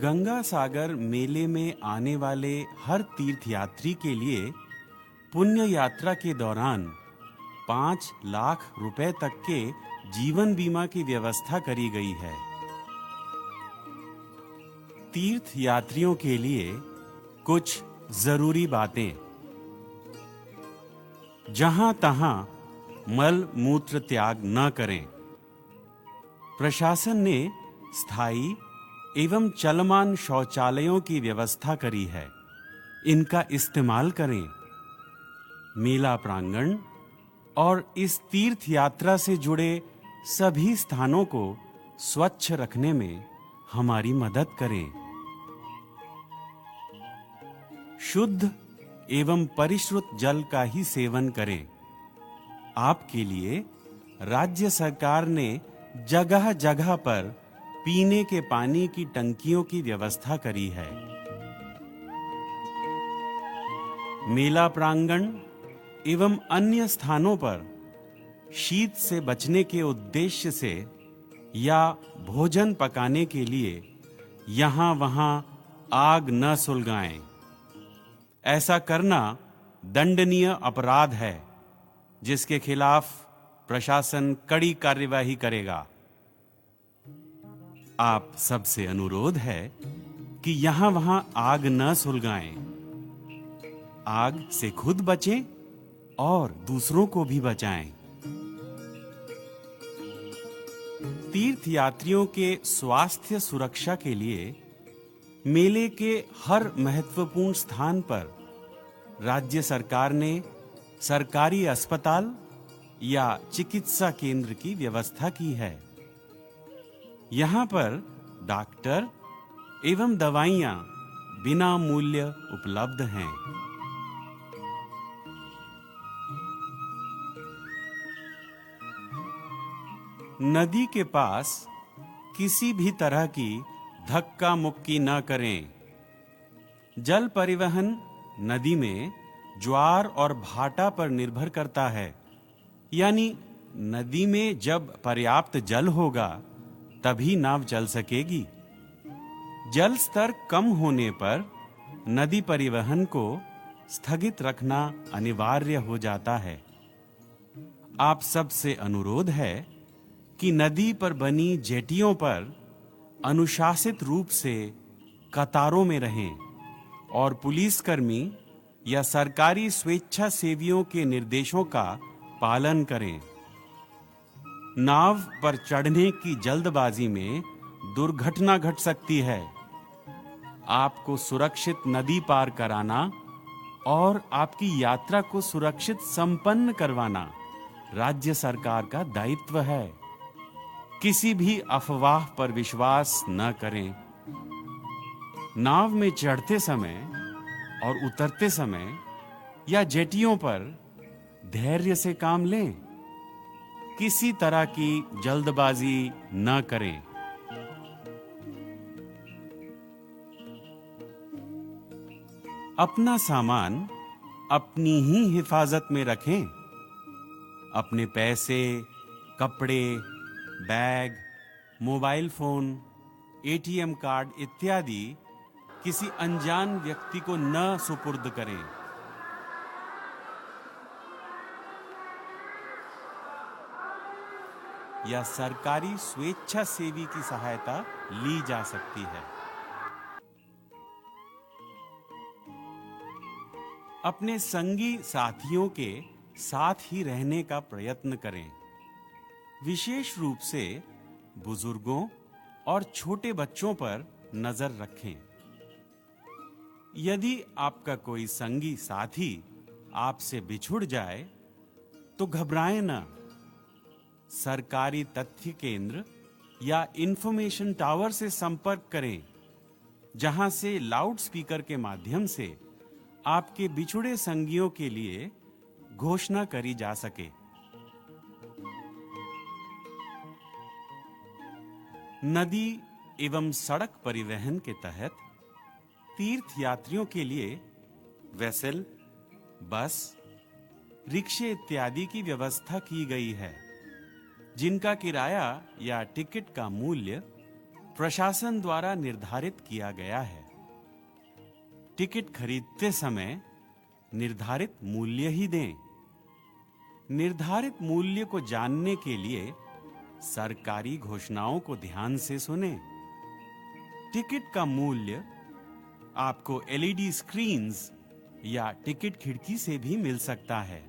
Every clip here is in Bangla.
गंगा सागर मेले में आने वाले हर तीर्थयात्री के लिए पुण्य यात्रा के दौरान 5 लाख रुपए तक के जीवन बीमा की व्यवस्था करी गई है। तीर्थ यात्रियों के लिए कुछ जरूरी बातें। जहां तहां मल मूत्र त्याग न करें। प्रशासन ने स्थायी एवं चलमान शौचालयों की व्यवस्था करी है, इनका इस्तेमाल करें। मेला प्रांगण और इस तीर्थ यात्रा से जुड़े सभी स्थानों को स्वच्छ रखने में हमारी मदद करें। शुद्ध एवं परिश्रुत जल का ही सेवन करें। आपके लिए राज्य सरकार ने जगह-जगह पर पीने के पानी की टंकियों की व्यवस्था करी है। मेला प्रांगण एवं अन्य स्थानों पर शीत से बचने के उद्देश्य से या भोजन पकाने के लिए यहाँ-वहाँ आग न सुलगाएं। ऐसा करना दंडनीय अपराध है, जिसके खिलाफ प्रशासन कड़ी कार्यवाही करेगा। आप सबसे अनुरोध है कि यहाँ-वहाँ आग न सुलगाएं। आग से खुद बचें और दूसरों को भी बचाएं। तीर्थयात्रियों के स्वास्थ्य सुरक्षा के लिए मेले के हर महत्वपूर्ण स्थान पर राज्य सरकार ने सरकारी अस्पताल या चिकित्सा केंद्र की व्यवस्था की है। यहाँ पर डॉक्टर एवं दवाइयाँ बिना मूल्य उपलब्ध हैं। नदी के पास किसी भी तरह की धक्का मुक्की न करें। जल परिवहन नदी में ज्वार और भाटा पर निर्भर करता है, यानी नदी में जब पर्याप्त जल होगा तभी नाव चल सकेगी। जल स्तर कम होने पर नदी परिवहन को स्थगित रखना अनिवार्य हो जाता है। आप सबसे अनुरोध है कि नदी पर बनी जेटियों पर अनुशासित रूप से कतारों में रहें और पुलिसकर्मी या सरकारी स्वेच्छासेवियों के निर्देशों का पालन करें। नाव पर चढ़ने की जल्दबाजी में दुर्घटना घट सकती है। आपको सुरक्षित नदी पार कराना और आपकी यात्रा को सुरक्षित संपन्न करवाना राज्य सरकार का दायित्व है। किसी भी अफवाह पर विश्वास न करें। नाव में चढ़ते समय और उतरते समय या जेटियों पर धैर्य से काम लें। किसी तरह की जल्दबाजी न करें। अपना सामान अपनी ही हिफाजत में रखें। अपने पैसे, कपड़े, bag, mobile phone, ATM card इत्यादि किसी अनजान व्यक्ति को न सुपुर्द करें। या सरकारी स्वेच्छासेवी की सहायता ली जा सकती है। अपने संगी साथियों के साथ ही रहने का प्रयत्न करें। विशेष रूप से बुजुर्गों और छोटे बच्चों पर नजर रखें। यदि आपका कोई संगी साथी आपसे बिछुड़ जाए तो घबराएं न। सरकारी तथ्य केंद्र या इंफॉर्मेशन टावर से संपर्क करें, जहां से लाउड स्पीकर के माध्यम से आपके बिछुड़े संगियों के लिए घोषणा करी जा सके। नदी एवं सड़क परिवहन के तहत तीर्थ यात्रियों के लिए वेसल, बस, रिक्शे इत्यादि की व्यवस्था की गई है, जिनका किराया या टिकट का मूल्य प्रशासन द्वारा निर्धारित किया गया है। टिकट खरीदते समय निर्धारित मूल्य ही दें। निर्धारित मूल्य को जानने के लिए सरकारी घोषणाओं को ध्यान से सुनें। टिकट का मूल्य आपको एलईडी स्क्रीन्स या टिकट खिड़की से भी मिल सकता है।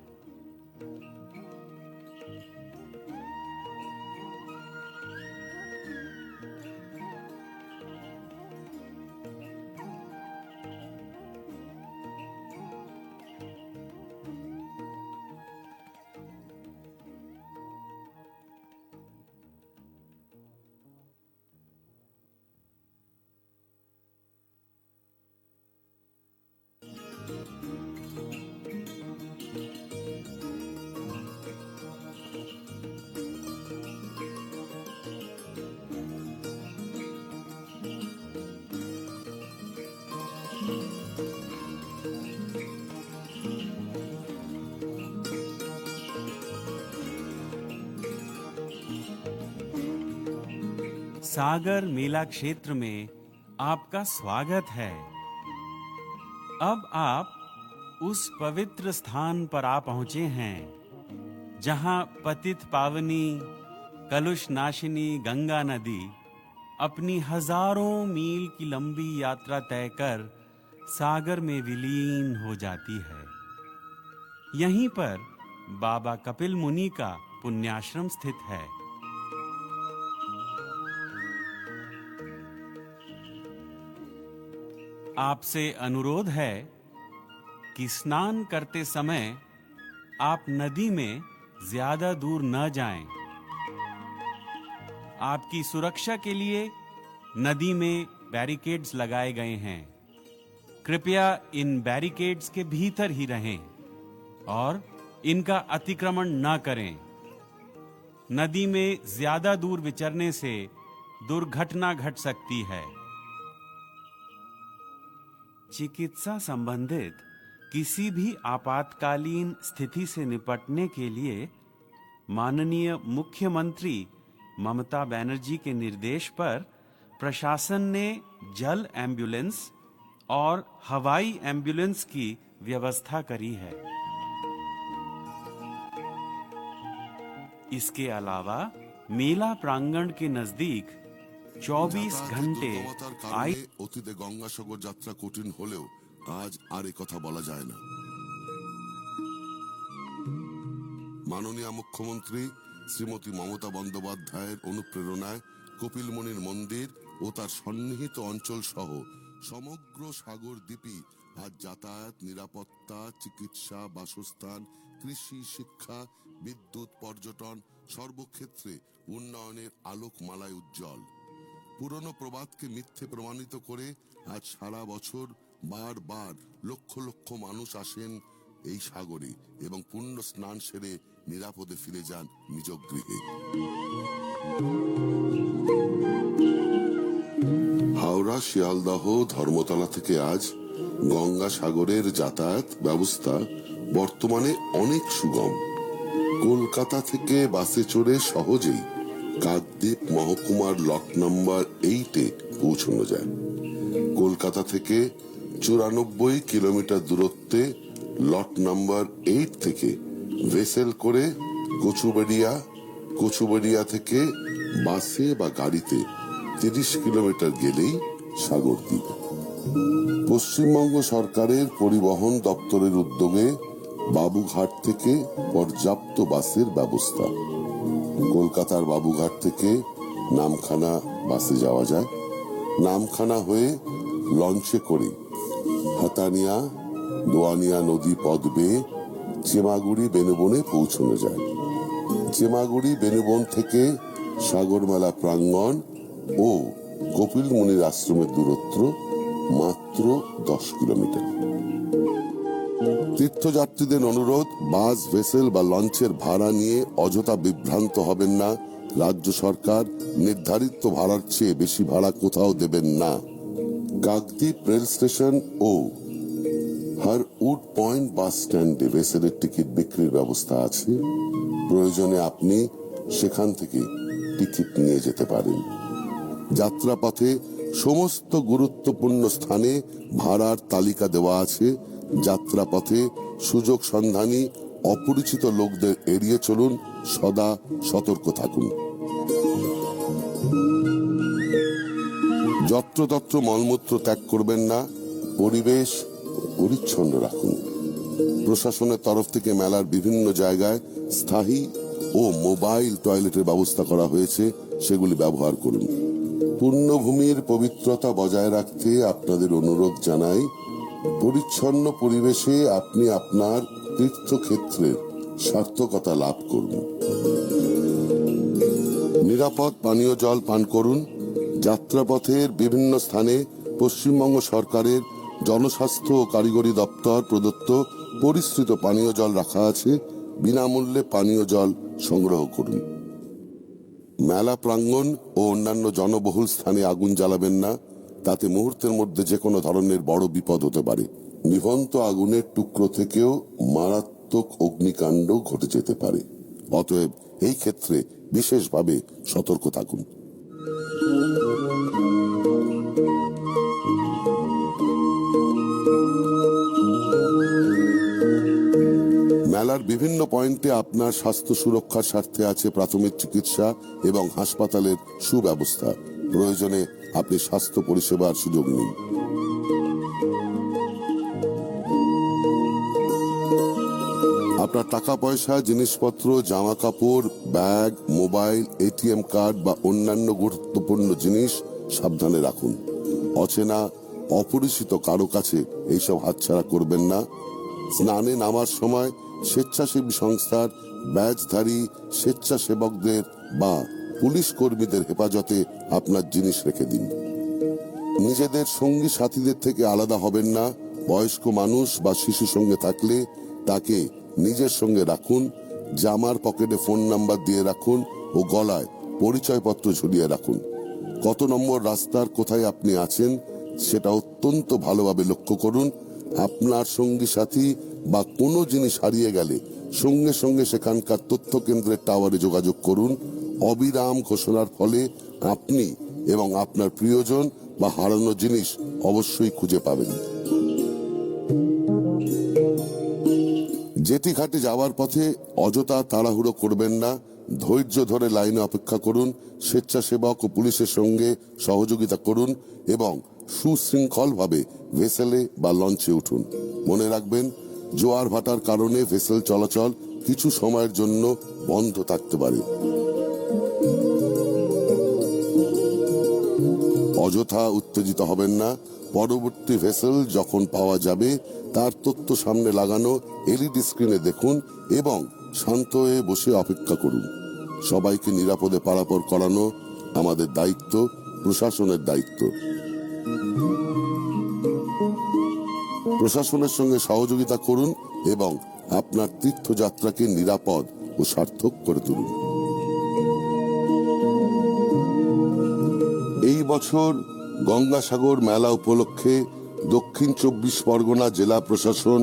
सागर मेला क्षेत्र में आपका स्वागत है। अब आप उस पवित्र स्थान पर आ पहुंचे हैं जहां पतित पावनी कलुष नाशिनी गंगा नदी अपनी हजारों मील की लंबी यात्रा तय कर सागर में विलीन हो जाती है। यहीं पर बाबा कपिल मुनि का पुण्याश्रम स्थित है। आपसे अनुरोध है कि स्नान करते समय आप नदी में ज्यादा दूर न जाएं। आपकी सुरक्षा के लिए नदी में बैरिकेड्स लगाए गए हैं। कृपया इन बैरिकेड्स के भीतर ही रहें और इनका अतिक्रमण न करें। नदी में ज्यादा दूर विचरने से दुर्घटना घट सकती है। चिकित्सा संबंधित किसी भी आपातकालीन स्थिति से निपटने के लिए माननीय मुख्यमंत्री ममता बनर्जी के निर्देश पर प्रशासन ने जल एम्बुलेंस और हवाई एम्बुलेंस की व्यवस्था करी है। इसके अलावा मेला प्रांगण के नजदीक 24 घंटे অতীতে গঙ্গাসাগর যাত্রা কঠিন হলেও আজ আর কথা বলা যায় না। মাননীয় মুখ্যমন্ত্রী শ্রীমতী মমতা বন্দ্যোপাধ্যায়ের অনুপ্রেরণায় কপিল মুনির মন্দির ও তার সন্নিহিত অঞ্চল সহ সমগ্র সাগর দ্বীপে আজ যাতায়াত, নিরাপত্তা, চিকিৎসা, বাসস্থান, কৃষি, শিক্ষা, বিদ্যুৎ, পর্যটন সর্বক্ষেত্রে উন্নয়নের আলোকমালায় উজ্জ্বল। পুরনো প্রবাদকে মিথ্যে প্রমাণিত করে আজ সারা বছর বারবার লক্ষ লক্ষ মানুষ আসেন এই সাগরে এবং পুণ্য স্নান সেরে নিরাপদে ফিরে যান নিজ গৃহে। হাওড়া, শিয়ালদহ, ধর্মতলা থেকে আজ গঙ্গা সাগরের যাতায়াত ব্যবস্থা বর্তমানে অনেক সুগম। কলকাতা থেকে বাসে চড়ে সহজেই কাকদ্বীপ মহকুমার লট নাম্বার 8-এ পৌঁছানো যায়। কলকাতা থেকে 94 কিলোমিটার দূরত্বে লট নাম্বার 8 থেকে ভেসেল করে কচুবেড়িয়া থেকে বাসে বা গাড়িতে 30 কিলোমিটার গেলেই সাগরদ্বীপ। পশ্চিমবঙ্গ সরকারের পরিবহন দপ্তরের উদ্যোগে বাবুঘাট থেকে পর্যাপ্ত বাসের ব্যবস্থা। কলকাতার বাবুঘাট থেকে নামখানা বাসে যাওয়া যায়। নামখানা হয়ে লঞ্চে করে হাতানিয়া দোয়ানিয়া নদী পথ বেয়ে চেমাগুড়ি বেনুবনে পৌঁছানো যায়। চেমাগুড়ি বেনুবন থেকে সাগরমেলা প্রাঙ্গণ ও কপিল মুনির আশ্রমের দূরত্ব মাত্র 10 কিলোমিটার। তীর্থযাত্রীদের অনুরোধ, বাস, ভেসেল বা লঞ্চের ভাড়া নিয়ে অযথা বিভ্রান্ত হবেন না। রাজ্য সরকার নির্ধারিত ভাড়ার চেয়ে বেশি ভাড়া কোথাও দেবেন না। কাকদ্বীপ রেল স্টেশন ও হারউড পয়েন্ট বাস স্ট্যান্ডে ভেসেলের টিকিট বিক্রির ব্যবস্থা আছে। প্রয়োজনে আপনি সেখান থেকে টিকিট নিয়ে যেতে পারেন। যাত্রাপথে সমস্ত গুরুত্বপূর্ণ স্থানে ভাড়ার তালিকা দেওয়া আছে। যাত্রাপথে সুযোগ সন্ধানী অপরিচিত লোকদের এড়িয়ে চলুন, সদা সতর্ক থাকুন। যত্রতত্র মলমূত্র ত্যাগ করবেন না, পরিবেশ পরিচ্ছন্ন রাখুন। প্রশাসনের তরফ থেকে মেলার বিভিন্ন জায়গায় স্থায়ী ও মোবাইল টয়লেটের ব্যবস্থা করা হয়েছে, সেগুলি ব্যবহার করুন। পূর্ণভূমির পবিত্রতা বজায় রাখতে আপনাদের অনুরোধ জানাই, পরিচ্ছন্ন পরিবেশে আপনি আপনার তীর্থক্ষেত্রের সার্থকতা লাভ করুন। নিরাপদ পানীয় জল পান করুন। যাত্রাপথের বিভিন্ন স্থানে পশ্চিমবঙ্গ সরকারের জনস্বাস্থ্য ও কারিগরি দপ্তর প্রদত্ত পরিশ্রিত পানীয় জল রাখা আছে। বিনামূল্যে পানীয় জল সংগ্রহ করুন। মেলা প্রাঙ্গণ ও অন্যান্য জনবহুল স্থানে আগুন জ্বালাবেন না, তাতে মুহূর্তের মধ্যে যে কোনো ধরনের বড় বিপদ হতে পারে। নিভন্ত আগুনের টুকরো থেকেও মারাত্মক অগ্নিকাণ্ড ঘটে যেতে পারে। অতএব এই ক্ষেত্রে বিশেষভাবে সতর্ক থাকুন। মেলার বিভিন্ন পয়েন্টে আপনার স্বাস্থ্য সুরক্ষার স্বার্থে আছে প্রাথমিক চিকিৎসা এবং হাসপাতালের সুব্যবস্থা। প্রয়োজনে আপনি স্বাস্থ্য পরিষেবার সুযোগ নিন। আপনার টাকা পয়সা, জিনিসপত্র, জামা কাপড়, ব্যাগ, মোবাইল, এটিএম কার্ড বা অন্যান্য গুরুত্বপূর্ণ জিনিস সাবধানে রাখুন। অচেনা অপরিচিত কারো কাছে এইসব হাতছাড়া করবেন না। স্নানে নামার সময় স্বেচ্ছাসেবী সংস্থার ব্যাজধারী স্বেচ্ছাসেবকদের বা পুলিশ কর্মীদের হেফাজতে আপনার জিনিস রেখে দিন। নিজেদের সঙ্গী সাথীদের থেকে আলাদা হবেন না। বয়স্ক মানুষ বা শিশু সঙ্গে থাকলে তাকে নিজের সঙ্গে রাখুন। জামার পকেটে ফোন নাম্বার দিয়ে রাখুন ও গলায় পরিচয়পত্র ঝুলিয়ে রাখুন। কত নম্বর রাস্তার কোথায় আপনি আছেন সেটা অত্যন্ত ভালোভাবে লক্ষ্য করুন। আপনার সঙ্গী সাথী বা কোনো জিনিস হারিয়ে গেলে সঙ্গে সঙ্গে সেখানকার তথ্য কেন্দ্রের টাওয়ারে যোগাযোগ করুন। অবিরাম ঘোষণার ফলে আপনি এবং আপনার প্রিয়জন বা হারানো জিনিস অবশ্যই খুঁজে পাবেন। জেটি ঘাটে যাওয়ার পথে অযথা তাড়াহুড়ো করবেন না। ধৈর্য ধরে লাইনে অপেক্ষা করুন। স্বেচ্ছাসেবক ও পুলিশের সঙ্গে সহযোগিতা করুন এবং সুশৃঙ্খলভাবে ভেসেলে বা লঞ্চে উঠুন। মনে রাখবেন, জোয়ার ভাটার কারণে ভেসেল চলাচল কিছু সময়ের জন্য বন্ধ থাকতে পারে। অযথা উত্তেজিত হবেন না। পরবর্তী ভেসেল যখন পাওয়া যাবে তার তথ্য সামনে লাগানো এলইডি স্ক্রিনে দেখুন এবং শান্ত হয়ে বসে অপেক্ষা করুন। সবাইকে নিরাপদে পারাপার করানো আমাদের দায়িত্ব, প্রশাসনের দায়িত্ব। প্রশাসনের সঙ্গে সহযোগিতা করুন এবং আপনার তীর্থযাত্রাকে নিরাপদ ও সার্থক করে তুলুন। এই বছর গঙ্গাসাগর মেলা উপলক্ষে দক্ষিণ 24 পরগনা জেলা প্রশাসন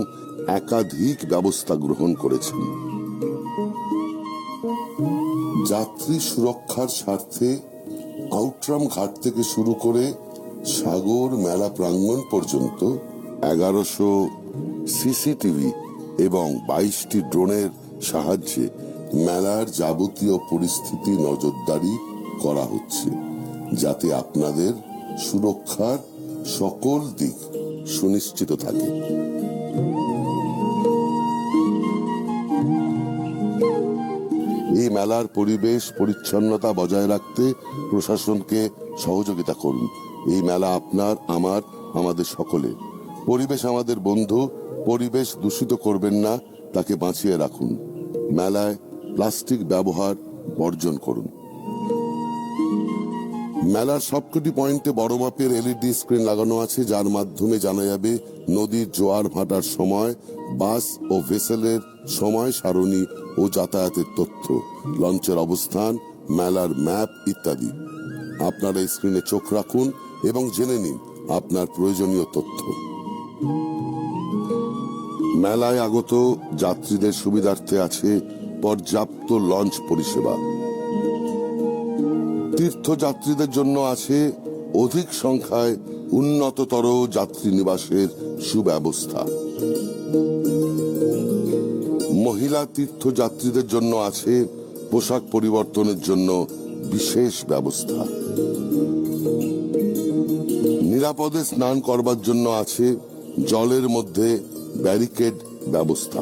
একাধিক ব্যবস্থা গ্রহণ করেছেন। যাত্রী সুরক্ষার স্বার্থে আউটরাম ঘাট থেকে শুরু করে সাগর মেলা প্রাঙ্গণ পর্যন্ত 1100 সিসিটিভি এবং 22টি ড্রোনের সাহায্যে মেলার যাবতীয় পরিস্থিতি নজরদারি করা হচ্ছে, যাতে আপনাদের সুরক্ষার সকল দিক সুনিশ্চিত থাকে। এই মেলার পরিবেশ পরিচ্ছন্নতা বজায় রাখতে প্রশাসনকে সহযোগিতা করুন। এই মেলা আপনার, আমার, আমাদের সকলের। পরিবেশ আমাদের বন্ধু। পরিবেশ দূষিত করবেন না, তাকে বাঁচিয়ে রাখুন। মেলায় প্লাস্টিক ব্যবহার বর্জন করুন। মেলার সবকটি পয়েন্টে বড় মাপের এলইডি স্ক্রিন লাগানো আছে, যার মাধ্যমে জানা যাবে নদীর জোয়ার ভাটার সময়, বাস ও ভেসেলের সময় সারণী ও যাতায়াতের তথ্য, লঞ্চের অবস্থান, মেলার ম্যাপ ইত্যাদি। আপনারা এই স্ক্রিনে চোখ রাখুন এবং জেনে নিন আপনার প্রয়োজনীয় তথ্য। মেলায় আগত যাত্রীদের সুবিধার্থে আছে পর্যাপ্ত লঞ্চ পরিষেবা। তীর্থযাত্রীদের জন্য আছে অধিক সংখ্যায় উন্নততর যাত্রী নিবাসের সুব্যবস্থা। মহিলা তীর্থযাত্রীদের জন্য আছে পোশাক পরিবর্তনের জন্য বিশেষ ব্যবস্থা। নিরাপদে স্নান করবার জন্য আছে জলের মধ্যে ব্যারিকেড ব্যবস্থা।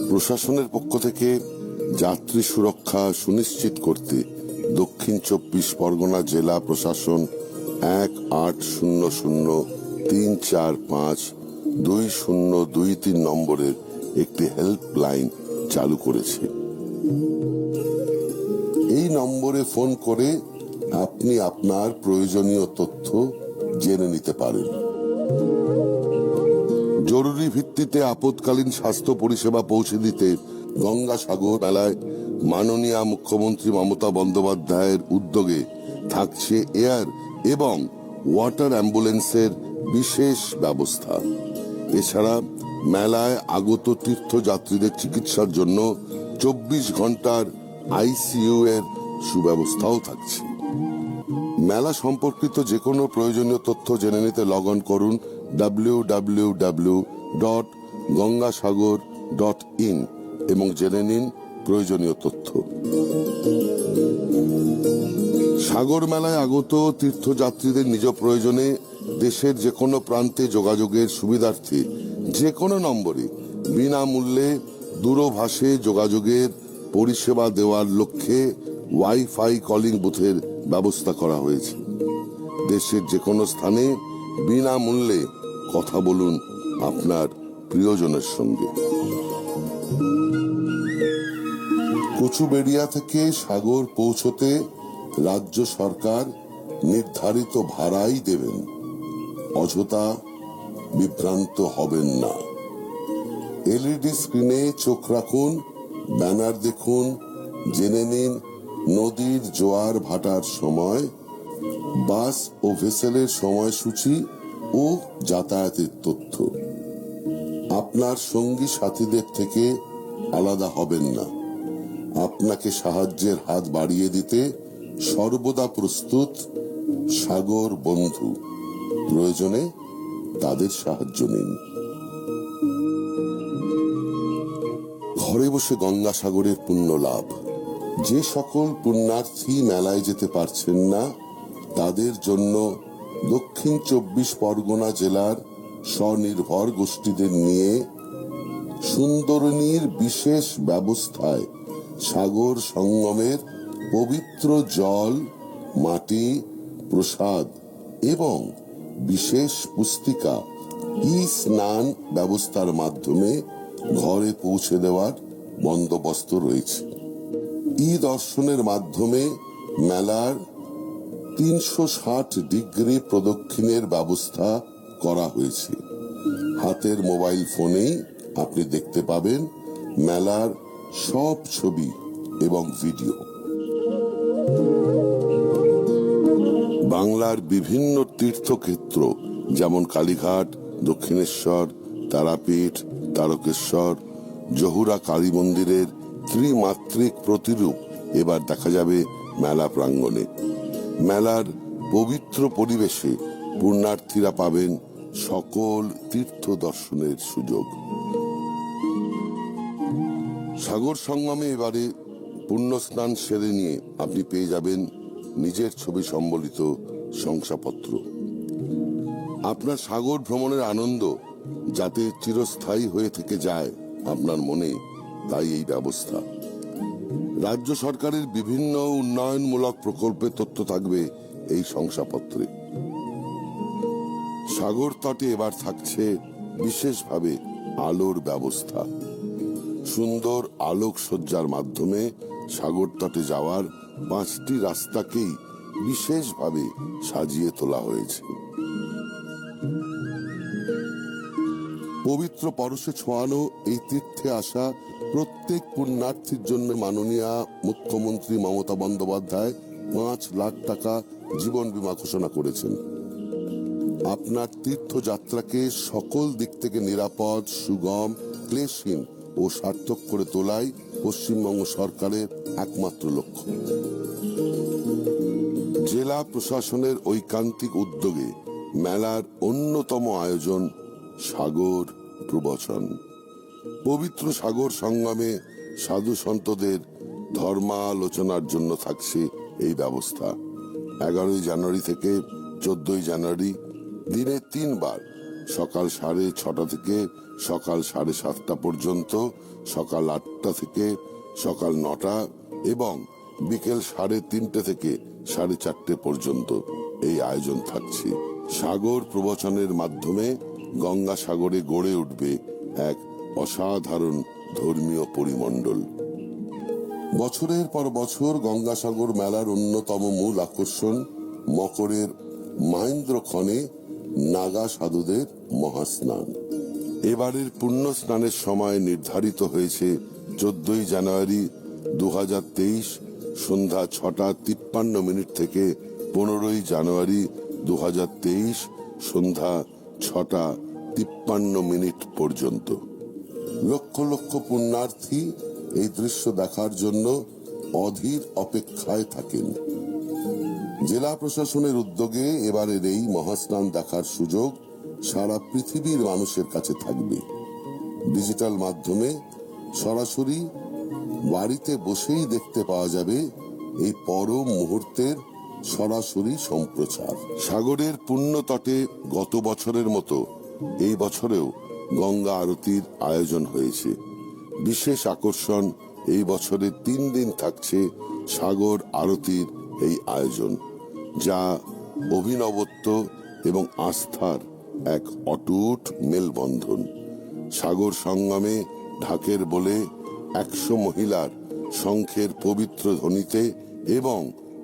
প্রশাসনের পক্ষ থেকে যাত্রী সুরক্ষা সুনিশ্চিত করতে দক্ষিণ 24 পরগনা জেলা প্রশাসন 180034522023 নম্বরের একটি হেল্পলাইন চালু করেছে। এই নম্বরে ফোন করে আপনি আপনার প্রয়োজনীয় তথ্য জেনে নিতে পারেন। জরুরি ভিত্তিতে আপৎকালীন স্বাস্থ্য পরিষেবা পৌঁছে দিতে গঙ্গাসাগর মেলায় মাননীয় মুখ্যমন্ত্রী মমতা বন্দ্যোপাধ্যায়ের উদ্যোগে থাকছে এয়ার এবং ওয়াটার অ্যাম্বুলেন্সের বিশেষ ব্যবস্থা। এছাড়া মেলায় আগত তীর্থযাত্রীদের চিকিৎসার জন্য 24 ঘন্টার আইসিইউ এর সুব্যবস্থাও থাকছে। মেলা সম্পর্কিত যে কোনো প্রয়োজনীয় তথ্য জেনে নিতে লগ অন করুন www.gangasagar.in এবং জেনে নিন প্রয়োজনীয় তথ্য। সাগর মেলায় আগত তীর্থযাত্রীদের নিজ প্রয়োজনে দেশের যে কোনো প্রান্তে যোগাযোগের সুবিধার্থে যে কোনো নম্বরে বিনামূল্যে দূরভাষে যোগাযোগের পরিষেবা দেওয়ার লক্ষ্যে ওয়াইফাই কলিং বুথের ব্যবস্থা করা হয়েছে। দেশের যে কোনো স্থানে বিনামূল্যে কথা বলুন আপনার প্রিয়জনের সঙ্গে। কচুবেড়িয়া থেকে সাগর পৌঁছতে রাজ্য সরকার নির্ধারিত ভাড়াই দেবেন, অযথা বিভ্রান্ত হবেন না। এলইডি স্ক্রিনে চোখ রাখুন, ব্যানার দেখুন, জেনে নিন নদীর জোয়ার ভাটার সময়, বাস ও ভেসেলের সময়সূচি ও যাতায়াতের তথ্য। আপনার সঙ্গী সাথীদের থেকে আলাদা হবেন না। আপনাকে সাহায্যের হাত বাড়িয়ে দিতে সর্বদা প্রস্তুত সাগর বন্ধু। প্রয়োজনে তাদের সাহায্য নিন। ঘরে বসে গঙ্গাসাগরের পুণ্য লাভ। যে সকল পুণ্যার্থী মেলায় যেতে পারছেন না তাদের জন্য দক্ষিণ 24 পরগনা জেলার স্বনির্ভর গোষ্ঠীদের নিয়ে সুন্দরনীর বিশেষ ব্যবস্থায় সাগর সঙ্গমের পবিত্র জল, মাটি, প্রসাদ এবং বিশেষ পুস্তিকা ই স্নান ব্যবস্থার মাধ্যমে ঘরে পৌঁছে দেওয়ার বন্দোবস্ত রয়েছে। ই দর্শনের মাধ্যমে মেলার 360 ডিগ্রি প্রদক্ষিণের ব্যবস্থা করা হয়েছে। হাতের মোবাইল ফোনেই আপনি দেখতে পাবেন মেলার সব ছবি এবং ভিডিও। বাংলার বিভিন্ন তীর্থক্ষেত্র যেমন কালীঘাট, দক্ষিণেশ্বর, তারাপীঠ, তারকেশ্বর, জহুরা কালী মন্দিরের ত্রিমাত্রিক প্রতিরূপ এবার দেখা যাবে মেলা প্রাঙ্গণে। মেলার পবিত্র পরিবেশে পুণ্যার্থীরা পাবেন সকল তীর্থ দর্শনের সুযোগ। সাগর সঙ্গমে এবারে পুণ্য স্নান সেরে নিয়ে আপনি পেয়ে যাবেন নিজের ছবি সম্বলিত শংসাপত্র। আপনার সাগর ভ্রমণের আনন্দ যাতে চিরস্থায়ী হয়ে থেকে যায় আপনার মনে, তাই এই ব্যবস্থা। রাজ্য সরকারের বিভিন্ন উন্নয়নমূলক প্রকল্পের তথ্য থাকবে এই শংসাপত্রে। সাগর তটে এবার থাকছে বিশেষভাবে আলোর ব্যবস্থা। সুন্দর আলোকসজ্জার মাধ্যমে সাগর তটে যাওয়ার 5টি রাস্তাকেই বিশেষভাবে সাজিয়ে তোলা হয়েছে। পবিত্র পরশে ছোঁয়ানো এই তীর্থে আসা প্রত্যেক পুণ্যার্থীর জন্য মাননীয় মুখ্যমন্ত্রী মমতা বন্দ্যোপাধ্যায় 5 লাখ টাকা জীবন বীমা ঘোষণা করেছেন। আপনার তীর্থযাত্রাকে সকল দিক থেকে নিরাপদ, সুগম, ক্লেশহীন ও সার্থক করে তোলাই পশ্চিমবঙ্গ সরকারের একমাত্র লক্ষ্য। জেলা প্রশাসনের ঐকান্তিক উদ্যোগে মেলার অন্যতম আয়োজন সাগর প্রবচন। পবিত্র সাগর সঙ্গমে সাধু সন্তদের ধর্মালোচনার জন্য থাকছে এই ব্যবস্থা। 11 জানুয়ারি থেকে 14 জানুয়ারি দিনে 3 বার, সকাল 6:30 থেকে সকাল 7:30 পর্যন্ত, সকাল 8টা থেকে সকাল 9টা এবং বিকেল 3:30 থেকে 4:30 পর্যন্ত এই আয়োজন থাকছে। সাগর প্রবচনের মাধ্যমে গঙ্গা সাগরে গড়ে উঠবে এক অসাধারণ ধর্মীয় পরিমণ্ডল। বছরের পর বছর গঙ্গাসাগর মেলার অন্যতম মূল আকর্ষণ মকরের মহেন্দ্রক্ষণে নাগা সাধুদের মহাস্নান। এবারের পুণ্য স্নানের সময় নির্ধারিত হয়েছে 14 জানুয়ারি 2023 সন্ধ্যা 6:53 থেকে 15 জানুয়ারি 2023 সন্ধ্যা 6:53 পর্যন্ত। লক্ষ লক্ষ পুণ্যার্থী এই দৃশ্য দেখার জন্য অধীর অপেক্ষায় থাকেন। জেলা প্রশাসনের উদ্যোগে এবারের এই মহাস্নান দেখার সুযোগ সারা পৃথিবীর মানুষের কাছে থাকবে। ডিজিটাল মাধ্যমে সরাসরি বাড়িতে বসেই দেখতে পাওয়া যাবে এই পরম মুহূর্তের সরাসরি সম্প্রচার। সাগরের পুণ্য তটে গত বছরের মতো এই বছরেও গঙ্গা আরতির আয়োজন হয়েছে। বিশেষ আকর্ষণ এই বছরে 3 দিন থাকছে সাগর আরতির এই আয়োজন, যা অভিনবত্ব এবং আস্থার এক অটুট মেলবন্ধন। সাগর সঙ্গমে ঢাকের বলে 100 মহিলার শঙ্খের পবিত্র ধ্বনিতে এবং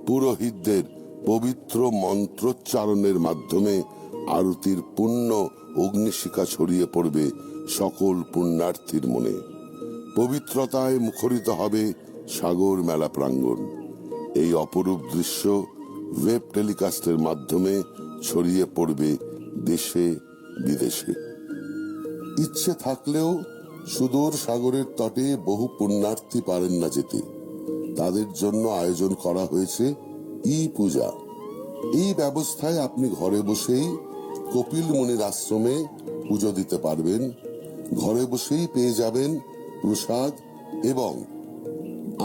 পুরোহিতদের পবিত্র মন্ত্রোচ্চারণের মাধ্যমে আরতির পুণ্য অগ্নিশিখা ছড়িয়ে পড়বে সকল পুণ্যার্থীর মনে। পবিত্রতায় মুখরিত হবে সাগর মেলা প্রাঙ্গণ। এই অপরূপ দৃশ্য ওয়েব টেলিকাস্টের মাধ্যমে ছড়িয়ে পড়বে দেশে বিদেশে। ইচ্ছে থাকলেও সুদূর সাগরের তটে বহু পুণ্যার্থী পারেন না যেতে। তাদের জন্য আয়োজন করা হয়েছে ই-পূজা। এই ব্যবস্থায় আপনি ঘরে বসেই কপিল মুনির আশ্রমে পুজো দিতে পারবেন। ঘরে বসেই পেয়ে যাবেন প্রসাদ এবং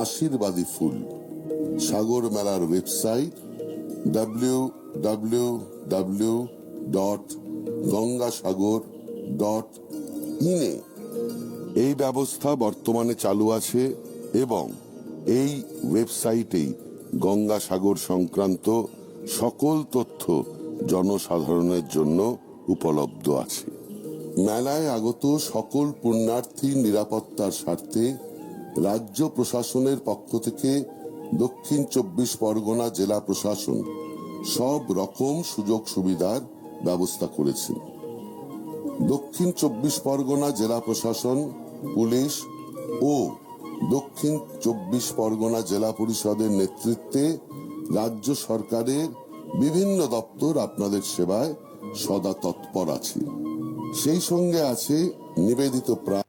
আশীর্বাদী ফুল। সাগর মেলার ওয়েবসাইট www.gangasagor.in এ এই ব্যবস্থা বর্তমানে চালু আছে এবং এই ওয়েবসাইটেই গঙ্গাসাগর সংক্রান্ত সকল তথ্য জনসাধারণের জন্য উপলব্ধ আছে। মেলায় আগত সকল পুণ্যার্থীর নিরাপত্তার স্বার্থে রাজ্য প্রশাসনের পক্ষ থেকে দক্ষিণ 24 পরগনা জেলা প্রশাসন সব রকম সুযোগ সুবিধার ব্যবস্থা করেছেন। দক্ষিণ 24 পরগনা জেলা প্রশাসন, পুলিশ ও দক্ষিণ 24 পরগনা জেলা পরিষদের নেতৃত্বে রাজ্য সরকারের বিভিন্ন দপ্তর আপনাদের সেবায় সদা তৎপর আছে। সেই সঙ্গে আছে নিবেদিত প্রাণ।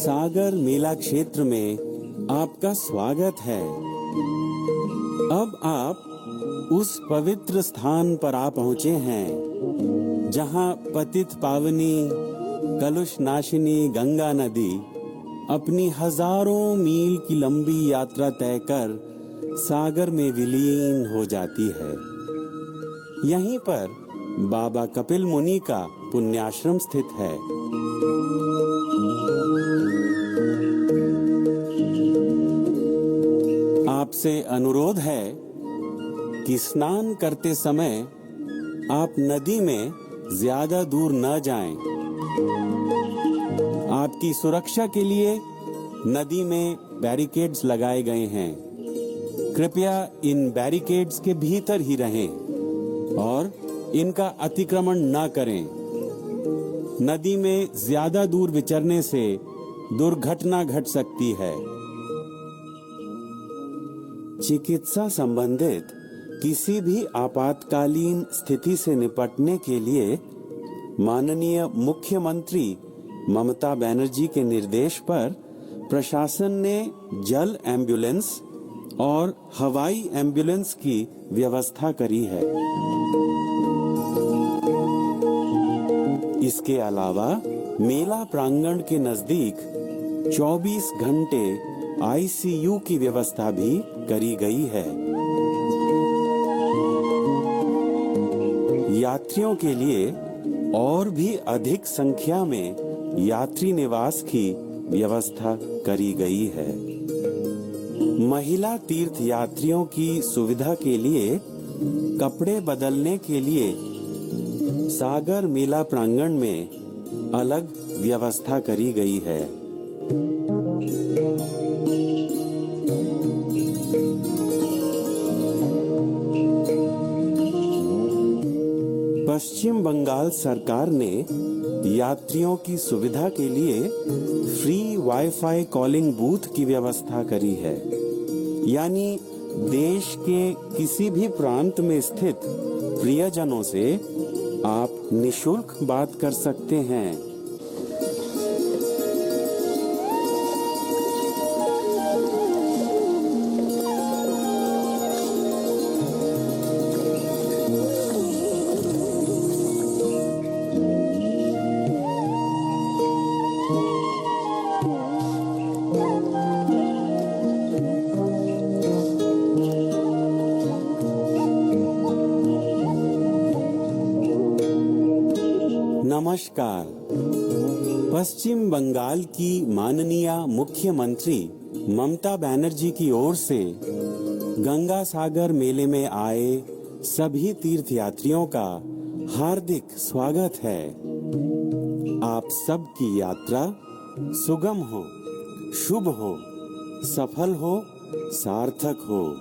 सागर मेला क्षेत्र में आपका स्वागत है। अब आप उस पवित्र स्थान पर आ पहुंचे हैं जहां पतित पावनी कलुष नाशिनी गंगा नदी अपनी हजारों मील की लंबी यात्रा तय कर सागर में विलीन हो जाती है। यहीं पर बाबा कपिल मुनि का पुण्याश्रम स्थित है। आपसे अनुरोध है कि स्नान करते समय आप नदी में ज्यादा दूर न जाएं। आपकी सुरक्षा के लिए नदी में बैरिकेड्स लगाए गए हैं। कृपया इन बैरिकेड्स के भीतर ही रहें। और इनका अतिक्रमण न करें। नदी में ज्यादा दूर विचरने से दुर्घटना घट सकती है। चिकित्सा संबंधित किसी भी आपातकालीन स्थिति से निपटने के लिए माननीय मुख्यमंत्री ममता बनर्जी के निर्देश पर प्रशासन ने जल एम्बुलेंस और हवाई एम्बुलेंस की व्यवस्था करी है। इसके अलावा मेला प्रांगण के नजदीक 24 घंटे आईसीयू की व्यवस्था भी करी गई है। यात्रियों के लिए और भी अधिक संख्या में यात्री निवास की व्यवस्था करी गई है। महिला तीर्थ यात्रियों की सुविधा के लिए कपड़े बदलने के लिए सागर मेला प्रांगण में अलग व्यवस्था करी गई है। पश्चिम बंगाल सरकार ने यात्रियों की सुविधा के लिए फ्री वाईफाई कॉलिंग बूथ की व्यवस्था करी है। यानी देश के किसी भी प्रांत में स्थित प्रियजनों से आप निशुल्क बात कर सकते हैं। नमस्कार। पश्चिम बंगाल की माननीय मुख्यमंत्री ममता बनर्जी की ओर से गंगा सागर मेले में आए सभी तीर्थयात्रियों का हार्दिक स्वागत है। आप सबकी यात्रा सुगम हो, शुभ हो, सफल हो, सार्थक हो।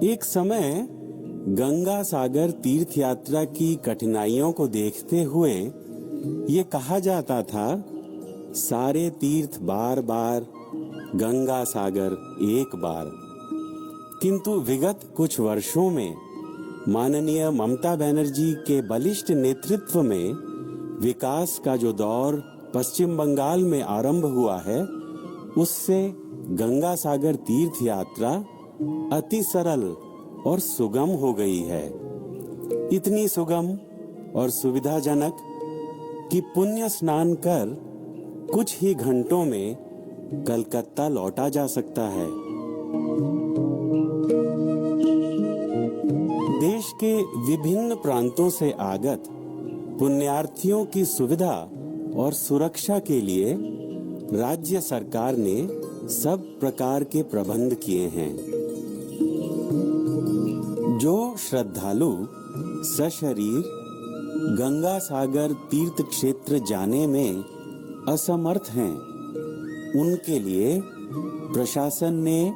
एक समय गंगा सागर तीर्थ यात्रा की कठिनाइयों को देखते हुए ये कहा जाता था, सारे तीर्थ बार बार, गंगा सागर एक बार। किंतु विगत कुछ वर्षों में माननीय ममता बनर्जी के बलिष्ठ नेतृत्व में विकास का जो दौर पश्चिम बंगाल में आरंभ हुआ है, उससे गंगा सागर तीर्थ यात्रा अति सरल और सुगम हो गई है। इतनी सुगम और सुविधाजनक कि पुण्य स्नान कर कुछ ही घंटों में कलकत्ता लौटा जा सकता है। देश के विभिन्न प्रांतों से आगत पुण्यार्थियों की सुविधा और सुरक्षा के लिए राज्य सरकार ने सब प्रकार के प्रबंध किए हैं। जो श्रद्धालु सशरीर गंगा सागर तीर्थ क्षेत्र जाने में असमर्थ हैं, उनके लिए प्रशासन ने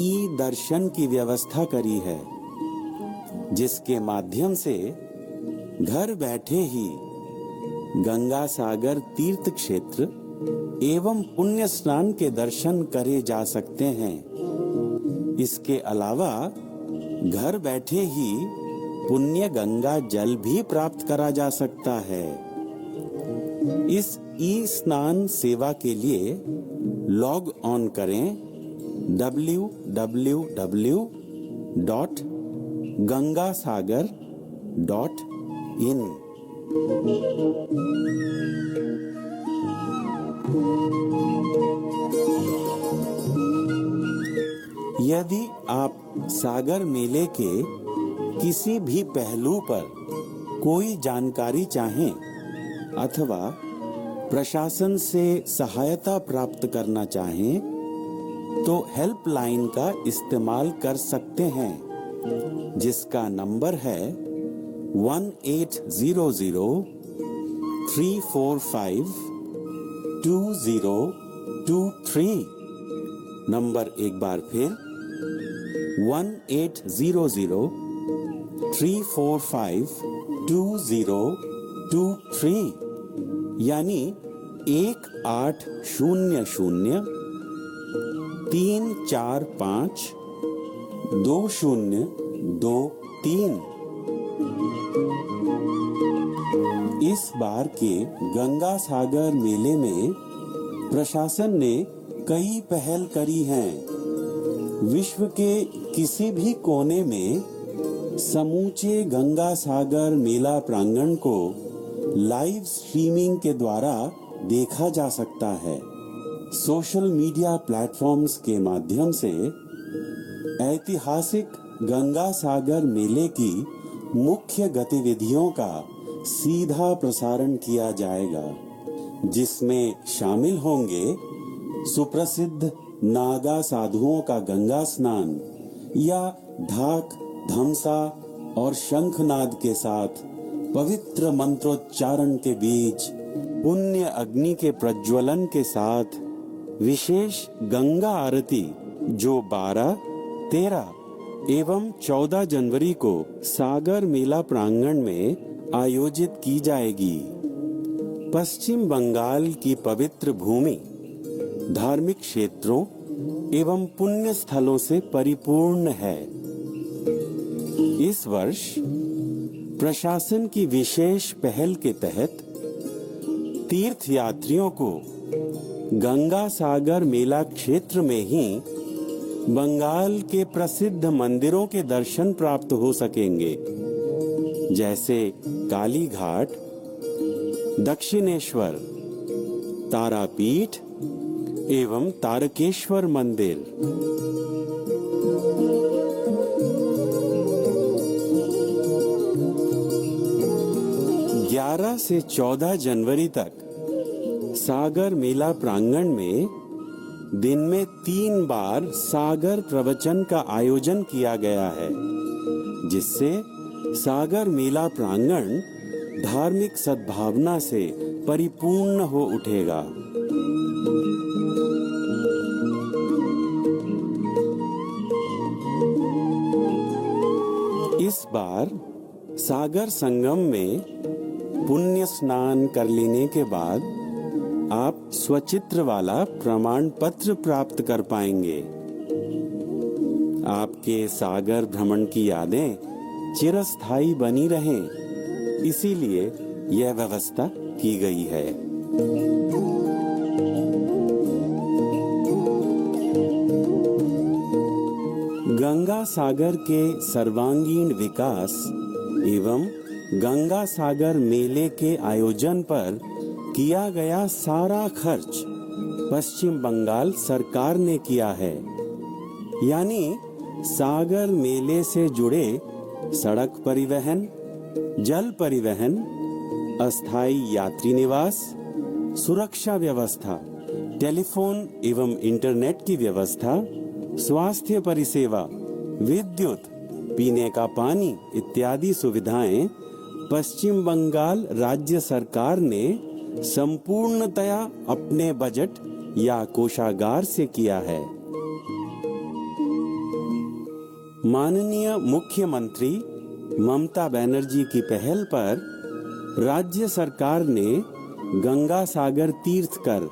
ई दर्शन की व्यवस्था करी है, जिसके माध्यम से घर बैठे ही गंगा सागर तीर्थ क्षेत्र एवं पुण्य स्नान के दर्शन करे जा सकते हैं। इसके अलावा घर बैठे ही पुण्य गंगा जल भी प्राप्त करा जा सकता है। इस ई स्नान सेवा के लिए लॉग ऑन करें www.gangasagar.in। यदि आप सागर मेले के किसी भी पहलू पर कोई जानकारी चाहें अथवा प्रशासन से सहायता प्राप्त करना चाहें, तो हेल्पलाइन का इस्तेमाल कर सकते हैं, जिसका नंबर है 1800-345-2023। नंबर एक बार फिर 1800-345-2023 यानी 1800-345-2023। इस बार के गंगा सागर मेले में प्रशासन ने कई पहल करी हैं। विश्व के किसी भी कोने में समूचे गंगा सागर मेला प्रांगण को लाइव स्ट्रीमिंग के द्वारा देखा जा सकता है। सोशल मीडिया प्लेटफॉर्म्स के माध्यम से ऐतिहासिक गंगा सागर मेले की मुख्य गतिविधियों का सीधा प्रसारण किया जाएगा, जिसमें शामिल होंगे सुप्रसिद्ध नागा साधुओं का गंगा स्नान या ढाक, धमसा और शंखनाद के साथ पवित्र मंत्रोच्चारण के बीच पुण्य अग्नि के प्रज्वलन के साथ विशेष गंगा आरती जो 12, 13 एवं 14 जनवरी को सागर मेला प्रांगण में आयोजित की जाएगी। पश्चिम बंगाल की पवित्र भूमि धार्मिक क्षेत्रों एवं पुण्य स्थलों से परिपूर्ण है। इस वर्ष प्रशासन की विशेष पहल के तहत तीर्थ यात्रियों को गंगा सागर मेला क्षेत्र में ही बंगाल के प्रसिद्ध मंदिरों के दर्शन प्राप्त हो सकेंगे, जैसे काली घाट, दक्षिणेश्वर, तारापीठ एवं तारकेश्वर मंदिर। 11 से 14 जनवरी तक सागर मेला प्रांगण में दिन में 3 बार सागर प्रवचन का आयोजन किया गया है, जिससे सागर मेला प्रांगण धार्मिक सद्भावना से परिपूर्ण हो उठेगा। इस बार सागर संगम में पुण्य स्नान कर लेने के बाद आप स्वचित्र वाला प्रमाण पत्र प्राप्त कर पाएंगे। आपके सागर भ्रमण की यादें चिरस्थायी बनी रहें, इसीलिए यह व्यवस्था की गई है। गंगा सागर के सर्वांगीण विकास एवं गंगा सागर मेले के आयोजन पर किया गया सारा खर्च पश्चिम बंगाल सरकार ने किया है। यानी सागर मेले से जुड़े सड़क परिवहन, जल परिवहन, अस्थायी यात्री निवास, सुरक्षा व्यवस्था, टेलीफोन एवं इंटरनेट की व्यवस्था, स्वास्थ्य परिसेवा, विद्युत, पीने का पानी इत्यादि सुविधाएं पश्चिम बंगाल राज्य सरकार ने संपूर्णतया अपने बजट या कोषागार से किया है। माननीय मुख्यमंत्री ममता बनर्जी की पहल पर राज्य सरकार ने गंगा सागर तीर्थ कर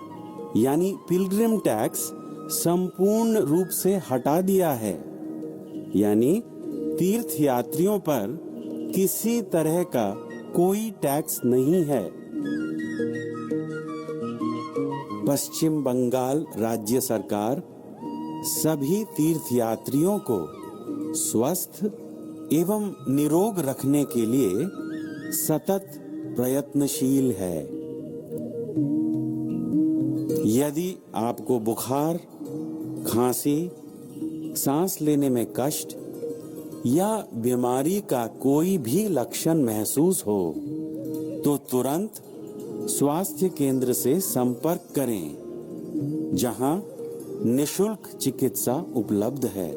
यानी पिलग्रिम टैक्स संपूर्ण रूप से हटा दिया है। यानी तीर्थ यात्रियों पर किसी तरह का कोई टैक्स नहीं है। पश्चिम बंगाल राज्य सरकार सभी तीर्थ यात्रियों को स्वस्थ एवं निरोग रखने के लिए सतत प्रयत्नशील है। यदि आपको बुखार, खांसी, सांस लेने में कष्ट या बीमारी का कोई भी लक्षण महसूस हो तो तुरंत स्वास्थ्य केंद्र से संपर्क करें, जहां निशुल्क चिकित्सा उपलब्ध है।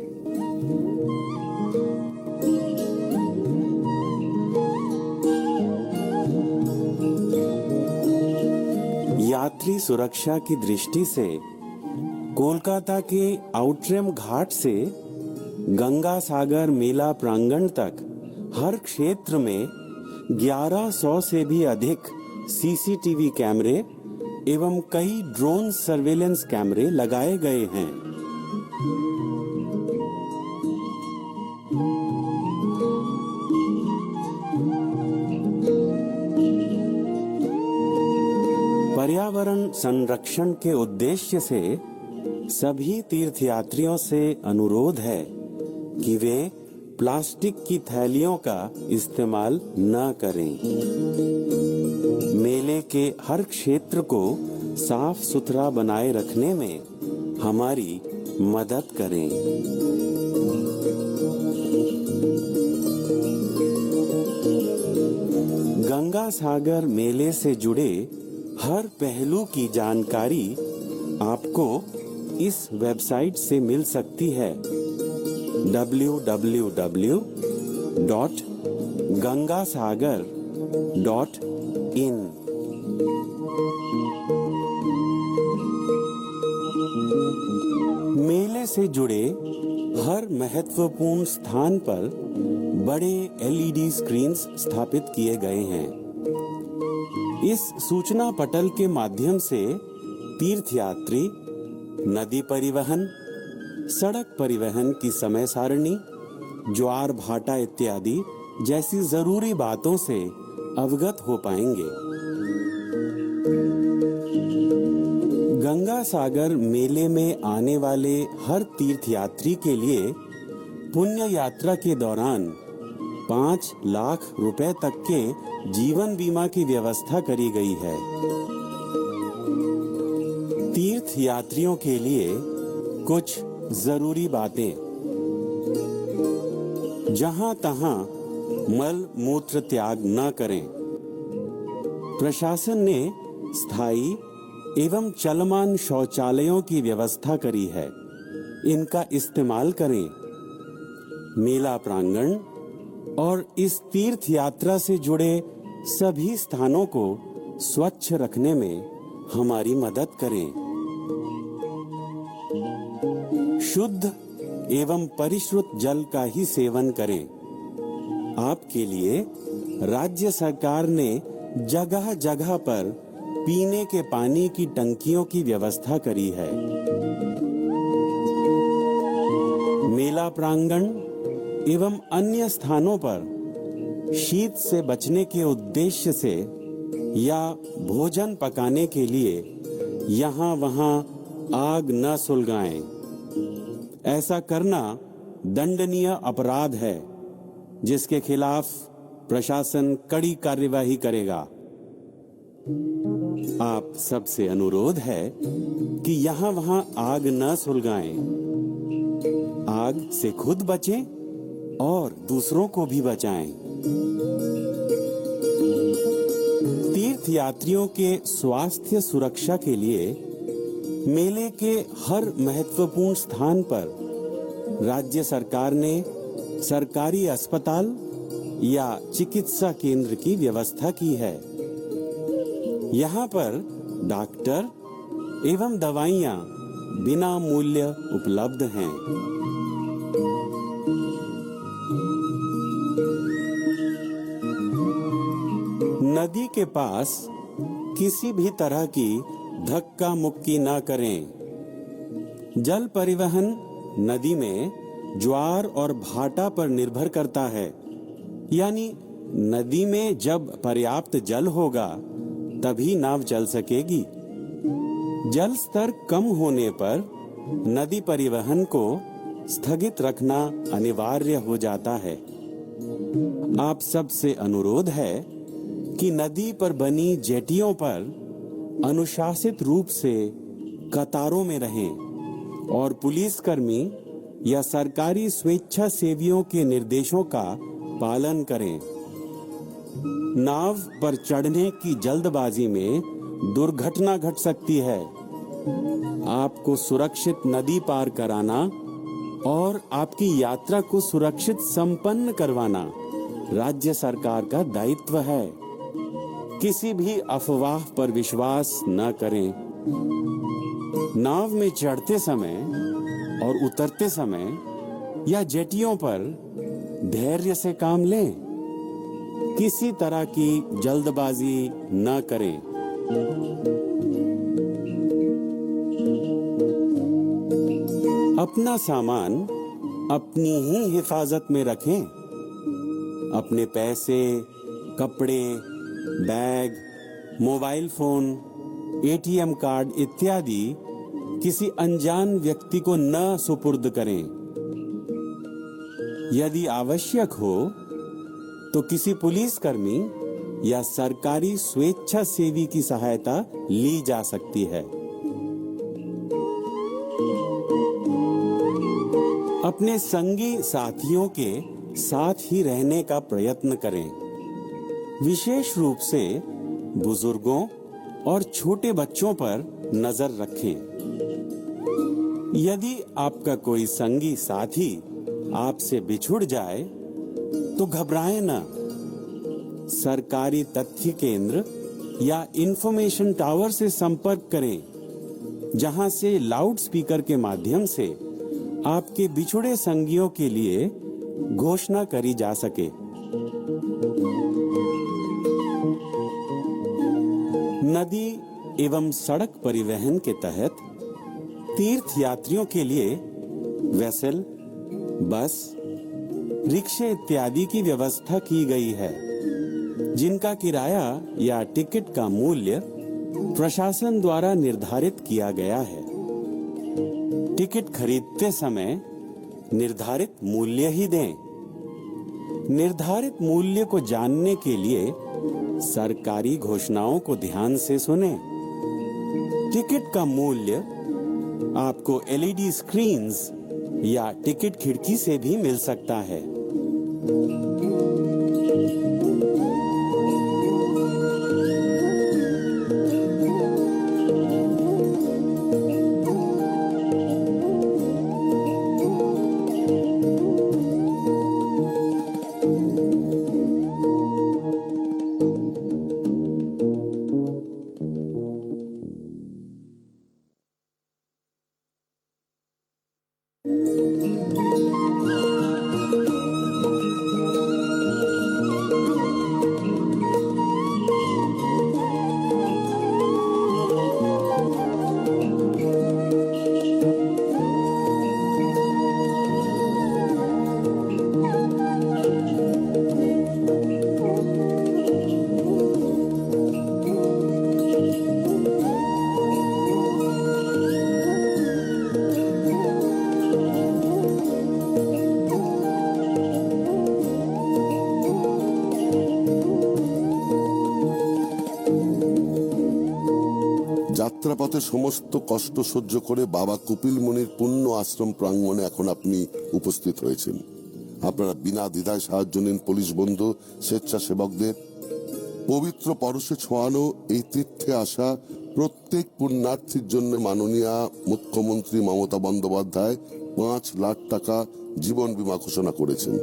यात्री सुरक्षा की दृष्टि से कोलकाता के आउटरैम घाट से गंगा सागर मेला प्रांगण तक हर क्षेत्र में 1100 से भी अधिक सीसीटीवी कैमरे एवं कई ड्रोन सर्वेलेंस कैमरे लगाए गए हैं। पर्यावरण संरक्षण के उद्देश्य से सभी तीर्थयात्रियों से अनुरोध है कि वे प्लास्टिक की थैलियों का इस्तेमाल न करें। मेले के हर क्षेत्र को साफ सुथरा बनाए रखने में हमारी मदद करें। गंगा सागर मेले से जुड़े हर पहलू की जानकारी आपको इस वेबसाइट से मिल सकती है www.gangasagar.in। मेले से जुड़े हर महत्वपूर्ण स्थान पर बड़े एलईडी स्क्रीन्स स्थापित किए गए हैं। इस सूचना पटल के माध्यम से तीर्थयात्री नदी परिवहन, सड़क परिवहन की समय सारणी, ज्वार भाटा इत्यादि जैसी जरूरी बातों से अवगत हो पाएंगे। गंगा सागर मेले में आने वाले हर तीर्थयात्री के लिए पुण्य यात्रा के दौरान 5 लाख रुपए तक के जीवन बीमा की व्यवस्था करी गई है। तीर्थ यात्रियों के लिए कुछ जरूरी बातें। जहां तहां मल मूत्र त्याग न करें। प्रशासन ने स्थायी एवं चलमान शौचालयों की व्यवस्था करी है, इनका इस्तेमाल करें। मेला प्रांगण और इस तीर्थ यात्रा से जुड़े सभी स्थानों को स्वच्छ रखने में हमारी मदद करें। शुद्ध एवं परिश्रुत जल का ही सेवन करें। आपके लिए राज्य सरकार ने जगह जगह पर पीने के पानी की टंकियों की व्यवस्था करी है। मेला प्रांगण एवं अन्य स्थानों पर शीत से बचने के उद्देश्य से या भोजन पकाने के लिए यहाँ वहाँ आग न सुलगाएं। ऐसा करना दंडनीय अपराध है, जिसके खिलाफ प्रशासन कड़ी कार्यवाही करेगा। आप सबसे अनुरोध है कि यहाँ वहाँ आग न सुलगाएं। आग से खुद बचें और दूसरों को भी बचाएं। तीर्थ यात्रियों के स्वास्थ्य सुरक्षा के लिए मेले के हर महत्वपूर्ण स्थान पर राज्य सरकार ने सरकारी अस्पताल या चिकित्सा केंद्र की व्यवस्था की है। यहाँ पर डॉक्टर एवं दवाइयाँ बिना मूल्य उपलब्ध हैं। नदी के पास किसी भी तरह की धक्का मुक्की न करें। जल परिवहन नदी में ज्वार और भाटा पर निर्भर करता है, यानी नदी में जब पर्याप्त जल होगा तभी नाव चल सकेगी। जल स्तर कम होने पर नदी परिवहन को स्थगित रखना अनिवार्य हो जाता है। आप सबसे अनुरोध है कि नदी पर बनी जेटियों पर अनुशासित रूप से कतारों में रहें और पुलिसकर्मी या सरकारी स्वेच्छा सेवियों के निर्देशों का पालन करें। नाव पर चढ़ने की जल्दबाजी में दुर्घटना घट सकती है। आपको सुरक्षित नदी पार कराना और आपकी यात्रा को सुरक्षित संपन्न करवाना राज्य सरकार का दायित्व है। किसी भी अफवाह पर विश्वास न करें। नाव में चढ़ते समय और उतरते समय या जेटियों पर धैर्य से काम लें। किसी तरह की जल्दबाजी न करें। अपना सामान अपनी ही हिफाजत में रखें। अपने पैसे, कपड़े, bag, mobile phone, ATM card इत्यादि किसी अनजान व्यक्ति को न सुपुर्द करें। यदि आवश्यक हो तो किसी पुलिसकर्मी या सरकारी स्वेच्छासेवी की सहायता ली जा सकती है। अपने संगी साथियों के साथ ही रहने का प्रयत्न करें। विशेष रूप से बुजुर्गों और छोटे बच्चों पर नजर रखें। यदि आपका कोई संगी साथी आपसे बिछुड़ जाए तो घबराएं ना। सरकारी तथ्य केंद्र या इंफॉर्मेशन टावर से संपर्क करें, जहां से लाउड स्पीकर के माध्यम से आपके बिछुड़े संगियों के लिए घोषणा करी जा सके। नदी एवं सड़क परिवहन के तहत तीर्थ यात्रियों के लिए वेसल, बस, रिक्शे इत्यादि की व्यवस्था की गई है, जिनका किराया या टिकट का मूल्य प्रशासन द्वारा निर्धारित किया गया है। टिकट खरीदते समय निर्धारित मूल्य ही दें। निर्धारित मूल्य को जानने के लिए सरकारी घोषणाओं को ध्यान से सुनें। टिकट का मूल्य आपको एलईडी स्क्रीन्स या टिकट खिड़की से भी मिल सकता है। যাত্রাপথে সমস্ত কষ্ট সহ্য করে বাবা কপিল মুনির পুণ্য আশ্রম প্রাঙ্গণে এখন আপনি উপস্থিত হয়েছেন। আপনারা বিনা দ্বিধায় সাহায্য নিন পুলিশ বন্ধু, স্বেচ্ছাসেবকদের। পবিত্র পরশে ছোঁয়ানো এই তীর্থে আসা প্রত্যেক পুণ্যার্থীর জন্য মাননীয় মুখ্যমন্ত্রী মমতা বন্দ্যোপাধ্যায় 5 লাখ টাকা জীবন বীমা ঘোষণা করেছেন।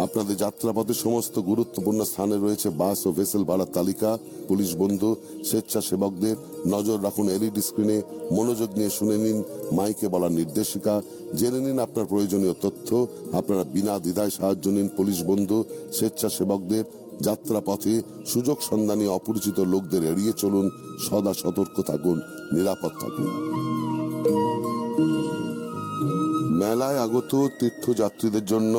আপনাদের যাত্রাপথে সমস্ত গুরুত্বপূর্ণ স্থানে রয়েছে বাস ও ভেসেল ভাড়ার তালিকা। পুলিশ বন্ধু, স্বেচ্ছাসেবকদের নজর রাখুন এলইডি স্ক্রিনে। মনোযোগ নিয়ে শুনে নিন মাইকে বলা নির্দেশিকা। জেনে নিন আপনার প্রয়োজনীয় তথ্য। আপনারা বিনা দ্বিধায় সাহায্য নিন পুলিশ বন্ধু, স্বেচ্ছাসেবকদের। যাত্রাপথে সুযোগ সন্ধানী অপরিচিত লোকদের এড়িয়ে চলুন। সদা সতর্ক থাকুন, নিরাপদ থাকুন। মেলায় আগত তীর্থযাত্রীদের জন্য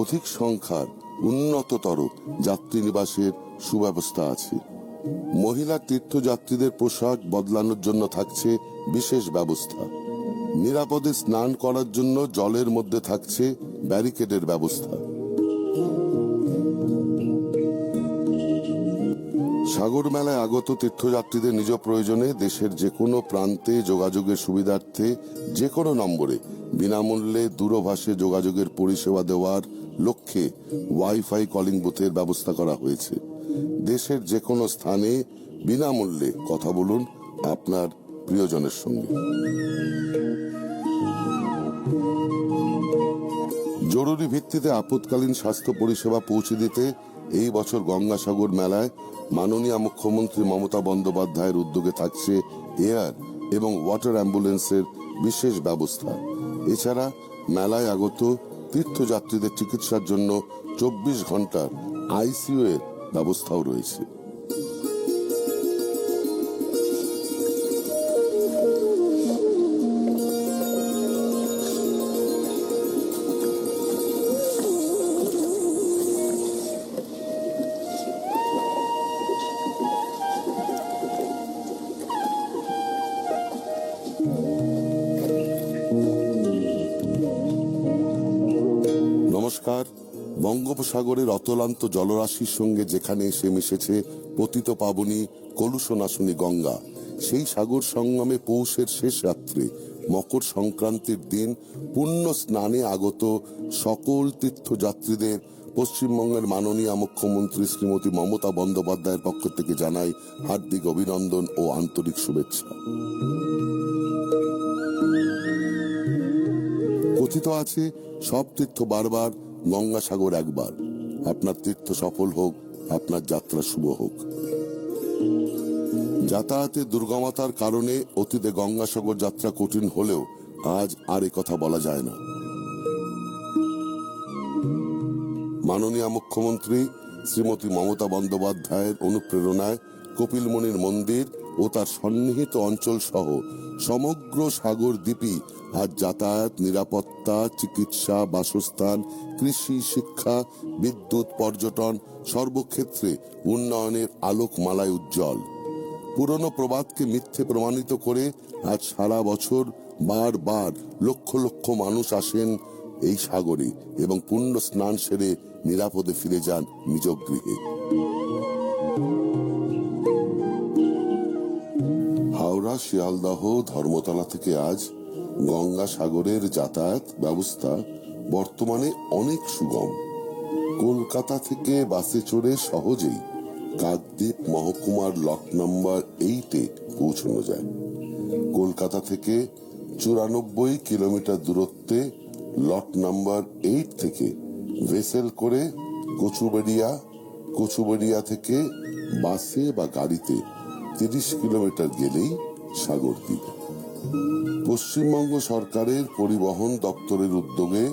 অধিক সংখ্যার উন্নততর যাত্রী নিবাসের সুব্যবস্থা আছে। মহিলা তীর্থযাত্রীদের পোশাক বদলানোর জন্য থাকছে বিশেষ ব্যবস্থা। নিরাপদে স্নান করার জন্য জলের মধ্যে থাকছে ব্যারিকেডের ব্যবস্থা। সাগর মেলায় আগত তীর্থযাত্রীদের নিজ প্রয়োজনে দেশের যে কোনো প্রান্তে যোগাযোগের সুবিধার্থে যে কোনো নম্বরে বিনামূল্যে দূরভাষে যোগাযোগের পরিষেবা দেওয়ার লক্ষ্যে ওয়াইফাই কলিং বুথের ব্যবস্থা করা হয়েছে। দেশের যে কোনো স্থানে বিনামূল্যে কথা বলুন আপনার প্রিয়জনের সঙ্গে। জরুরি ভিত্তিতে আপৎকালীন স্বাস্থ্য পরিষেবা পৌঁছে দিতে এই বছর গঙ্গাসাগর মেলায় মাননীয় মুখ্যমন্ত্রী মমতা বন্দ্যোপাধ্যায়ের উদ্যোগে থাকছে এয়ার এবং ওয়াটার অ্যাম্বুলেন্সের বিশেষ ব্যবস্থা। এছাড়া মেলায় আগত তীর্থযাত্রীদের চিকিৎসার জন্য 24 ঘন্টার আইসিইউ এর ব্যবস্থাও রয়েছে। নমস্কার। বঙ্গোপসাগরের অতলান্ত জলরাশির সঙ্গে যেখানে এসে মিশেছে পতিত পাবনী কলুষনাশনী গঙ্গা, সেই সাগর সঙ্গমে পৌষের শেষ রাত্রে মকর সংক্রান্তির দিন পুণ্য স্নানে আগত সকল তীর্থযাত্রীদের পশ্চিমবঙ্গের মাননীয় মুখ্যমন্ত্রী শ্রীমতী মমতা বন্দ্যোপাধ্যায়ের পক্ষ থেকে জানাই হার্দিক অভিনন্দন ও আন্তরিক শুভেচ্ছা। কথিত আছে, সব তীর্থ বারবার, গঙ্গাসাগর একবার। আপনার তীর্থ সফল হোক, আপনার যাত্রা শুভ হোক। যাতায়াতে দুর্গমতার কারণে অতীতে গঙ্গাসাগর যাত্রা কঠিন হলেও আজ আর এ কথা বলা যায় না। মাননীয় মুখ্যমন্ত্রী শ্রীমতী মমতা বন্দ্যোপাধ্যায়ের অনুপ্রেরণায় কপিলমুনির মন্দির ও তার সন্নিহিত অঞ্চল সহ সমগ্র সাগর দ্বীপই আজ যাতায়াত, নিরাপত্তা, চিকিৎসা, বাসস্থান, কৃষি, শিক্ষা, বিদ্যুৎ, পর্যটন সর্বক্ষেত্রে উন্নয়নের আলোকমালায় উজ্জ্বল। পুরনো প্রবাদকে মিথ্যে প্রমাণিত করে আজ সারা বছর বারবার লক্ষ লক্ষ মানুষ আসেন এই সাগরে এবং পুণ্য স্নান সেরে নিরাপদে ফিরে যান নিজ গৃহে। হাওড়া, শিয়ালদহ, ধর্মতলা থেকে আজ গঙ্গাসাগরের যাতায়াত ব্যবস্থা বর্তমানে অনেক সুগম। কলকাতা থেকে বাসে চড়ে সহজেই কাকদ্বীপ মহকুমার লট নাম্বার 8-এ পৌঁছানো যায়। কলকাতা থেকে 94 কিলোমিটার দূরত্বে লট নাম্বার 8 থেকে ভেসেল করে কচুবেড়িয়া থেকে বাসে বা গাড়িতে 30 কিলোমিটার গেলেই সাগরদ্বীপ। পশ্চিমবঙ্গ সরকারের পরিবহন দপ্তরের উদ্যোগে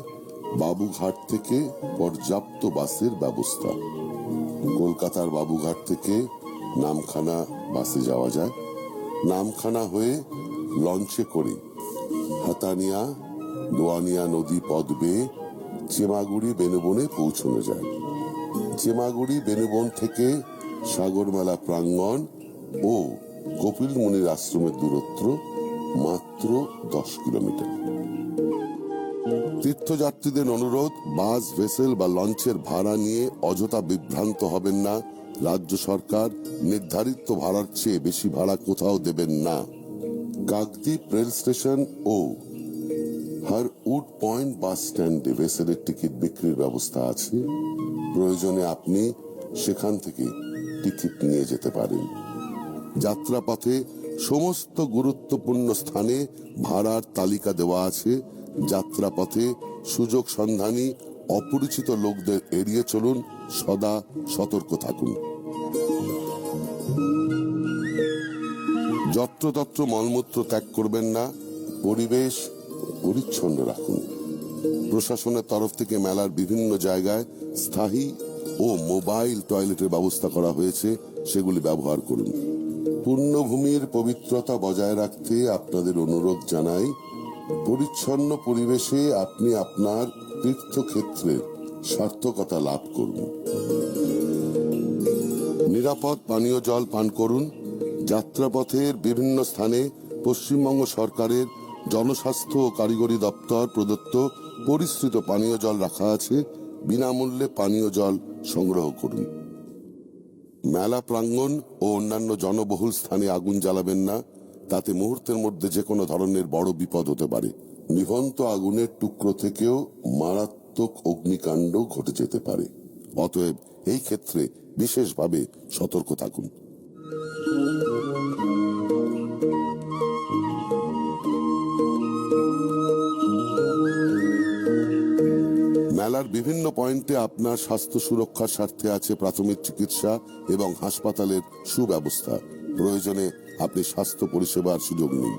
বাবুঘাট থেকে পর্যাপ্ত বাসের ব্যবস্থা। কলকাতার বাবুঘাট থেকে নামখানা বাসে যাওয়া যায়। নামখানা হয়ে লঞ্চে করে হাতানিয়া, দোয়ানিয়া নদী পথ বেয়ে চেমাগুড়ি বেনুবনে পৌঁছানো যায়। চেমাগুড়ি বেনুবন থেকে সাগরমেলা প্রাঙ্গণ ও কপিলমুনির আশ্রমের দূরত্ব মাত্র 10 কিলোমিটার। তীর্থযাত্রীদের অনুরোধ, বাস, ভেসেল বা লঞ্চের ভাড়া নিয়ে অযথা বিভ্রান্ত হবেন না। রাজ্য সরকার নির্ধারিত ভাড়ার চেয়ে বেশি ভাড়া কোথাও দেবেন না। কাকদ্বীপ রেল স্টেশন ও হারউড পয়েন্ট বাস স্ট্যান্ডে ভেসেলের টিকিট বিক্রির ব্যবস্থা আছে। প্রয়োজনে আপনি সেখান থেকে টিকিট নিয়ে যেতে পারেন। যাত্রাপথে সমস্ত গুরুত্বপূর্ণ স্থানে ভাড়ার তালিকা দেওয়া আছে। যাত্রাপথে সুযোগ সন্ধানী অপরিচিত লোকদের এড়িয়ে চলুন, সদা সতর্ক থাকুন। যত্রতত্র মলমূত্র ত্যাগ করবেন না। পরিবেশ পরিচ্ছন্ন রাখুন। প্রশাসনের তরফ থেকে মেলার বিভিন্ন জায়গায় স্থায়ী ও মোবাইল টয়লেটের ব্যবস্থা করা হয়েছে, সেগুলি ব্যবহার করুন। পুণ্যভূমির পবিত্রতা বজায় রাখতে আপনাদের অনুরোধ জানাই। পরিচ্ছন্ন পরিবেশে আপনি আপনার তীর্থক্ষেত্রের সার্থকতা লাভ করুন। নিরাপদ পানীয় জল পান করুন। যাত্রাপথের বিভিন্ন স্থানে পশ্চিমবঙ্গ সরকারের জনস্বাস্থ্য ও কারিগরি দপ্তর প্রদত্ত পরিশ্রিত পানীয় জল রাখা আছে। বিনামূল্যে পানীয় জল সংগ্রহ করুন। মেলা প্রাঙ্গণ ও অন্যান্য জনবহুল স্থানে আগুন জ্বালাবেন না, তাতে মুহূর্তের মধ্যে যে কোনো ধরনের বড় বিপদ হতে পারে। নিভন্ত আগুনের টুকরো থেকেও মারাত্মক অগ্নিকাণ্ড ঘটে যেতে পারে। অতএব এই ক্ষেত্রে বিশেষভাবে সতর্ক থাকুন। মেলার বিভিন্ন পয়েন্টে আপনার স্বাস্থ্য সুরক্ষার স্বার্থে আছে প্রাথমিক চিকিৎসা এবং হাসপাতালের সুব্যবস্থা। প্রয়োজনে আপনি স্বাস্থ্য পরিষেবার সুযোগ নিন।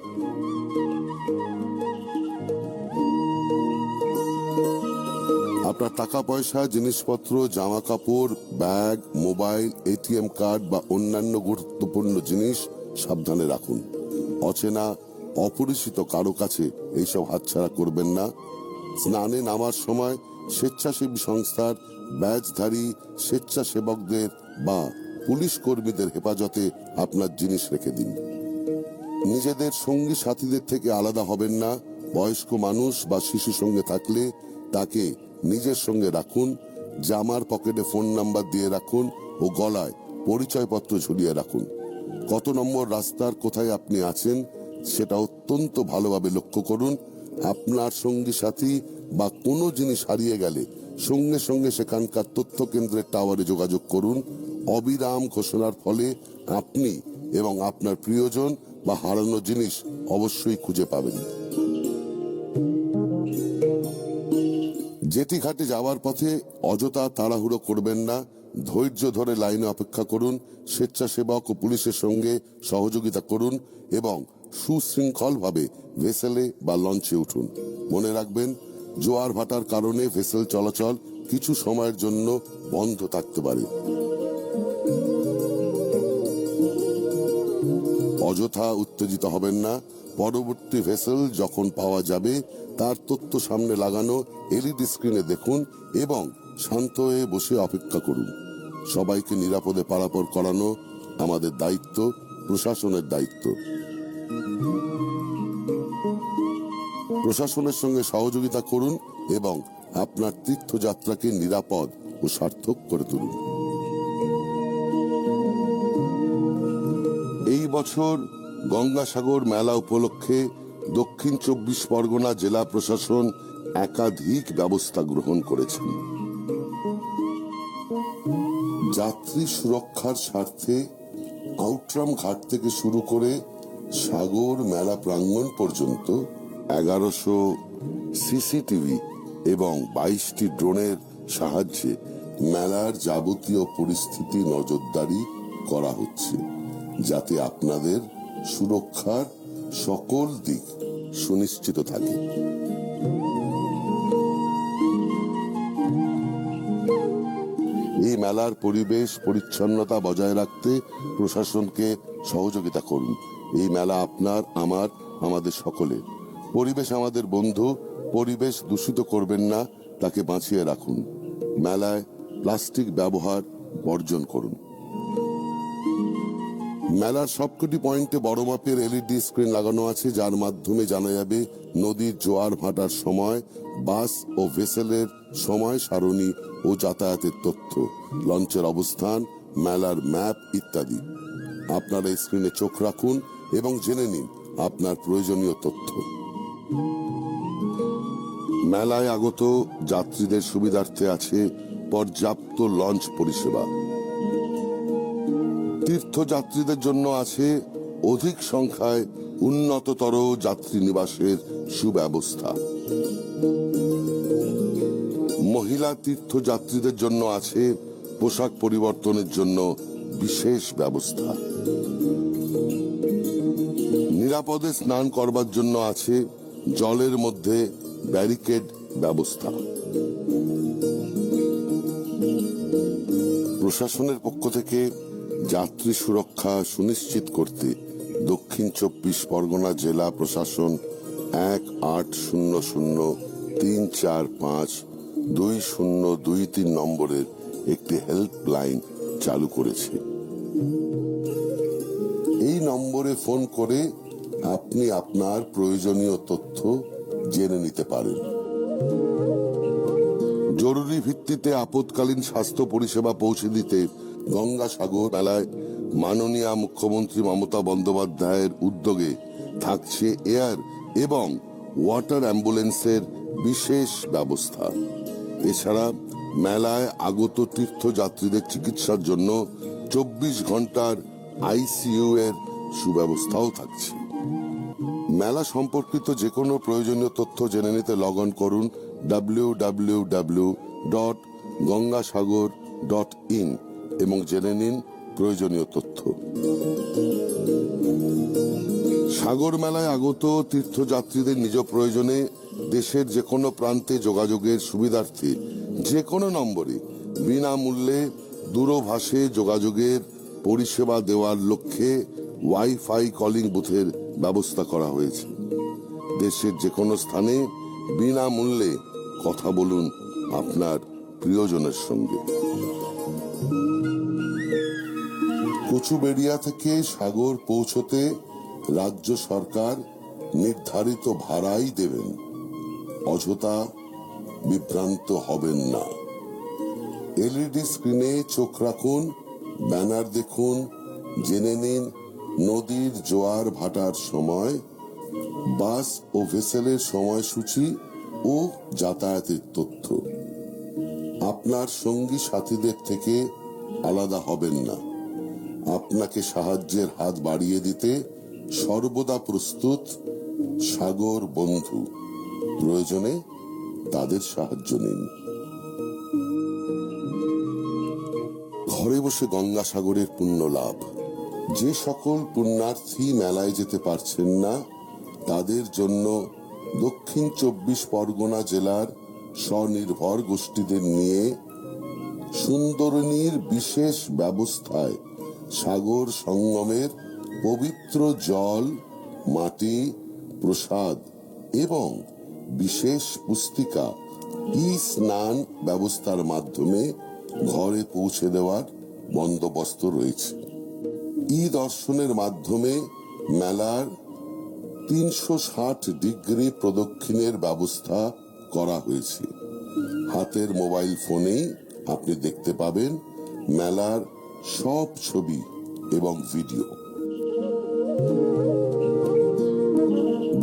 আপনার টাকা পয়সা, জিনিসপত্র, জামা কাপড়, ব্যাগ, মোবাইল, এটিএম কার্ড বা অন্যান্য গুরুত্বপূর্ণ জিনিস সাবধানে রাখুন। অচেনা অপরিচিত কারো কাছে এইসব হাতছাড়া করবেন না। স্নানে নামার সময় স্বেচ্ছাসেবী সংস্থার ব্যাজধারী স্বেচ্ছাসেবকদের বা পুলিশ কর্মীদের হেফাজতে আপনার জিনিস রেখে দিন। নিজেদের সঙ্গী সাথীদের থেকে আলাদা হবেন না। বয়স্ক মানুষ বা শিশু সঙ্গে থাকলে তাকে নিজের সঙ্গে রাখুন। জামার পকেটে ফোন নাম্বার দিয়ে রাখুন ও গলায় পরিচয়পত্র ঝুলিয়ে রাখুন। কত নম্বর রাস্তার কোথায় আপনি আছেন সেটা অত্যন্ত ভালোভাবে লক্ষ্য করুন। আপনার সঙ্গী সাথী বা কোনো জিনিস হারিয়ে গেলে সঙ্গে সঙ্গে সেখানকার তথ্য কেন্দ্রের টাওয়ারে যোগাযোগ করুন। অবিরাম ঘোষণার ফলে আপনি এবং আপনার প্রিয়জন বা হারানো জিনিস অবশ্যই খুঁজে পাবেন। জেটি ঘাটে যাওয়ার পথে অযথা তাড়াহুড়ো করবেন না। ধৈর্য ধরে লাইনে অপেক্ষা করুন। স্বেচ্ছাসেবক ও পুলিশের সঙ্গে সহযোগিতা করুন এবং সুশৃঙ্খলভাবে ভেসেলে বা লঞ্চে উঠুন। মনে রাখবেন, জোয়ার ভাটার কারণে ভেসেল চলাচল কিছু সময়ের জন্য বন্ধ থাকতে পারে। অযথা উত্তেজিত হবেন না। পরবর্তী ভেসেল যখন পাওয়া যাবে তার তথ্য সামনে লাগানো এলইডি স্ক্রিনে দেখুন এবং শান্ত হয়ে বসে অপেক্ষা করুন। সবাইকে নিরাপদে পারাপার করানো আমাদের দায়িত্ব, প্রশাসনের দায়িত্ব। প্রশাসনের সঙ্গে সহযোগিতা করুন এবং আপনার তীর্থযাত্রাকে নিরাপদ ও সার্থক করে তুলুন। এই বছর গঙ্গাসাগর মেলা উপলক্ষে দক্ষিণ 24 পরগনা জেলা প্রশাসন একাধিক ব্যবস্থা গ্রহণ করেছেন। যাত্রী সুরক্ষার স্বার্থে আউটরাম ঘাট থেকে শুরু করে সাগর মেলা প্রাঙ্গণ পর্যন্ত 1100 সিসিটিভি এবং 22টি ড্রোনের সাহায্যে মেলার যাবতীয় পরিস্থিতি নজরদারি করা হচ্ছে, যাতে আপনাদের সুরক্ষার সকল দিক সুনিশ্চিত থাকে। এই মেলার পরিবেশ পরিচ্ছন্নতা বজায় রাখতে প্রশাসনকে সহযোগিতা করুন। এই মেলা আপনার, আমার, আমাদের সকলের। পরিবেশ আমাদের বন্ধু। পরিবেশ দূষিত করবেন না, তাকে বাঁচিয়ে রাখুন। মেলায় প্লাস্টিক ব্যবহার বর্জন করুন। মেলার সবকটি পয়েন্টে বড় মাপের এলইডি স্ক্রিন লাগানো আছে, যার মাধ্যমে জানা যাবে নদীর জোয়ার ভাটার সময়, বাস ও ভেসেলের সময় সারণী ও যাতায়াতের তথ্য, লঞ্চের অবস্থান, মেলার ম্যাপ ইত্যাদি। আপনারা স্ক্রিনে চোখ রাখুন এবং জেনে নিন আপনার প্রয়োজনীয় তথ্য। মেলায় আগত যাত্রীদের সুবিধার্থে আছে পর্যাপ্ত লঞ্চ পরিষেবা। তীর্থযাত্রীদের জন্য আছে অধিক সংখ্যায় উন্নততর যাত্রী নিবাসের সুব্যবস্থা। মহিলা তীর্থযাত্রীদের জন্য আছে পোশাক পরিবর্তনের জন্য বিশেষ ব্যবস্থা। নিরাপদে স্নান করবার জন্য আছে জলের মধ্যে ব্যারিকেড ব্যবস্থা। প্রশাসনের পক্ষ থেকে যাত্রী সুরক্ষা সুনিশ্চিত করতে দক্ষিণ 24 পরগনা জেলা প্রশাসন 1800-345-2023 নম্বরের একটি হেল্পলাইন চালু করেছে। এই নম্বরে ফোন করে আপনি আপনার প্রয়োজনীয় তথ্য জেনে নিতে পারেন। জরুরি ভিত্তিতে আপৎকালীন স্বাস্থ্য পরিষেবা পৌঁছে দিতে গঙ্গাসাগর মেলায় মাননীয় মুখ্যমন্ত্রী মমতা বন্দ্যোপাধ্যায়ের উদ্যোগে থাকছে এয়ার এবং ওয়াটার অ্যাম্বুলেন্সের বিশেষ ব্যবস্থা। এছাড়া মেলায় আগত তীর্থযাত্রীদের চিকিৎসার জন্য 24 ঘন্টার আইসিইউ এর সুব্যবস্থাও থাকছে। মেলা সম্পর্কিত যে কোনো প্রয়োজনীয় তথ্য জেনে নিতে লগ অন করুন www.gangasagor.in এবং জেনে নিন প্রয়োজনীয় তথ্য। সাগর মেলায় আগত তীর্থযাত্রীদের নিজ প্রয়োজনে দেশের যে কোনো প্রান্তে যোগাযোগের সুবিধার্থে যে কোনো নম্বরে বিনামূল্যে দূরভাষে যোগাযোগের পরিষেবা দেওয়ার লক্ষ্যে ওয়াইফাই কলিং বুথের ব্যবস্থা করা হয়েছে। দেশের যে কোনো স্থানে বিনামূল্যে কথা বলুন আপনার প্রিয়জনের সঙ্গে। কচুবেড়িয়া থেকে সাগর পৌঁছতে রাজ্য সরকার নির্ধারিত ভাড়াই দেবেন, অযথা বিভ্রান্ত হবেন না। এলইডি স্ক্রিনে চোখ রাখুন, ব্যানার দেখুন, জেনে নিন নদীর জোয়ার ভাটার সময়, বাস ও ভেসেলের সময়সূচি ও যাতায়াতের তথ্য। আপনার সঙ্গী সাথীদের থেকে আলাদা হবেন না। আপনাকে সাহায্যের হাত বাড়িয়ে দিতে সর্বদা প্রস্তুত সাগর বন্ধু। প্রয়োজনে তাদের সাহায্য নিন। ঘরে বসে গঙ্গাসাগরের পুণ্য লাভ। যে সকল পুণ্যার্থী মেলায় যেতে পারছেন না, তাদের জন্য দক্ষিণ 24 পরগনা জেলার স্বনির্ভর গোষ্ঠীদের নিয়ে সুন্দরনীর বিশেষ ব্যবস্থায় সাগর সঙ্গমের পবিত্র জল, মাটি, প্রসাদ এবং বিশেষ পুস্তিকা ই স্নান ব্যবস্থার মাধ্যমে ঘরে পৌঁছে দেওয়ার বন্দোবস্ত রয়েছে। ই দর্শনের মাধ্যমে মেলার 360 ডিগ্রি প্রদক্ষিণের ব্যবস্থা করা হয়েছে। হাতের মোবাইল ফোনেই আপনি দেখতে পাবেন মেলার সব ছবি এবং ভিডিও।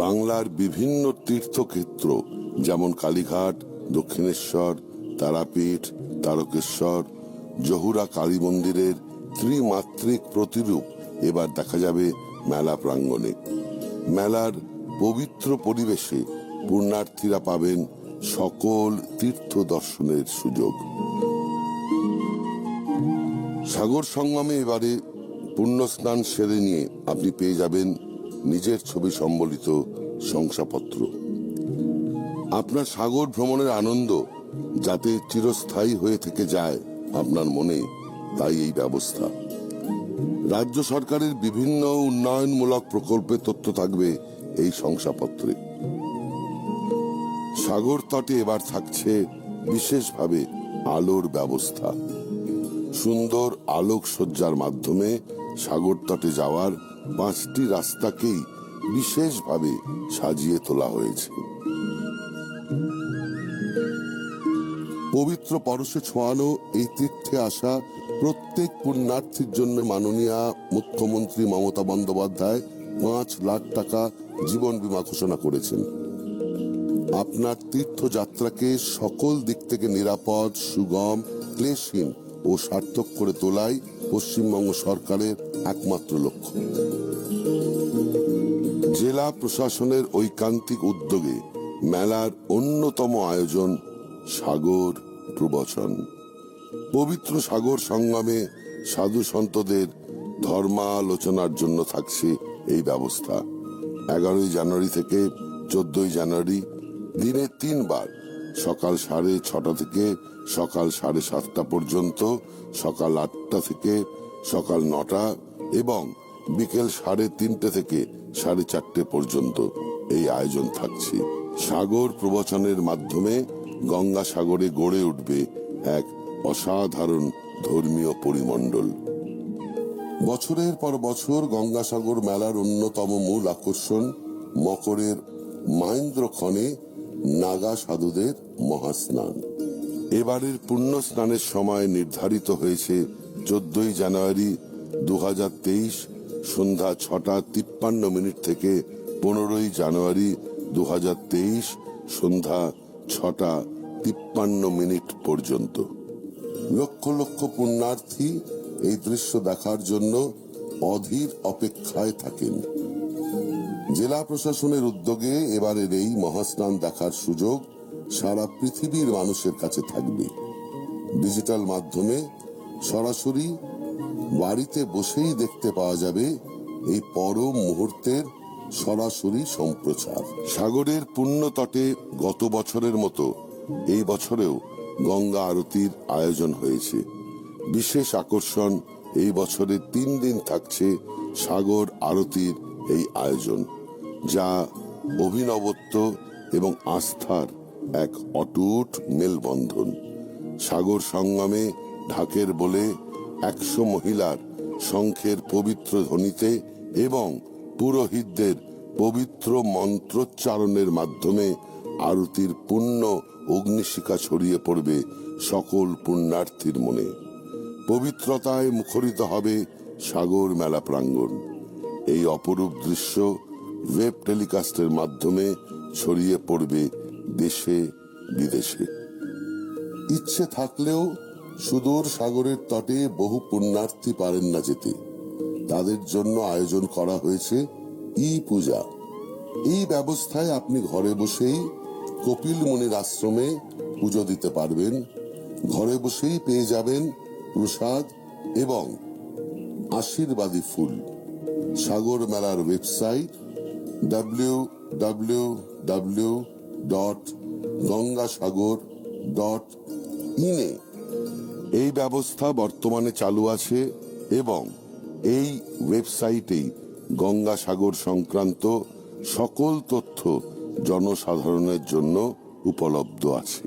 বাংলার বিভিন্ন তীর্থক্ষেত্র যেমন কালীঘাট, দক্ষিণেশ্বর, তারাপীঠ, তারকেশ্বর, জহুরা কালী মন্দিরের ত্রিমাত্রিক প্রতিরূপ এবার দেখা যাবে মেলা প্রাঙ্গণে। মেলার পবিত্র পরিবেশে পুণ্যার্থীরা পাবেন সকল তীর্থ দর্শনের সুযোগ। সাগর সঙ্গমে এবারে পুণ্যস্নান সেরে নিয়ে আপনি পেয়ে যাবেন নিজের ছবি সম্বলিত শংসাপত্র। আপনার সাগর ভ্রমণের আনন্দ যাতে চিরস্থায়ী হয়ে থেকে যায় আপনার মনে, তাই এই ব্যবস্থা। রাজ্য সরকারের বিভিন্ন উন্নয়নমূলক প্রকল্পের তথ্য থাকবে এই শংসাপত্রে। সাগর তটে এবার থাকছে বিশেষভাবে আলোর ব্যবস্থা। সুন্দর আলোকসজ্জার মাধ্যমে সাগর তটে যাওয়ার 5টি রাস্তাকেই বিশেষভাবে সাজিয়ে তোলা হয়েছে। পবিত্র পরশে ছোঁয়ানো এই তীর্থে আসা প্রত্যেক পুণ্যার্থীর জন্য মাননীয় মুখ্যমন্ত্রী মমতা বন্দ্যোপাধ্যায় 5 লাখ টাকা জীবন বীমা ঘোষণা করেছেন। আপনার তীর্থযাত্রাকে সকল দিক থেকে নিরাপদ, সুগম, ক্লেশহীন ও সার্থক করে তোলাই পশ্চিমবঙ্গ সরকারের একমাত্র লক্ষ্য। জেলা প্রশাসনের ঐকান্তিক উদ্যোগে মেলার অন্যতম আয়োজন সাগর প্রবচন। পবিত্র সাগর সঙ্গমে সাধু সন্তদের ধর্মালোচনার জন্য থাকছে এই ব্যবস্থা। 11 জানুয়ারি থেকে 14 জানুয়ারি দিনে 3 বার, সকাল 6:30 থেকে সকাল 7:30 পর্যন্ত, সকাল 8টা থেকে সকাল 9টা এবং বিকেল 3:30 থেকে 4:30 পর্যন্ত এই আয়োজন থাকছে। সাগর প্রবচনের মাধ্যমে গঙ্গাসাগরে গড়ে উঠবে এক অসাধারণ ধর্মীয় পরিমণ্ডল। বছরের পর বছর গঙ্গাসাগর মেলার অন্যতম মূল আকর্ষণ মকরের মাহেন্দ্রক্ষণে নাগা সাধুদের মহাস্নান। এবারের পুণ্য স্নানের সময় নির্ধারিত হয়েছে 14 জানুয়ারি 2023 সন্ধ্যা 6:53 থেকে 15 জানুয়ারি 2023 সন্ধ্যা 6:53 পর্যন্ত। লক্ষ লক্ষ পুণ্যার্থী এই দৃশ্য দেখার জন্য অধীর অপেক্ষায় থাকেন। জেলা প্রশাসনের উদ্যোগে এবারের এই মহাস্নান দেখার সুযোগ সারা পৃথিবীর মানুষের কাছে থাকবে। ডিজিটাল মাধ্যমে সরাসরি বাড়িতে বসেই দেখতে পাওয়া যাবে এই পরম মুহূর্তের সরাসরি সম্প্রচার। সাগরের পুণ্য তটে গত বছরের মতো এই বছরেও গঙ্গা আরতির আয়োজন হয়েছে। বিশেষ আকর্ষণ এই বছরের 3 দিন থাকছে সাগর আরতির এই আয়োজন, যা অভিনবত্ব এবং আস্থার এক অটুট মেলবন্ধন। সাগর সঙ্গমে ঢাকের বলে 100 মহিলার শঙ্খের পবিত্র ধ্বনিতে এবং পুরোহিতদের পবিত্র মন্ত্রোচ্চারণের মাধ্যমে আরতির পুণ্য অগ্নিশিখা ছড়িয়ে পড়বে সকল পুণ্যার্থীর মনে। পবিত্রতায় মুখরিত হবে সাগর মেলা প্রাঙ্গণ। এই অপরূপ দৃশ্য ওয়েব টেলিকাস্টের মাধ্যমে ছড়িয়ে পড়বে দেশে বিদেশে। ইচ্ছে থাকলেও সুদূর সাগরের তটে বহু পুণ্যার্থী পারেন না যেতে। তাদের জন্য আয়োজন করা হয়েছে ই-পূজা। এই ব্যবস্থায় আপনি ঘরে বসেই কপিল মুনির আশ্রমে পুজো দিতে পারবেন। ঘরে বসেই পেয়ে যাবেন প্রসাদ এবং আশীর্বাদী ফুল। সাগর মেলার ওয়েবসাইট www.gangasagar.in এই ব্যবস্থা বর্তমানে চালু আছে এবং এই ওয়েবসাইটেই গঙ্গাসাগর সংক্রান্ত সকল তথ্য জনসাধারণের জন্য উপলব্ধ আছে।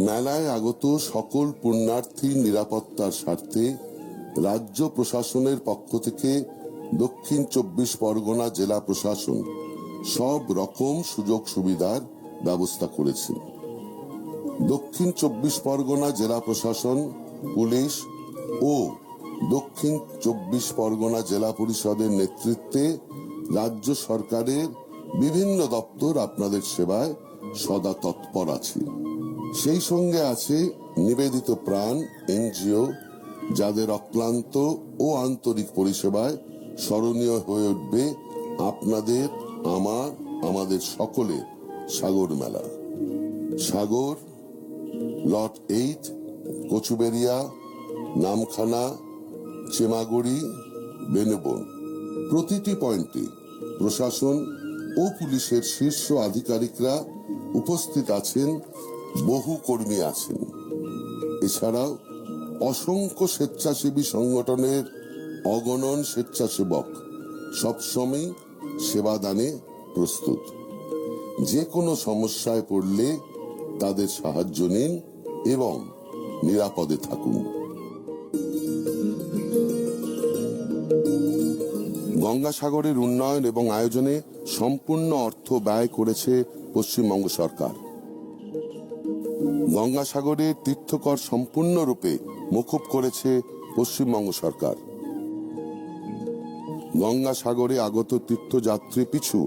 মেলায় আগত সকল পুণ্যার্থী নিরাপত্তার স্বার্থে রাজ্য প্রশাসনের পক্ষ থেকে দক্ষিণ 24 পরগনা জেলা প্রশাসন সব রকম সুযোগ সুবিধার ব্যবস্থা করেছেন। দক্ষিণ 24 পরগনা জেলা প্রশাসন, পুলিশ ও দক্ষিণ 24 পরগনা জেলা পরিষদের নেতৃত্বে রাজ্য সরকারের বিভিন্ন দপ্তর আপনাদের সেবায় সদা তৎপর আছে। সেই সঙ্গে আছে নিবেদিত প্রাণ এনজিও, যাদের অক্লান্ত ও আন্তরিক পরিষেবায় স্মরণীয় হয়ে উঠবে আপনাদের, আমাদের সকলের সাগর মেলা। সাগর, লট 8, কচুবেরিয়া, নামখানা, চেমাগুড়ি, বেনুবন। প্রতিটি পয়েন্টে প্রশাসন ও পুলিশের শীর্ষ আধিকারিকরা উপস্থিত আছেন, বহু কর্মী আছেন। এছাড়াও অসংখ্য স্বেচ্ছাসেবী সংগঠনের অগণন স্বেচ্ছাসেবক সবসময় সেবাদানে প্রস্তুত। যে কোনো সমস্যায় পড়লে তাদের সাহায্য নিন এবং নিরাপদে থাকুন। গঙ্গাসাগরের উন্নয়ন এবং আয়োজনে সম্পূর্ণ অর্থ ব্যয় করেছে পশ্চিমবঙ্গ সরকার। গঙ্গাসাগরের তীর্থকর সম্পূর্ণরূপে মকুব করেছে পশ্চিমবঙ্গ সরকার। গঙ্গাসাগরে আগত তীর্থযাত্রী পিছু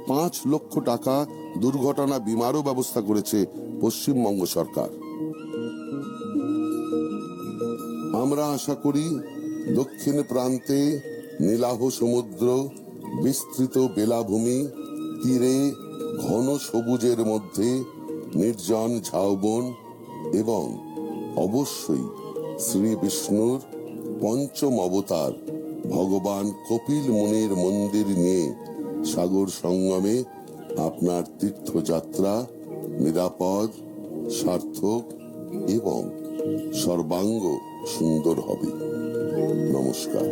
5 লক্ষ টাকা দুর্ঘটনা বীমারও ব্যবস্থা করেছে পশ্চিমবঙ্গ সরকার। আমরা আশা করি দক্ষিণ প্রান্তে নীলাভ সমুদ্র, বিস্তৃত বেলাভূমি, তীরে ঘন সবুজের মধ্যে নির্জন ঝাউবন এবং অবশ্যই শ্রী বিষ্ণুর পঞ্চম অবতার ভগবান কপিল মুনির মন্দির নিয়ে সাগর সঙ্গমে আপনার তীর্থযাত্রা নিরাপদ, সার্থক এবং সর্বাঙ্গ সুন্দর হবে। নমস্কার।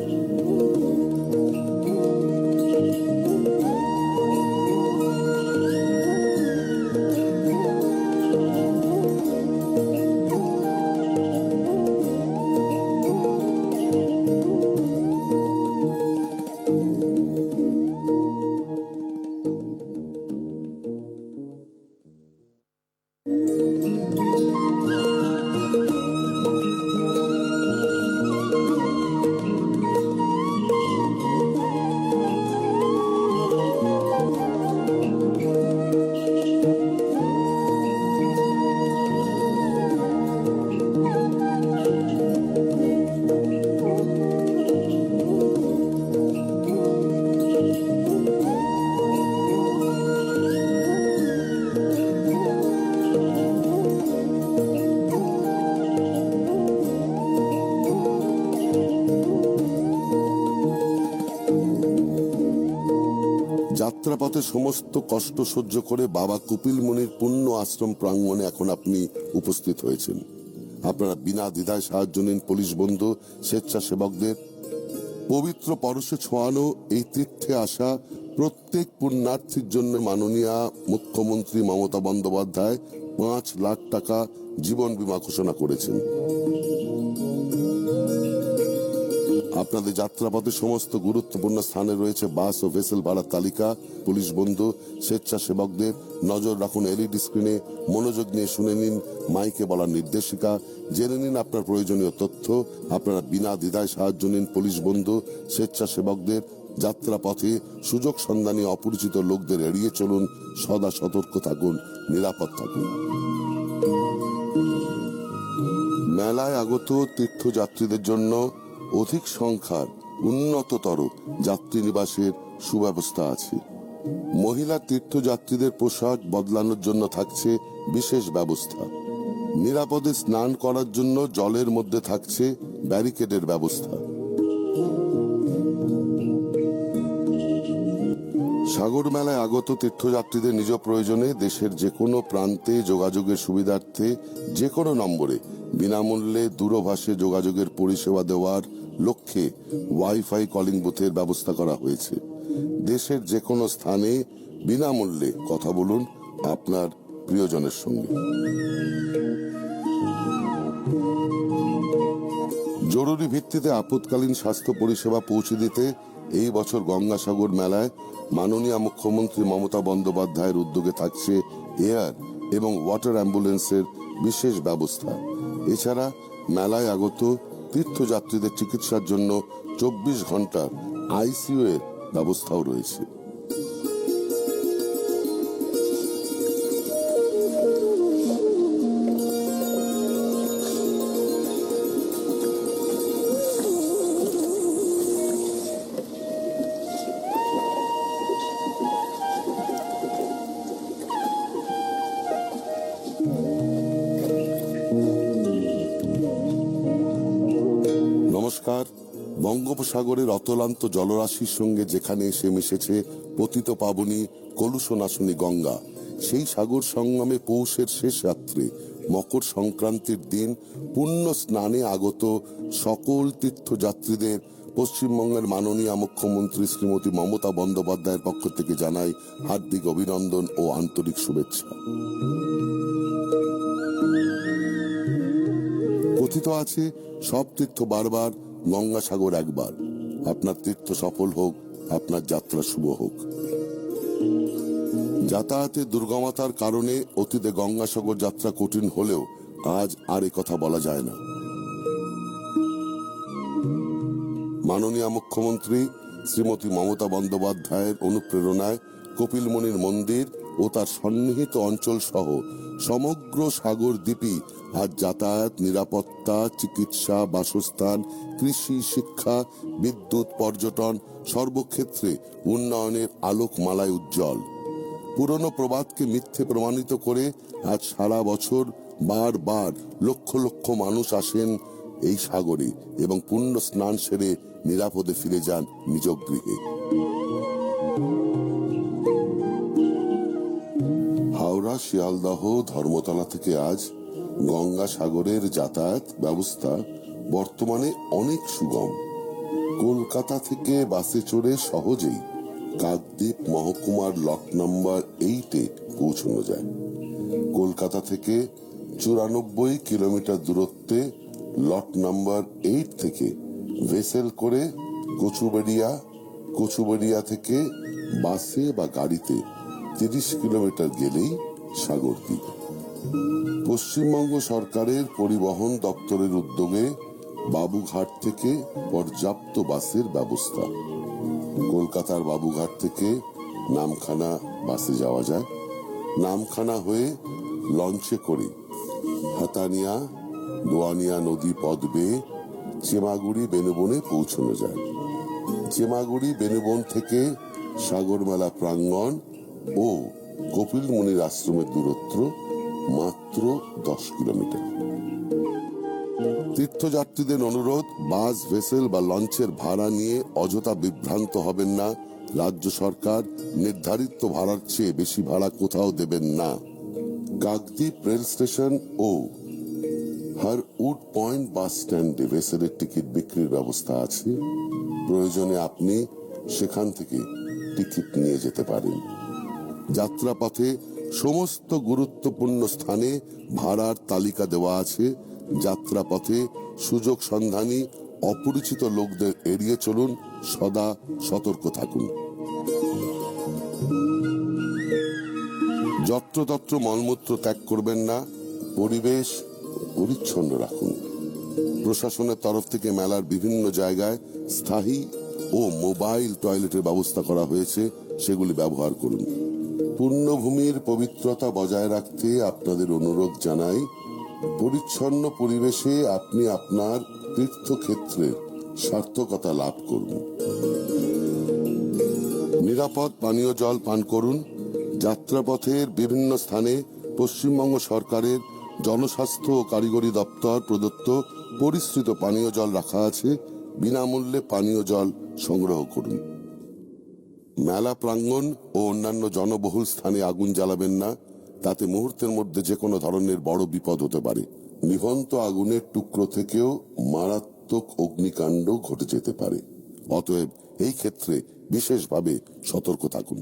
যাত্রাপথে সমস্ত কষ্ট সহ্য করে বাবা কপিল মুনির পুণ্য আশ্রম প্রাঙ্গণে এখন আপনি উপস্থিত হয়েছেন। আপনারা বিনা দ্বিধায় সাহায্য নিন পুলিশ বন্ধু, স্বেচ্ছাসেবকদের। পবিত্র পরশে ছোঁয়ানো এই তীর্থে আসা প্রত্যেক পুণ্যার্থীর জন্য মাননীয় মুখ্যমন্ত্রী মমতা বন্দ্যোপাধ্যায় 5 লাখ টাকা জীবন বীমা ঘোষণা করেছেন। আপনাদের যাত্রাপথে সমস্ত গুরুত্বপূর্ণ স্থানে রয়েছে বাস ও ভেসেল ভাড়ার তালিকা। পুলিশ বন্ধু, স্বেচ্ছাসেবকদের নজর রাখুন এলইডি স্ক্রিনে, মনোযোগ নিয়ে শুনে নিন মাইকে বলার নির্দেশিকা, জেনে নিন আপনার প্রয়োজনীয় তথ্য। আপনারা বিনা দ্বিধায় সাহায্য নিন পুলিশ বন্ধু, স্বেচ্ছাসেবকদের। যাত্রাপথে সুযোগ সন্ধানী অপরিচিত লোকদের এড়িয়ে চলুন, সদা সতর্ক থাকুন, নিরাপদ থাকুন। মেলায় আগত তীর্থযাত্রীদের জন্য অধিক সংখ্যার উন্নততর যাত্রী নিবাসের সুব্যবস্থা আছে। মহিলা তীর্থযাত্রীদের পোশাক বদলানোর জন্য থাকছে বিশেষ ব্যবস্থা। নিরাপদে স্নান করার জন্য জলের মধ্যে থাকছে ব্যারিকেডের ব্যবস্থা। সাগর মেলায় আগত তীর্থযাত্রীদের নিজ প্রয়োজনে দেশের যে কোনো প্রান্তে যোগাযোগের সুবিধার্থে যে কোনো নম্বরে বিনামূল্যে দূরভাষে যোগাযোগের পরিষেবা দেওয়ার লক্ষ্যে ওয়াইফাই কলিং বুথের ব্যবস্থা করা হয়েছে। দেশের যে কোনো স্থানে বিনামূল্যে কথা বলুন আপনার প্রিয়জনের সঙ্গে। জরুরি ভিত্তিতে আপৎকালীন স্বাস্থ্য পরিষেবা পৌঁছে দিতে এই বছর গঙ্গাসাগর মেলায় মাননীয় মুখ্যমন্ত্রী মমতা বন্দ্যোপাধ্যায়ের উদ্যোগে থাকছে এয়ার এবং ওয়াটার অ্যাম্বুলেন্সের বিশেষ ব্যবস্থা। এছাড়া মেলায় আগত তীর্থযাত্রীদের চিকিৎসার জন্য 24 ঘন্টার আইসিইউ এর ব্যবস্থাও রয়েছে। নমস্কার। বঙ্গোপসাগরের অতলান্ত জলরাশির সঙ্গে যেখানে এসে মিশেছে পতিত পাবনী কলুষনাশনী গঙ্গা, সেই সাগর সঙ্গমে পৌষের শেষ রাত্রে মকর সংক্রান্তির দিন পুণ্য স্নানে আগত সকল তীর্থযাত্রীদের পশ্চিমবঙ্গের মাননীয় মুখ্যমন্ত্রী শ্রীমতী মমতা বন্দ্যোপাধ্যায়ের পক্ষ থেকে জানাই হার্দিক অভিনন্দন ও আন্তরিক শুভেচ্ছা। কথিত আছে সব তীর্থ বারবার, গঙ্গাসাগর একবার। আপনার তীর্থ সফল হোক, আপনার যাত্রা শুভ হোক। যাতায়াতের দুর্গমতার কারণে অতীতে গঙ্গাসাগর যাত্রা কঠিন হলেও আজ আর এ কথা বলা যায় না। মাননীয় মুখ্যমন্ত্রী শ্রীমতী মমতা বন্দ্যোপাধ্যায়ের অনুপ্রেরণায় কপিলমুনির মন্দির ও তার সন্নিহিত অঞ্চল সহ সমগ্র সাগর দ্বীপই আজ যাতায়াত, নিরাপত্তা, চিকিৎসা, বাসস্থান, কৃষি, শিক্ষা, বিদ্যুৎ, পর্যটন সর্বক্ষেত্রে উন্নয়নের আলোকমালায় উজ্জ্বল। পুরনো প্রবাদকে মিথ্যে প্রমাণিত করে আজ সারা বছর বারবার লক্ষ লক্ষ মানুষ আসেন এই সাগরে এবং পুণ্য স্নান সেরে নিরাপদে ফিরে যান নিজ গৃহে। হাওড়া, শিয়ালদহ, ধর্মতলা থেকে আজ গঙ্গাসাগরের যাতায়াত ব্যবস্থা বর্তমানে অনেক সুগম। কলকাতা থেকে বাসে চড়ে সহজেই কাকদ্বীপ মহকুমার লট নাম্বার 8-এ পৌঁছানো যায়। কলকাতা থেকে 94 কিলোমিটার দূরত্বে লট নাম্বার 8 থেকে ভেসেল করে কচুবেড়িয়া থেকে বাসে বা গাড়িতে 30 কিলোমিটার গেলেই সাগরদ্বীপ। পশ্চিমবঙ্গ সরকারের পরিবহন দপ্তরের উদ্যোগে বাবুঘাট থেকে পর্যাপ্ত বাসের ব্যবস্থা। কলকাতার বাবুঘাট থেকে নামখানা বাসে যাওয়া যায়। নামখানা হয়ে লঞ্চে করে হাতানিয়া দোয়ানিয়া নদী পথ বেয়ে চেমাগুড়ি বেনুবনে পৌঁছানো যায়। চেমাগুড়ি বেনুবন থেকে সাগরমেলা প্রাঙ্গণ ও কপিল মুনির আশ্রমের দূরত্ব মাত্র 10 কিলোমিটার। তীর্থযাত্রীদের অনুরোধ, বাস, ভেসেল বা লঞ্চের ভাড়া নিয়ে অযথা বিভ্রান্ত হবেন না। রাজ্য সরকার নির্ধারিত ভাড়ার চেয়ে বেশি ভাড়া কোথাও দেবেন না। কাকদ্বীপ রেল স্টেশন ও হারউড পয়েন্ট বাস স্ট্যান্ডে ভেসেলের টিকিট বিক্রির ব্যবস্থা আছে। প্রয়োজনে আপনি সেখান থেকে টিকিট নিয়ে যেতে পারেন। যাত্রাপথে সমস্ত গুরুত্বপূর্ণ স্থানে ভাড়ার তালিকা দেওয়া আছে। যাত্রাপথে সুযোগ সন্ধানী অপরিচিত লোকদের এড়িয়ে চলুন, সদা সতর্ক থাকুন। যত্রতত্র মলমূত্র ত্যাগ করবেন না, পরিবেশ পরিচ্ছন্ন রাখুন। প্রশাসনের তরফ থেকে মেলার বিভিন্ন জায়গায় স্থায়ী ও মোবাইল টয়লেটের ব্যবস্থা করা হয়েছে, সেগুলি ব্যবহার করুন। পুণ্যভূমির পবিত্রতা বজায় রাখতে আপনাদের অনুরোধ জানাই, পরিচ্ছন্ন পরিবেশে আপনি আপনার তীর্থক্ষেত্রের সার্থকতা লাভ করুন। নিরাপদ পানীয় জল পান করুন। যাত্রাপথের বিভিন্ন স্থানে পশ্চিমবঙ্গ সরকারের জনস্বাস্থ্য ও কারিগরি দপ্তর প্রদত্ত পরিশ্রিত পানীয় জল রাখা আছে। বিনামূল্যে পানীয় জল সংগ্রহ করুন। মেলা প্রাঙ্গণ ও অন্যান্য জনবহুল স্থানে আগুন জ্বালাবেন না, তাতে মুহূর্তের মধ্যে যে কোনো ধরনের বড় বিপদ হতে পারে। নিভন্ত আগুনের টুকরো থেকেও মারাত্মক অগ্নিকাণ্ড ঘটে যেতে পারে। অতএব এই ক্ষেত্রে বিশেষভাবে সতর্ক থাকুন।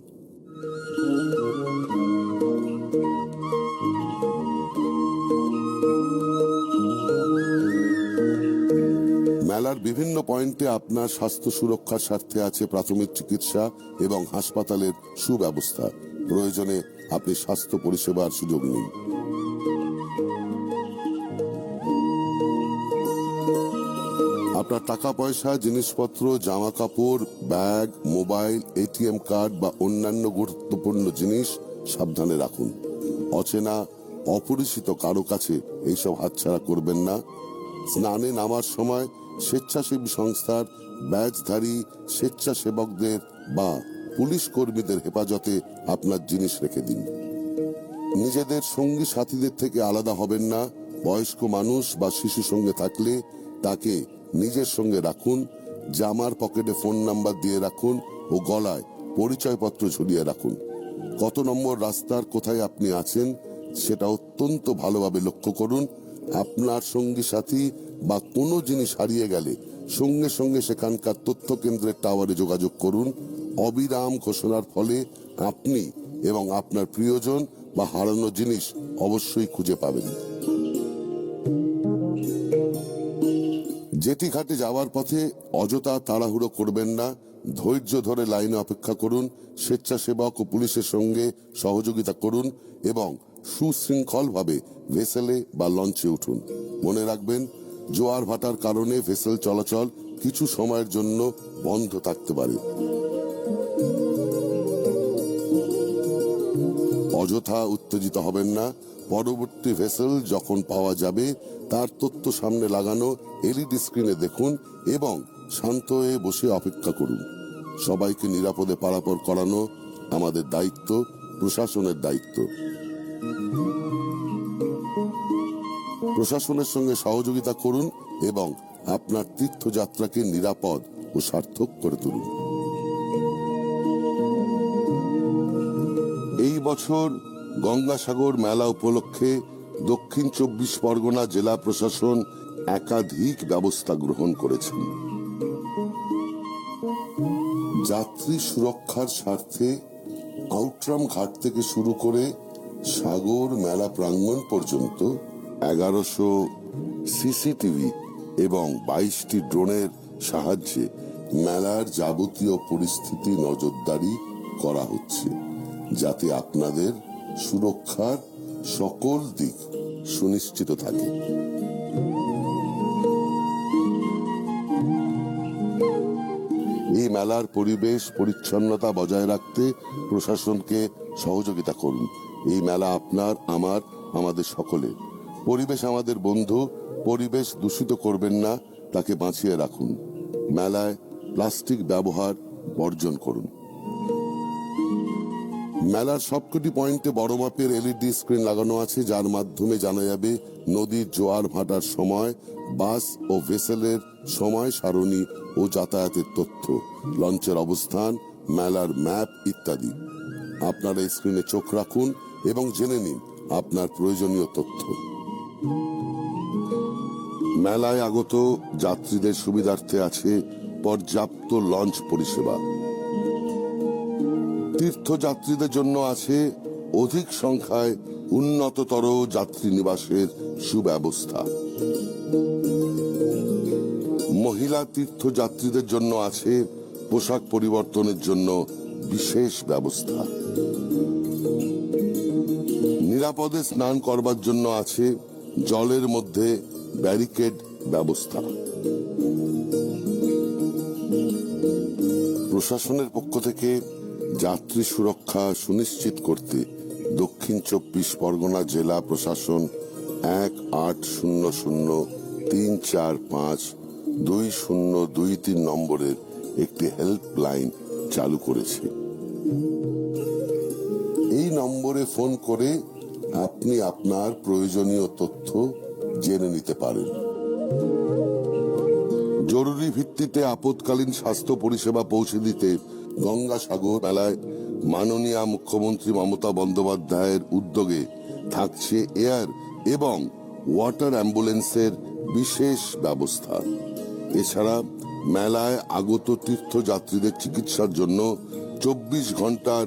মেলার বিভিন্ন পয়েন্টে আপনার স্বাস্থ্য সুরক্ষার স্বার্থে আছে প্রাথমিক চিকিৎসা এবং হাসপাতালের সুব্যবস্থা। প্রয়োজনে আপনি স্বাস্থ্য পরিষেবার সুযোগ নিন। আপনার টাকা পয়সা, জিনিসপত্র, জামা কাপড়, ব্যাগ, মোবাইল, এটিএম কার্ড বা অন্যান্য গুরুত্বপূর্ণ জিনিস সাবধানে রাখুন। অচেনা অপরিচিত কারো কাছে এইসব হাতছাড়া করবেন না। স্নানে নামার সময় স্বেচ্ছাসেবী সংস্থার ব্যাজধারী স্বেচ্ছাসেবকদের বা পুলিশ কর্মীদের হেফাজতে আপনার জিনিস রেখে দিন। নিজেদের সঙ্গী সাথীদের থেকে আলাদা হবেন না। বয়স্ক মানুষ বা শিশু সঙ্গে থাকলে তাকে নিজের সঙ্গে রাখুন। জামার পকেটে ফোন নাম্বার দিয়ে রাখুন ও গলায় পরিচয়পত্র ঝুলিয়ে রাখুন। কত নম্বর রাস্তার কোথায় আপনি আছেন সেটা অত্যন্ত ভালোভাবে লক্ষ্য করুন। আপনার সঙ্গী সাথী বা কোনো জিনিস হারিয়ে গেলে সঙ্গে সঙ্গে সেখানকার তথ্য কেন্দ্রের টাওয়ারে যোগাযোগ করুন। অবিরাম ঘোষণার ফলে আপনি এবং আপনার প্রিয়জন বা হারানো জিনিস অবশ্যই খুঁজে পাবেন। জেটি ঘাটে যাওয়ার পথে অযথা তাড়াহুড়ো করবেন না। ধৈর্য ধরে লাইনে অপেক্ষা করুন। স্বেচ্ছাসেবক ও পুলিশের সঙ্গে সহযোগিতা করুন এবং সুশৃঙ্খলভাবে ভেসেলে বা লঞ্চে উঠুন। মনে রাখবেন, জোয়ার ভাটার কারণে ভেসেল চলাচল কিছু সময়ের জন্য বন্ধ থাকতে পারে। অযথা উত্তেজিত হবেন না। পরবর্তী ভেসেল যখন পাওয়া যাবে তার তথ্য সামনে লাগানো এলইডি স্ক্রিনে দেখুন এবং শান্ত হয়ে বসে অপেক্ষা করুন। সবাইকে নিরাপদে পারাপার করানো আমাদের দায়িত্ব, প্রশাসনের দায়িত্ব। প্রশাসনের সঙ্গে সহযোগিতা করুন এবং আপনার তীর্থযাত্রাকে নিরাপদ ও সার্থক করে তুলুন। এই বছর গঙ্গাসাগর মেলা উপলক্ষে দক্ষিণ 24 পরগনা জেলা প্রশাসন একাধিক ব্যবস্থা গ্রহণ করেছেন। যাত্রী সুরক্ষার স্বার্থে আউটরাম ঘাট থেকে শুরু করে সাগর মেলা প্রাঙ্গণ পর্যন্ত 1100 সিসিটিভি এবং 22টি ড্রোনের সাহায্যে মেলার যাবতীয় পরিস্থিতি নজরদারি করা হচ্ছে, যাতে আপনাদের সুরক্ষার সকল দিক সুনিশ্চিত থাকে। এই মেলার পরিবেশ পরিচ্ছন্নতা বজায় রাখতে প্রশাসনকে সহযোগিতা করুন। এই মেলা আপনার, আমার, আমাদের সকলের। পরিবেশ আমাদের বন্ধু। পরিবেশ দূষিত করবেন না, তাকে বাঁচিয়ে রাখুন। মেলায় প্লাস্টিক ব্যবহার বর্জন করুন। মেলার সবকটি পয়েন্টে বড় মাপের এলইডি স্ক্রিন লাগানো আছে, যার মাধ্যমে জানা যাবে নদীর জোয়ার ভাটার সময়, বাস ও ভেসেলের সময় সারণী ও যাতায়াতের তথ্য, লঞ্চের অবস্থান, মেলার ম্যাপ ইত্যাদি। আপনারা এই স্ক্রিনে চোখ রাখুন এবং জেনে নিন আপনার প্রয়োজনীয় তথ্য। মেলায় আগত যাত্রীদের সুবিধার্থে আছে পর্যাপ্ত লঞ্চ পরিষেবা। তীর্থযাত্রীদের জন্য আছে অধিক সংখ্যায় উন্নততর যাত্রী নিবাসের সুব্যবস্থা। মহিলা তীর্থযাত্রীদের জন্য আছে পোশাক পরিবর্তনের জন্য বিশেষ ব্যবস্থা। নিরাপদে স্নান করবার জন্য আছে জলের মধ্যে ব্যারিকেড ব্যবস্থা। প্রশাসনের পক্ষ থেকে যাত্রী সুরক্ষা সুনিশ্চিত করতে দক্ষিণ 24 পরগনা জেলা প্রশাসন 180034522023 নম্বরের একটি হেল্পলাইন চালু করেছে। এই নম্বরে ফোন করে আপনি আপনার প্রয়োজনীয় তথ্য জেনে নিতে পারেন। জরুরি ভিত্তিতে আপৎকালীন স্বাস্থ্য পরিষেবা পৌঁছে দিতে গঙ্গাসাগর মেলায় মাননীয় মুখ্যমন্ত্রী মমতা বন্দ্যোপাধ্যায়ের উদ্যোগে থাকছে এয়ার এবং ওয়াটার অ্যাম্বুলেন্সের বিশেষ ব্যবস্থা। এছাড়া মেলায় আগত তীর্থযাত্রীদের চিকিৎসার জন্য 24 ঘন্টার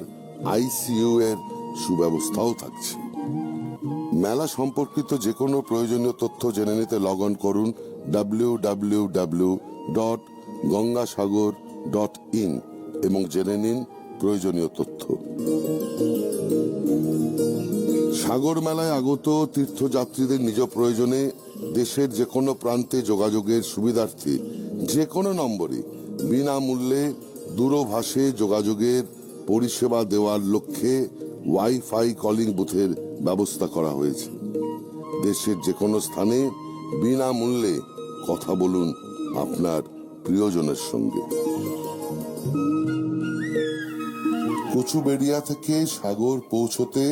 আইসিইউ এর সুব্যবস্থাও থাকছে। মেলা সম্পর্কিত যে কোনো প্রয়োজনীয় তথ্য জেনে নিতে লগ অন করুন www.gangasagor.in এবং জেনে নিন প্রয়োজনীয় তথ্য। সাগর মেলায় আগত তীর্থযাত্রীদের নিজ প্রয়োজনে দেশের যে কোনো প্রান্তে যোগাযোগের সুবিধার্থে যে কোনো নম্বরে বিনামূল্যে দূরভাষে যোগাযোগের পরিষেবা দেওয়ার লক্ষ্যে ওয়াইফাই কলিং বুথের ব্যবস্থা করা হয়েছে। দেশের যে কোনো স্থানে বিনামূল্যে কথা বলুন আপনার প্রিয়জনের সঙ্গে। কচুবেড়িয়া থেকে সাগর পৌঁছতে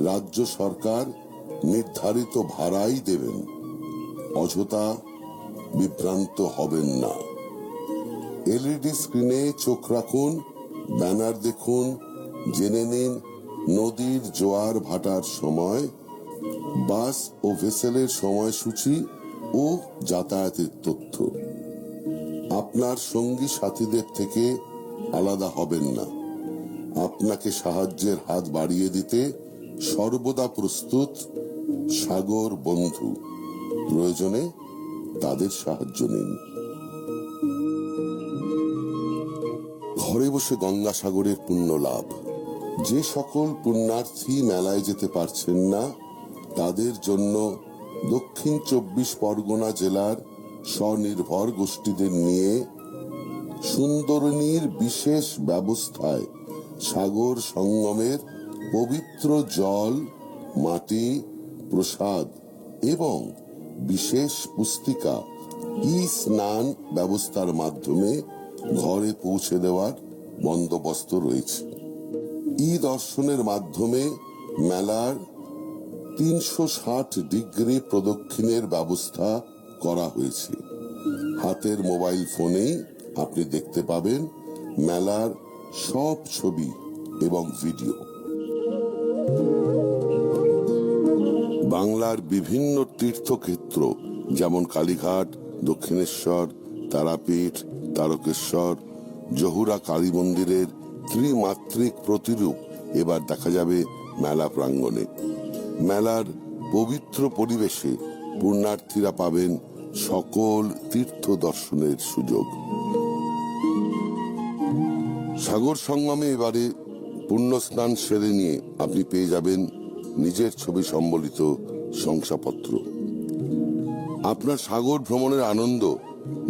রাজ্য সরকার নির্ধারিত ভাড়াই দেবেন, অযথা বিভ্রান্ত হবেন না। এলইডি স্ক্রিনে চোখ রাখুন, ব্যানার দেখুন, জেনে নিন নদীর জোয়ার ভাটার সময়, বাস ও ভেসেলের সময়সূচি ও যাতায়াতের তথ্য। আপনার সঙ্গী সাথীদের থেকে আলাদা হবেন না। আপনাকে সাহায্যের হাত বাড়িয়ে দিতে সর্বদা প্রস্তুত সাগর বন্ধু। প্রয়োজনে তাদের সাহায্য নিন। ঘরে বসে গঙ্গাসাগরের পুণ্য লাভ। যে সকল পুণ্যার্থী মেলায় যেতে পারছেন না তাদের জন্য দক্ষিণ 24 পরগনা জেলার স্বনির্ভর গোষ্ঠীদের নিয়ে সুন্দরনীর বিশেষ ব্যবস্থায় সাগর সঙ্গমের পবিত্র জল, মাটি, প্রসাদ এবং বিশেষ পুস্তিকা ই স্নান ব্যবস্থার মাধ্যমে ঘরে পৌঁছে দেওয়ার বন্দোবস্ত রয়েছে। ই দর্শনের মাধ্যমে মেলার 360 ডিগ্রি প্রদক্ষিণের ব্যবস্থা করা হয়েছে। হাতের মোবাইল ফোনেই আপনি দেখতে পাবেন মেলার সব ছবি এবং ভিডিও। বাংলার বিভিন্ন তীর্থক্ষেত্র যেমন কালীঘাট, দক্ষিণেশ্বর, তারাপীঠ, তারকেশ্বর, জহুরা কালী মন্দিরের ত্রিমাত্রিক প্রতিরূপ এবার দেখা যাবে মেলা প্রাঙ্গণে। মেলার পবিত্র পরিবেশে পুণ্যার্থীরা পাবেন সকল তীর্থ দর্শনের সুযোগ। সাগর সঙ্গমে এবারে পুণ্য স্নান সেরে নিয়ে আপনি পেয়ে যাবেন নিজের ছবি সম্বলিত শংসাপত্র। আপনার সাগর ভ্রমণের আনন্দ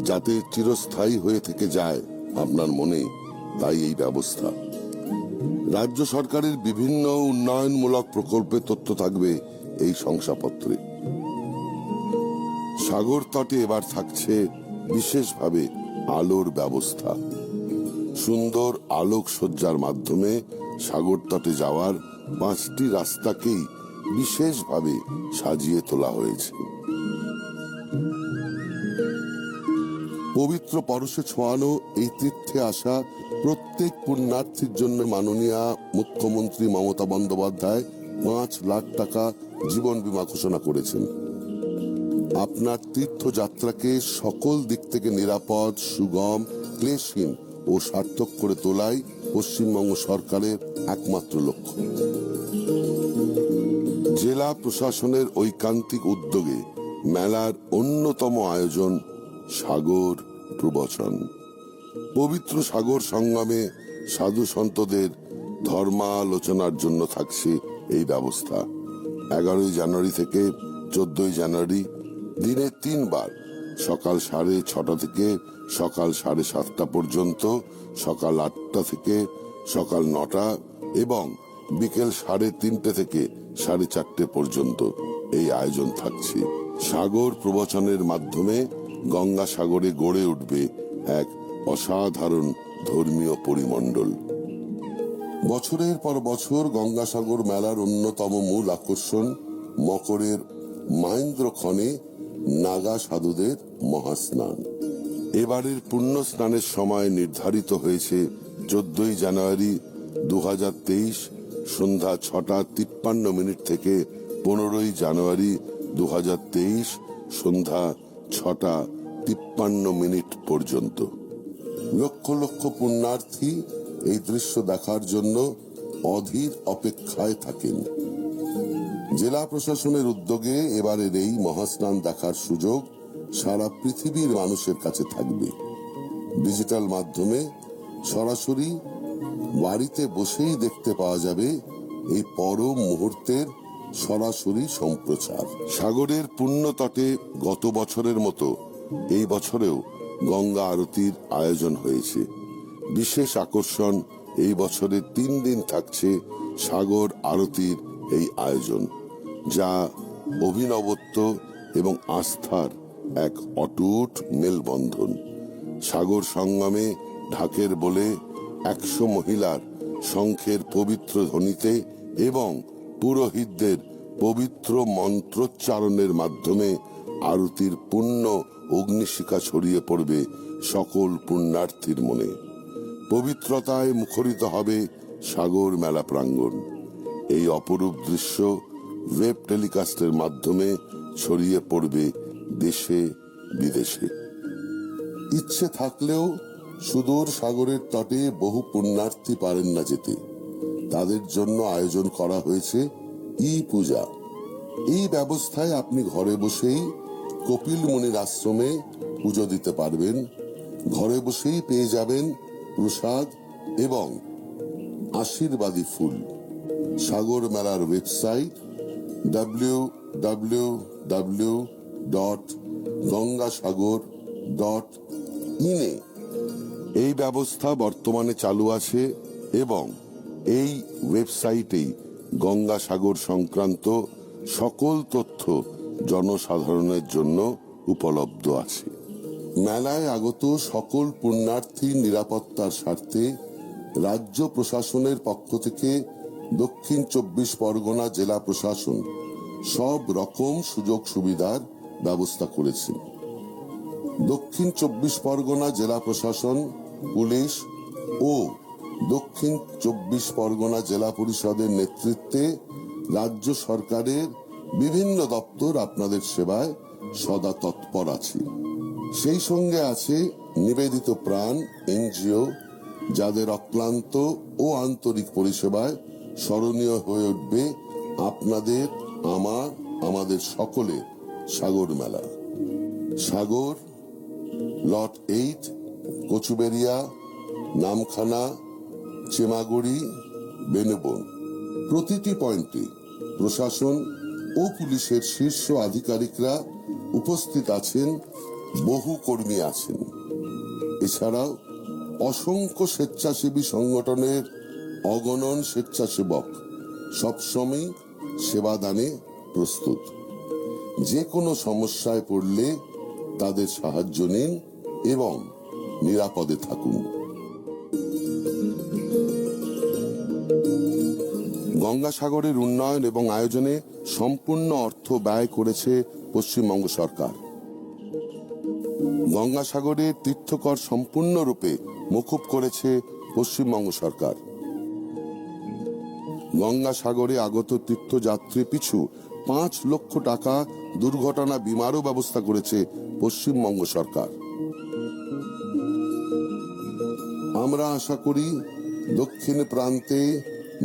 যাতে চিরস্থায়ী হয়ে থেকে যায় আপনার মনে, তাই এই ব্যবস্থা। রাজ্য সরকারের বিভিন্ন উন্নয়নমূলক প্রকল্পের তথ্য থাকবে এই শংসাপত্রে। সাগর তটে এবার থাকছে বিশেষভাবে আলোর ব্যবস্থা। সুন্দর আলোকসজ্জার মাধ্যমে সাগর তটে যাওয়ার 5টি রাস্তাকেই বিশেষভাবে সাজিয়ে তোলা হয়েছে। পবিত্র পরশে ছোঁয়ানো এই তীর্থে আসা প্রত্যেক পুণ্যার্থীর জন্য মাননীয় মুখ্যমন্ত্রী মমতা বন্দ্যোপাধ্যায় 5 লাখ টাকা জীবন বীমা ঘোষণা করেছেন। আপনার তীর্থযাত্রাকে সকল দিক থেকে নিরাপদ, সুগম, ক্লেশহীন ও সার্থক করে তোলাই পশ্চিমবঙ্গ সরকারের একমাত্র লক্ষ্য। জেলা প্রশাসনের ঐকান্তিক উদ্যোগে মেলার অন্যতম আয়োজন সাগর প্রবচন। পবিত্র সাগর সঙ্গমে সাধু সন্তদের ধর্মালোচনার জন্য থাকছে এই ব্যবস্থা। 11ই জানুয়ারি থেকে 14ই জানুয়ারি দিনে 3 বার, সকাল 6:30 থেকে সকাল 7:30 পর্যন্ত, সকাল 8টা থেকে সকাল 9টা এবং বিকেল 3:30 থেকে 4:30 পর্যন্ত এই আয়োজন থাকছে। সাগর প্রবচনের মাধ্যমে গঙ্গা সাগরে গড়ে উঠবে এক অসাধারণ ধর্মীয় পরিমণ্ডল। বছরের পর বছর গঙ্গাসাগর মেলার অন্যতম মূল আকর্ষণ মকরের মাহেন্দ্রক্ষণে নাগা সাধুদের মহাস্নান। এবারের পুণ্য স্নানের সময় নির্ধারিত হয়েছে 14ই জানুয়ারি 2023 সন্ধ্যা 6:53 থেকে 15ই জানুয়ারি 2023 সন্ধ্যা 6:53 পর্যন্ত। লক্ষ লক্ষ পুণ্যার্থী এই দৃশ্য দেখার জন্য অধীর অপেক্ষায় থাকেন। জেলা প্রশাসনের উদ্যোগে এবারের এই মহাস্নান দেখার সুযোগ সারা পৃথিবীর মানুষের কাছে থাকবে। ডিজিটাল মাধ্যমে সরাসরি বাড়িতে বসেই দেখতে পাওয়া যাবে এই পরম মুহূর্তের সরাসরি সম্প্রচার। সাগরের পুণ্য তটে গত বছরের মতো এই বছরেও গঙ্গা আরতির আয়োজন হয়েছে। বিশেষ আকর্ষণ এই বছরের 3 দিন থাকছে সাগর আরতির এই আয়োজন, যা অভিনবত্ব এবং আস্থার এক অটুট মেলবন্ধন। সাগর সঙ্গমে ঢাকের বলে 100 মহিলার শঙ্খের পবিত্র ধ্বনিতে এবং পুরোহিতদের পবিত্র মন্ত্রোচ্চারণের মাধ্যমে আরতির পুণ্য অগ্নিশিখা ছড়িয়ে পড়বে সকল পুণ্যার্থীর মনে। পবিত্রতায় মুখরিত হবে সাগর মেলা প্রাঙ্গণ। এই অপরূপ দৃশ্য ওয়েব টেলিকাস্টের মাধ্যমে ছড়িয়ে পড়বে দেশে বিদেশে। ইচ্ছে থাকলেও সুদূর সাগরের তটে বহু পুণ্যার্থী পারেন না যেতে। তাদের জন্য আয়োজন করা হয়েছে ই-পূজা। এই ব্যবস্থায় আপনি ঘরে বসেই কপিল মুনির আশ্রমে পুজো দিতে পারবেন। ঘরে বসেই পেয়ে যাবেন প্রসাদ এবং আশীর্বাদী ফুল। সাগর মেলার ওয়েবসাইট www.gangasagor.in এ এই ব্যবস্থা বর্তমানে চালু আছে এবং এই ওয়েবসাইটেই গঙ্গাসাগর সংক্রান্ত সকল তথ্য জনসাধারণের জন্য উপলব্ধ আছে। মেলায় আগত সকল পুণ্যার্থীর নিরাপত্তার স্বার্থে রাজ্য প্রশাসনের পক্ষ থেকে দক্ষিণ 24 পরগনা জেলা প্রশাসন সব রকম সুযোগ সুবিধার ব্যবস্থা করেছে। দক্ষিণ 24 পরগনা জেলা প্রশাসন, পুলিশ ও দক্ষিণ 24 পরগনা জেলা পরিষদের নেতৃত্বে রাজ্য সরকারের বিভিন্ন দপ্তর আপনাদের সেবায় সদা তৎপর আছে। সেই সঙ্গে আছে নিবেদিত প্রাণ এনজিও, যাদের অক্লান্ত ও আন্তরিক পরিষেবায় স্মরণীয় হয়ে উঠবে আপনাদের, আমাদের সকলের সাগর মেলা। সাগর লট 8, কচুবেরিয়া, নামখানা, চেমাগুড়ি, বেনুবন। প্রতিটি পয়েন্টে প্রশাসন ও পুলিশের শীর্ষ আধিকারিকরা উপস্থিত আছেন, বহু কর্মী আছেন। এছাড়াও অসংখ্য স্বেচ্ছাসেবী সংগঠনের অগণন স্বেচ্ছাসেবক সবসময় সেবাদানে প্রস্তুত। যে কোনো সমস্যায় পড়লে তাদের সাহায্য নিন এবং নিরাপদে থাকুন। গঙ্গাসাগরের উন্নয়ন এবং আয়োজনে সম্পূর্ণ অর্থ ব্যয় করেছে পশ্চিমবঙ্গ সরকার। গঙ্গাসাগরের তীর্থকর সম্পূর্ণরূপে মকুব করেছে পশ্চিমবঙ্গ সরকার। গঙ্গাসাগরে আগত তীর্থযাত্রী পিছু 5 লক্ষ টাকা দুর্ঘটনা বীমারও ব্যবস্থা করেছে পশ্চিমবঙ্গ সরকার। আমরা আশা করি দক্ষিণ প্রান্তে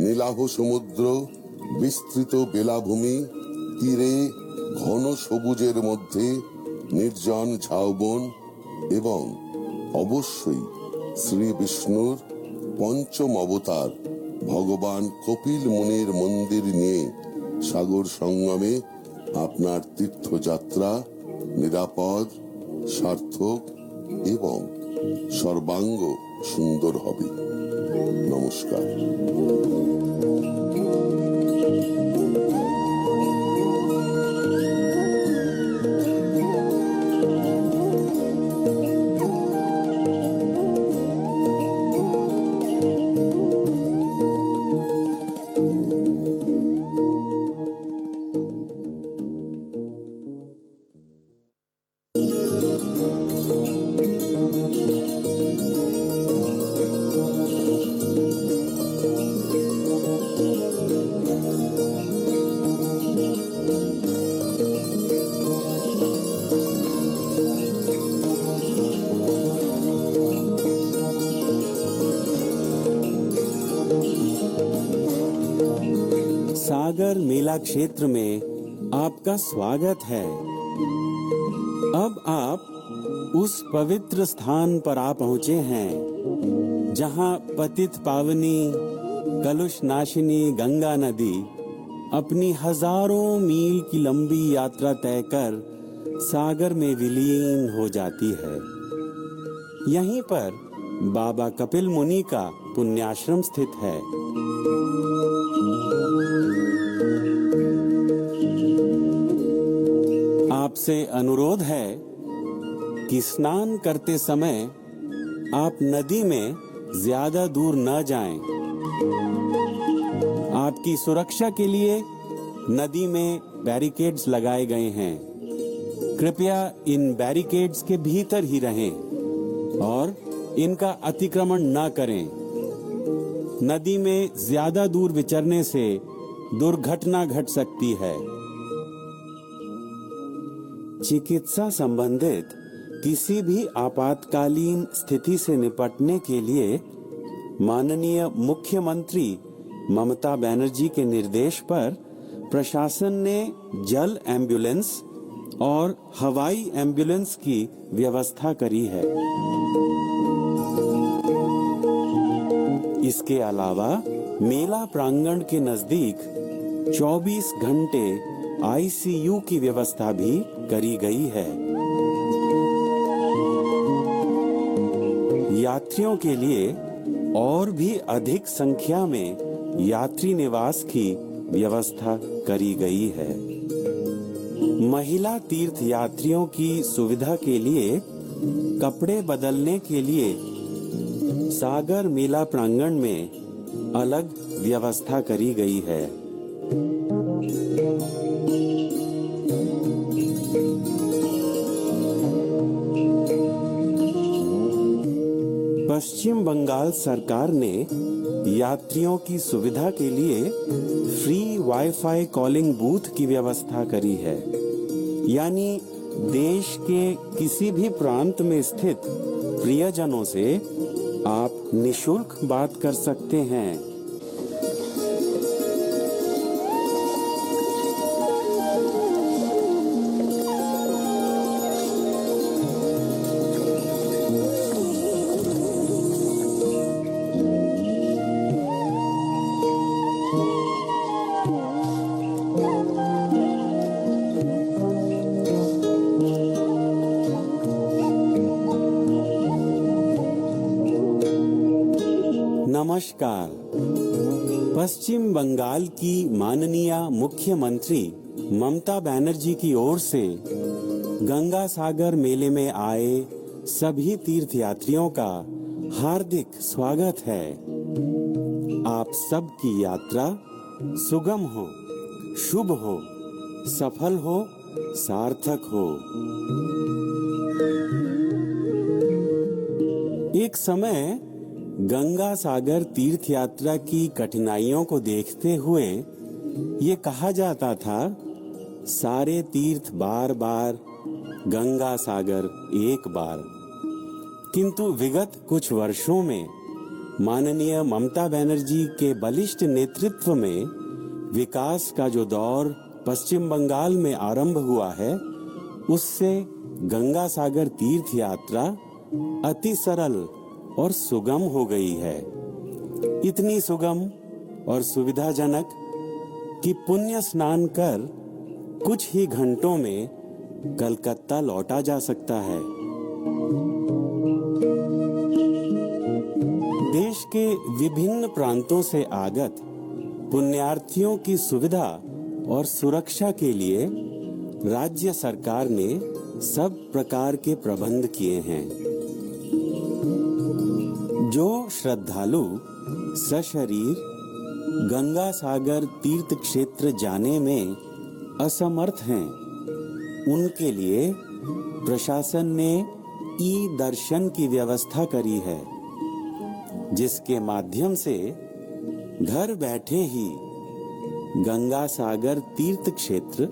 নীলাভ সমুদ্র, বিস্তৃত বেলাভূমি, তীরে ঘন সবুজের মধ্যে নির্জন ঝাউবন এবং অবশ্যই শ্রী বিষ্ণুর পঞ্চম অবতার ভগবান কপিল মুনির মন্দির নিয়ে সাগর সঙ্গমে আপনার তীর্থযাত্রা নিরাপদ, সার্থক এবং সর্বাঙ্গ সুন্দর হবে। নমস্কার। सागर मेला क्षेत्र में आपका स्वागत है। अब आप उस पवित्र स्थान पर आ पहुंचे हैं जहां पतित पावनी कलुष नाशिनी गंगा नदी अपनी हजारों मील की लंबी यात्रा तय कर सागर में विलीन हो जाती है। यहीं पर बाबा कपिल मुनि का पुण्याश्रम स्थित है। आपसे अनुरोध है कि स्नान करते समय आप नदी में ज्यादा दूर न जाएं। आपकी सुरक्षा के लिए नदी में बैरिकेड्स लगाए गए हैं। कृपया इन बैरिकेड्स के भीतर ही रहें और इनका अतिक्रमण न करें। नदी में ज्यादा दूर विचरने से दुर्घटना घट सकती है। चिकित्सा संबंधित किसी भी आपातकालीन स्थिति से निपटने के लिए माननीय मुख्यमंत्री ममता बनर्जी के निर्देश पर प्रशासन ने जल एम्बुलेंस और हवाई एम्बुलेंस की व्यवस्था करी है। इसके अलावा मेला प्रांगण के नजदीक 24 घंटे आईसीयू की व्यवस्था भी करी गई है। यात्रियों के लिए और भी अधिक संख्या में यात्री निवास की व्यवस्था करी गई है। महिला तीर्थ यात्रियों की सुविधा के लिए कपड़े बदलने के लिए सागर मेला प्रांगण में अलग व्यवस्था करी गई है। पश्चिम बंगाल सरकार ने यात्रियों की सुविधा के लिए फ्री वाईफाई कॉलिंग बूथ की व्यवस्था करी है। यानी देश के किसी भी प्रांत में स्थित प्रियजनों से आप निशुल्क बात कर सकते हैं। नमस्कार। पश्चिम बंगाल की माननीय मुख्यमंत्री ममता बनर्जी की ओर से गंगा सागर मेले में आए सभी तीर्थयात्रियों का हार्दिक स्वागत है। आप सबकी यात्रा सुगम हो, शुभ हो, सफल हो, सार्थक हो। एक समय गंगा सागर तीर्थ यात्रा की कठिनाइयों को देखते हुए ये कहा जाता था सारे तीर्थ बार बार, गंगा सागर एक बार। किंतु विगत कुछ वर्षों में माननीय ममता बनर्जी के बलिष्ठ नेतृत्व में विकास का जो दौर पश्चिम बंगाल में आरंभ हुआ है, उससे गंगा सागर तीर्थ यात्रा अति सरल और सुगम हो गई है। इतनी सुगम और सुविधाजनक कि पुण्य स्नान कर कुछ ही घंटों में कलकत्ता लौटा जा सकता है। देश के विभिन्न प्रांतों से आगत पुण्यार्थियों की सुविधा और सुरक्षा के लिए राज्य सरकार ने सब प्रकार के प्रबंध किए हैं। जो श्रद्धालु सशरीर गंगा सागर तीर्थ क्षेत्र जाने में असमर्थ हैं, उनके लिए प्रशासन ने ई दर्शन की व्यवस्था करी है, जिसके माध्यम से घर बैठे ही गंगा सागर तीर्थ क्षेत्र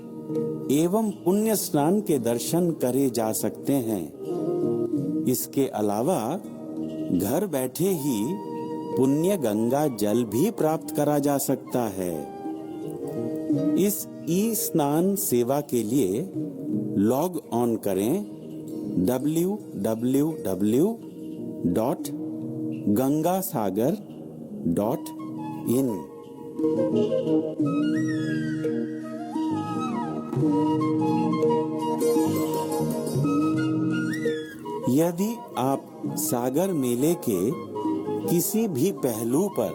एवं पुण्य स्नान के दर्शन करे जा सकते हैं। इसके अलावा घर बैठे ही पुण्य गंगा जल भी प्राप्त करा जा सकता है। इस ई स्नान सेवा के लिए लॉग ऑन करें www.gangasagar.in। यदि आप सागर मेले के किसी भी पहलू पर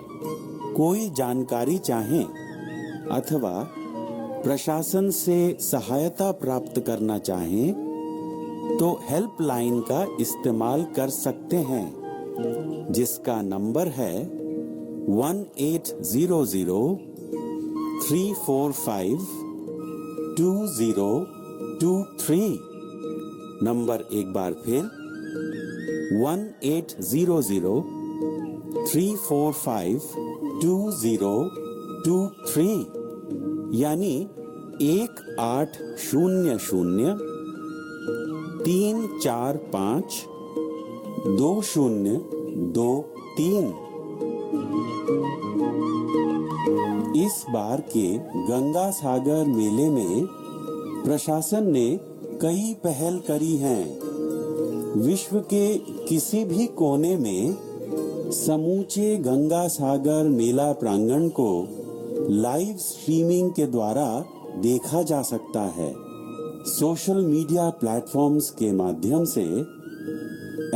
कोई जानकारी चाहें अथवा प्रशासन से सहायता प्राप्त करना चाहें, तो हेल्पलाइन का इस्तेमाल कर सकते हैं, जिसका नंबर है 1800-345-2023। नंबर एक बार फिर 1800-345-2023, यानी 1800-345-2023। इस बार के गंगा सागर मेले में प्रशासन ने कई पहल करी हैं। विश्व के किसी भी कोने में समूचे गंगा सागर मेला प्रांगण को लाइव स्ट्रीमिंग के द्वारा देखा जा सकता है। सोशल मीडिया प्लेटफॉर्म्स के माध्यम से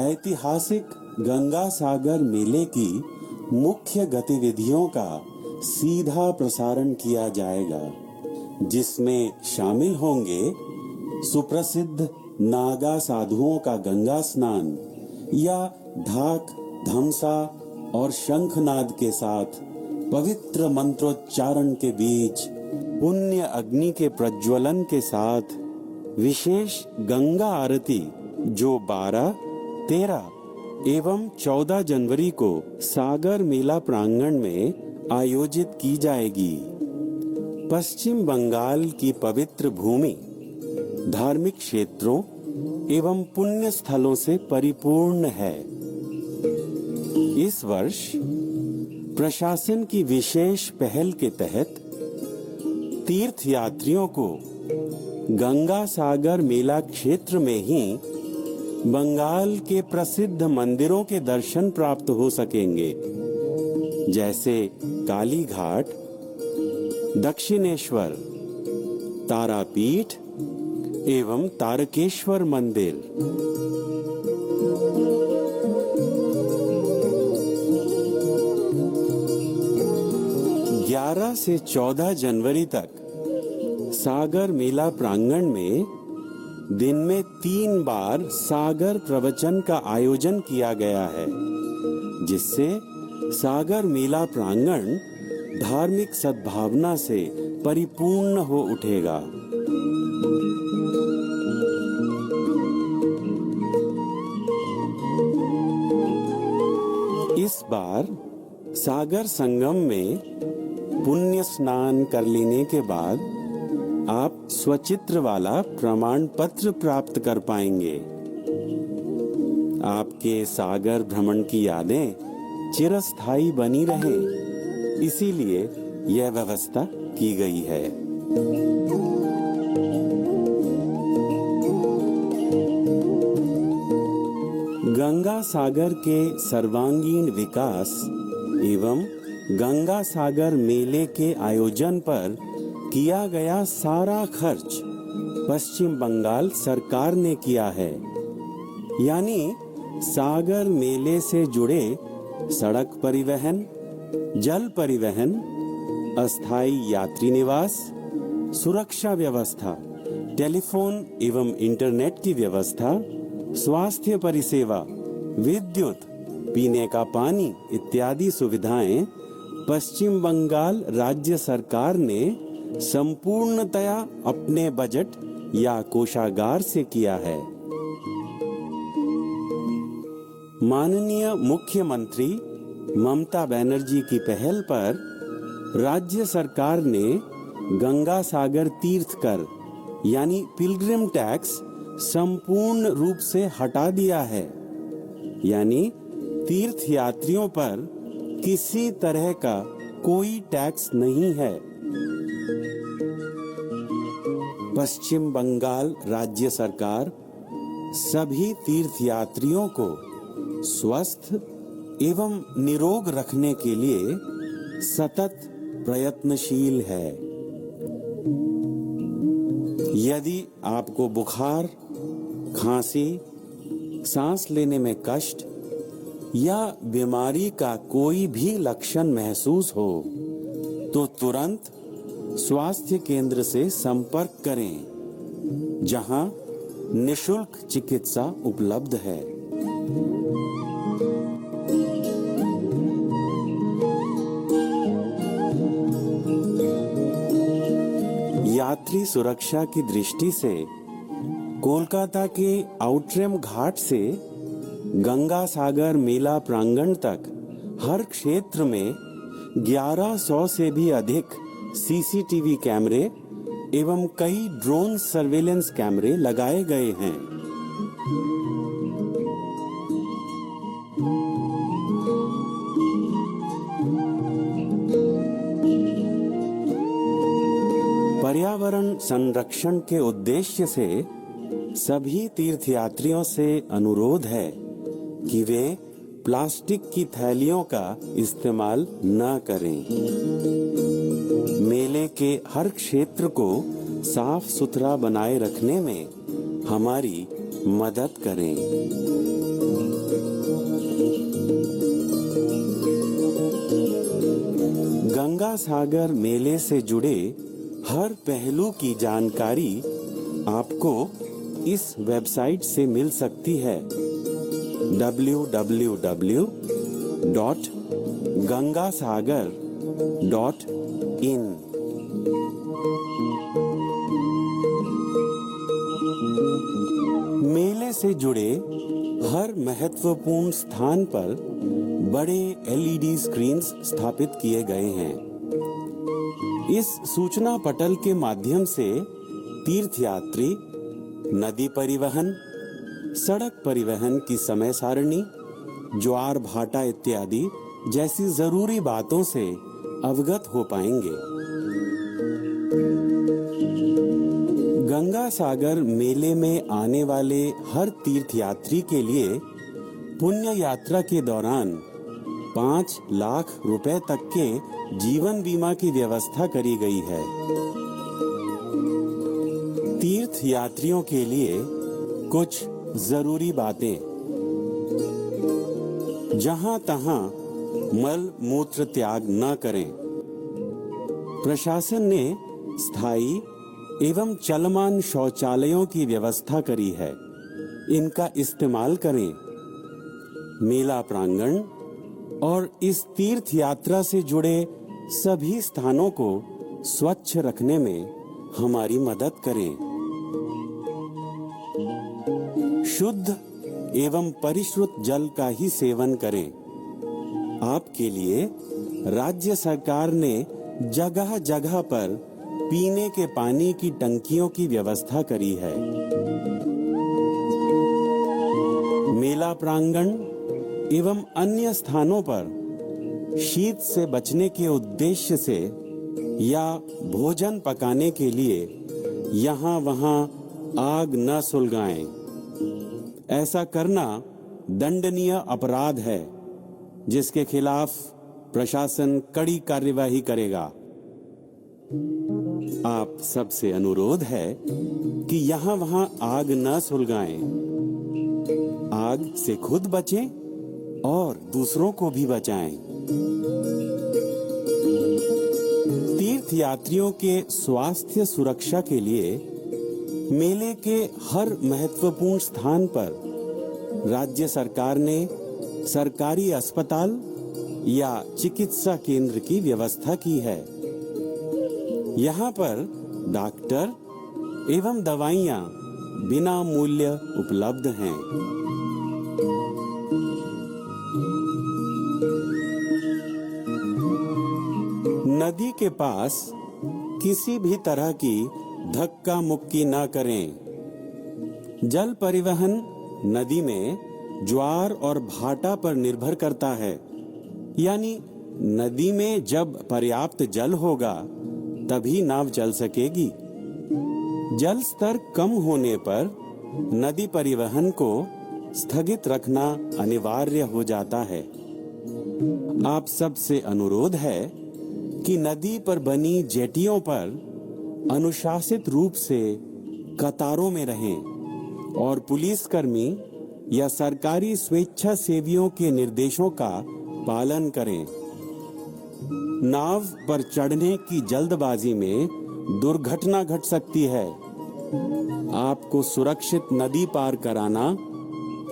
ऐतिहासिक गंगा सागर मेले की मुख्य गतिविधियों का सीधा प्रसारण किया जाएगा, जिसमें शामिल होंगे सुप्रसिद्ध नागा साधुओं का गंगा स्नान या ढाक, धमसा और शंखनाद के साथ पवित्र मंत्रोच्चारण के बीच पुण्य अग्नि के प्रज्वलन के साथ विशेष गंगा आरती, जो 12, 13 एवं 14 जनवरी को सागर मेला प्रांगण में आयोजित की जाएगी। पश्चिम बंगाल की पवित्र भूमि धार्मिक क्षेत्रों एवं पुण्य स्थलों से परिपूर्ण है। इस वर्ष प्रशासन की विशेष पहल के तहत तीर्थ यात्रियों को गंगा सागर मेला क्षेत्र में ही बंगाल के प्रसिद्ध मंदिरों के दर्शन प्राप्त हो सकेंगे, जैसे काली घाट, दक्षिणेश्वर, तारापीठ एवं तारकेश्वर मंदिर। 11 से 14 जनवरी तक सागर मेला प्रांगण में दिन में 3 बार सागर प्रवचन का आयोजन किया गया है, जिससे सागर मेला प्रांगण धार्मिक सद्भावना से परिपूर्ण हो उठेगा। इस बार सागर संगम में पुण्य स्नान कर लेने के बाद आप स्वचित्र वाला प्रमाण पत्र प्राप्त कर पाएंगे। आपके सागर भ्रमण की यादें चिरस्थायी बनी रहे, इसीलिए यह व्यवस्था की गई है। गंगा सागर के सर्वांगीण विकास एवं गंगा सागर मेले के आयोजन पर किया गया सारा खर्च पश्चिम बंगाल सरकार ने किया है। यानी सागर मेले से जुड़े सड़क परिवहन, जल परिवहन, अस्थायी यात्री निवास, सुरक्षा व्यवस्था, टेलीफोन एवं इंटरनेट की व्यवस्था, स्वास्थ्य परिसेवा, विद्युत, पीने का पानी इत्यादि सुविधाएं पश्चिम बंगाल राज्य सरकार ने संपूर्णतया अपने बजट या कोषागार से किया है। माननीय मुख्यमंत्री ममता बनर्जी की पहल पर राज्य सरकार ने गंगा सागर तीर्थ कर यानी पिलग्रिम टैक्स संपूर्ण रूप से हटा दिया है। यानी तीर्थ यात्रियों पर किसी तरह का कोई टैक्स नहीं है। पश्चिम बंगाल राज्य सरकार सभी तीर्थ यात्रियों को स्वस्थ एवं निरोग रखने के लिए सतत प्रयत्नशील है। यदि आपको बुखार, खांसी, सांस लेने में कष्ट या बीमारी का कोई भी लक्षण महसूस हो तो तुरंत स्वास्थ्य केंद्र से संपर्क करें, जहां निशुल्क चिकित्सा उपलब्ध है। यात्री सुरक्षा की दृष्टि से कोलकाता के आउटरैम घाट से गंगा सागर मेला प्रांगण तक हर क्षेत्र में 1100 से भी अधिक सीसीटीवी कैमरे एवं कई ड्रोन सर्वेलेंस कैमरे लगाए गए हैं। पर्यावरण संरक्षण के उद्देश्य से सभी तीर्थयात्रियों से अनुरोध है कि वे प्लास्टिक की थैलियों का इस्तेमाल न करें। मेले के हर क्षेत्र को साफ सुथरा बनाए रखने में हमारी मदद करें। गंगा सागर मेले से जुड़े हर पहलू की जानकारी आपको इस वेबसाइट से मिल सकती है www.gangasagar.in। मेले से जुड़े हर महत्वपूर्ण स्थान पर बड़े एलईडी स्क्रीन्स स्थापित किए गए हैं। इस सूचना पटल के माध्यम से तीर्थयात्री नदी परिवहन, सड़क परिवहन की समय सारणी, ज्वार भाटा इत्यादि जैसी जरूरी बातों से अवगत हो पाएंगे। गंगा सागर मेले में आने वाले हर तीर्थयात्री के लिए पुण्य यात्रा के दौरान 5 लाख रुपए तक के जीवन बीमा की व्यवस्था करी गई है। तीर्थ यात्रियों के लिए कुछ जरूरी बातें। जहां तहां मल मूत्र त्याग न करें। प्रशासन ने स्थायी एवं चलमान शौचालयों की व्यवस्था करी है, इनका इस्तेमाल करें। मेला प्रांगण और इस तीर्थ यात्रा से जुड़े सभी स्थानों को स्वच्छ रखने में हमारी मदद करें। शुद्ध एवं परिश्रुत जल का ही सेवन करें। आपके लिए राज्य सरकार ने जगह जगह पर पीने के पानी की टंकियों की व्यवस्था करी है। मेला प्रांगण एवं अन्य स्थानों पर शीत से बचने के उद्देश्य से या भोजन पकाने के लिए यहाँ वहाँ आग न सुलगाएं। ऐसा करना दंडनीय अपराध है, जिसके खिलाफ प्रशासन कड़ी कार्यवाही करेगा। आप सबसे अनुरोध है कि यहाँ वहाँ आग न सुलगाएं। आग से खुद बचें और दूसरों को भी बचाएं। तीर्थ यात्रियों के स्वास्थ्य सुरक्षा के लिए मेले के हर महत्वपूर्ण स्थान पर राज्य सरकार ने सरकारी अस्पताल या चिकित्सा केंद्र की व्यवस्था की है। यहाँ पर डॉक्टर एवं दवाइयाँ बिना मूल्य उपलब्ध हैं। नदी के पास किसी भी तरह की धक्का मुक्की न करें। जल परिवहन नदी में ज्वार और भाटा पर निर्भर करता है, यानी नदी में जब पर्याप्त जल होगा तभी नाव चल सकेगी। जल स्तर कम होने पर नदी परिवहन को स्थगित रखना अनिवार्य हो जाता है। आप सबसे अनुरोध है कि नदी पर बनी जेटियों पर अनुशासित रूप से कतारों में रहें और पुलिसकर्मी या सरकारी स्वेच्छासेवियों के निर्देशों का पालन करें। नाव पर चढ़ने की जल्दबाजी में दुर्घटना घट सकती है। आपको सुरक्षित नदी पार कराना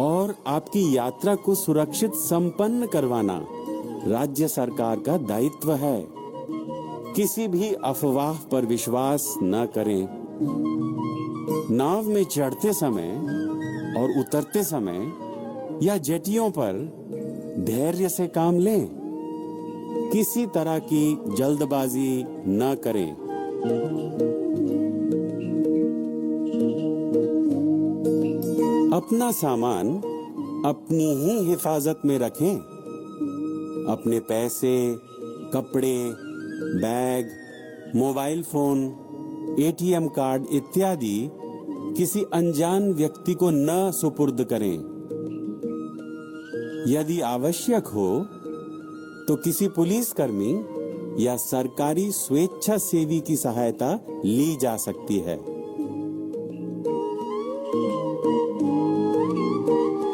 और आपकी यात्रा को सुरक्षित संपन्न करवाना राज्य सरकार का दायित्व है। किसी भी अफवाह पर विश्वास न करें। नाव में चढ़ते समय और उतरते समय या जेटियों पर धैर्य से काम लें। किसी तरह की जल्दबाजी न करें। अपना सामान अपनी ही हिफाजत में रखें। अपने पैसे, कपड़े, bag, mobile phone, ATM card इत्यादि किसी अनजान व्यक्ति को न सुपुर्द करें। यदि आवश्यक हो तो किसी पुलिसकर्मी या सरकारी स्वेच्छासेवी की सहायता ली जा सकती है।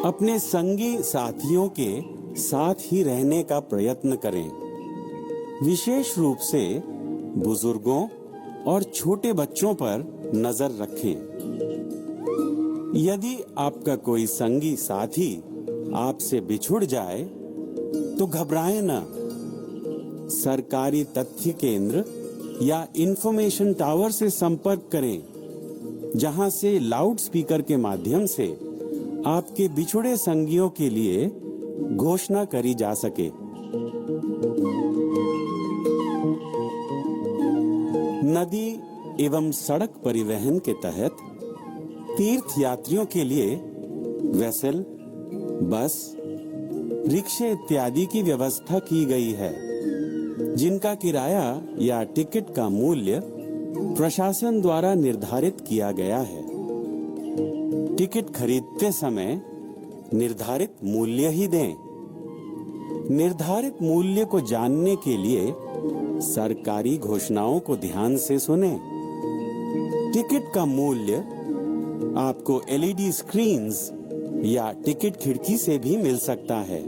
अपने संगी साथियों के साथ ही रहने का प्रयत्न करें। विशेष रूप से बुजुर्गों और छोटे बच्चों पर नजर रखें। यदि आपका कोई संगी साथी आपसे बिछुड़ जाए तो घबराएं न। सरकारी तथ्य केंद्र या इंफॉर्मेशन टावर से संपर्क करें, जहां से लाउड स्पीकर के माध्यम से आपके बिछुड़े संगियों के लिए घोषणा करी जा सके। नदी एवं सड़क परिवहन के तहत तीर्थ यात्रियों के लिए वेसल, बस, रिक्शे इत्यादि की व्यवस्था की गई है, जिनका किराया या टिकट का मूल्य प्रशासन द्वारा निर्धारित किया गया है। टिकट खरीदते समय निर्धारित मूल्य ही दें। निर्धारित मूल्य को जानने के लिए सरकारी घोषणाओं को ध्यान से सुनें। टिकट का मूल्य आपको एलईडी स्क्रीन्स या टिकट खिड़की से भी मिल सकता है।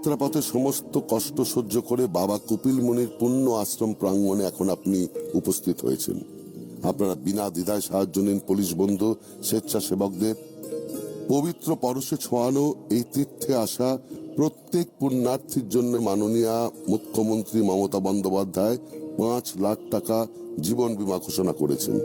যাত্রাপথে সমস্ত কষ্ট সহ্য করে বাবা কপিল মুনির পুণ্য আশ্রম প্রাঙ্গণে এখন আপনি উপস্থিত হয়েছেন। আপনারা বিনা দ্বিধায় সাহায্য নিন পুলিশ বন্ধু, স্বেচ্ছাসেবকদের। পবিত্র পরশে ছোঁয়ানো এই তীর্থে আসা প্রত্যেক পুণ্যার্থীর জন্য মাননীয় মুখ্যমন্ত্রী মমতা বন্দ্যোপাধ্যায় 5 লাখ টাকা জীবন বীমা ঘোষণা করেছেন।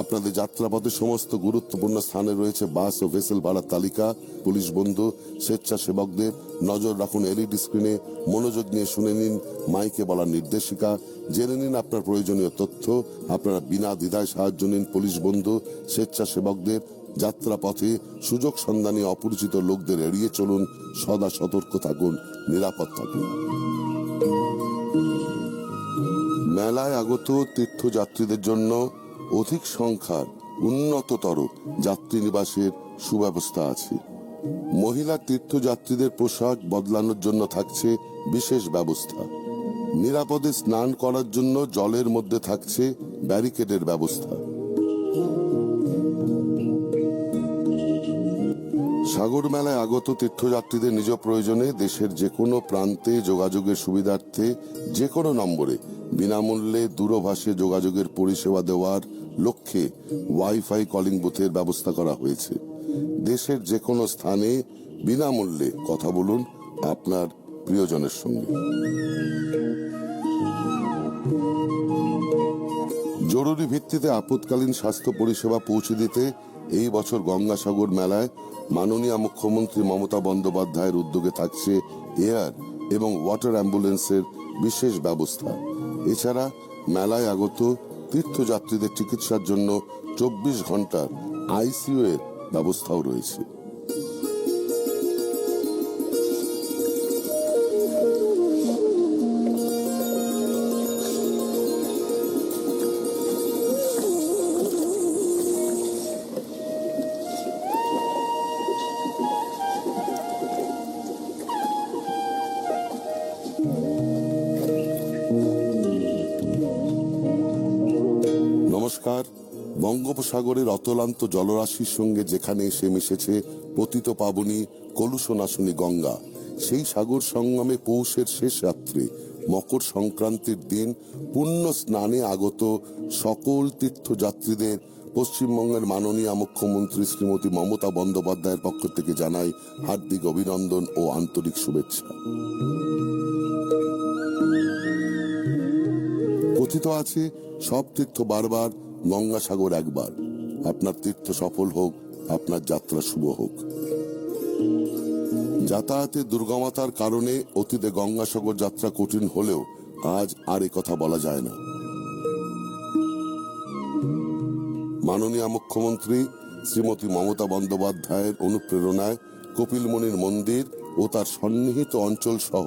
আপনাদের যাত্রাপথে সমস্ত গুরুত্বপূর্ণ স্থানে রয়েছে বাস ও ভেসেল ভাড়ার তালিকা। পুলিশ বন্ধু, স্বেচ্ছাসেবকদের নজর রাখুন এলইডি স্ক্রিনে, মনোযোগ নিয়ে শুনে নিন মাইকে বলার নির্দেশিকা, জেনে নিন আপনার প্রয়োজনীয় তথ্য। আপনারা বিনা দ্বিধায় সাহায্য নিন পুলিশ বন্ধু, স্বেচ্ছাসেবকদের। যাত্রাপথে সুযোগ সন্ধানী অপরিচিত লোকদের এড়িয়ে চলুন, সদা সতর্ক থাকুন, নিরাপদ থাকুন। মেলায় আগত তীর্থযাত্রীদের জন্য অধিক সংখ্যার উন্নততর যাত্রী নিবাসের সুব্যবস্থা আছে। মহিলা তীর্থযাত্রীদের পোশাক বদলানোর জন্য থাকছে বিশেষ ব্যবস্থা। নিরাপদে স্নান করার জন্য জলের মধ্যে থাকছে ব্যারিকেডের ব্যবস্থা। সাগর মেলায় আগত তীর্থযাত্রীদের নিজ প্রয়োজনে দেশের যে কোনো প্রান্তে যোগাযোগের সুবিধার্থে যে কোনো নম্বরে বিনামূল্যে দূরভাষে যোগাযোগের পরিষেবা দেওয়ার লক্ষ্যে ওয়াইফাই কলিং বুথের ব্যবস্থা করা হয়েছে। দেশের যে কোনো স্থানে বিনামূল্যে কথা বলুন আপনার প্রিয়জনের সঙ্গে। জরুরি ভিত্তিতে আপৎকালীন স্বাস্থ্য পরিষেবা পৌঁছে দিতে এই বছর গঙ্গাসাগর মেলায় মাননীয় মুখ্যমন্ত্রী মমতা বন্দ্যোপাধ্যায়ের উদ্যোগে থাকছে এয়ার এবং ওয়াটার অ্যাম্বুলেন্সের বিশেষ ব্যবস্থা। এছাড়া মেলায় আগত তীর্থযাত্রীদের চিকিৎসার জন্য 24 ঘন্টার আইসিইউ এর ব্যবস্থাও রয়েছে। নমস্কার। বঙ্গোপসাগরের অতলান্ত জলরাশির সঙ্গে যেখানে এসে মিশেছে পতিত পাবনী কলুষনাশনী গঙ্গা, সেই সাগর সঙ্গমে পৌষের শেষ রাত্রে মকর সংক্রান্তির দিন পুণ্য স্নানে আগত সকল তীর্থযাত্রীদের পশ্চিমবঙ্গের মাননীয় মুখ্যমন্ত্রী শ্রীমতী মমতা বন্দ্যোপাধ্যায়ের পক্ষ থেকে জানাই হার্দিক অভিনন্দন ও আন্তরিক শুভেচ্ছা। কথিত আছে সব তীর্থ বারবার, গঙ্গাসাগর একবার। আপনার তীর্থ সফল হোক, আপনার যাত্রা শুভ হোক। যাতায়াতের দুর্গমতার কারণে অতীতে গঙ্গাসাগর যাত্রা কঠিন হলেও আজ আর কথা বলা যায় না। মাননীয় মুখ্যমন্ত্রী শ্রীমতী মমতা বন্দ্যোপাধ্যায়ের অনুপ্রেরণায় কপিল মুনির মন্দির ও তার সন্নিহিত অঞ্চল সহ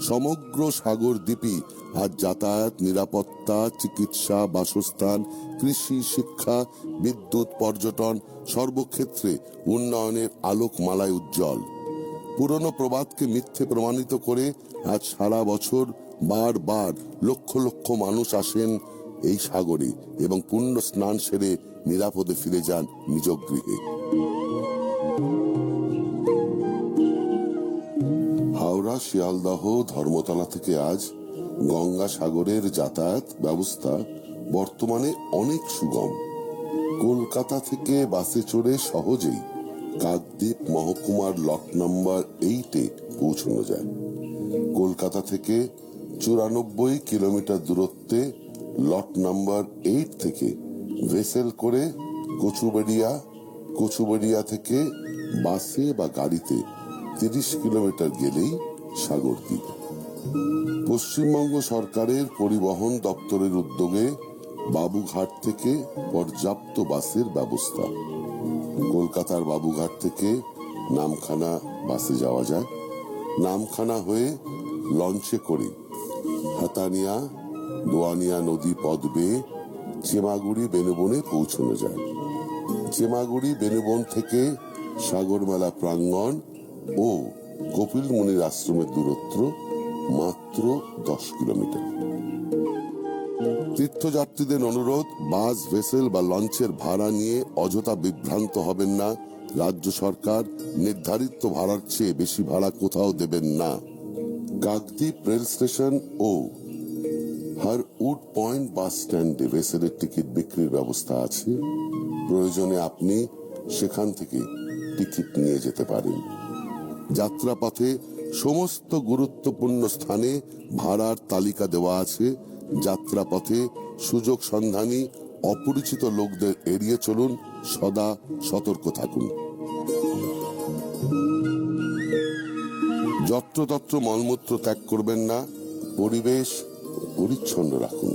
সমগ্র সাগর দ্বীপই আজ যাতায়াত, নিরাপত্তা, চিকিৎসা, বাসস্থান, কৃষি, শিক্ষা, বিদ্যুৎ, পর্যটন সর্বক্ষেত্রে উন্নয়নের আলোকমালায় উজ্জ্বল। পুরনো প্রবাদকে মিথ্যে প্রমাণিত করে আজ সারা বছর বারবার লক্ষ লক্ষ মানুষ আসেন এই সাগরে এবং পুণ্য স্নান সেরে নিরাপদে ফিরে যান নিজ গৃহে। হাওড়া, শিয়ালদহ, ধর্মতলা থেকে আজ গঙ্গাসাগরের যাতায়াত ব্যবস্থা বর্তমানে অনেক সুগম। কলকাতা থেকে বাসে চড়ে সহজেই কাকদ্বীপ মহকুমার লট নাম্বার 8-এ পৌঁছানো যায়। কলকাতা থেকে 94 কিলোমিটার দূরত্বে লট নাম্বার 8 থেকে ভেসেল করে কচুবেড়িয়া থেকে বাসে বা গাড়িতে 30 কিলোমিটার গেলেই সাগরদ্বীপ। পশ্চিমবঙ্গ সরকারের পরিবহন দপ্তরের উদ্যোগে বাবুঘাট থেকে পর্যাপ্ত বাসের ব্যবস্থা। কলকাতার বাবুঘাট থেকে নামখানা বাসে যাওয়া যায়। নামখানা হয়ে লঞ্চে করে হাতানিয়া, দোয়ানিয়া নদী পথ বেয়ে চেমাগুড়ি বেনুবনে পৌঁছানো যায়। চেমাগুড়ি বেনুবন থেকে সাগরমেলা প্রাঙ্গণ ও কপিল মুনির আশ্রমের দূরত্ব মাত্র 10 কিলোমিটার। তীর্থযাত্রীদের অনুরোধ, বাস, ভেসেল বা লঞ্চের ভাড়া নিয়ে অযথা বিভ্রান্ত হবেন না। রাজ্য সরকার নির্ধারিত ভাড়ার চেয়ে বেশি ভাড়া কোথাও দেবেন না। কাকদ্বীপ রেল স্টেশন ও হারউড পয়েন্ট বাস স্ট্যান্ডে ভেসেলের টিকিট বিক্রির ব্যবস্থা আছে। প্রয়োজনে আপনি সেখান থেকে টিকিট নিয়ে যেতে পারেন। যাত্রাপথে সমস্ত গুরুত্বপূর্ণ স্থানে ভাড়ার তালিকা দেওয়া আছে। যাত্রাপথে সুযোগ সন্ধানী অপরিচিত লোকদের এড়িয়ে চলুন, সদা সতর্ক থাকুন। যত্রতত্র মলমূত্র ত্যাগ করবেন না, পরিবেশ পরিচ্ছন্ন রাখুন।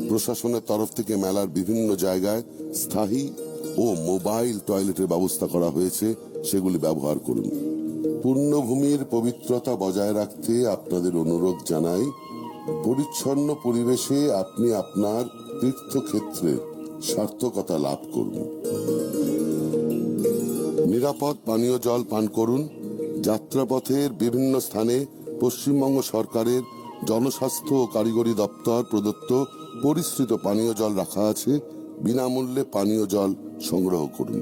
প্রশাসনের তরফ থেকে মেলার বিভিন্ন জায়গায় স্থায়ী ও মোবাইল টয়লেটের ব্যবস্থা করা হয়েছে, সেগুলি ব্যবহার করুন। পুণ্যভূমির পবিত্রতা বজায় রাখতে আপনাদের অনুরোধ জানাই, পরিচ্ছন্ন পরিবেশে আপনি আপনার তীর্থক্ষেত্রের সার্থকতা লাভ করুন। নিরাপদ পানীয় জল পান করুন। যাত্রাপথের বিভিন্ন স্থানে পশ্চিমবঙ্গ সরকারের জনস্বাস্থ্য ও কারিগরি দপ্তর প্রদত্ত পরিশ্রিত পানীয় জল রাখা আছে। বিনামূল্যে পানীয় জল সংগ্রহ করুন।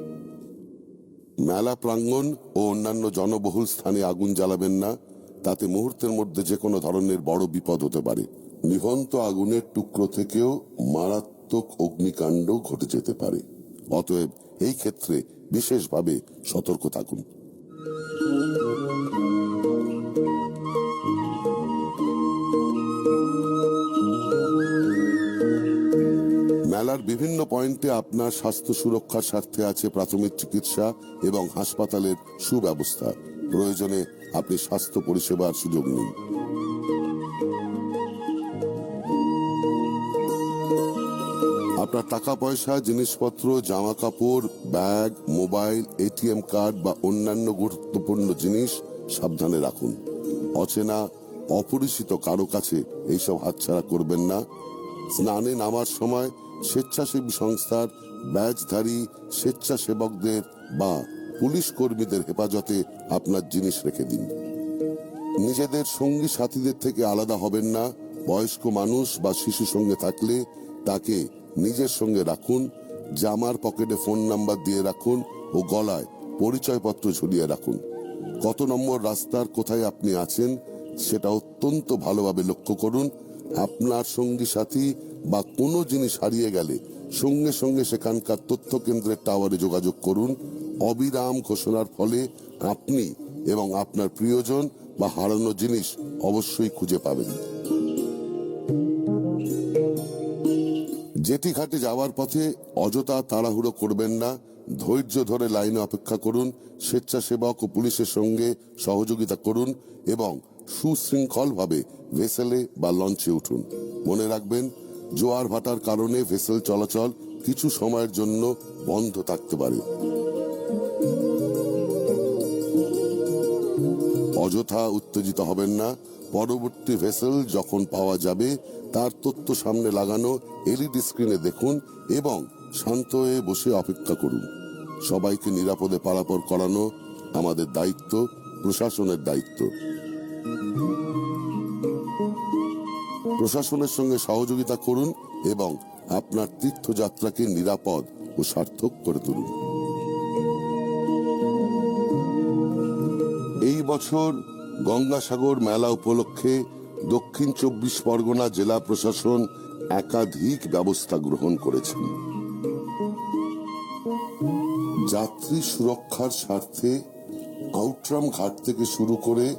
মেলা প্রাঙ্গণ ও অন্যান্য জনবহুল স্থানে আগুন জ্বালাবেন না, তাতে মুহূর্তের মধ্যে যে কোনো ধরনের বড় বিপদ হতে পারে। নিভন্ত আগুনের টুকরো থেকেও মারাত্মক অগ্নিকাণ্ড ঘটে যেতে পারে। অতএব এই ক্ষেত্রে বিশেষভাবে সতর্ক থাকুন। মেলার বিভিন্ন পয়েন্টে আপনার স্বাস্থ্য সুরক্ষার স্বার্থে আছে প্রাথমিক চিকিৎসা এবং হাসপাতালের সুব্যবস্থা। প্রয়োজনে আপনি স্বাস্থ্য পরিষেবার সুযোগ নিন। আপনার টাকা পয়সা, জিনিসপত্র, জামা কাপড়, ব্যাগ, মোবাইল, এটিএম কার্ড বা অন্যান্য গুরুত্বপূর্ণ জিনিস সাবধানে রাখুন। অচেনা অপরিচিত কারো কাছে এইসব হাতছাড়া করবেন না। স্নানে নামার সময় স্বেচ্ছাসেবী সংস্থার ব্যাজধারী স্বেচ্ছাসেবকদের বা পুলিশ কর্মীদের হেফাজতে আপনার জিনিস রেখে দিন। নিজেদের সঙ্গী সাথীদের থেকে আলাদা হবেন না। বয়স্ক মানুষ বা শিশু সঙ্গে থাকলে তাকে নিজের সঙ্গে রাখুন। জামার পকেটে ফোন নাম্বার দিয়ে রাখুন ও গলায় পরিচয়পত্র ঝুলিয়ে রাখুন। কত নম্বর রাস্তার কোথায় আপনি আছেন সেটা অত্যন্ত ভালোভাবে লক্ষ্য করুন। আপনার সঙ্গী সাথী বা কোনো জিনিস হারিয়ে গেলে সঙ্গে সঙ্গে সেখানকার তথ্য কেন্দ্রের টাওয়ারে যোগাযোগ করুন। অবিরাম ঘোষণার ফলে আপনি এবং আপনার প্রিয়জন বা হারানো জিনিস অবশ্যই খুঁজে পাবেন। জেটি ঘাটে যাওয়ার পথে অযথা তাড়াহুড়ো করবেন না। ধৈর্য ধরে লাইনে অপেক্ষা করুন। স্বেচ্ছাসেবক ও পুলিশের সঙ্গে সহযোগিতা করুন এবং সুশৃঙ্খলভাবে ভেসেলে বা লঞ্চে উঠুন। মনে রাখবেন, জোয়ার ভাটার কারণে ভেসেল চলাচল কিছু সময়ের জন্য বন্ধ থাকতে পারে। অযথা উত্তেজিত হবেন না। পরবর্তী ভেসেল যখন পাওয়া যাবে তার তথ্য সামনে লাগানো এলইডি স্ক্রিনে দেখুন এবং শান্ত হয়ে বসে অপেক্ষা করুন। সবাইকে নিরাপদে পারাপার করানো আমাদের দায়িত্ব, প্রশাসনের দায়িত্ব। প্রশাসনের সঙ্গে সহযোগিতা করুন এবং আপনার তীর্থযাত্রাকে নিরাপদ ও সার্থক করে তুলুন। এই বছর গঙ্গাসাগর মেলা উপলক্ষে দক্ষিণ 24 পরগনা জেলা প্রশাসন একাধিক ব্যবস্থা গ্রহণ করেছেন। যাত্রী সুরক্ষার স্বার্থে আউটরাম ঘাট থেকে শুরু করে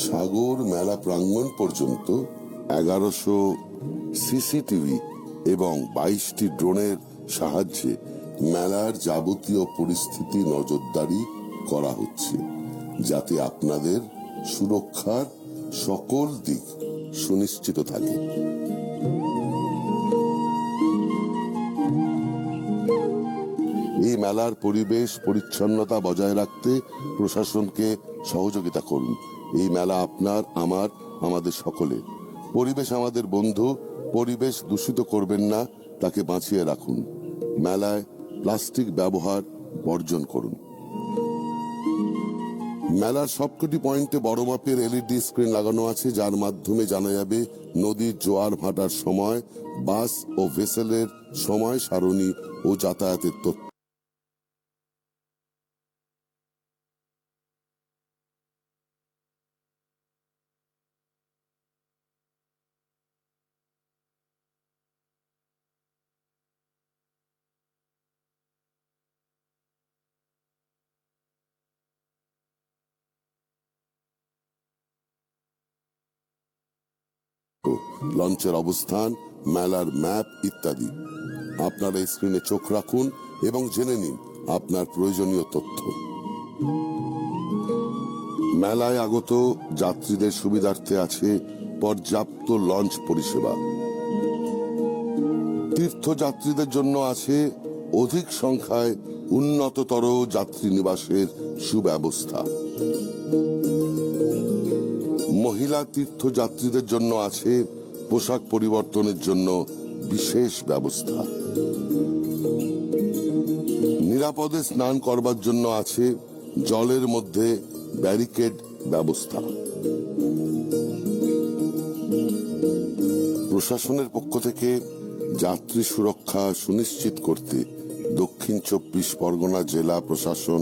সাগর মেলা প্রাঙ্গণ পর্যন্ত 1100 সিসিটিভি এবং 22টি ড্রোনের সাহায্যে মেলার যাবতীয় পরিস্থিতি নজরদারি করা হচ্ছে, যাতে আপনাদের সুরক্ষার সকল দিক সুনিশ্চিত থাকে। এই মেলার পরিবেশ পরিচ্ছন্নতা বজায় রাখতে প্রশাসনকে সহযোগিতা করুন। এই মেলা আপনার, আমার, আমাদের সকলের। পরিবেশ আমাদের বন্ধু। পরিবেশ দূষিত করবেন না, তাকে বাঁচিয়ে রাখুন। মেলায় প্লাস্টিক ব্যবহার বর্জন করুন। মেলার সবকটি পয়েন্টে বড় মাপের এলইডি স্ক্রিন লাগানো আছে, যার মাধ্যমে জানা যাবে নদীর জোয়ার ভাটার সময়, বাস ও ভেসেলের সময় সারণী ও যাতায়াতের তথ্য। লঞ্চের অবস্থান, মেলার ম্যাপ ইত্যাদি। আপনারা স্ক্রিনে চোখ রাখুন এবং জেনে নিন আপনার প্রয়োজনীয় তথ্য। মেলায় আগত যাত্রীদের সুবিধার্থে আছে পর্যাপ্ত লঞ্চ পরিষেবা। তীর্থযাত্রীদের জন্য আছে অধিক সংখ্যায় উন্নততর যাত্রী নিবাসের সুব্যবস্থা। মহিলা তীর্থযাত্রীদের জন্য আছে পোশাক পরিবর্তনের জন্য বিশেষ ব্যবস্থা। নিরাপদে স্নান করবার জন্য আছে জলের মধ্যে ব্যারিকেড ব্যবস্থা। প্রশাসনের পক্ষ থেকে যাত্রী সুরক্ষা সুনিশ্চিত করতে দক্ষিণ 24 পরগনা জেলা প্রশাসন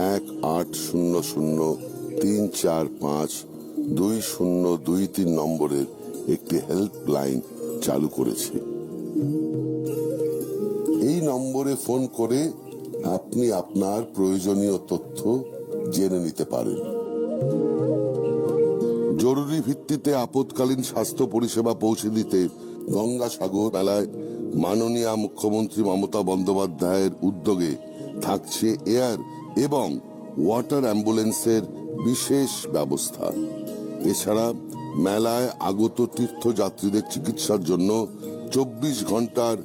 180034522023 নম্বরের একটি হেল্পলাইন চালু করেছে। এই নম্বরে ফোন করে আপনি আপনার প্রয়োজনীয় তথ্য জেনে নিতে পারেন। জরুরি ভিত্তিতে আপৎকালীন স্বাস্থ্য পরিষেবা পৌঁছে দিতে গঙ্গাসাগর মেলায় মাননীয় মুখ্যমন্ত্রী মমতা বন্দ্যোপাধ্যায়ের উদ্যোগে থাকছে এয়ার এবং ওয়াটার অ্যাম্বুলেন্সের বিশেষ ব্যবস্থা। এছাড়া মেলায় আগত তীর্থযাত্রীদের চিকিৎসার জন্য 24 ঘন্টার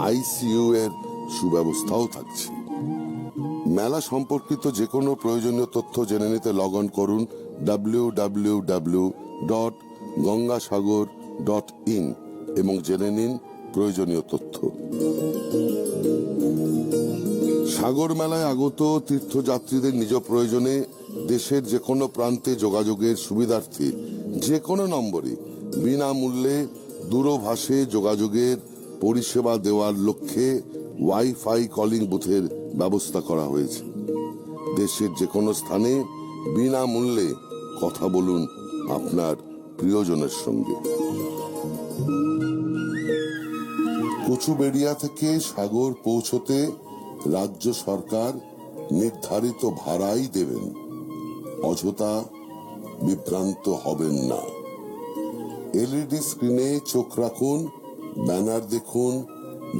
আইসিইউ এর সুব্যবস্থাও থাকছে। মেলা সম্পর্কিত যে কোনো প্রয়োজনীয় তথ্য জেনে নিতে লগ অন করুন www.gangasagar.in এবং জেনে নিন প্রয়োজনীয় তথ্য। সাগর মেলায় আগত তীর্থযাত্রীদের নিজ প্রয়োজনে দেশের যে কোনো প্রান্তে যোগাযোগের সুবিধার্থে যে কোনো নম্বরে বিনামূল্যে দূরভাষে যোগাযোগের পরিষেবা দেওয়ার লক্ষ্যে ওয়াইফাই কলিং বুথের ব্যবস্থা করা হয়েছে। দেশের যে কোনো স্থানে বিনামূল্যে কথা বলুন আপনার প্রিয়জনের সঙ্গে। কচুবেড়িয়া থেকে সাগর পৌঁছতে রাজ্য সরকার নির্ধারিত ভাড়াই দেবেন, অযথা বিভ্রান্ত হবেন না। এলইডি স্ক্রিনে চোখ রাখুন, ব্যানার দেখুন,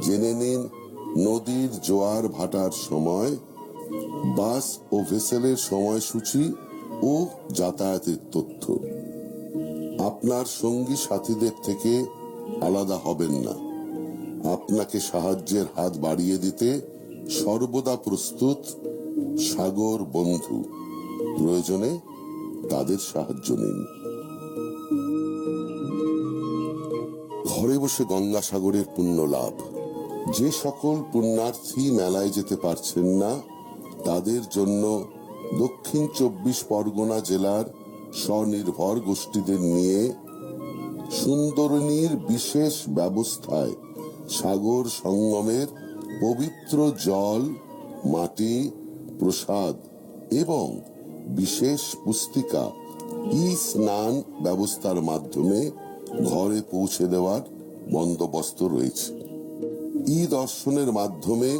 জেনে নিন নদীর জোয়ার ভাটার সময়, বাস ও ভেসেলের সময়সূচি ও যাতায়াতের তথ্য। আপনার সঙ্গী সাথীদের থেকে আলাদা হবেন না। আপনাকে সাহায্যের হাত বাড়িয়ে দিতে সর্বদা প্রস্তুত সাগর বন্ধু। প্রয়োজনে তাদের সাহায্য নিন। ঘরে বসে গঙ্গাসাগরের পুণ্য লাভ। যে সকল পুণ্যার্থী মেলায় যেতে পারছেন না, তাদের জন্য দক্ষিণ 24 পরগনা জেলার স্বনির্ভর গোষ্ঠীদের নিয়ে সুন্দরনীর বিশেষ ব্যবস্থায় সাগর সঙ্গমের পবিত্র জল, মাটি, প্রসাদ এবং বিশেষ পুস্তিকা ই স্নান ব্যবস্থার মাধ্যমে ঘরে পৌঁছে দেওয়ার বন্দোবস্ত রয়েছে। ই দর্শনের মাধ্যমে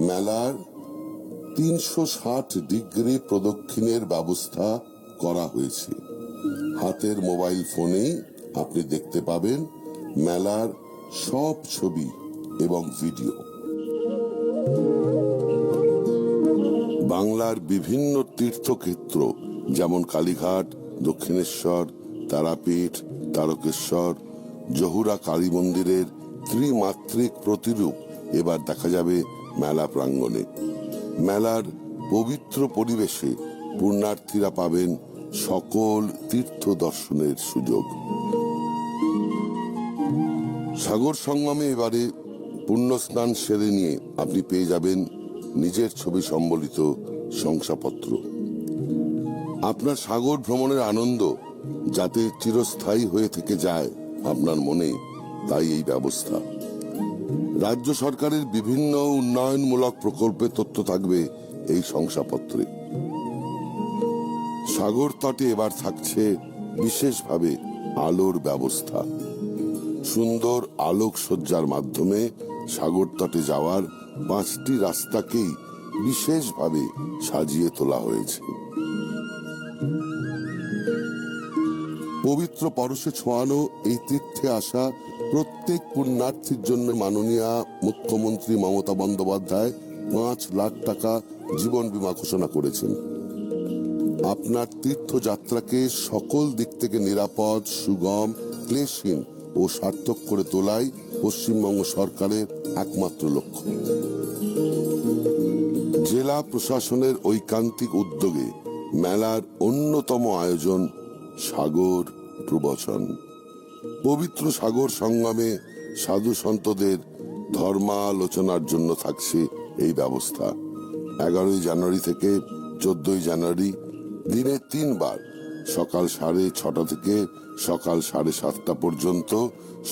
মেলার 360 ডিগ্রি প্রদক্ষিণের ব্যবস্থা করা হয়েছে। হাতের মোবাইল ফোনেই আপনি দেখতে পাবেন মেলার সব ছবি এবং ভিডিও। বাংলার বিভিন্ন তীর্থক্ষেত্র যেমন কালীঘাট, দক্ষিণেশ্বর, তারাপীঠ, তারকেশ্বর, জহুরা কালী মন্দিরের ত্রিমাত্রিক প্রতিরূপ এবার দেখা যাবে মেলা প্রাঙ্গণে। মেলার পবিত্র পরিবেশে পুণ্যার্থীরা পাবেন সকল তীর্থ দর্শনের সুযোগ। সাগর সঙ্গমে এবারে পুণ্যস্নান সেরে নিয়ে আপনি পেয়ে যাবেন নিজের ছবি সম্বলিত শংসাপত্র। আপনার সাগর ভ্রমণের আনন্দ যাতে চিরস্থায়ী হয়ে থেকে যায় আপনার মনে, তাই এই ব্যবস্থা। রাজ্য সরকারের বিভিন্ন উন্নয়নমূলক প্রকল্পের তথ্য থাকবে এই শংসাপত্রে। সাগর তটে এবার থাকছে বিশেষভাবে আলোর ব্যবস্থা। সুন্দর আলোকসজ্জার মাধ্যমে সাগর তটে যাওয়ার 5টি রাস্তাকেই বিশেষভাবে সাজিয়ে তোলা হয়েছে। পবিত্র পরশে ছোঁয়ানো এই তীর্থে আসা প্রত্যেক পুণ্যার্থীর জন্য মাননীয় মুখ্যমন্ত্রী মমতা বন্দ্যোপাধ্যায় 5 লাখ টাকা জীবন বীমা ঘোষণা করেছেন। আপনার তীর্থযাত্রাকে সকল দিক থেকে নিরাপদ, সুগম, ক্লেশহীন ও সার্থক করে তোলাই পশ্চিমবঙ্গ সরকারের একমাত্র লক্ষ্য। জেলা প্রশাসনের ঐকান্তিক উদ্যোগে মেলার অন্যতম আয়োজন সাগর প্রবচন। পবিত্র সাগর সঙ্গমে সাধু সন্তদের ধর্মালোচনার জন্য থাকছে এই ব্যবস্থা। 11ই জানুয়ারি থেকে 14ই জানুয়ারি দিনে 3 বার, সকাল 6:30 থেকে সকাল 7:30 পর্যন্ত,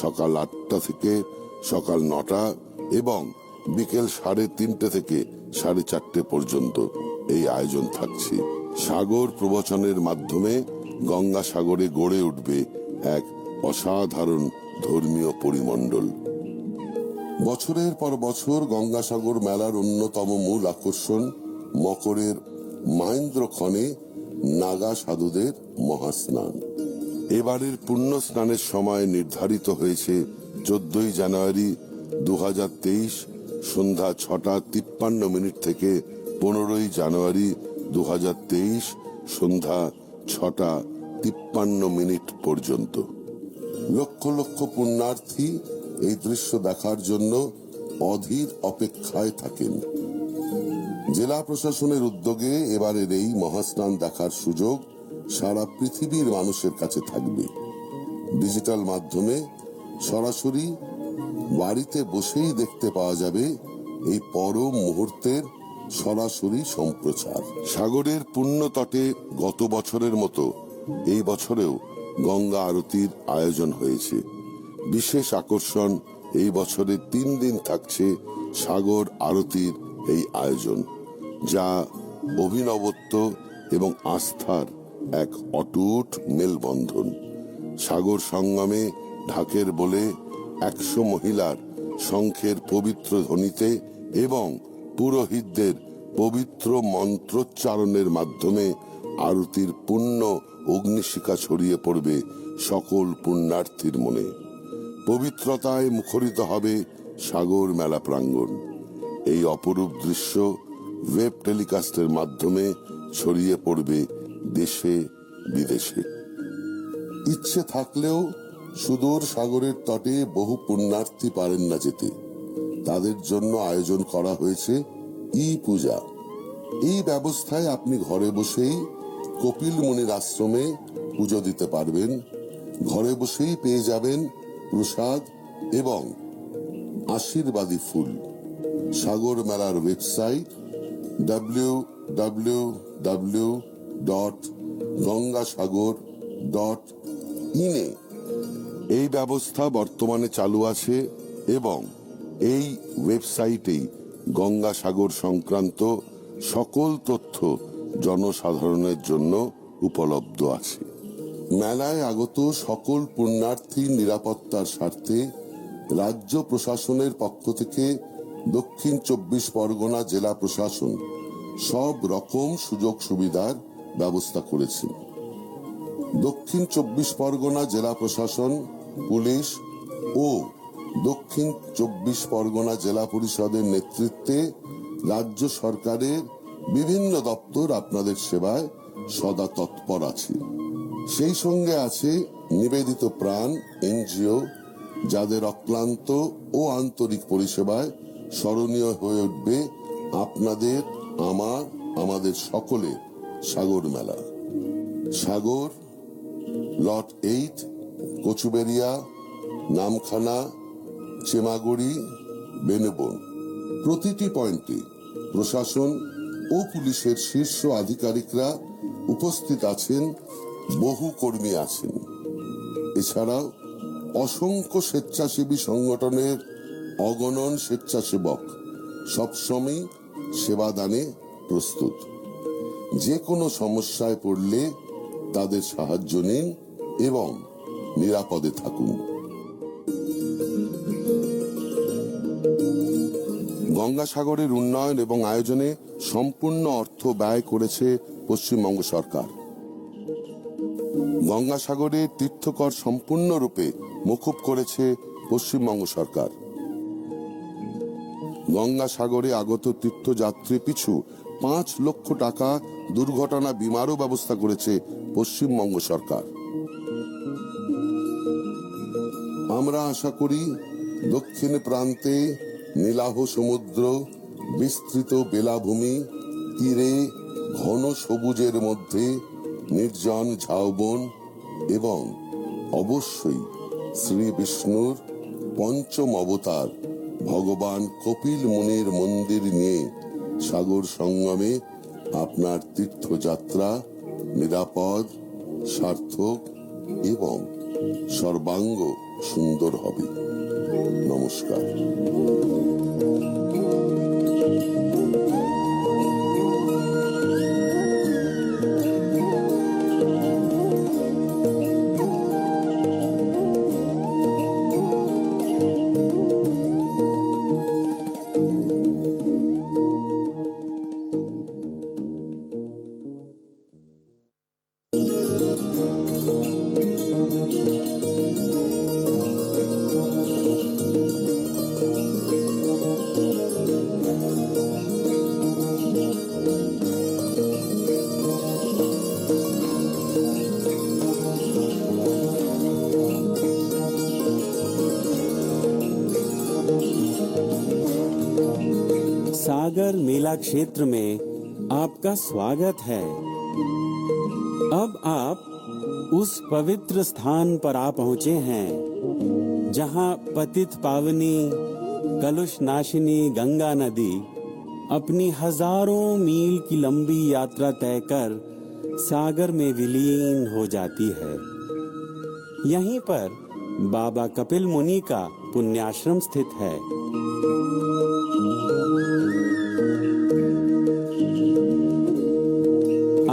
সকাল 8টা থেকে সকাল 9টা এবং বিকেল 3:30 থেকে 4:30 পর্যন্ত এই আয়োজন থাকছে। সাগর প্রবচনের মাধ্যমে গঙ্গা সাগরে গড়ে উঠবে এক অসাধারণ ধর্মীয় পরিমণ্ডল। বছরের পর বছর গঙ্গাসাগর মেলার অন্যতম মূল আকর্ষণ মকরের মাহেন্দ্রক্ষণে নাগা সাধুদের মহাস্নান। এবারের পুণ্য স্নানের সময় নির্ধারিত হয়েছে 14ই জানুয়ারি 2023 সন্ধ্যা 6:53 থেকে 15ই জানুয়ারি 2023 সন্ধ্যা 6:53 পর্যন্ত। লক্ষ লক্ষ পুণ্যার্থী এই দৃশ্য দেখার জন্য অধীর অপেক্ষায় থাকেন। জেলা প্রশাসনের উদ্যোগে এবারের এই মহাস্নান দেখার সুযোগ সারা পৃথিবীর মানুষের কাছে থাকবে। ডিজিটাল মাধ্যমে সরাসরি বাড়িতে বসেই দেখতে পাওয়া যাবে এই পরম মুহূর্তের সরাসরি সম্প্রচার। সাগরের পুণ্য তটে গত বছরের মতো এই বছরেও গঙ্গা আরতির আয়োজন হয়েছে। বিশেষ আকর্ষণ এই বছরে 3 দিন থাকছে সাগর আরতির এই আয়োজন, যা অভিনবত্ব এবং আস্থার এক অটুট মেলবন্ধন। সাগর সঙ্গমে ঢাকের বলে 100 মহিলার শঙ্খের পবিত্র ধ্বনিতে এবং পুরোহিতদের পবিত্র মন্ত্রোচ্চারণের মাধ্যমে আরতির পুণ্য অগ্নিশিখা ছড়িয়ে পড়বে সকল পুণ্যার্থীর মনে। পবিত্রতায় মুখরিত হবে সাগর মেলা প্রাঙ্গণ। এই অপরূপ দৃশ্য ওয়েব টেলিকাস্টের মাধ্যমে ছড়িয়ে পড়বে দেশে বিদেশে। ইচ্ছে থাকলেও সুদূর সাগরের তটে বহু পুণ্যার্থী পারেন না যেতে। তাদের জন্য আয়োজন করা হয়েছে ই-পূজা। এই ব্যবস্থায় আপনি ঘরে বসেই কপিল মুনির আশ্রমে পুজো দিতে পারবেন। ঘরে বসেই পেয়ে যাবেন প্রসাদ এবং আশীর্বাদী ফুল। সাগর মেলার ওয়েবসাইট www.gangasagar.in এই ব্যবস্থা বর্তমানে চালু আছে এবং এই ওয়েবসাইটেই গঙ্গাসাগর সংক্রান্ত সকল তথ্য জনসাধারণের জন্য উপলব্ধ আছে। মেলায় আগত সকল পুণ্যার্থীর নিরাপত্তার স্বার্থে রাজ্য প্রশাসনের পক্ষ থেকে দক্ষিণ 24 পরগনা জেলা প্রশাসন সব রকম সুযোগ সুবিধার ব্যবস্থা করেছে। দক্ষিণ 24 পরগনা জেলা প্রশাসন, পুলিশ ও দক্ষিণ 24 পরগনা জেলা পরিষদের নেতৃত্বে রাজ্য সরকারের বিভিন্ন দপ্তর আপনাদের সেবায় সদা তৎপর আছে। সেই সঙ্গে আছে নিবেদিত প্রাণ এনজিও, যাদের অক্লান্ত ও আন্তরিক পরিষেবায় স্মরণীয় হয়ে উঠবে আপনাদের, আমাদের সকলের সাগর মেলা। সাগর লট 8, কচুবেরিয়া, নামখানা, চেমাগুড়ি, বেনুবন। প্রতিটি পয়েন্টে প্রশাসন ও পুলিশের শীর্ষ আধিকারিকরা উপস্থিত আছেন বহু কর্মী আছেন। এছাড়াও অসংখ্য স্বেচ্ছাসেবী সংগঠনের অগণন স্বেচ্ছাসেবক সবসময় সেবাদানে প্রস্তুত। যে কোনো সমস্যায় পড়লে তাদের সাহায্য নিন এবং নিরাপদে থাকুন। গঙ্গাসাগরের উন্নয়ন এবং আয়োজনে সম্পূর্ণ অর্থ ব্যয় করেছে পশ্চিমবঙ্গ সরকার। গঙ্গাসাগরের তীর্থকর সম্পূর্ণরূপে মকুব করেছে পশ্চিমবঙ্গ সরকার। গঙ্গাসাগরে আগত তীর্থযাত্রী পিছু 5 লক্ষ টাকা দুর্ঘটনা বীমারও ব্যবস্থা করেছে পশ্চিমবঙ্গ সরকার। আমরা আশা করি দক্ষিণ প্রান্তে নীলাভ সমুদ্র, বিস্তৃত বেলাভূমি, তীরে ঘন সবুজের মধ্যে নির্জন ঝাউবন এবং অবশ্যই শ্রী বিষ্ণুর পঞ্চম অবতার ভগবান কপিল মুনির মন্দির নিয়ে সাগর সঙ্গমে আপনার তীর্থযাত্রা নিরাপদ, সার্থক এবং সর্বাঙ্গ সুন্দর হবে। নমস্কার। सागर मेला क्षेत्र में आपका स्वागत है। अब आप उस पवित्र स्थान पर आ पहुंचे हैं जहां पतित पावनी कलुष नाशिनी गंगा नदी अपनी हजारों मील की लंबी यात्रा तय कर सागर में विलीन हो जाती है। यहीं पर बाबा कपिल मुनि का पुण्याश्रम स्थित है।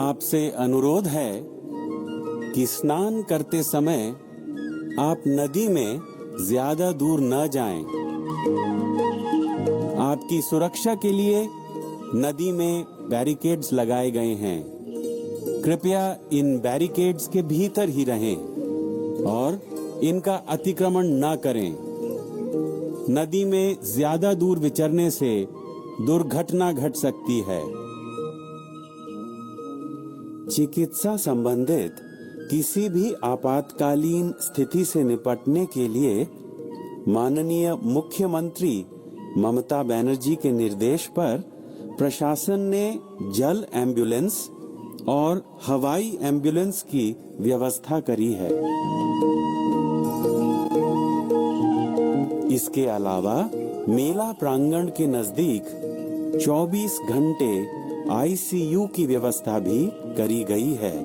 आपसे अनुरोध है कि स्नान करते समय आप नदी में ज्यादा दूर न जाएं। आपकी सुरक्षा के लिए नदी में बैरिकेड्स लगाए गए हैं। कृपया इन बैरिकेड्स के भीतर ही रहें और इनका अतिक्रमण न करें। नदी में ज्यादा दूर विचरने से दुर्घटना घट सकती है। चिकित्सा संबंधित किसी भी आपातकालीन स्थिति से निपटने के लिए माननीय मुख्यमंत्री ममता बनर्जी के निर्देश पर प्रशासन ने जल एम्बुलेंस और हवाई एम्बुलेंस की व्यवस्था करी है। इसके अलावा मेला प्रांगण के नजदीक 24 घंटे आईसीयू की व्यवस्था भी करी गई है।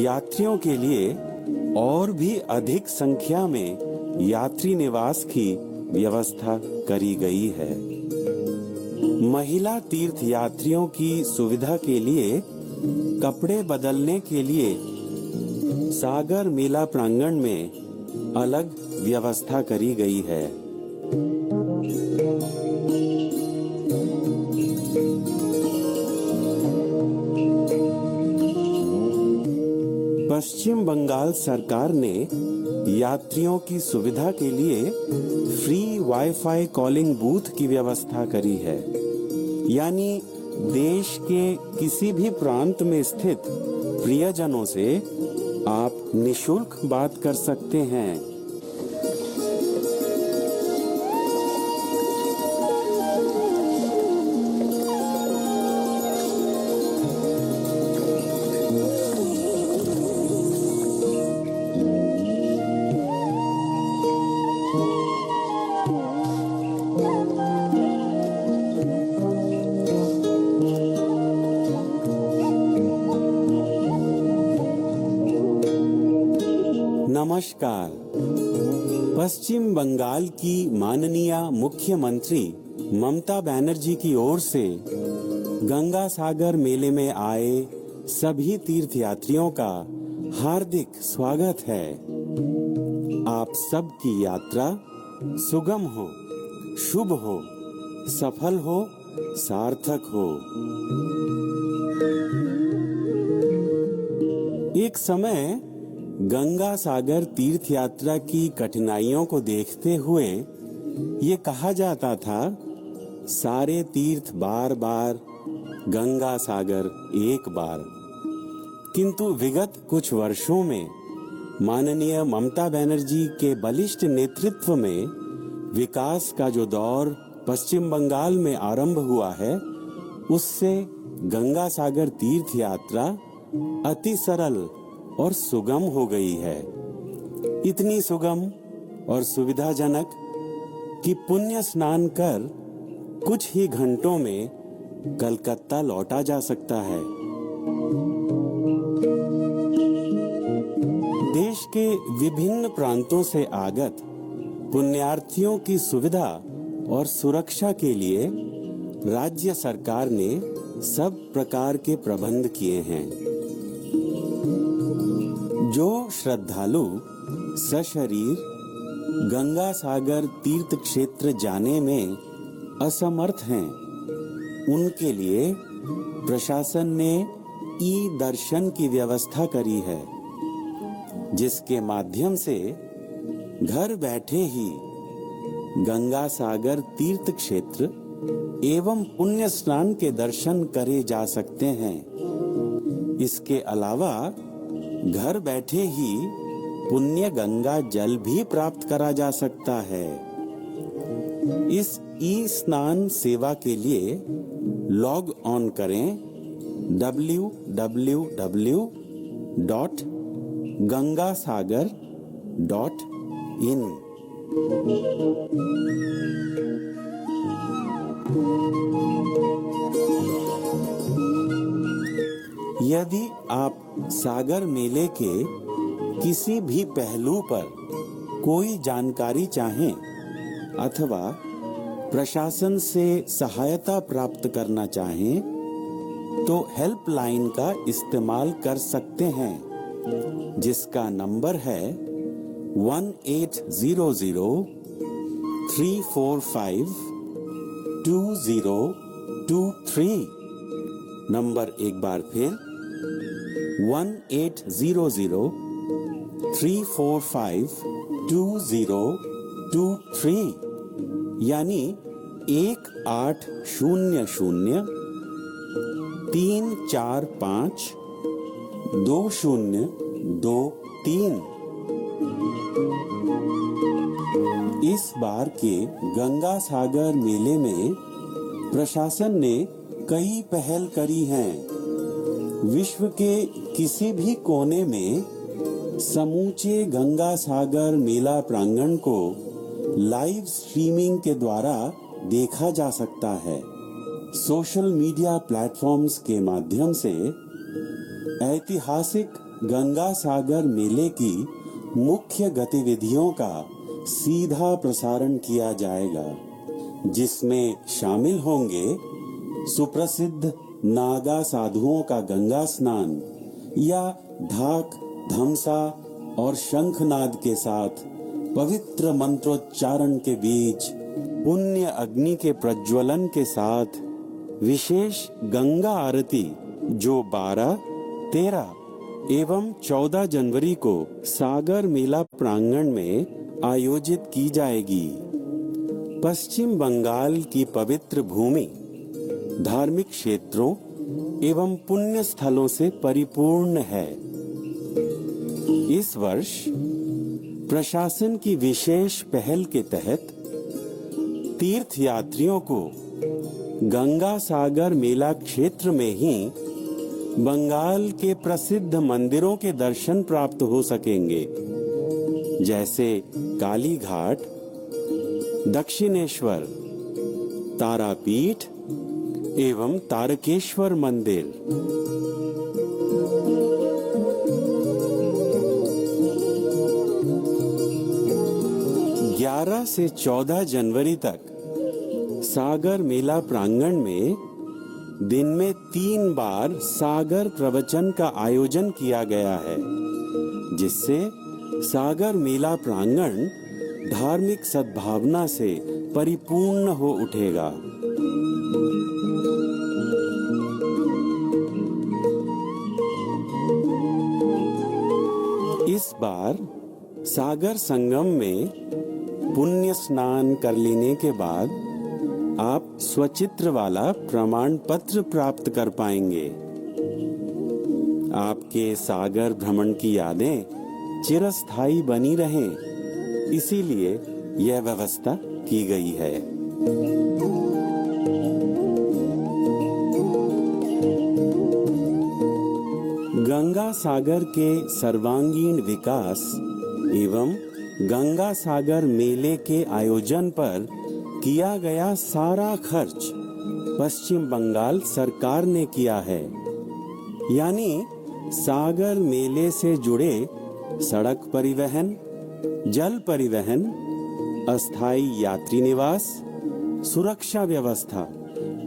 यात्रियों के लिए और भी अधिक संख्या में यात्री निवास की व्यवस्था करी गई है। महिला तीर्थ यात्रियों की सुविधा के लिए कपड़े बदलने के लिए सागर मेला प्रांगण में अलग व्यवस्था करी गई है। पश्चिम बंगाल सरकार ने यात्रियों की सुविधा के लिए फ्री वाईफाई कॉलिंग बूथ की व्यवस्था करी है। यानी देश के किसी भी प्रांत में स्थित प्रियजनों से आप निशुल्क बात कर सकते हैं। नमस्कार। पश्चिम बंगाल की माननीय मुख्यमंत्री ममता बनर्जी की ओर से गंगा सागर मेले में आए सभी तीर्थयात्रियों का हार्दिक स्वागत है। आप सबकी यात्रा सुगम हो, शुभ हो, सफल हो, सार्थक हो। एक समय गंगा सागर तीर्थ यात्रा की कठिनाइयों को देखते हुए ये कहा जाता था, सारे तीर्थ बार बार, गंगा सागर एक बार। किंतु विगत कुछ वर्षों में माननीय ममता बनर्जी के बलिष्ठ नेतृत्व में विकास का जो दौर पश्चिम बंगाल में आरंभ हुआ है, उससे गंगा सागर तीर्थ यात्रा अति सरल और सुगम हो गई है। इतनी सुगम और सुविधाजनक कि पुण्य स्नान कर कुछ ही घंटों में कलकत्ता लौटा जा सकता है। देश के विभिन्न प्रांतों से आगत पुण्यार्थियों की सुविधा और सुरक्षा के लिए राज्य सरकार ने सब प्रकार के प्रबंध किए हैं। जो श्रद्धालु सशरीर गंगा सागर तीर्थ क्षेत्र जाने में असमर्थ हैं, उनके लिए प्रशासन ने ई दर्शन की व्यवस्था करी है, जिसके माध्यम से घर बैठे ही गंगा सागर तीर्थ क्षेत्र एवं पुण्य स्नान के दर्शन करे जा सकते हैं। इसके अलावा घर बैठे ही पुण्य गंगा जल भी प्राप्त करा जा सकता है। इस ई स्नान सेवा के लिए लॉग ऑन करें www.gangasagar.in। यदि आप सागर मेले के किसी भी पहलू पर कोई जानकारी चाहें अथवा प्रशासन से सहायता प्राप्त करना चाहें, तो हेल्पलाइन का इस्तेमाल कर सकते हैं, जिसका नंबर है 1800-345-2023। नंबर एक बार फिर 1800-345-2023, यानी 1800-345-2023। इस बार के गंगा सागर मेले में प्रशासन ने कई पहल करी हैं। विश्व के किसी भी कोने में समूचे गंगा सागर मेला प्रांगण को लाइव स्ट्रीमिंग के द्वारा देखा जा सकता है। सोशल मीडिया प्लेटफॉर्म्स के माध्यम से ऐतिहासिक गंगा सागर मेले की मुख्य गतिविधियों का सीधा प्रसारण किया जाएगा, जिसमें शामिल होंगे सुप्रसिद्ध नागा साधुओं का गंगा स्नान या ढाक, धमसा और शंखनाद के साथ पवित्र मंत्रोच्चारण के बीच पुण्य अग्नि के प्रज्वलन के साथ विशेष गंगा आरती, जो 12, 13 एवं 14 जनवरी को सागर मेला प्रांगण में आयोजित की जाएगी। पश्चिम बंगाल की पवित्र भूमि धार्मिक क्षेत्रों एवं पुण्य स्थलों से परिपूर्ण है। इस वर्ष प्रशासन की विशेष पहल के तहत तीर्थयात्रियों को गंगा सागर मेला क्षेत्र में ही बंगाल के प्रसिद्ध मंदिरों के दर्शन प्राप्त हो सकेंगे, जैसे काली घाट, दक्षिणेश्वर, तारापीठ एवं तारकेश्वर मंदिर। 11 से 14 जनवरी तक सागर मेला प्रांगण में दिन में 3 बार सागर प्रवचन का आयोजन किया गया है, जिससे सागर मेला प्रांगण धार्मिक सद्भावना से परिपूर्ण हो उठेगा। इस बार सागर संगम में पुण्य स्नान कर लेने के बाद आप स्वचित्र वाला प्रमाण पत्र प्राप्त कर पाएंगे। आपके सागर भ्रमण की यादें चिरस्थायी बनी रहें, इसीलिए यह व्यवस्था की गई है। गंगा सागर के सर्वांगीण विकास एवं गंगा सागर मेले के आयोजन पर किया गया सारा खर्च पश्चिम बंगाल सरकार ने किया है। यानी सागर मेले से जुड़े सड़क परिवहन, जल परिवहन, अस्थायी यात्री निवास, सुरक्षा व्यवस्था,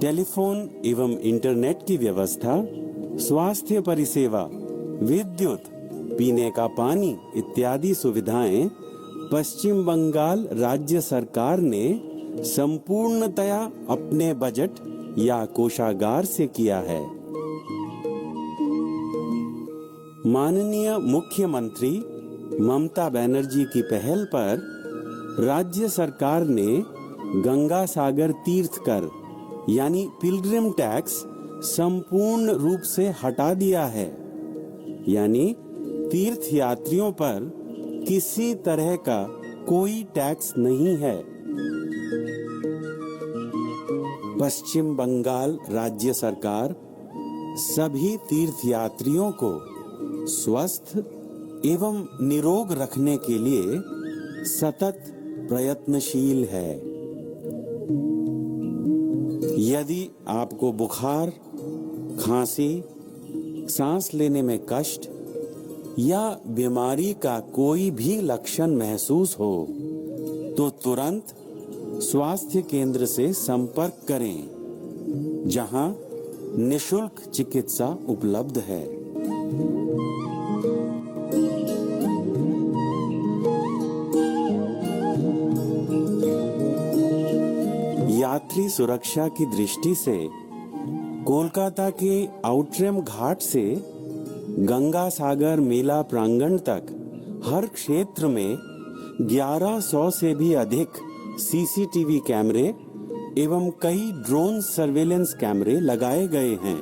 टेलीफोन एवं इंटरनेट की व्यवस्था, स्वास्थ्य परिसेवा, विद्युत, पीने का पानी इत्यादि सुविधाएं पश्चिम बंगाल राज्य सरकार ने संपूर्णतया अपने बजट या कोषागार से किया है। माननीय मुख्यमंत्री ममता बनर्जी की पहल पर राज्य सरकार ने गंगा सागर तीर्थ कर यानी पिलग्रिम टैक्स संपूर्ण रूप से हटा दिया है। यानी तीर्थ यात्रियों पर किसी तरह का कोई टैक्स नहीं है। पश्चिम बंगाल राज्य सरकार सभी तीर्थयात्रियों को स्वस्थ एवं निरोग रखने के लिए सतत प्रयत्नशील है। यदि आपको बुखार, खांसी, सांस लेने में कष्ट या बीमारी का कोई भी लक्षण महसूस हो तो तुरंत स्वास्थ्य केंद्र से संपर्क करें, जहां निशुल्क चिकित्सा उपलब्ध है। यात्री सुरक्षा की दृष्टि से कोलकाता के आउटरैम घाट से गंगा सागर मेला प्रांगण तक हर क्षेत्र में 1100 से भी अधिक सीसीटीवी कैमरे एवं कई ड्रोन सर्वेलेंस कैमरे लगाए गए हैं।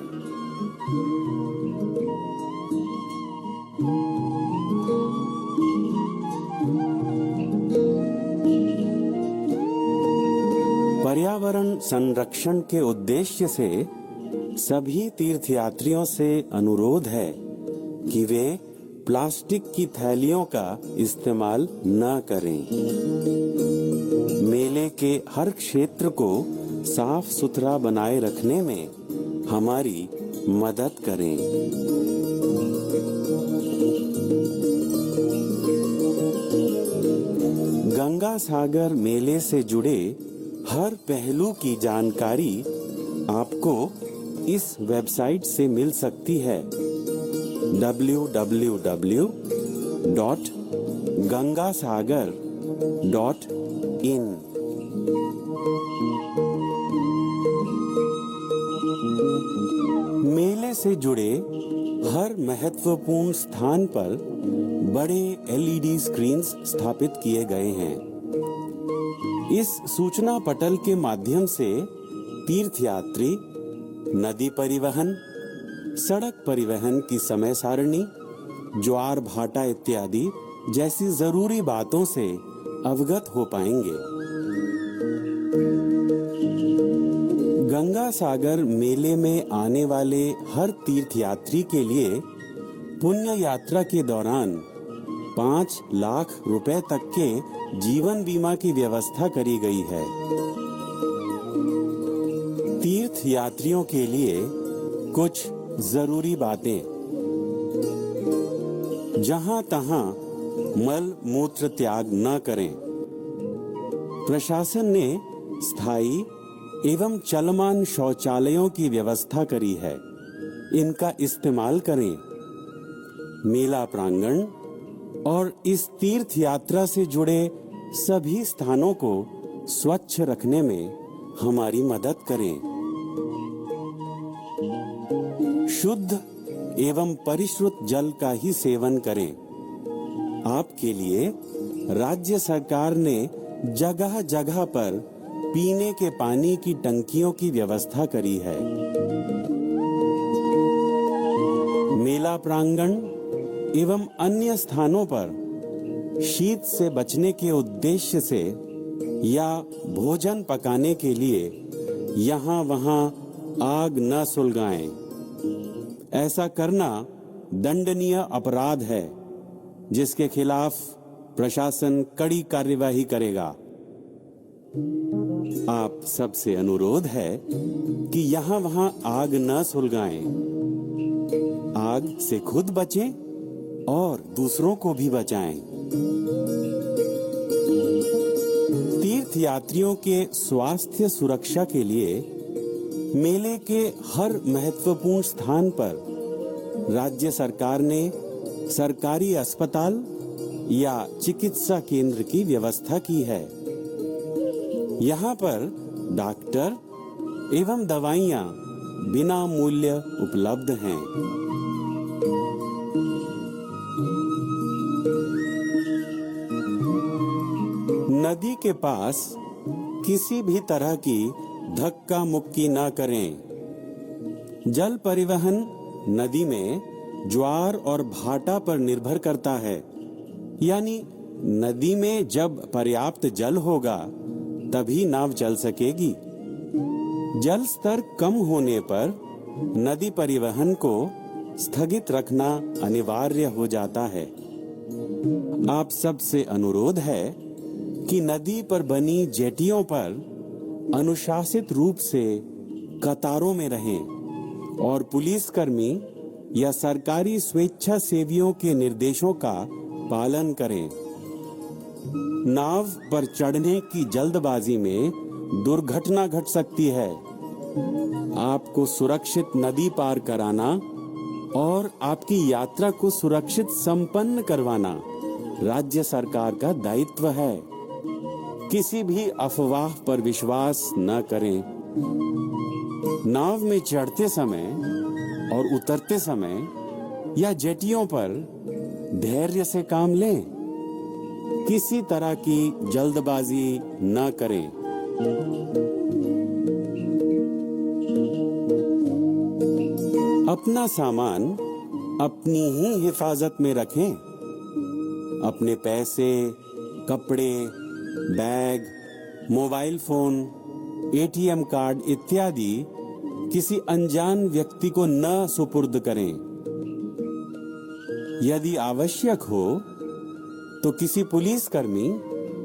पर्यावरण संरक्षण के उद्देश्य से सभी तीर्थयात्रियों से अनुरोध है कि वे प्लास्टिक की थैलियों का इस्तेमाल न करें। मेले के हर क्षेत्र को साफ सुथरा बनाए रखने में हमारी मदद करें। गंगा सागर मेले से जुड़े हर पहलू की जानकारी आपको इस वेबसाइट से मिल सकती है www.gangasagar.in। मेले से जुड़े हर महत्वपूर्ण स्थान पर बड़े एलईडी स्क्रीन्स स्थापित किए गए हैं। इस सूचना पटल के माध्यम से तीर्थयात्री नदी परिवहन, सड़क परिवहन की समय सारणी, ज्वार भाटा इत्यादि जैसी जरूरी बातों से अवगत हो पाएंगे। गंगा सागर मेले में आने वाले हर तीर्थयात्री के लिए पुण्य यात्रा के दौरान 5 लाख रुपए तक के जीवन बीमा की व्यवस्था करी गई है। तीर्थ यात्रियों के लिए कुछ जरूरी बातें। जहां तहां मल मूत्र त्याग न करें। प्रशासन ने स्थायी एवं चलमान शौचालयों की व्यवस्था करी है, इनका इस्तेमाल करें। मेला प्रांगण और इस तीर्थ यात्रा से जुड़े सभी स्थानों को स्वच्छ रखने में हमारी मदद करें। शुद्ध एवं परिश्रुत जल का ही सेवन करें। आपके लिए राज्य सरकार ने जगह जगह पर पीने के पानी की टंकियों की व्यवस्था करी है। मेला प्रांगण एवं अन्य स्थानों पर शीत से बचने के उद्देश्य से या भोजन पकाने के लिए यहाँ वहाँ आग न सुलगाएं। ऐसा करना दंडनीय अपराध है, जिसके खिलाफ प्रशासन कड़ी कार्यवाही करेगा। आप सबसे अनुरोध है कि यहाँ वहाँ आग न सुलगाएं। आग से खुद बचें और दूसरों को भी बचाएं। तीर्थ यात्रियों के स्वास्थ्य सुरक्षा के लिए मेले के हर महत्वपूर्ण स्थान पर राज्य सरकार ने सरकारी अस्पताल या चिकित्सा केंद्र की व्यवस्था की है। यहाँ पर डॉक्टर एवं दवाइयाँ बिना मूल्य उपलब्ध हैं। नदी के पास किसी भी तरह की धक्का मुक्की न करें। जल परिवहन नदी में ज्वार और भाटा पर निर्भर करता है, यानी नदी में जब पर्याप्त जल होगा तभी नाव चल सकेगी। जल स्तर कम होने पर नदी परिवहन को स्थगित रखना अनिवार्य हो जाता है। आप सबसे अनुरोध है कि नदी पर बनी जेटियों पर अनुशासित रूप से कतारों में रहें और पुलिसकर्मी या सरकारी स्वेच्छासेवियों के निर्देशों का पालन करें। नाव पर चढ़ने की जल्दबाजी में दुर्घटना घट सकती है। आपको सुरक्षित नदी पार कराना और आपकी यात्रा को सुरक्षित संपन्न करवाना राज्य सरकार का दायित्व है। किसी भी अफवाह पर विश्वास न करें। नाव में चढ़ते समय और उतरते समय या जेटियों पर धैर्य से काम लें। किसी तरह की जल्दबाजी न करें। अपना सामान अपनी ही हिफाजत में रखें। अपने पैसे, कपड़े, bag, mobile phone, ATM card इत्यादि किसी अनजान व्यक्ति को न सुपुर्द करें। यदि आवश्यक हो तो किसी पुलिसकर्मी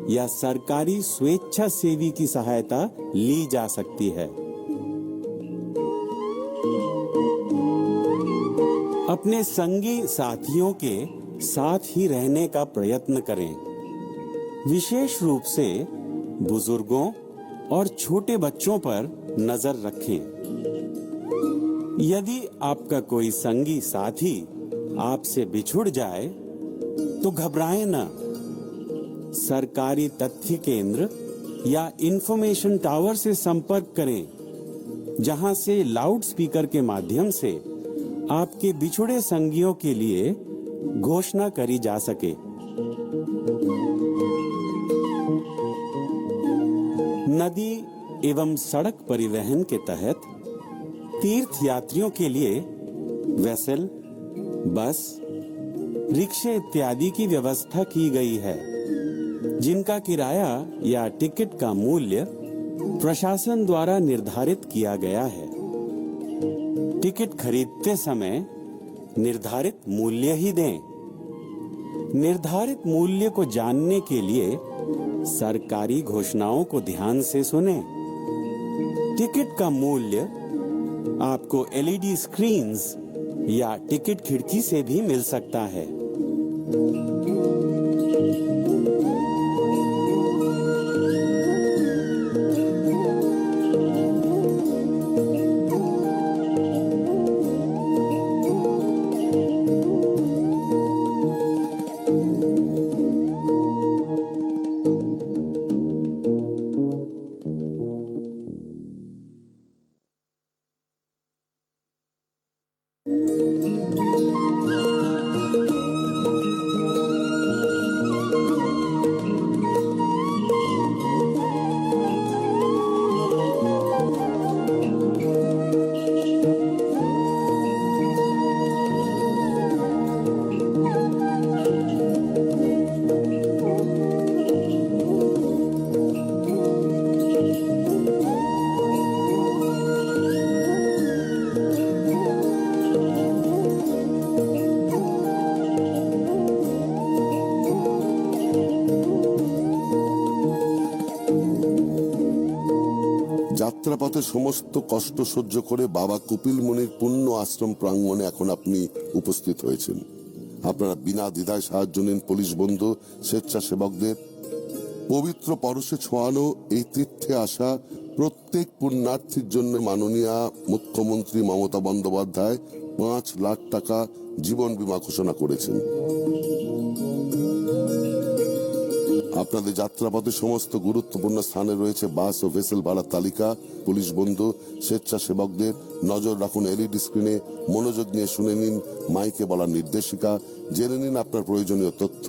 या सरकारी स्वेच्छासेवी की सहायता ली जा सकती है। अपने संगी साथियों के साथ ही रहने का प्रयत्न करें। विशेष रूप से बुजुर्गों और छोटे बच्चों पर नजर रखें। यदि आपका कोई संगी साथी आपसे बिछुड़ जाए तो घबराएं न। सरकारी तथ्य केंद्र या इंफॉर्मेशन टावर से संपर्क करें, जहां से लाउड स्पीकर के माध्यम से आपके बिछुड़े संगियों के लिए घोषणा करी जा सके। नदी एवं सड़क परिवहन के तहत तीर्थ यात्रियों के लिए वेसल, बस, रिक्शे इत्यादि की व्यवस्था की गई है, जिनका किराया या टिकट का मूल्य प्रशासन द्वारा निर्धारित किया गया है। टिकट खरीदते समय निर्धारित मूल्य ही दें। निर्धारित मूल्य को जानने के लिए सरकारी घोषणाओं को ध्यान से सुनें। टिकट का मूल्य आपको एलईडी स्क्रीन्स या टिकट खिड़की से भी मिल सकता है। যাত্রাপথে সমস্ত কষ্ট সহ্য করে বাবা কপিল মুনির পুণ্য আশ্রম প্রাঙ্গণে এখন আপনি উপস্থিত হয়েছেন। আপনারা বিনা দ্বিধায় সাহায্য নিন পুলিশ বন্ধু, স্বেচ্ছাসেবকদের। পবিত্র পরশে ছোঁয়ানো এই তীর্থে আসা প্রত্যেক পুণ্যার্থীর জন্য মাননীয় মুখ্যমন্ত্রী মমতা বন্দ্যোপাধ্যায় 5 লাখ টাকা জীবন বীমা ঘোষণা করেছেন। আপনাদের যাত্রাপথে সমস্ত গুরুত্বপূর্ণ স্থানে রয়েছে বাস ও ভেসেল ভাড়ার তালিকা। পুলিশ বন্ধু, স্বেচ্ছাসেবকদের নজর রাখুন এলইডি স্ক্রিনে, মনোযোগ নিয়ে শুনে নিন মাইকে বলার নির্দেশিকা, জেনে নিন আপনার প্রয়োজনীয় তথ্য।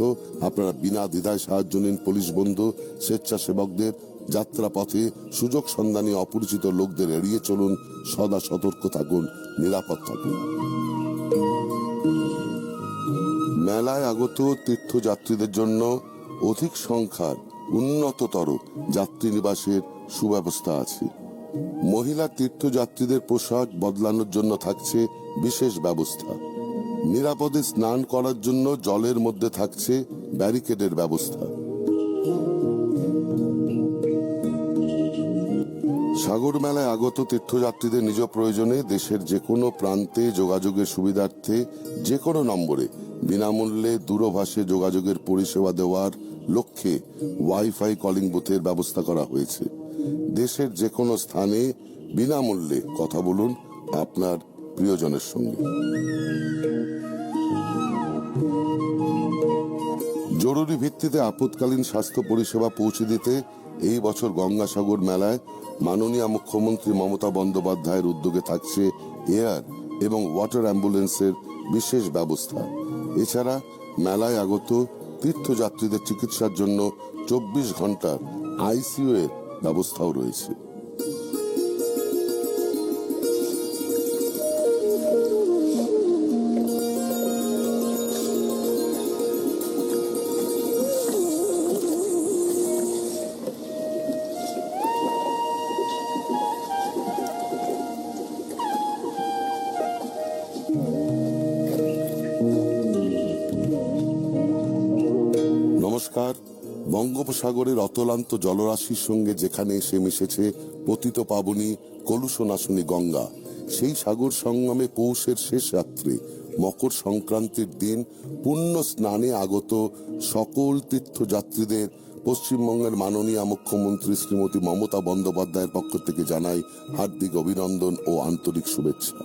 আপনারা বিনা দ্বিধায় সাহায্য নিন পুলিশ বন্ধু, স্বেচ্ছাসেবকদের। যাত্রাপথে সুযোগ সন্ধানী অপরিচিত লোকদের এড়িয়ে চলুন, সদা সতর্ক থাকুন, নিরাপদ থাকুন। মেলায় আগত তীর্থযাত্রীদের জন্য অধিক সংখ্যার উন্নততর যাত্রী নিবাসের সুব্যবস্থা আছে। মহিলা তীর্থযাত্রীদের পোশাক বদলানোর জন্য থাকছে বিশেষ ব্যবস্থা। নিরাপদে স্নান করার জন্য জলের মধ্যে থাকছে ব্যারিকেডের ব্যবস্থা। সাগর মেলায় আগত তীর্থযাত্রীদের নিজ প্রয়োজনে দেশের যে কোনো প্রান্তে যোগাযোগের সুবিধার্থে যে কোনো নম্বরে বিনামূল্যে দূরভাষে যোগাযোগের পরিষেবা দেওয়ার লক্ষ্যে ওয়াইফাই কলিং বুথের ব্যবস্থা করা হয়েছে। দেশের যে কোনো স্থানে বিনামূল্যে কথা বলুন আপনার প্রিয়জনের সঙ্গে। জরুরি ভিত্তিতে আপৎকালীন স্বাস্থ্য পরিষেবা পৌঁছে দিতে এই বছর গঙ্গাসাগর মেলায় মাননীয় মুখ্যমন্ত্রী মমতা বন্দ্যোপাধ্যায়ের উদ্যোগে থাকছে এয়ার এবং ওয়াটার অ্যাম্বুলেন্সের বিশেষ ব্যবস্থা। এছাড়া মেলায় আগত তীর্থযাত্রীদের চিকিৎসার জন্য 24 ঘন্টার আইসিইউ এর ব্যবস্থাও রয়েছে। নমস্কার। বঙ্গোপসাগরের অতলান্ত জলরাশির সঙ্গে যেখানে এসে মিশেছে পতিত পাবনী কলুষনাশনী গঙ্গা, সেই সাগর সঙ্গমে পৌষের শেষ রাত্রে মকর সংক্রান্তির দিন পুণ্য স্নানে আগত সকল তীর্থযাত্রীদের পশ্চিমবঙ্গের মাননীয় মুখ্যমন্ত্রী শ্রীমতী মমতা বন্দ্যোপাধ্যায়ের পক্ষ থেকে জানাই হার্দিক অভিনন্দন ও আন্তরিক শুভেচ্ছা।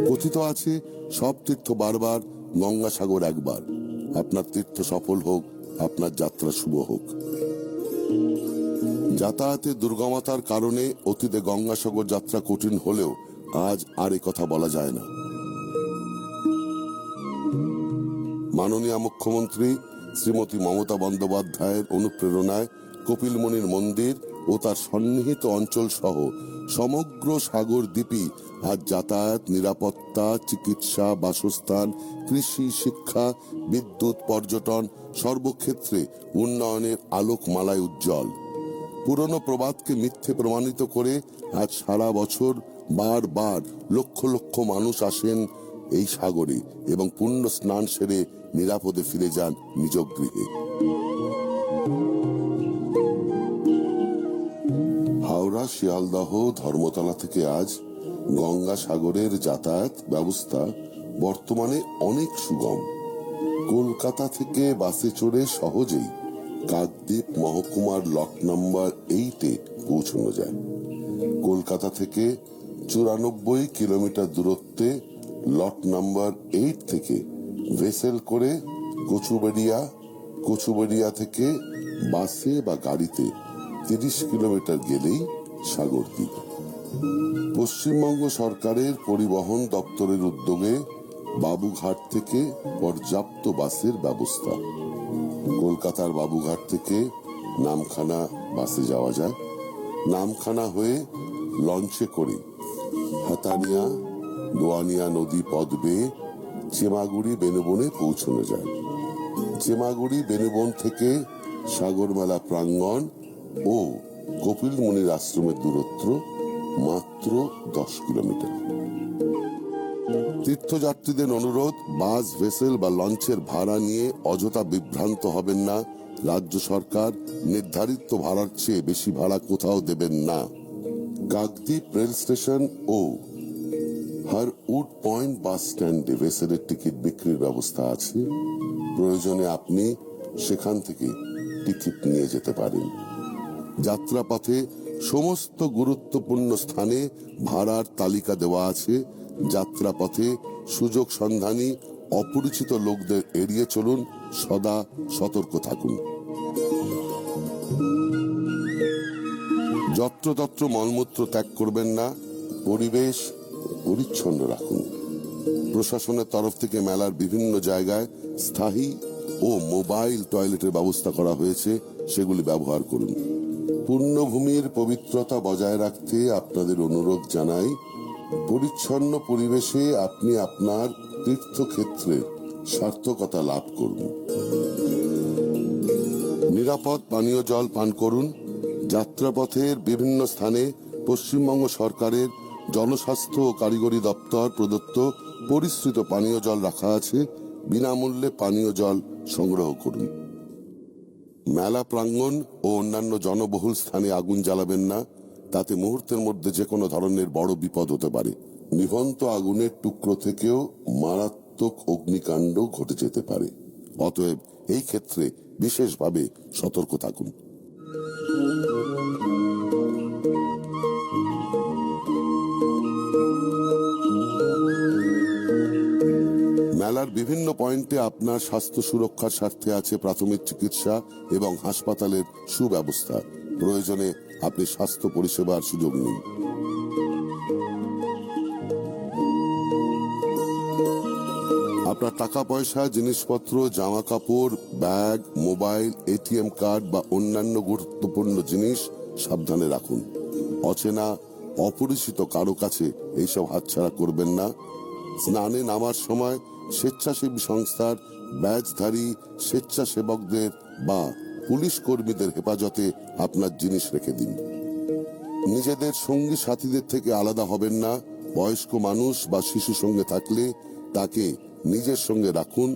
কথিত আছে সব তীর্থ বারবার, গঙ্গাসাগর একবার। আপনার তীর্থ সফল হোক, আপনার যাত্রা শুভ হোক। যাতায়াতের দুর্গমতার কারণে অতীতে গঙ্গাসাগর যাত্রা কঠিন হলেও আজ আর এ কথা বলা যায় না। মাননীয় মুখ্যমন্ত্রী শ্রীমতী মমতা বন্দ্যোপাধ্যায়ের অনুপ্রেরণায় কপিল মুনির মন্দির ও তার সন্নিহিত অঞ্চল সহ সমগ্র সাগর দ্বীপই আজ যাতায়াত, নিরাপত্তা, চিকিৎসা, বাসস্থান, কৃষি, শিক্ষা, বিদ্যুৎ, পর্যটন সর্বক্ষেত্রে উন্নয়নের আলোকমালায় উজ্জ্বল। পুরনো প্রবাদকে মিথ্যে প্রমাণিত করে আজ সারা বছর বারবার লক্ষ লক্ষ মানুষ আসেন এই সাগরে এবং পুণ্য স্নান সেরে নিরাপদে ফিরে যান নিজ গৃহে। হাওড়া, শিয়ালদহ, ধর্মতলা থেকে আজ গঙ্গাসাগরের যাতায়াত ব্যবস্থা বর্তমানে অনেক সুগম। কলকাতা থেকে বাসে চড়ে সহজেই কাকদ্বীপ মহকুমার লট নাম্বার 8-এ পৌঁছানো যায়। কলকাতা থেকে 94 কিলোমিটার দূরত্বে লট নাম্বার 8 থেকে ভেসেল করে কচুবেড়িয়া থেকে বাসে বা গাড়িতে 30 কিলোমিটার গেলেই সাগরদ্বীপ। পশ্চিমবঙ্গ সরকারের পরিবহন দপ্তরের উদ্যোগে বাবুঘাট থেকে পর্যাপ্ত বাসের ব্যবস্থা। কলকাতার বাবুঘাট থেকে নামখানা বাসে যাওয়া যায়। নামখানা হয়ে লঞ্চে করে হাতানিয়া দোয়ানিয়া নদী পথ বেয়ে চেমাগুড়ি বেনুবনে পৌঁছানো যায়। চেমাগুড়ি বেনুবন থেকে সাগরমেলা প্রাঙ্গণ ও কপিল মুনির আশ্রমের দূরত্ব মাত্র 10 কিলোমিটার। তীর্থযাত্রীদের অনুরোধ, বাস, ভেসেল বা লঞ্চের ভাড়া নিয়ে অযথা বিভ্রান্ত হবেন না। রাজ্য সরকার নির্ধারিত ভাড়ার চেয়ে বেশি ভাড়া কোথাও দেবেন না। কাকদ্বীপ রেল স্টেশন ও হারউড পয়েন্ট বাস স্ট্যান্ডে ভেসেলের টিকিট বিক্রির ব্যবস্থা আছে। প্রয়োজনে আপনি সেখান থেকে টিকিট নিয়ে যেতে পারেন। যাত্রাপথে সমস্ত গুরুত্বপূর্ণ স্থানে ভাড়ার তালিকা দেওয়া আছে। যাত্রাপথে সুযোগ সন্ধানী অপরিচিত লোকদের এড়িয়ে চলুন, সদা সতর্ক থাকুন। যত্রতত্র মলমূত্র ত্যাগ করবেন না, পরিবেশ পরিচ্ছন্ন রাখুন। প্রশাসনের তরফ থেকে মেলার বিভিন্ন জায়গায় স্থায়ী ও মোবাইল টয়লেটের ব্যবস্থা করা হয়েছে, সেগুলি ব্যবহার করুন। পূর্ণভূমির পবিত্রতা বজায় রাখতে আপনাদের অনুরোধ জানাই, পরিচ্ছন্ন পরিবেশে আপনি আপনার তীর্থক্ষেত্রের সার্থকতা লাভ করুন। নিরাপদ পানীয় জল পান করুন। যাত্রাপথের বিভিন্ন স্থানে পশ্চিমবঙ্গ সরকারের জনস্বাস্থ্য ও কারিগরি দপ্তর প্রদত্ত পরিশ্রুত পানীয় জল রাখা আছে। বিনামূল্যে পানীয় জল সংগ্রহ করুন। মেলা প্রাঙ্গণ ও অন্যান্য জনবহুল স্থানে আগুন জ্বালাবেন না, তাতে মুহূর্তের মধ্যে যে কোনো ধরনের বড় বিপদ হতে পারে। নিভন্ত আগুনের টুকরো থেকেও মারাত্মক অগ্নিকাণ্ড ঘটে যেতে পারে। অতএব এই ক্ষেত্রে বিশেষভাবে সতর্ক থাকুন। মেলার বিভিন্ন পয়েন্টে আপনার স্বাস্থ্য সুরক্ষার স্বার্থে আছে প্রাথমিক চিকিৎসা এবং হাসপাতালের সুব্যবস্থা। প্রয়োজনে আপনি স্বাস্থ্য পরিষেবার সুযোগ নিন। আপনার টাকা পয়সা, জিনিসপত্র, জামা কাপড়, ব্যাগ, মোবাইল, এটিএম কার্ড বা অন্যান্য গুরুত্বপূর্ণ জিনিস সাবধানে রাখুন। অচেনা অপরিচিত কারো কাছে এইসব হাতছাড়া করবেন না। স্নানে নামার সময় স্বেচ্ছাসেবী সংস্থার ব্যাজধারী স্বেচ্ছাসেবকদের বা পুলিশ কর্মীদের হেফাজতে আপনার জিনিস রেখে দিন। নিজেদের সঙ্গী সাথীদের থেকে আলাদা হবেন না। বয়স্ক মানুষ বা শিশু সঙ্গে থাকলে তাকে নিজের সঙ্গে রাখুন।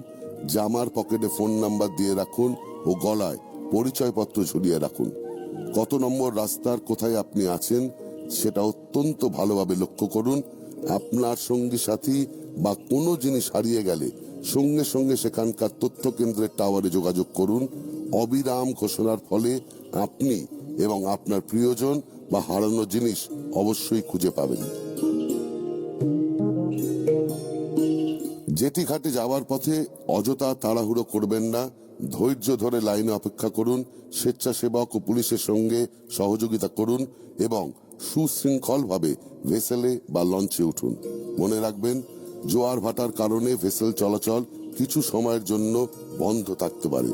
জামার পকেটে ফোন নাম্বার দিয়ে রাখুন ও গলায় পরিচয়পত্র ঝুলিয়ে রাখুন। কত নম্বর রাস্তার কোথায় আপনি আছেন সেটা অত্যন্ত ভালোভাবে লক্ষ্য করুন। আপনার সঙ্গী সাথী বা কোনো জিনিস হারিয়ে গেলে সঙ্গে সঙ্গে সেখানকার তথ্য কেন্দ্রের টাওয়ারে যোগাযোগ করুন। অবিরাম ঘোষণার ফলে আপনি এবং আপনার প্রিয়জন বা হারানো জিনিস অবশ্যই খুঁজে পাবেন। জেটি ঘাটে যাওয়ার পথে অযথা তাড়াহুড়ো করবেন না। ধৈর্য ধরে লাইনে অপেক্ষা করুন। স্বেচ্ছাসেবক ও পুলিশের সঙ্গে সহযোগিতা করুন এবং সুশৃঙ্খলভাবে ভেসেলে বা লঞ্চে উঠুন। মনে রাখবেন, জোয়ার ভাটার কারণে ভেসেল চলাচল কিছু সময়ের জন্য বন্ধ থাকতে পারে।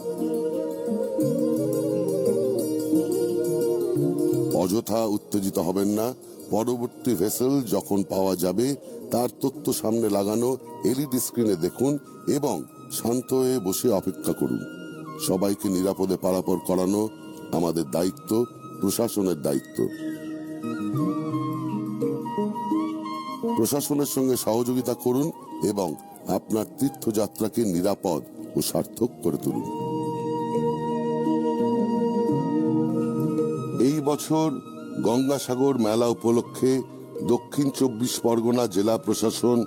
অযথা উত্তেজিত হবেন না। পরবর্তী ভেসেল যখন পাওয়া যাবে তার তথ্য সামনে লাগানো এলইডি স্ক্রিনে দেখুন এবং শান্ত হয়ে বসে অপেক্ষা করুন। সবাইকে নিরাপদে পারাপার করানো আমাদের দায়িত্ব, প্রশাসনের দায়িত্ব। প্রশাসনের সঙ্গে সহযোগিতা করুন এবং আপনার তীর্থযাত্রাকে নিরাপদ ও সার্থক করে তুলুন। এই বছর গঙ্গাসাগর মেলা উপলক্ষে দক্ষিণ 24 পরগনা জেলা প্রশাসন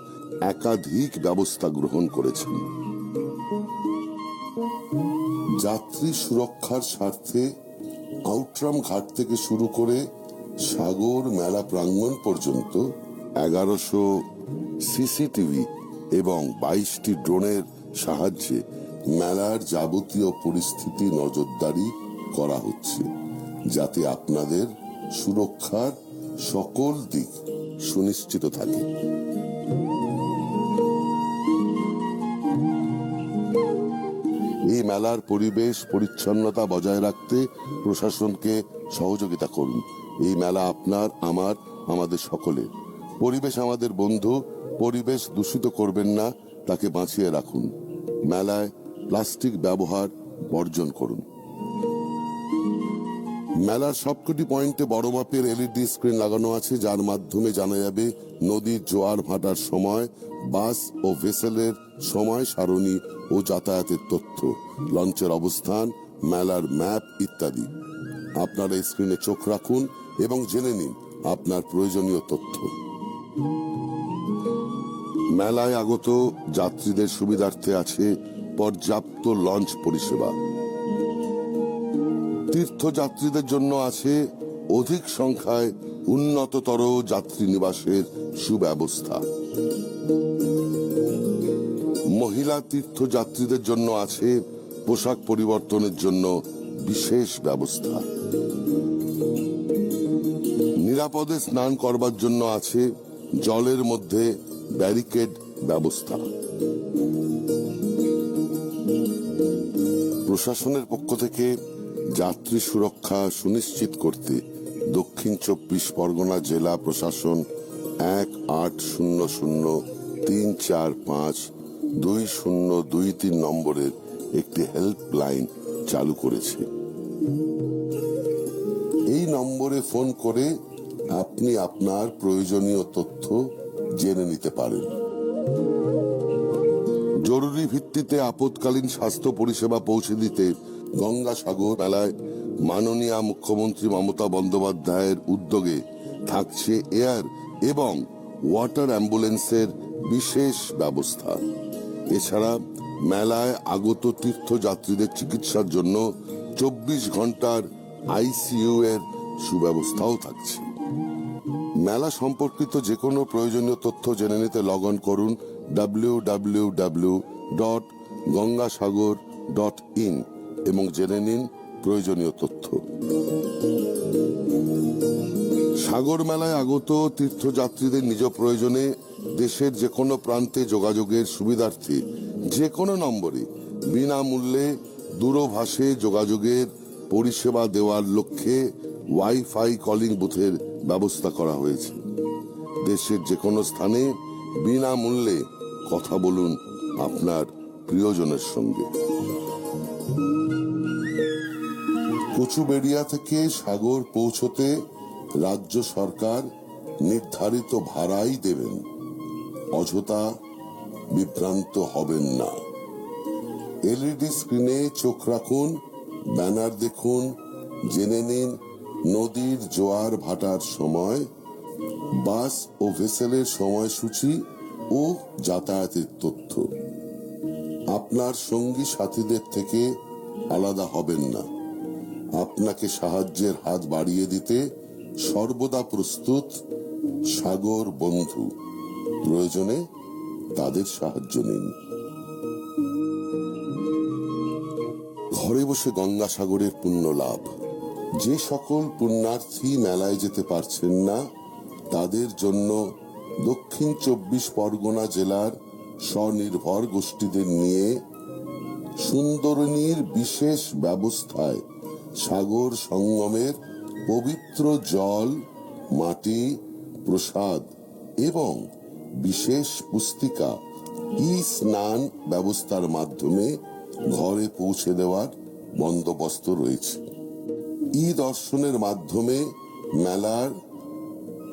একাধিক ব্যবস্থা গ্রহণ করেছেন। যাত্রী সুরক্ষার স্বার্থে আউটরাম ঘাট থেকে শুরু করে সাগর মেলা প্রাঙ্গণ পর্যন্ত 1100 সিসিটিভি এবং 22টি ড্রোনের সাহায্যে মেলার যাবতীয় পরিস্থিতি নজরদারি করা হচ্ছে, যাতে আপনাদের সুরক্ষার সকল দিক সুনিশ্চিত থাকে। এই মেলার পরিবেশ পরিচ্ছন্নতা বজায় রাখতে প্রশাসনকে সহযোগিতা করুন। এই মেলা আপনার, আমার, আমাদের সকলের। পরিবেশ আমাদের বন্ধু। পরিবেশ দূষিত করবেন না, তাকে বাঁচিয়ে রাখুন। মেলায় প্লাস্টিক ব্যবহার বর্জন করুন। মেলার সবকটি পয়েন্টে বড় মাপের এলইডি স্ক্রিন লাগানো আছে, যার মাধ্যমে জানা যাবে নদীর জোয়ার ভাটার সময়, বাস ও ভেসেলের সময় সারণী ও যাতায়াতের তথ্য, লঞ্চের অবস্থান, মেলার ম্যাপ ইত্যাদি। আপনারা স্ক্রিনে চোখ রাখুন এবং জেনে নিন আপনার প্রয়োজনীয় তথ্য। মেলায় আগত যাত্রীদের সুবিধার্থে আছে পর্যাপ্ত লঞ্চ পরিষেবা। তীর্থযাত্রীদের জন্য আছে অধিক সংখ্যায় উন্নততর যাত্রী নিবাসের সুব্যবস্থা। মহিলা তীর্থযাত্রীদের জন্য আছে পোশাক পরিবর্তনের জন্য বিশেষ ব্যবস্থা। নিরাপদে স্নান করবার জন্য আছে জলের মধ্যে ব্যারিকেড ব্যবস্থা। প্রশাসনের পক্ষ থেকে যাত্রী সুরক্ষা সুনিশ্চিত করতে দক্ষিণ 24 পরগনা জেলা প্রশাসন 180034522023 নম্বরের একটি হেল্পলাইন চালু করেছে। এই নম্বরে ফোন করে আপনি আপনার প্রয়োজনীয় তথ্য জেনে নিতে পারেন। জরুরি ভিত্তিতে আপৎকালীন স্বাস্থ্য পরিষেবা পৌঁছে দিতে গঙ্গাসাগর মেলায় মাননীয় মুখ্যমন্ত্রী মমতা বন্দ্যোপাধ্যায়ের উদ্যোগে থাকছে এয়ার এবং ওয়াটার অ্যাম্বুলেন্সের বিশেষ ব্যবস্থা। এছাড়া মেলায় আগত তীর্থযাত্রীদের চিকিৎসার জন্য 24 ঘন্টার আইসিইউ এর সুব্যবস্থাও থাকছে। মেলা সম্পর্কিত যে কোনো প্রয়োজনীয় তথ্য জেনে নিতে লগ অন করুন www.gangasagar.in এবং জেনে নিন প্রয়োজনীয় তথ্য। সাগর মেলায় আগত তীর্থযাত্রীদের নিজ প্রয়োজনে দেশের যে কোনো প্রান্তে যোগাযোগের সুবিধার্থে যে কোনো নম্বরে বিনামূল্যে দূরভাষে যোগাযোগের পরিষেবা দেওয়ার লক্ষ্যে ওয়াইফাই কলিং বুথের ব্যবস্থা করা হয়েছে। দেশের যে কোনো স্থানে বিনামূল্যে কথা বলুন আপনার প্রিয়জনের সঙ্গে। কচুবেড়িয়া থেকে সাগর পৌঁছতে রাজ্য সরকার নির্ধারিত ভাড়াই দেবেন, অযথা বিভ্রান্ত হবেন না। এলইডি স্ক্রিনে চোখ রাখুন, ব্যানার দেখুন, জেনে নিন নদীর জোয়ার ভাটার সময়, বাস ও ভেসেলের সময়সূচি ও যাতায়াতের তথ্য। আপনার সঙ্গী সাথীদের থেকে আলাদা হবেন না। আপনাকে সাহায্যের হাত বাড়িয়ে দিতে সর্বদা প্রস্তুত সাগর বন্ধু। প্রয়োজনে তাদের সাহায্য নিন। ঘরে বসে গঙ্গাসাগরের পুণ্য লাভ। যে সকল পুণ্যার্থী মেলায় যেতে পারছেন না তাদের জন্য দক্ষিণ 24 পরগনা জেলার স্বনির্ভর গোষ্ঠীদের নিয়ে সুন্দরনীর বিশেষ ব্যবস্থায় সাগর সঙ্গমের পবিত্র জল, মাটি, প্রসাদ এবং বিশেষ পুস্তিকা ই স্নান ব্যবস্থার মাধ্যমে ঘরে পৌঁছে দেওয়ার বন্দোবস্ত রয়েছে। ই দর্শনের মাধ্যমে মেলার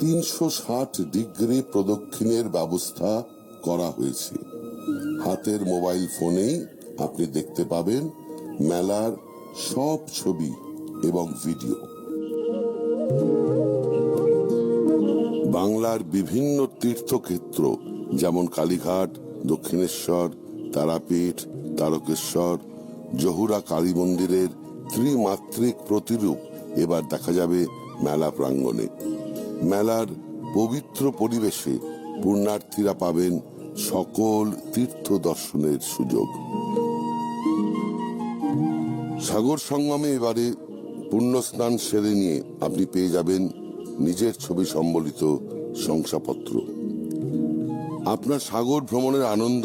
360 ডিগ্রি প্রদক্ষিণের ব্যবস্থা করা হয়েছে। হাতের মোবাইল ফোনেই আপনি দেখতে পাবেন মেলার সব ছবি এবং ভিডিও। বাংলার বিভিন্ন তীর্থক্ষেত্র যেমন কালীঘাট, দক্ষিণেশ্বর, তারাপীঠ, তারকেশ্বর, জহুরা কালী মন্দিরের ত্রিমাত্রিক প্রতিরূপ এবার দেখা যাবে মেলা প্রাঙ্গণে। মেলার পবিত্র পরিবেশে পুণ্যার্থীরা পাবেন সকল তীর্থ দর্শনের সুযোগ। সাগর সঙ্গমে এবারে পুণ্যস্নান সেরে নিয়ে আপনি পেয়ে যাবেন নিজের ছবি সম্বলিত শংসাপত্র। আপনার সাগর ভ্রমণের আনন্দ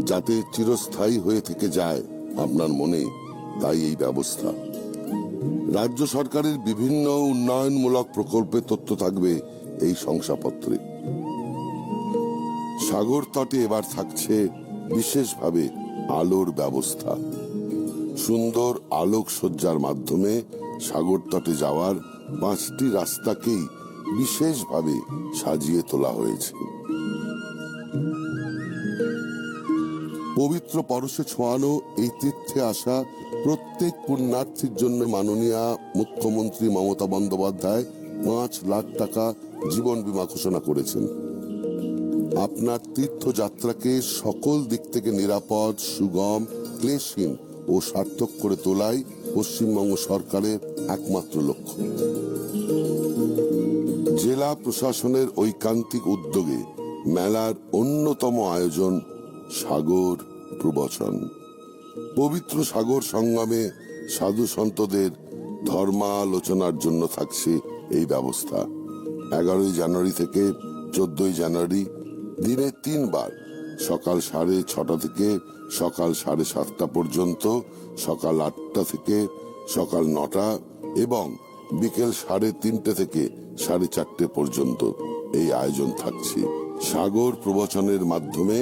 যাতে চিরস্থায়ী হয়ে থেকে যায় আপনার মনে, তাই এই ব্যবস্থা। রাজ্য সরকারের বিভিন্ন উন্নয়নমূলক প্রকল্পের তথ্য থাকবে এই শংসাপত্রে। সাগর তটে এবার থাকছে বিশেষভাবে আলোর ব্যবস্থা। সুন্দর আলোকসজ্জার মাধ্যমে সাগর তটে যাওয়ার 5টি রাস্তাকেই বিশেষভাবে সাজিয়ে তোলা হয়েছে। পবিত্র পরশে ছোঁয়ানো এই তীর্থে আসা প্রত্যেক পুণ্যার্থীর জন্য মাননীয় মুখ্যমন্ত্রী মমতা বন্দ্যোপাধ্যায় 5 লাখ টাকা জীবন বীমা ঘোষণা করেছেন। আপনার তীর্থযাত্রাকে সকল দিক থেকে নিরাপদ, সুগম, ক্লেশহীন ও সার্থক করে তোলাই পশ্চিমবঙ্গ সরকারের একমাত্র লক্ষ্য। জেলা প্রশাসনের ঐকান্তিক উদ্যোগে মেলার অন্যতম আয়োজন সাগর প্রবচন। পবিত্র সাগর সঙ্গমে সাধু সন্তদের ধর্মালোচনার জন্য থাকছে এই ব্যবস্থা। 11 জানুয়ারি থেকে 14 জানুয়ারি দিনে 3 বার, সকাল 6:30 থেকে সকাল 7:30 পর্যন্ত, সকাল 8টা থেকে সকাল 9টা এবং বিকেল 3:30 থেকে 4:30 পর্যন্ত এই আয়োজন থাকছে। সাগর প্রবচনের মাধ্যমে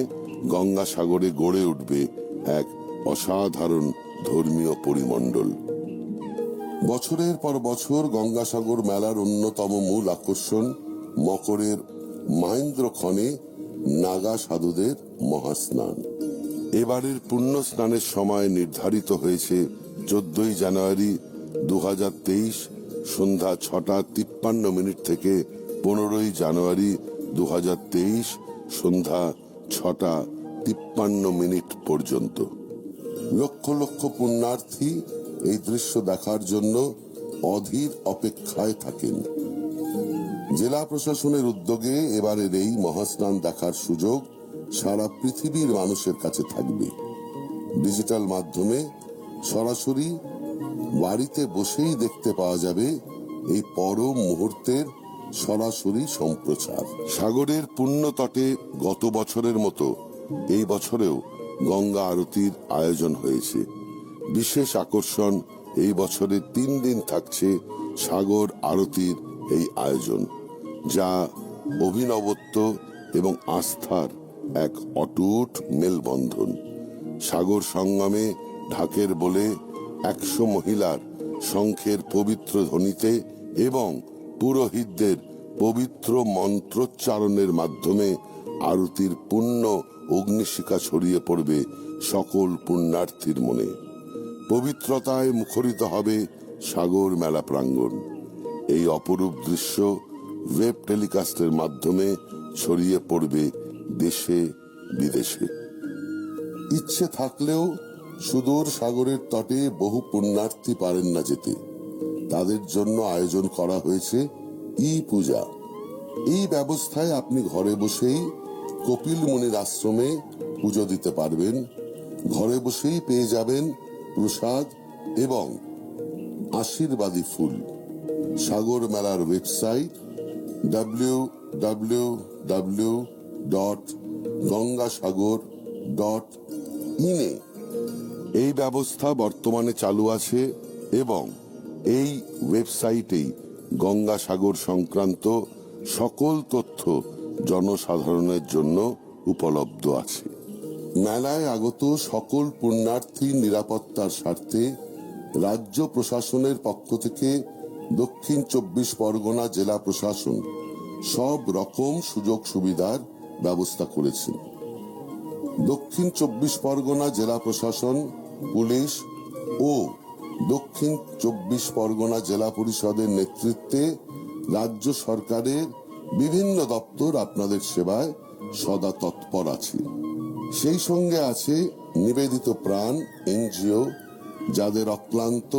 গঙ্গা সাগরে গড়ে উঠবে এক অসাধারণ ধর্মীয় পরিমণ্ডল। বছরের পর বছর গঙ্গাসাগর মেলার অন্যতম মূল আকর্ষণ মকরের মহেন্দ্রক্ষণে নাগা সাধুদের মহাস্নান। এবারের পুণ্য স্নানের সময় নির্ধারিত হয়েছে 14 জানুয়ারি 2023 সন্ধ্যা 6:53 থেকে 15 জানুয়ারি 2023 সন্ধ্যা 6:53 পর্যন্ত। লক্ষ লক্ষ পুণ্যার্থী এই দৃশ্য দেখার জন্য অধীর অপেক্ষায় থাকেন। জেলা প্রশাসনের উদ্যোগে এবারের এই মহাস্নান দেখার সুযোগ সারা পৃথিবীর মানুষের কাছে থাকবে। ডিজিটাল মাধ্যমে সরাসরি বাড়িতে বসেই দেখতে পাওয়া যাবে এই পরম মুহূর্তের সরাসরি সম্প্রচার। সাগরের পুণ্য তটে গত বছরের মতো এই বছরেও গঙ্গা আরতির আয়োজন হয়েছে। বিশেষ আকর্ষণ এই বছরে 3 দিন থাকছে সাগর আরতির এই আয়োজন, যা অভিনবত্ব এবং আস্থার এক অটুট মেলবন্ধন। সাগর সঙ্গমে ঢাকের বলে 100 মহিলার শঙ্খের পবিত্র ধ্বনিতে এবং পুরোহিতদের পবিত্র মন্ত্রোচ্চারণের মাধ্যমে আরতির পুণ্য অগ্নিশিখা ছড়িয়ে পড়বে সকল পুণ্যার্থীর মনে। পবিত্রতায় মুখরিত হবে সাগর মেলা প্রাঙ্গণ। এই অপরূপ দৃশ্য ওয়েব টেলিকাস্টের মাধ্যমে ছড়িয়ে পড়বে দেশে বিদেশে। ইচ্ছে থাকলেও সুদূর সাগরের তটে বহু পুণ্যার্থী পারেন না যেতে। তাদের জন্য আয়োজন করা হয়েছে ই-পূজা। এই ব্যবস্থায় আপনি ঘরে বসেই কপিল মুনির আশ্রমে পুজো দিতে পারবেন। ঘরে বসেই পেয়ে যাবেন প্রসাদ এবং আশীর্বাদী ফুল। সাগর মেলার ওয়েবসাইট www.gangasagar.in এই ব্যবস্থা বর্তমানে চালু আছে এবং এই ওয়েবসাইটেই গঙ্গাসাগর সংক্রান্ত সকল তথ্য জনসাধারণের জন্য উপলব্ধ আছে। মেলায় আগত সকল পুণ্যার্থীর নিরাপত্তার স্বার্থে রাজ্য প্রশাসনের পক্ষ থেকে দক্ষিণ 24 পরগনা জেলা প্রশাসন সব রকম সুযোগ সুবিধার ব্যবস্থা করেছে। দক্ষিণ 24 পরগনা জেলা প্রশাসন, পুলিশ ও দক্ষিণ 24 পরগনা জেলা পরিষদের নেতৃত্বে রাজ্য সরকারের বিভিন্ন দপ্তর আপনাদের সেবায় সদা তৎপর আছে। সেই সঙ্গে আছে নিবেদিত প্রাণ এনজিও, যাদের অক্লান্ত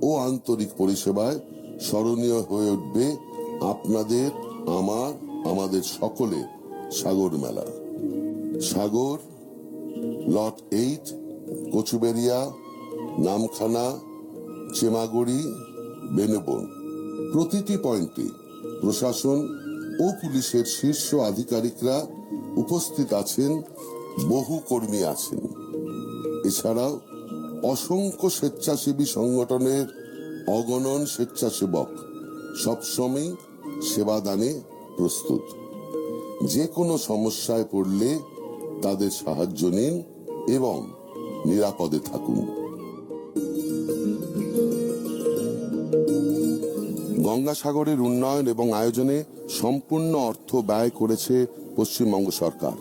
ও আন্তরিক পরিষেবায় স্মরণীয় হয়ে উঠবে আপনাদের, আমাদের সকলের সাগর মেলা। সাগর লট 8, কচুবেরিয়া, নামখানা, চেমাগুড়ি, বেনুবন। প্রতিটি পয়েন্টে প্রশাসন ও পুলিশের শীর্ষ আধিকারিকরা উপস্থিত আছেন, বহু কর্মী আছেন। এছাড়াও অসংখ্য স্বেচ্ছাসেবী সংগঠনের অগণন স্বেচ্ছাসেবক সবসময় সেবাদানে প্রস্তুত। যে কোনো সমস্যায় পড়লে তাদের সাহায্য নিন এবং নিরাপদে থাকুন। গঙ্গাসাগরের উন্নয়ন এবং আয়োজনে সম্পূর্ণ অর্থ ব্যয় করেছে পশ্চিমবঙ্গ সরকার।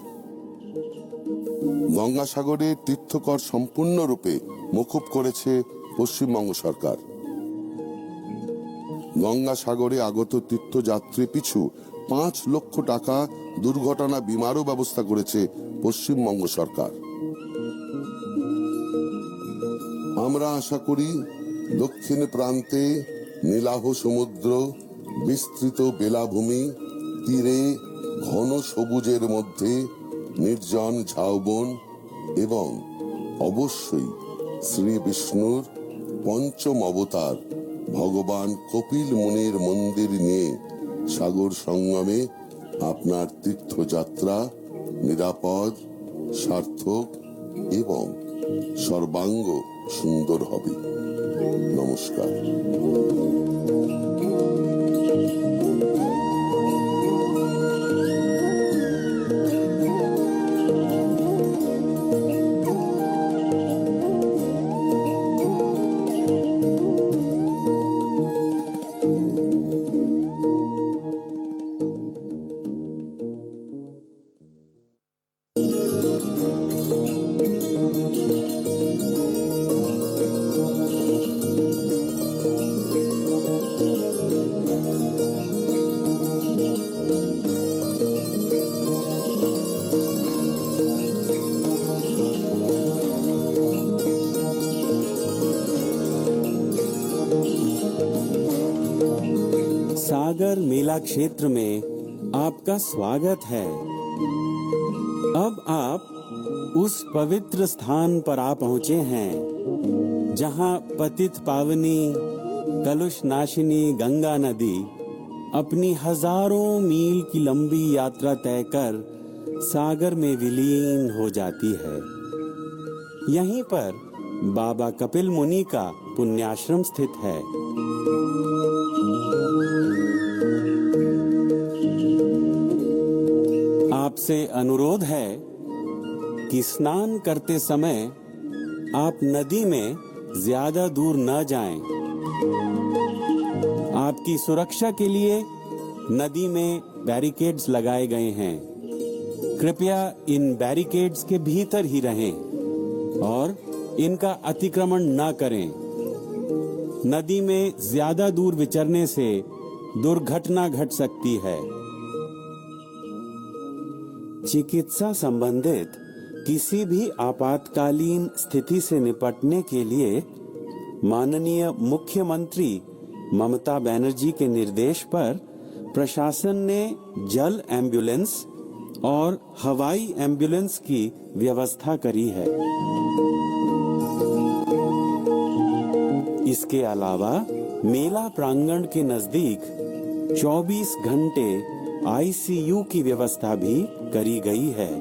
গঙ্গাসাগরের তীর্থকর সম্পূর্ণরূপে মকুব করেছে পশ্চিমবঙ্গ সরকার। গঙ্গাসাগরে আগত তীর্থযাত্রী পিছু 5 লক্ষ টাকা দুর্ঘটনা বীমারও ব্যবস্থা করেছে পশ্চিমবঙ্গ সরকার। আমরা আশা করি দক্ষিণ প্রান্তে নীলাভ সমুদ্র, বিস্তৃত বেলাভূমি, তীরে ঘন সবুজের মধ্যে নির্জন ঝাউবন এবং অবশ্যই শ্রী বিষ্ণুর পঞ্চম অবতার ভগবান কপিল মুনির মন্দির নিয়ে সাগর সঙ্গমে আপনার তীর্থযাত্রা নিরাপদ, সার্থক এবং সর্বাঙ্গ সুন্দর হবে। নমস্কার। सागर मेला क्षेत्र में आपका स्वागत है। अब आप उस पवित्र स्थान पर आ पहुंचे हैं जहां पतित पावनी कलुष नाशिनी गंगा नदी अपनी हजारों मील की लंबी यात्रा तय कर सागर में विलीन हो जाती है। यहीं पर बाबा कपिल मुनि का पुण्याश्रम स्थित है। आपसे अनुरोध है कि स्नान करते समय आप नदी में ज्यादा दूर न जाएं। आपकी सुरक्षा के लिए नदी में बैरिकेड्स लगाए गए हैं। कृपया इन बैरिकेड्स के भीतर ही रहें और इनका अतिक्रमण न करें। नदी में ज्यादा दूर विचरने से दुर्घटना घट सकती है। चिकित्सा संबंधित किसी भी आपातकालीन स्थिति से निपटने के लिए माननीय मुख्यमंत्री ममता बनर्जी के निर्देश पर प्रशासन ने जल एम्बुलेंस और हवाई एम्बुलेंस की व्यवस्था करी है। इसके अलावा मेला प्रांगण के नजदीक 24 घंटे आईसीयू की व्यवस्था भी करी गई है।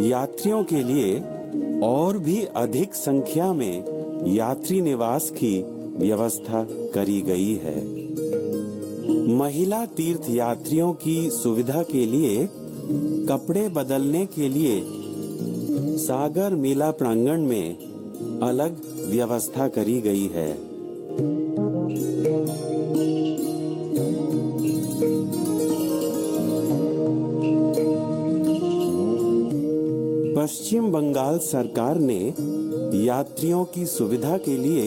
यात्रियों के लिए और भी अधिक संख्या में यात्री निवास की व्यवस्था करी गई है। महिला तीर्थ यात्रियों की सुविधा के लिए कपड़े बदलने के लिए सागर मेला प्रांगण में अलग व्यवस्था करी गई है। पश्चिम बंगाल सरकार ने यात्रियों की सुविधा के लिए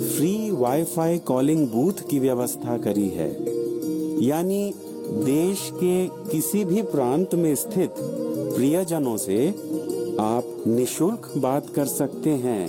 फ्री वाईफाई कॉलिंग बूथ की व्यवस्था करी है। यानी देश के किसी भी प्रांत में स्थित प्रियजनों से आप निशुल्क बात कर सकते हैं।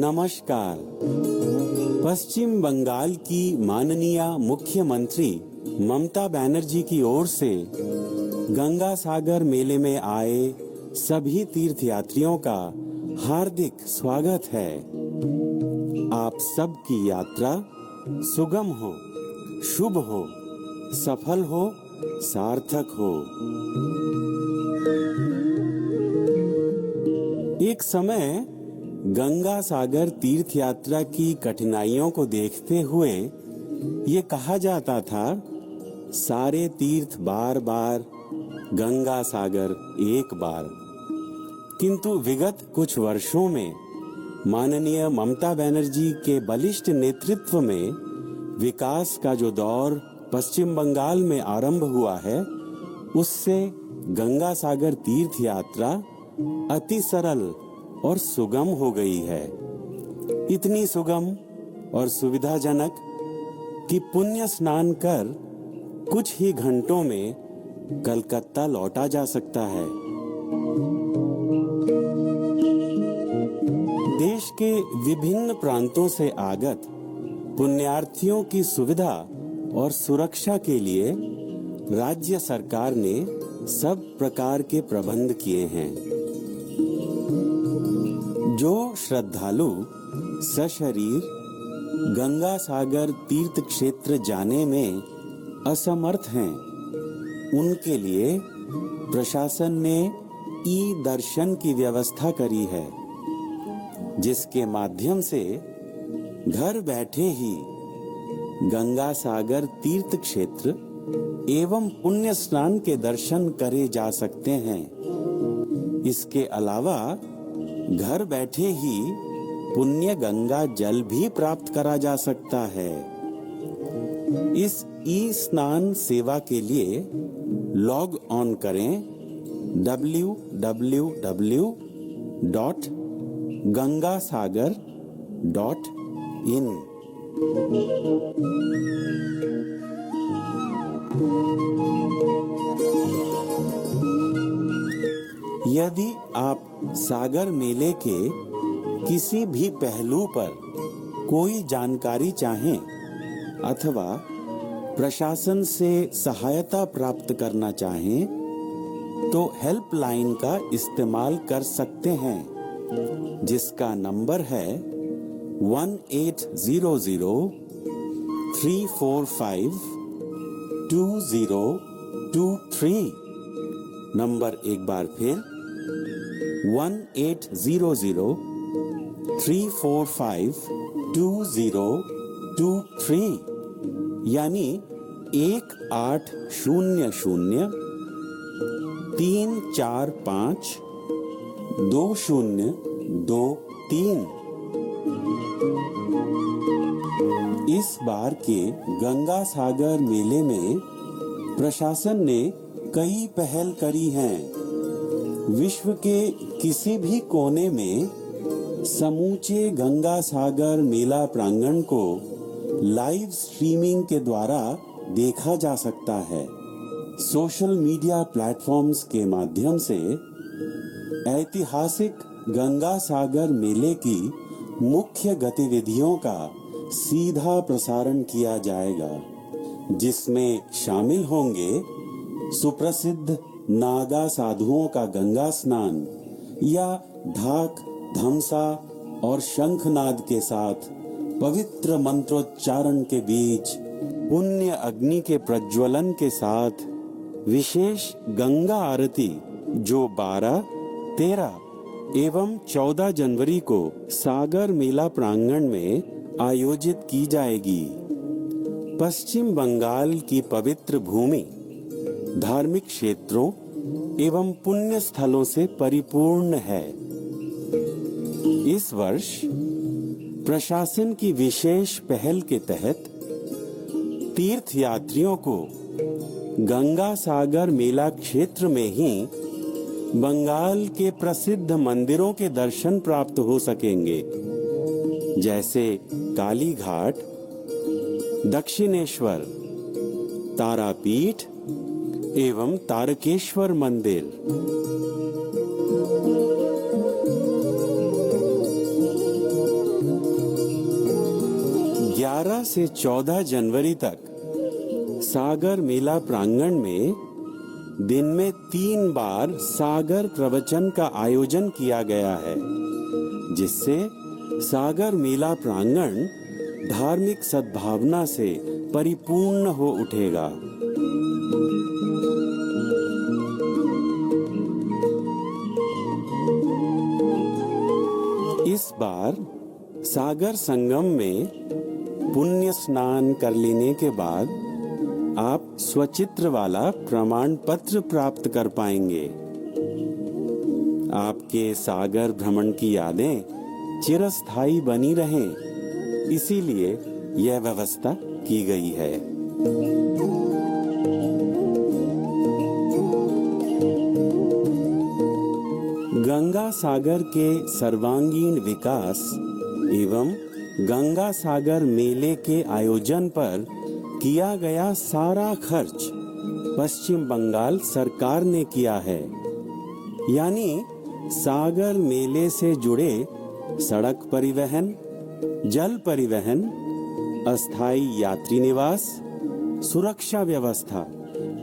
नमस्कार। पश्चिम बंगाल की माननीय मुख्यमंत्री ममता बनर्जी की ओर से गंगा सागर मेले में आए सभी तीर्थयात्रियों का हार्दिक स्वागत है। आप सबकी यात्रा सुगम हो, शुभ हो, सफल हो, सार्थक हो। एक समय गंगा सागर तीर्थ यात्रा की कठिनाइयों को देखते हुए ये कहा जाता था, सारे तीर्थ बार बार, गंगा सागर एक बार। किंतु विगत कुछ वर्षों में माननीय ममता बनर्जी के बलिष्ठ नेतृत्व में विकास का जो दौर पश्चिम बंगाल में आरंभ हुआ है, उससे गंगा सागर तीर्थ यात्रा अति सरल और सुगम हो गई है। इतनी सुगम और सुविधाजनक कि पुण्य स्नान कर कुछ ही घंटों में कलकत्ता लौटा जा सकता है। देश के विभिन्न प्रांतों से आगत पुण्यार्थियों की सुविधा और सुरक्षा के लिए राज्य सरकार ने सब प्रकार के प्रबंध किए हैं। जो श्रद्धालु सशरीर गंगा सागर तीर्थ क्षेत्र जाने में असमर्थ हैं, उनके लिए प्रशासन ने ई-दर्शन की व्यवस्था करी है, जिसके माध्यम से घर बैठे ही गंगा सागर तीर्थ क्षेत्र एवं पुण्य स्नान के दर्शन करे जा सकते हैं। इसके अलावा घर बैठे ही पुण्य गंगा जल भी प्राप्त करा जा सकता है। इस ई स्नान सेवा के लिए लॉग ऑन करें www.gangasagar.in। यदि आप सागर मेले के किसी भी पहलू पर कोई जानकारी चाहें अथवा प्रशासन से सहायता प्राप्त करना चाहें, तो हेल्पलाइन का इस्तेमाल कर सकते हैं, जिसका नंबर है 1800-345-2023। नंबर एक बार फिर 1800-345-2023, यानी 1800-345-2023। इस बार के गंगा सागर मेले में प्रशासन ने कई पहल करी हैं। विश्व के किसी भी कोने में समूचे गंगा सागर मेला प्रांगण को लाइव स्ट्रीमिंग के द्वारा देखा जा सकता है। सोशल मीडिया प्लेटफॉर्म्स के माध्यम से ऐतिहासिक गंगा सागर मेले की मुख्य गतिविधियों का सीधा प्रसारण किया जाएगा, जिसमें शामिल होंगे सुप्रसिद्ध नागा साधुओं का गंगा स्नान या ढाक, धमसा और शंखनाद के साथ पवित्र मंत्रोच्चारण के बीच पुण्य अग्नि के प्रज्वलन के साथ विशेष गंगा आरती, जो 12, 13 एवं 14 जनवरी को सागर मेला प्रांगण में आयोजित की जाएगी। पश्चिम बंगाल की पवित्र भूमि धार्मिक क्षेत्रों एवं पुण्य स्थलों से परिपूर्ण है। इस वर्ष प्रशासन की विशेष पहल के तहत तीर्थ यात्रियों को गंगा सागर मेला क्षेत्र में ही बंगाल के प्रसिद्ध मंदिरों के दर्शन प्राप्त हो सकेंगे, जैसे काली घाट, दक्षिणेश्वर, तारापीठ एवं तारकेश्वर मंदिर। 11 से 14 जनवरी तक सागर मेला प्रांगण में दिन में 3 बार सागर प्रवचन का आयोजन किया गया है, जिससे सागर मेला प्रांगण धार्मिक सद्भावना से परिपूर्ण हो उठेगा। इस बार सागर संगम में पुण्य स्नान कर लेने के बाद आप स्वचित्र वाला प्रमाण पत्र प्राप्त कर पाएंगे। आपके सागर भ्रमण की यादें चिरस्थायी बनी रहें, इसीलिए यह व्यवस्था की गई है। गंगा सागर के सर्वांगीण विकास एवं गंगा सागर मेले के आयोजन पर किया गया सारा खर्च पश्चिम बंगाल सरकार ने किया है। यानी सागर मेले से जुड़े सड़क परिवहन, जल परिवहन, अस्थायी यात्री निवास, सुरक्षा व्यवस्था,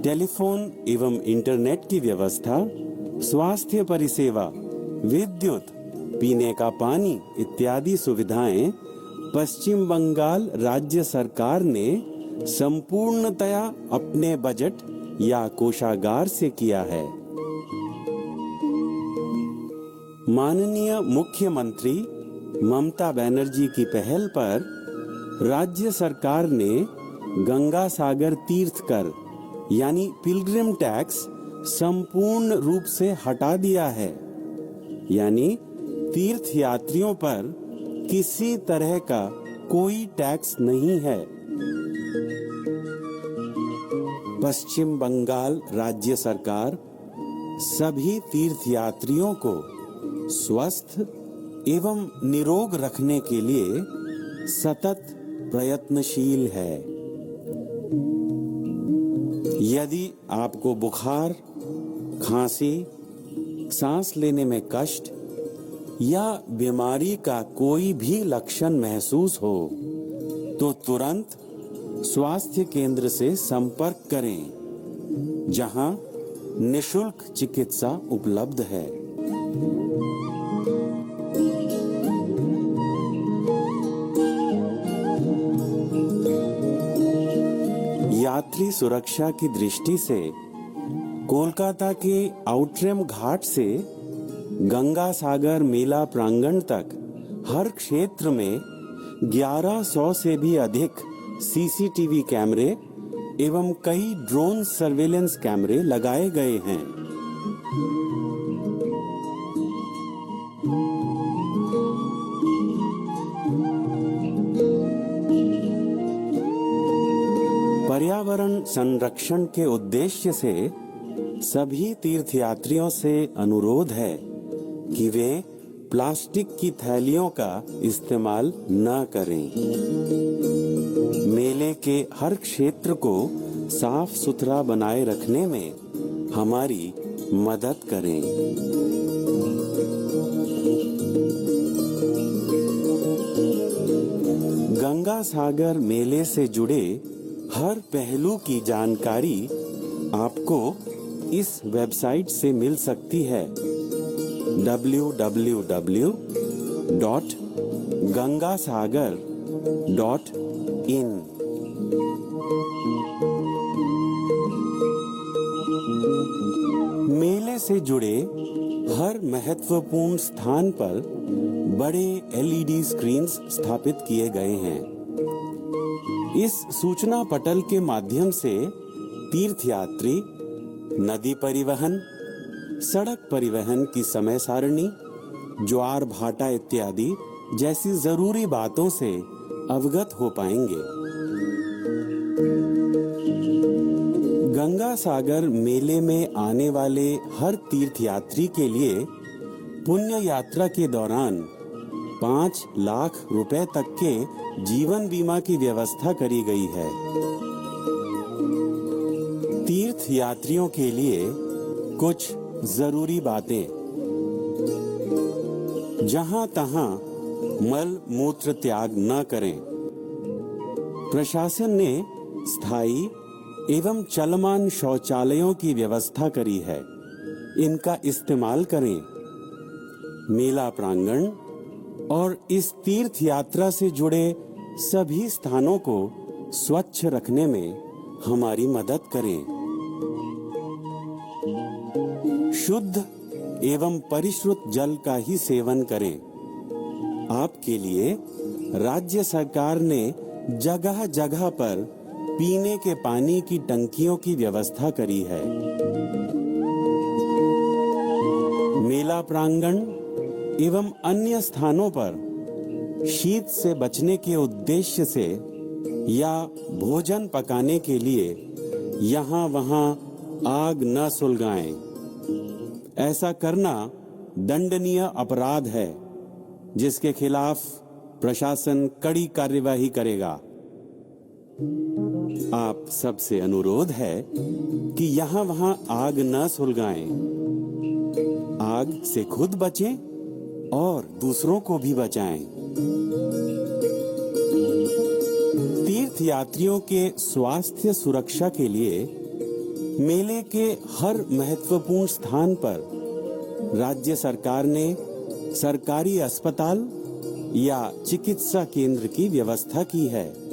टेलीफोन एवं इंटरनेट की व्यवस्था, स्वास्थ्य परिसेवा, विद्युत, पीने का पानी इत्यादि सुविधाएं पश्चिम बंगाल राज्य सरकार ने संपूर्णतया अपने बजट या कोषागार से किया है। माननीय मुख्यमंत्री ममता बनर्जी की पहल पर राज्य सरकार ने गंगा सागर तीर्थ कर यानी पिलग्रिम टैक्स संपूर्ण रूप से हटा दिया है। यानी तीर्थ यात्रियों पर किसी तरह का कोई टैक्स नहीं है। पश्चिम बंगाल राज्य सरकार सभी तीर्थ यात्रियों को स्वस्थ एवं निरोग रखने के लिए सतत प्रयत्नशील है। यदि आपको बुखार, खांसी, सांस लेने में कष्ट या बीमारी का कोई भी लक्षण महसूस हो तो तुरंत स्वास्थ्य केंद्र से संपर्क करें, जहां निशुल्क चिकित्सा उपलब्ध है। यात्री सुरक्षा की दृष्टि से कोलकाता के आउटरैम घाट से गंगा सागर मेला प्रांगण तक हर क्षेत्र में 1100 से भी अधिक सीसीटीवी कैमरे एवं कई ड्रोन सर्वेलेंस कैमरे लगाए गए हैं। पर्यावरण संरक्षण के उद्देश्य से सभी तीर्थयात्रियों से अनुरोध है कि वे प्लास्टिक की थैलियों का इस्तेमाल न करें। मेले के हर क्षेत्र को साफ सुथरा बनाए रखने में हमारी मदद करें। गंगा सागर मेले से जुड़े हर पहलू की जानकारी आपको इस वेबसाइट से मिल सकती है www.gangasagar.in। मेले से जुड़े हर महत्वपूर्ण स्थान पर बड़े एलईडी स्क्रीन्स स्थापित किए गए हैं। इस सूचना पटल के माध्यम से तीर्थयात्री नदी परिवहन, सड़क परिवहन की समय सारणी, ज्वार भाटा इत्यादि जैसी जरूरी बातों से अवगत हो पाएंगे। गंगा सागर मेले में आने वाले हर तीर्थयात्री के लिए पुण्य यात्रा के दौरान 5 लाख रुपए तक के जीवन बीमा की व्यवस्था करी गई है। तीर्थ यात्रियों के लिए कुछ जरूरी बातें। जहां तहां मल मूत्र त्याग न करें। प्रशासन ने स्थायी एवं चलमान शौचालयों की व्यवस्था करी है, इनका इस्तेमाल करें। मेला प्रांगण और इस तीर्थ यात्रा से जुड़े सभी स्थानों को स्वच्छ रखने में हमारी मदद करें। शुद्ध एवं परिश्रुत जल का ही सेवन करें। आपके लिए राज्य सरकार ने जगह-जगह पर पीने के पानी की टंकियों की व्यवस्था करी है। मेला प्रांगण एवं अन्य स्थानों पर शीत से बचने के उद्देश्य से या भोजन पकाने के लिए यहाँ-वहाँ आग न सुलगाएं। ऐसा करना दंडनीय अपराध है, जिसके खिलाफ प्रशासन कड़ी कार्यवाही करेगा। आप सबसे अनुरोध है कि यहाँ-वहाँ आग न सुलगाएं। आग से खुद बचें और दूसरों को भी बचाएं। तीर्थ यात्रियों के स्वास्थ्य सुरक्षा के लिए मेले के हर महत्वपूर्ण स्थान पर राज्य सरकार ने सरकारी अस्पताल या चिकित्सा केंद्र की व्यवस्था की है।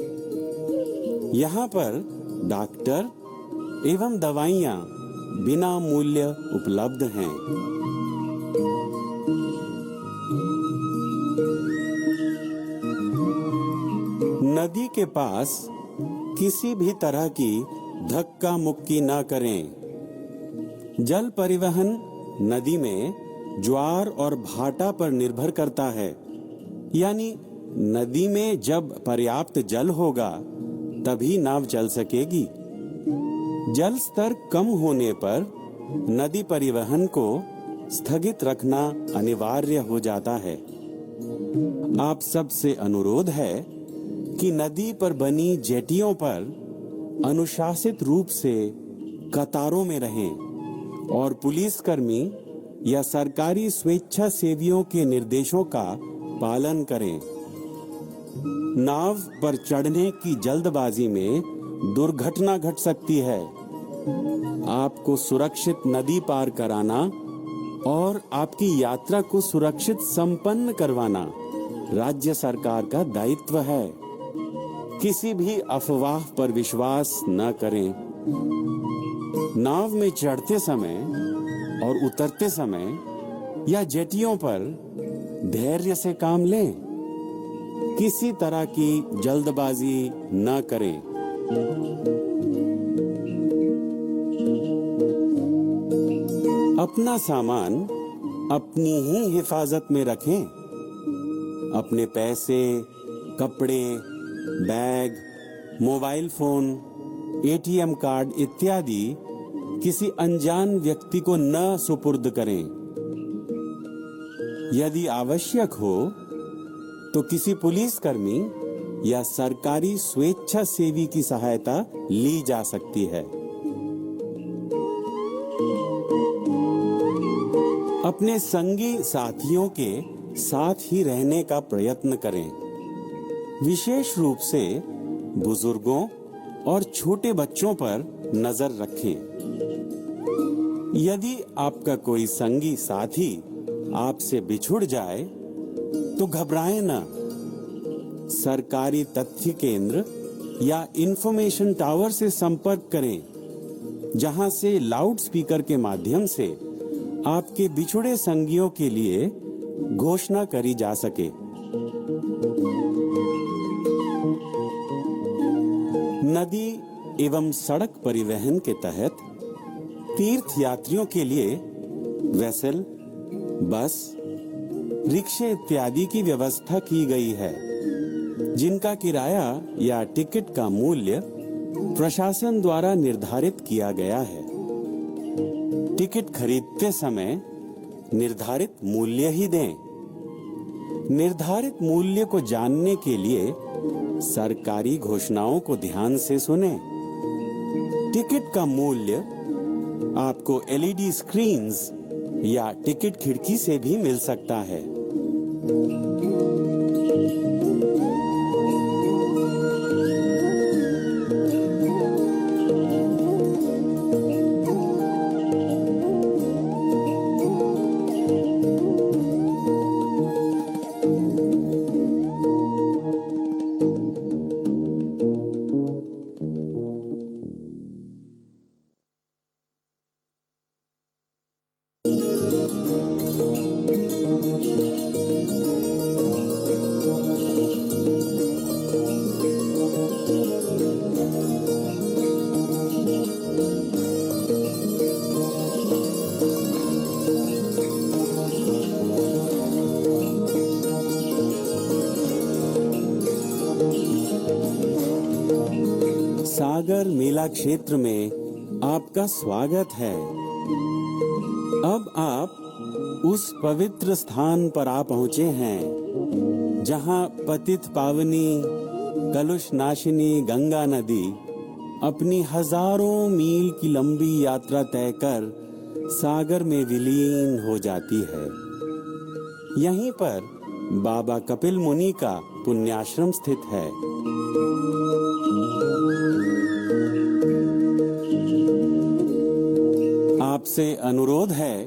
यहाँ पर डॉक्टर एवं दवाइयाँ बिना मूल्य उपलब्ध हैं। नदी के पास किसी भी तरह की धक्का मुक्की न करें। जल परिवहन नदी में ज्वार और भाटा पर निर्भर करता है, यानी नदी में जब पर्याप्त जल होगा तभी नाव चल सकेगी। जल स्तर कम होने पर नदी परिवहन को स्थगित रखना अनिवार्य हो जाता है। आप सबसे अनुरोध है कि नदी पर बनी जेटियों पर अनुशासित रूप से कतारों में रहें और पुलिसकर्मी या सरकारी स्वेच्छा सेवियों के निर्देशों का पालन करें। नाव पर चढ़ने की जल्दबाजी में दुर्घटना घट सकती है। आपको सुरक्षित नदी पार कराना और आपकी यात्रा को सुरक्षित संपन्न करवाना राज्य सरकार का दायित्व है। किसी भी अफवाह पर विश्वास न करें। नाव में चढ़ते समय और उतरते समय या जेटियों पर धैर्य से काम लें। किसी तरह की जल्दबाजी न करें। अपना सामान अपनी ही हिफाजत में रखें। अपने पैसे, कपड़े, bag, mobile phone, ATM card इत्यादि किसी अनजान व्यक्ति को न सुपुर्द करें। यदि आवश्यक हो तो किसी पुलिसकर्मी या सरकारी स्वेच्छा सेवी की सहायता ली जा सकती है। अपने संगी साथियों के साथ ही रहने का प्रयत्न करें। विशेष रूप से बुजुर्गों और छोटे बच्चों पर नजर रखें। यदि आपका कोई संगी साथी आपसे बिछुड़ जाए तो घबराएं न। सरकारी तथ्य केंद्र या इंफॉर्मेशन टावर से संपर्क करें, जहां से लाउड स्पीकर के माध्यम से आपके बिछुड़े संगियों के लिए घोषणा करी जा सके। नदी एवं सड़क परिवहन के तहत तीर्थ यात्रियों के लिए वेसल, बस, रिक्शे इत्यादि की व्यवस्था की गई है, जिनका किराया या टिकट का मूल्य प्रशासन द्वारा निर्धारित किया गया है। टिकट खरीदते समय निर्धारित मूल्य ही दें। निर्धारित मूल्य को जानने के लिए सरकारी घोषणाओं को ध्यान से सुनें। टिकट का मूल्य आपको एलईडी स्क्रीन्स या टिकट खिड़की से भी मिल सकता है। सागर मेला क्षेत्र में आपका स्वागत है। अब आप उस पवित्र स्थान पर आ पहुँचे हैं जहाँ पतित पावनी कलुष नाशिनी गंगा नदी अपनी हजारों मील की लंबी यात्रा तय कर सागर में विलीन हो जाती है। यहीं पर बाबा कपिल मुनि का पुण्याश्रम स्थित है। आपसे अनुरोध है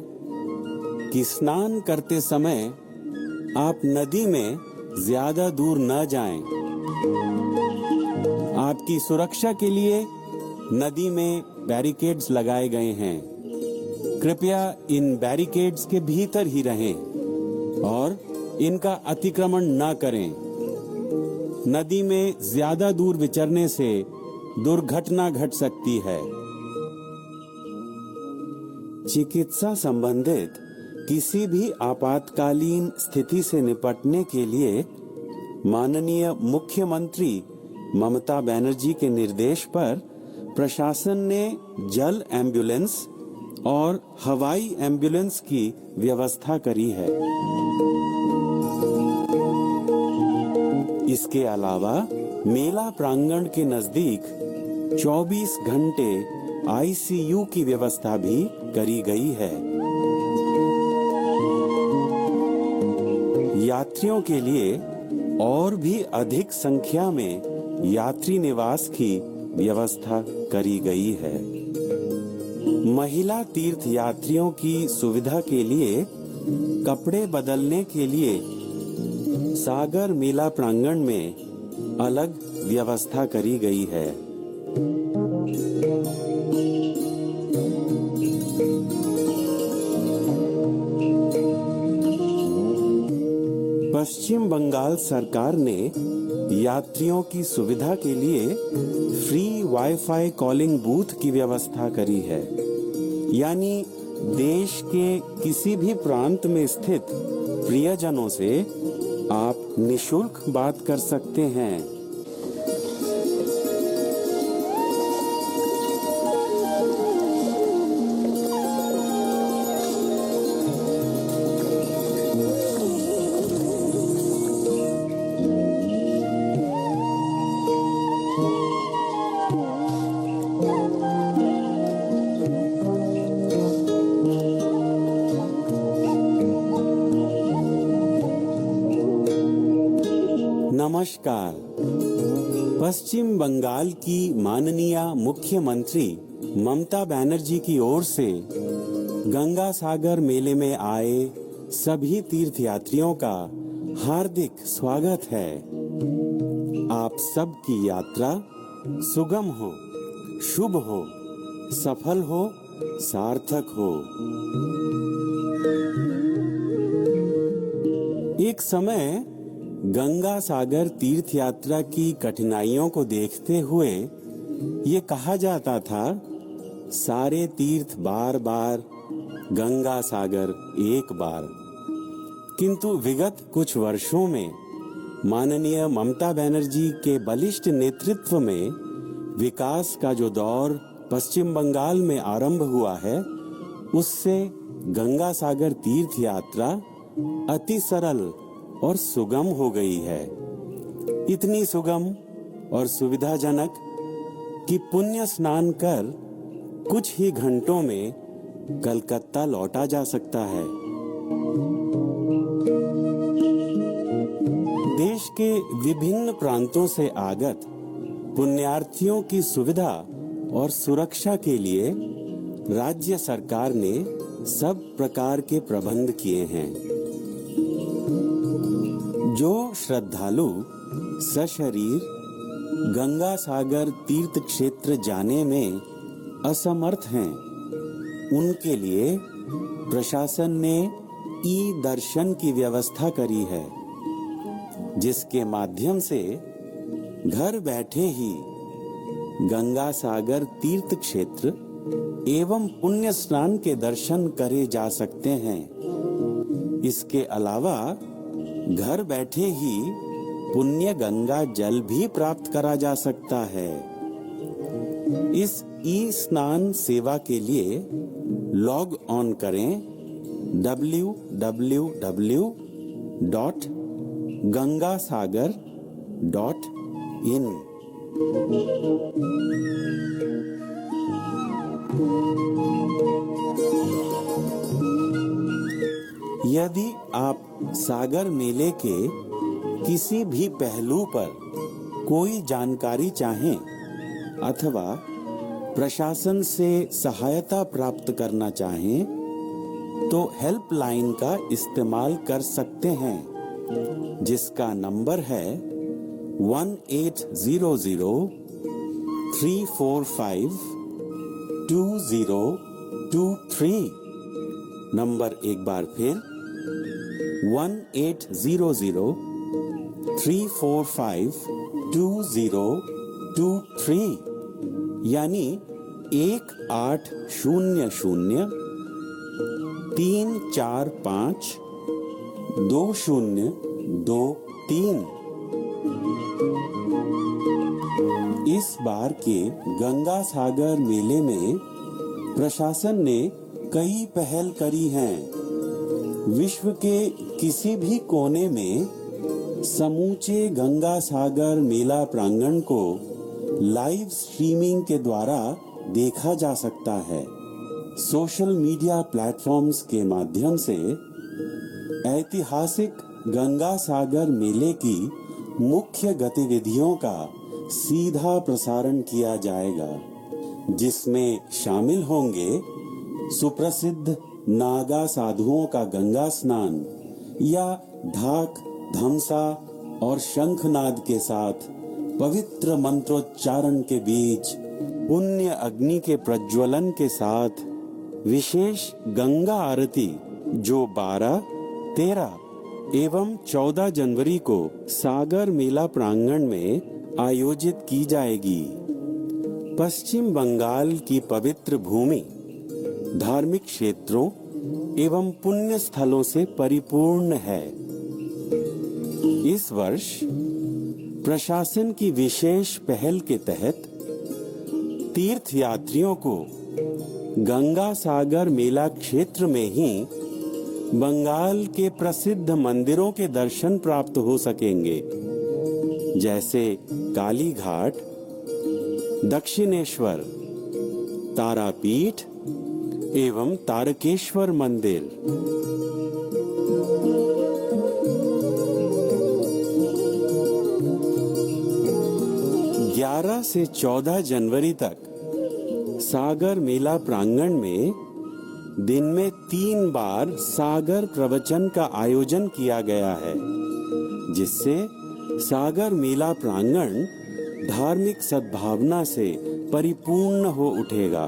कि स्नान करते समय आप नदी में ज्यादा दूर न जाएं। आपकी सुरक्षा के लिए नदी में बैरिकेड्स लगाए गए हैं। कृपया इन बैरिकेड्स के भीतर ही रहें और इनका अतिक्रमण न करें। नदी में ज्यादा दूर विचरने से दुर्घटना घट सकती है। चिकित्सा संबंधित किसी भी आपातकालीन स्थिति से निपटने के लिए माननीय मुख्यमंत्री ममता बनर्जी के निर्देश पर प्रशासन ने जल एम्बुलेंस और हवाई एम्बुलेंस की व्यवस्था करी है। इसके अलावा मेला प्रांगण के नजदीक 24 घंटे आईसीयू की व्यवस्था भी करी गई है। यात्रियों के लिए और भी अधिक संख्या में यात्री निवास की व्यवस्था करी गई है। महिला तीर्थ यात्रियों की सुविधा के लिए कपड़े बदलने के लिए सागर मेला प्रांगण में अलग व्यवस्था करी गई है। पश्चिम बंगाल सरकार ने यात्रियों की सुविधा के लिए फ्री वाईफाई कॉलिंग बूथ की व्यवस्था करी है। यानी देश के किसी भी प्रांत में स्थित प्रियजनों से आप निशुल्क बात कर सकते हैं। नमस्कार। पश्चिम बंगाल की माननीय मुख्यमंत्री ममता बनर्जी की ओर से गंगा सागर मेले में आए सभी तीर्थयात्रियों का हार्दिक स्वागत है। आप सबकी यात्रा सुगम हो, शुभ हो, सफल हो, सार्थक हो। एक समय गंगा सागर तीर्थ यात्रा की कठिनाइयों को देखते हुए ये कहा जाता था, सारे तीर्थ बार बार, गंगा सागर एक बार। किंतु विगत कुछ वर्षों में माननीय ममता बनर्जी के बलिष्ठ नेतृत्व में विकास का जो दौर पश्चिम बंगाल में आरंभ हुआ है, उससे गंगा सागर तीर्थ यात्रा अति सरल और सुगम हो गई है। इतनी सुगम और सुविधाजनक कि पुण्य स्नान कर कुछ ही घंटों में कलकत्ता लौटा जा सकता है। देश के विभिन्न प्रांतों से आगत पुण्यार्थियों की सुविधा और सुरक्षा के लिए राज्य सरकार ने सब प्रकार के प्रबंध किए हैं। जो श्रद्धालु सशरीर गंगा सागर तीर्थ क्षेत्र जाने में असमर्थ हैं, उनके लिए प्रशासन ने ई दर्शन की व्यवस्था करी है, जिसके माध्यम से घर बैठे ही गंगा सागर तीर्थ क्षेत्र एवं पुण्य स्नान के दर्शन करे जा सकते हैं। इसके अलावा घर बैठे ही पुण्य गंगा जल भी प्राप्त करा जा सकता है। इस ई स्नान सेवा के लिए लॉग ऑन करें www.gangasagar.in। यदि आप सागर मेले के किसी भी पहलू पर कोई जानकारी चाहें अथवा प्रशासन से सहायता प्राप्त करना चाहें तो हेल्पलाइन का इस्तेमाल कर सकते हैं, जिसका नंबर है 1800-345-2023। नंबर एक बार फिर 1800-345-2023, यानी 1800-345-2023। इस बार के गंगा सागर मेले में प्रशासन ने कई पहल करी हैं। विश्व के किसी भी कोने में समूचे गंगा सागर मेला प्रांगण को लाइव स्ट्रीमिंग के द्वारा देखा जा सकता है। सोशल मीडिया प्लेटफॉर्म्स के माध्यम से ऐतिहासिक गंगा सागर मेले की मुख्य गतिविधियों का सीधा प्रसारण किया जाएगा, जिसमें शामिल होंगे सुप्रसिद्ध नागा साधुओं का गंगा स्नान या ढाक, धमसा और शंखनाद के साथ पवित्र मंत्रोच्चारण के बीच पुण्य अग्नि के प्रज्वलन के साथ विशेष गंगा आरती, जो 12, 13 एवं 14 जनवरी को सागर मेला प्रांगण में आयोजित की जाएगी। पश्चिम बंगाल की पवित्र भूमि धार्मिक क्षेत्रों एवं पुण्य स्थलों से परिपूर्ण है। इस वर्ष प्रशासन की विशेष पहल के तहत तीर्थयात्रियों को गंगा सागर मेला क्षेत्र में ही बंगाल के प्रसिद्ध मंदिरों के दर्शन प्राप्त हो सकेंगे, जैसे काली घाट, दक्षिणेश्वर, तारापीठ एवं तारकेश्वर मंदिर। 11 से 14 जनवरी तक सागर मेला प्रांगण में दिन में 3 बार सागर प्रवचन का आयोजन किया गया है, जिससे सागर मेला प्रांगण धार्मिक सद्भावना से परिपूर्ण हो उठेगा।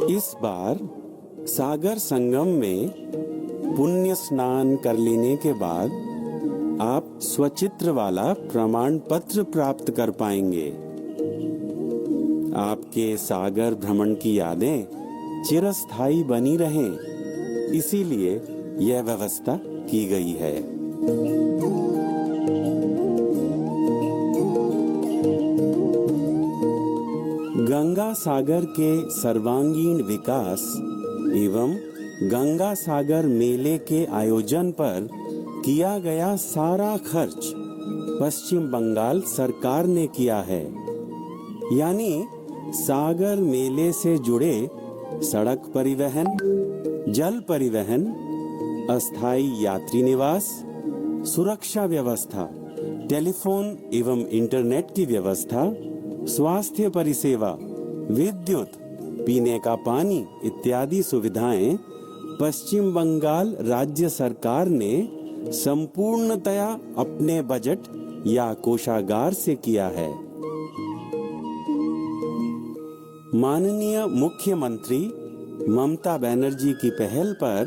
इस बार सागर संगम में पुण्य स्नान कर लेने के बाद आप स्वचित्र वाला प्रमाण पत्र प्राप्त कर पाएंगे। आपके सागर भ्रमण की यादें चिरस्थायी बनी रहें, इसीलिए यह व्यवस्था की गई है। गंगा सागर के सर्वांगीण विकास एवं गंगा सागर मेले के आयोजन पर किया गया सारा खर्च पश्चिम बंगाल सरकार ने किया है। यानी सागर मेले से जुड़े सड़क परिवहन, जल परिवहन, अस्थायी यात्री निवास, सुरक्षा व्यवस्था, टेलीफोन एवं इंटरनेट की व्यवस्था, स्वास्थ्य परिसेवा, विद्युत, पीने का पानी इत्यादि सुविधाएं पश्चिम बंगाल राज्य सरकार ने संपूर्णतया अपने बजट या कोषागार से किया है। माननीय मुख्यमंत्री ममता बनर्जी की पहल पर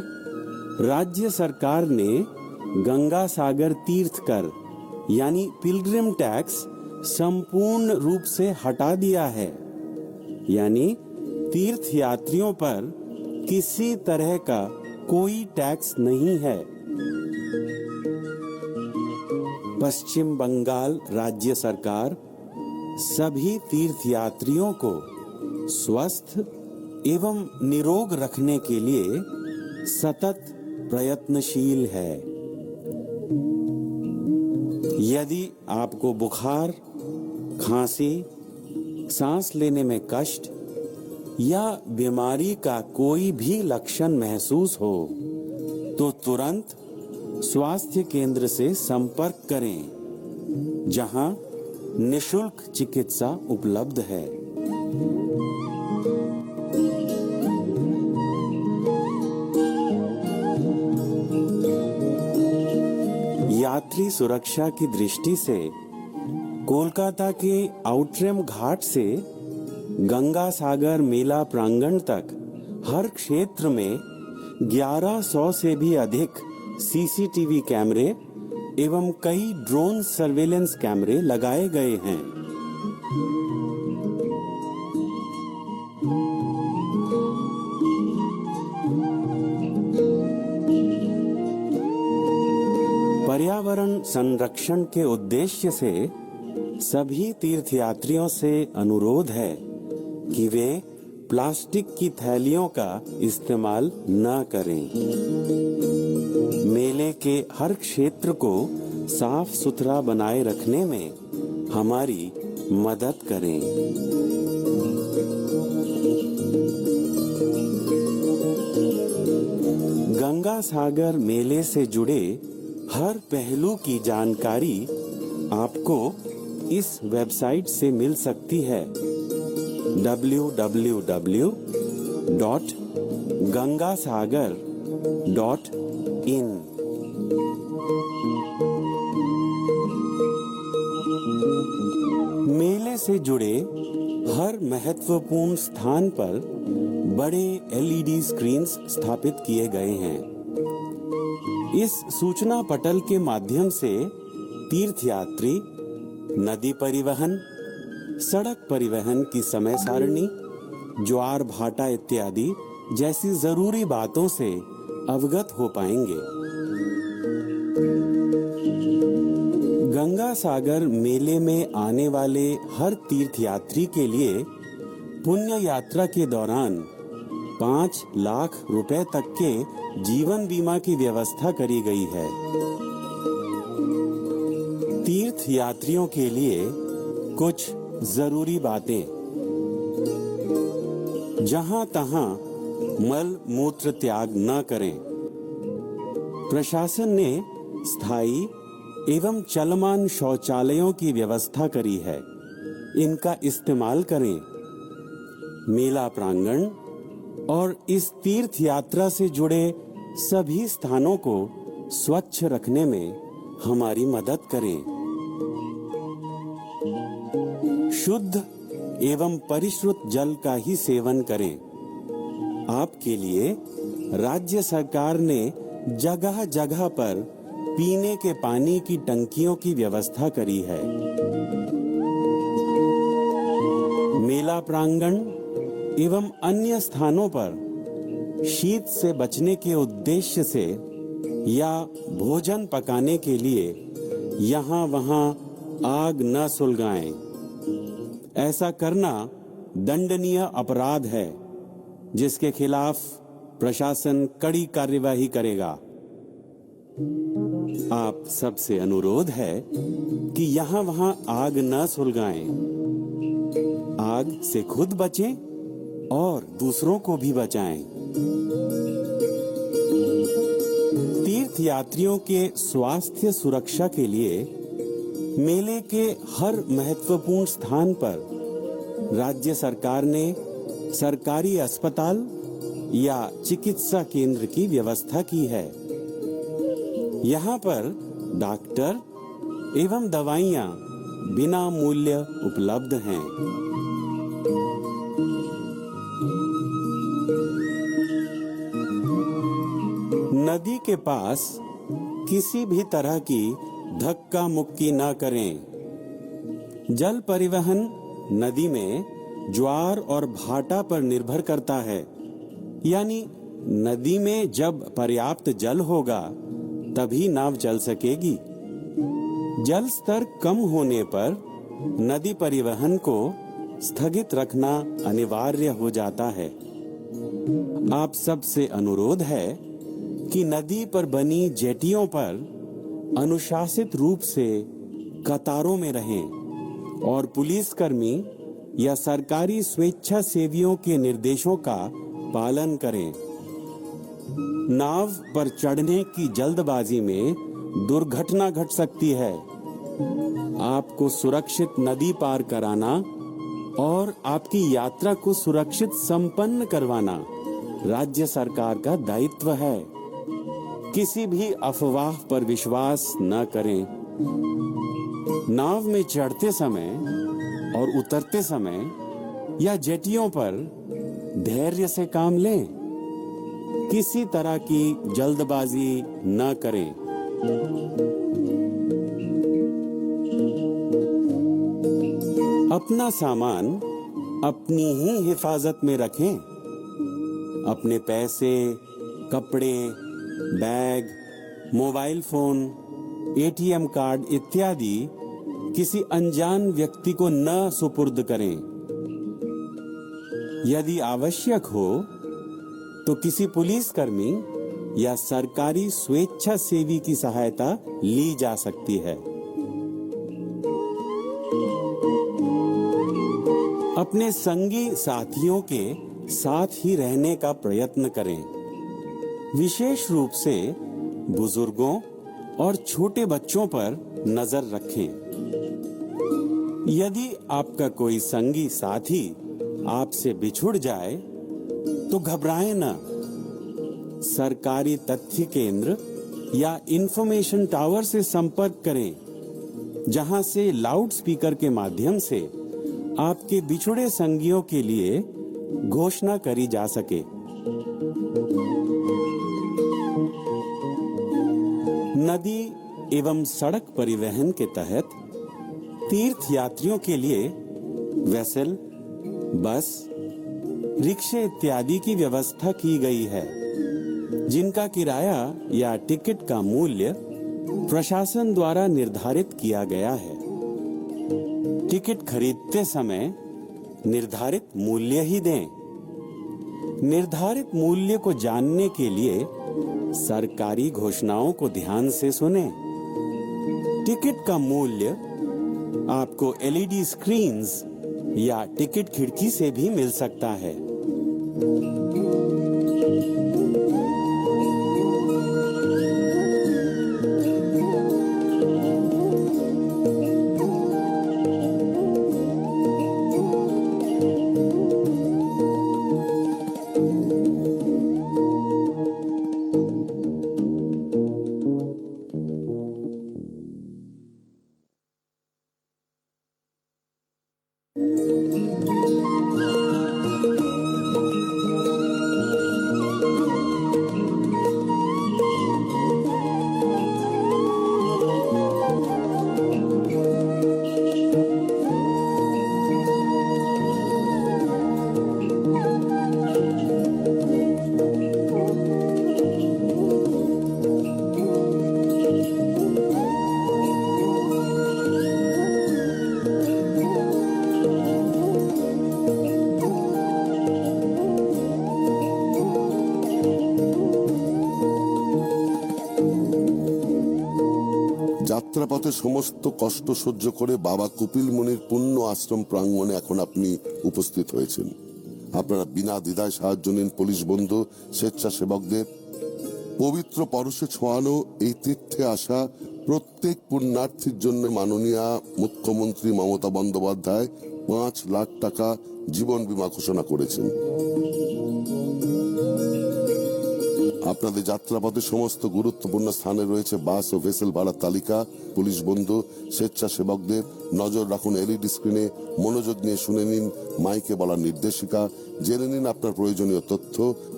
राज्य सरकार ने गंगा सागर तीर्थ कर यानी पिलग्रिम टैक्स संपूर्ण रूप से हटा दिया है। यानी तीर्थ यात्रियों पर किसी तरह का कोई टैक्स नहीं है। पश्चिम बंगाल राज्य सरकार सभी तीर्थयात्रियों को स्वस्थ एवं निरोग रखने के लिए सतत प्रयत्नशील है। यदि आपको बुखार, खांसी, सांस लेने में कष्ट या बीमारी का कोई भी लक्षण महसूस हो तो तुरंत स्वास्थ्य केंद्र से संपर्क करें, जहां निशुल्क चिकित्सा उपलब्ध है। यात्री सुरक्षा की दृष्टि से कोलकाता के आउटरैम घाट से गंगा सागर मेला प्रांगण तक हर क्षेत्र में 1100 से भी अधिक सीसीटीवी कैमरे एवं कई ड्रोन सर्वेलेंस कैमरे लगाए गए हैं। पर्यावरण संरक्षण के उद्देश्य से सभी तीर्थयात्रियों से अनुरोध है कि वे प्लास्टिक की थैलियों का इस्तेमाल न करें। मेले के हर क्षेत्र को साफ सुथरा बनाए रखने में हमारी मदद करें। गंगा सागर मेले से जुड़े हर पहलू की जानकारी आपको इस वेबसाइट से मिल सकती है www.gangasagar.in। मेले से जुड़े हर महत्वपूर्ण स्थान पर बड़े एलईडी स्क्रीन्स स्थापित किए गए हैं। इस सूचना पटल के माध्यम से तीर्थयात्री नदी परिवहन, सड़क परिवहन की समय सारणी, ज्वार भाटा इत्यादि जैसी जरूरी बातों से अवगत हो पाएंगे। गंगा सागर मेले में आने वाले हर तीर्थयात्री के लिए पुण्य यात्रा के दौरान 5 लाख रुपए तक के जीवन बीमा की व्यवस्था करी गई है। तीर्थ यात्रियों के लिए कुछ जरूरी बातें। जहां तहां मल मूत्र त्याग न करें। प्रशासन ने स्थायी एवं चलमान शौचालयों की व्यवस्था करी है, इनका इस्तेमाल करें। मेला प्रांगण और इस तीर्थ यात्रा से जुड़े सभी स्थानों को स्वच्छ रखने में हमारी मदद करें। शुद्ध एवं परिश्रुत जल का ही सेवन करें। आपके लिए राज्य सरकार ने जगह जगह पर पीने के पानी की टंकियों की व्यवस्था करी है। मेला प्रांगण एवं अन्य स्थानों पर शीत से बचने के उद्देश्य से या भोजन पकाने के लिए यहाँ वहाँ आग न सुलगाएं। ऐसा करना दंडनीय अपराध है, जिसके खिलाफ प्रशासन कड़ी कार्यवाही करेगा। आप सबसे अनुरोध है कि यहाँ वहाँ आग न सुलगाएं। आग से खुद बचें और दूसरों को भी बचाएं। तीर्थ यात्रियों के स्वास्थ्य सुरक्षा के लिए मेले के हर महत्वपूर्ण स्थान पर राज्य सरकार ने सरकारी अस्पताल या चिकित्सा केंद्र की व्यवस्था की है। यहाँ पर डॉक्टर एवं दवाइयाँ बिना मूल्य उपलब्ध हैं। नदी के पास किसी भी तरह की धक्का मुक्की न करें। जल परिवहन नदी में ज्वार और भाटा पर निर्भर करता है, यानी नदी में जब पर्याप्त जल होगा तभी नाव चल सकेगी। जल स्तर कम होने पर नदी परिवहन को स्थगित रखना अनिवार्य हो जाता है। आप सबसे अनुरोध है कि नदी पर बनी जेटियों पर अनुशासित रूप से कतारों में रहें और पुलिसकर्मी या सरकारी स्वेच्छासेवियों के निर्देशों का पालन करें। नाव पर चढ़ने की जल्दबाजी में दुर्घटना घट सकती है। आपको सुरक्षित नदी पार कराना और आपकी यात्रा को सुरक्षित संपन्न करवाना राज्य सरकार का दायित्व है। किसी भी अफवाह पर विश्वास न करें। नाव में चढ़ते समय और उतरते समय या जेटियों पर धैर्य से काम लें। किसी तरह की जल्दबाजी न करें। अपना सामान अपनी ही हिफाजत में रखें। अपने पैसे, कपड़े, bag, mobile phone, ATM card इत्यादि किसी अनजान व्यक्ति को न सुपुर्द करें। यदि आवश्यक हो तो किसी पुलिसकर्मी या सरकारी स्वेच्छासेवी की सहायता ली जा सकती है। अपने संगी साथियों के साथ ही रहने का प्रयत्न करें। विशेष रूप से बुजुर्गों और छोटे बच्चों पर नजर रखें। यदि आपका कोई संगी साथी आपसे बिछुड़ जाए तो घबराएं न। सरकारी तथ्य केंद्र या इंफॉर्मेशन टावर से संपर्क करें, जहां से लाउड स्पीकर के माध्यम से आपके बिछुड़े संगियों के लिए घोषणा करी जा सके। नदी एवं सड़क परिवहन के तहत तीर्थ यात्रियों के लिए वेसल, बस, रिक्शे इत्यादि की व्यवस्था की गई है, जिनका किराया या टिकट का मूल्य प्रशासन द्वारा निर्धारित किया गया है। टिकट खरीदते समय निर्धारित मूल्य ही दें। निर्धारित मूल्य को जानने के लिए सरकारी घोषणाओं को ध्यान से सुनें। टिकट का मूल्य आपको एलईडी स्क्रीन्स या टिकट खिड़की से भी मिल सकता है। যাত্রাপথে সমস্ত কষ্ট সহ্য করে বাবা কপিল মুনির পুণ্য আশ্রম প্রাঙ্গণে এখন আপনি উপস্থিত হয়েছেন। আপনারা বিনা দ্বিধায় সাহায্য নিন পুলিশ বন্ধু, স্বেচ্ছাসেবকদের। পবিত্র পরশে ছোঁয়ানো এই তীর্থে আসা প্রত্যেক পুণ্যার্থীর জন্য মাননীয় মুখ্যমন্ত্রী মমতা বন্দ্যোপাধ্যায় 5 লাখ টাকা জীবন বীমা ঘোষণা করেছেন। আপনাদের যাত্রাপথে সমস্ত গুরুত্বপূর্ণ স্থানে রয়েছে বাস ও ভেসেল ভাড়ার তালিকা। পুলিশ বন্ধু, স্বেচ্ছাসেবকদের নজর রাখুন এলইডি স্ক্রিনে, মনোযোগ নিয়ে শুনে নিন মাইকে বলার নির্দেশিকা, জেনে নিন আপনার প্রয়োজনীয় তথ্য।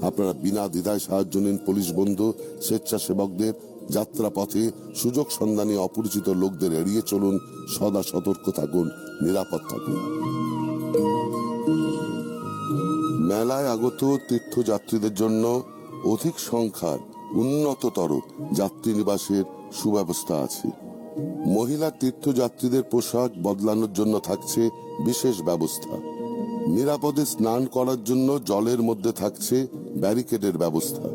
আপনারা বিনা দ্বিধায় সাহায্য নিন পুলিশ বন্ধু, স্বেচ্ছাসেবকদের। যাত্রাপথে সুযোগ সন্ধানী অপরিচিত লোকদের এড়িয়ে চলুন, সদা সতর্ক থাকুন, নিরাপদ থাকুন। মেলায় আগত তীর্থযাত্রীদের জন্য অধিক সংখ্যার উন্নততর যাত্রী নিবাসের সুব্যবস্থা আছে। মহিলা তীর্থযাত্রীদের পোশাক বদলানোর জন্য থাকছে বিশেষ ব্যবস্থা। নিরাপদে স্নান করার জন্য জলের মধ্যে থাকছে ব্যারিকেডের ব্যবস্থা।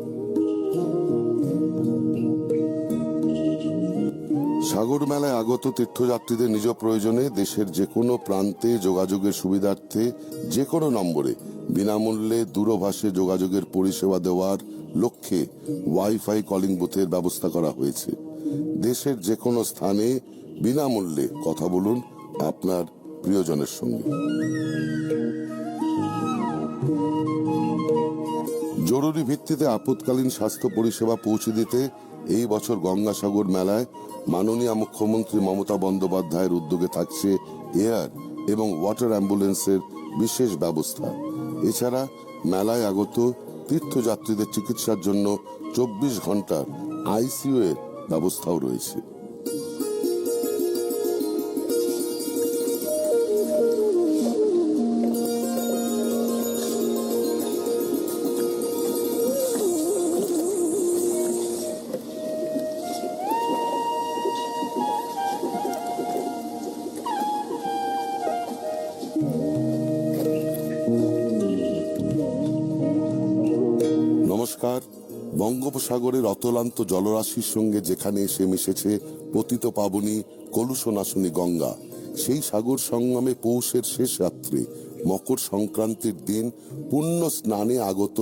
সাগর মেলায় আগত তীর্থযাত্রীদের নিজ প্রয়োজনে দেশের যে কোনো প্রান্তে যোগাযোগের সুবিধার্থে যে কোনো নম্বরে বিনামূল্যে দূরভাষে যোগাযোগের পরিষেবা দেওয়ার লক্ষ্যে ওয়াইফাই কলিং বুথের ব্যবস্থা করা হয়েছে। দেশের যে কোনো স্থানে বিনামূল্যে কথা বলুন আপনার প্রিয়জনের সঙ্গে। জরুরি ভিত্তিতে আপৎকালীন স্বাস্থ্য পরিষেবা পৌঁছে দিতে এই বছর গঙ্গাসাগর মেলায় মাননীয় মুখ্যমন্ত্রী মমতা বন্দ্যোপাধ্যায়ের উদ্যোগে থাকছে এয়ার এবং ওয়াটার অ্যাম্বুলেন্সের বিশেষ ব্যবস্থা। এছাড়া মেলায় আগত তীর্থযাত্রীদের চিকিৎসার জন্য 24 ঘন্টার আইসিইউ এর ব্যবস্থাও রয়েছে। নমস্কার। বঙ্গোপসাগরের অতলান্ত জলরাশির সঙ্গে যেখানে এসে মিশেছে পতিত পাবনী কলুষনাশনী গঙ্গা, সেই সাগর সংগমে পৌষের শেষ রাত্রে মকর সংক্রান্তির দিন পুণ্য স্নানে আগত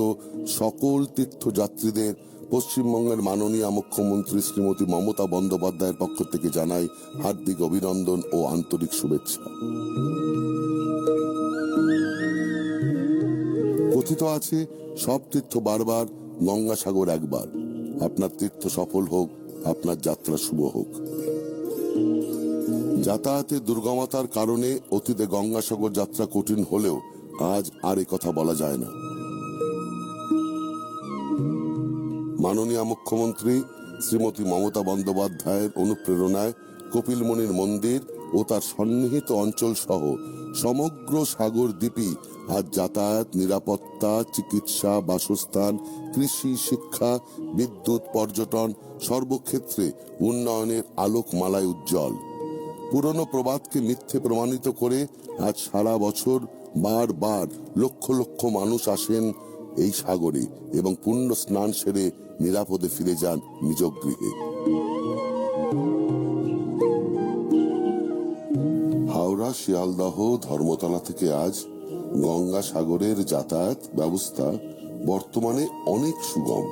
সকল তীর্থযাত্রীদের পশ্চিমবঙ্গের মাননীয় মুখ্যমন্ত্রী শ্রীমতী মমতা বন্দ্যোপাধ্যায়ের পক্ষ থেকে জানাই হার্দিক অভিনন্দন ও আন্তরিক শুভেচ্ছা। কথিত আছে, সব তীর্থ বারবার, গঙ্গাসাগর একবার। আপনার তীর্থ সফল হোক, আপনার যাত্রা শুভ হোক। যাতায়াতের দুর্গমতার কারণে অতীতে গঙ্গাসাগর যাত্রা কঠিন হলেও আজ আর এ কথা বলা যায় না। মাননীয় মুখ্যমন্ত্রী শ্রীমতী মমতা বন্দ্যোপাধ্যায়ের অনুপ্রেরণায় কপিলমুনির মন্দির ও তার সন্নিহিত অঞ্চল সহ সমগ্র সাগর দ্বীপই আজ যাতায়াত, নিরাপত্তা, চিকিৎসা, বাসস্থান, কৃষি, শিক্ষা, বিদ্যুৎ, পর্যটন সর্বক্ষেত্রে উন্নয়নের আলোকমালায় উজ্জ্বল। পুরনো প্রবাদকে মিথ্যে প্রমাণিত করে আজ সারা বছর বারবার লক্ষ লক্ষ মানুষ আসেন এই সাগরে এবং পুণ্য স্নান সেরে নিরাপদে ফিরে যান নিজ গৃহে। হাওড়া, শিয়ালদহ, ধর্মতলা থেকে আজ গঙ্গাসাগরের যাতায়াত ব্যবস্থা বর্তমানে অনেক সুগম।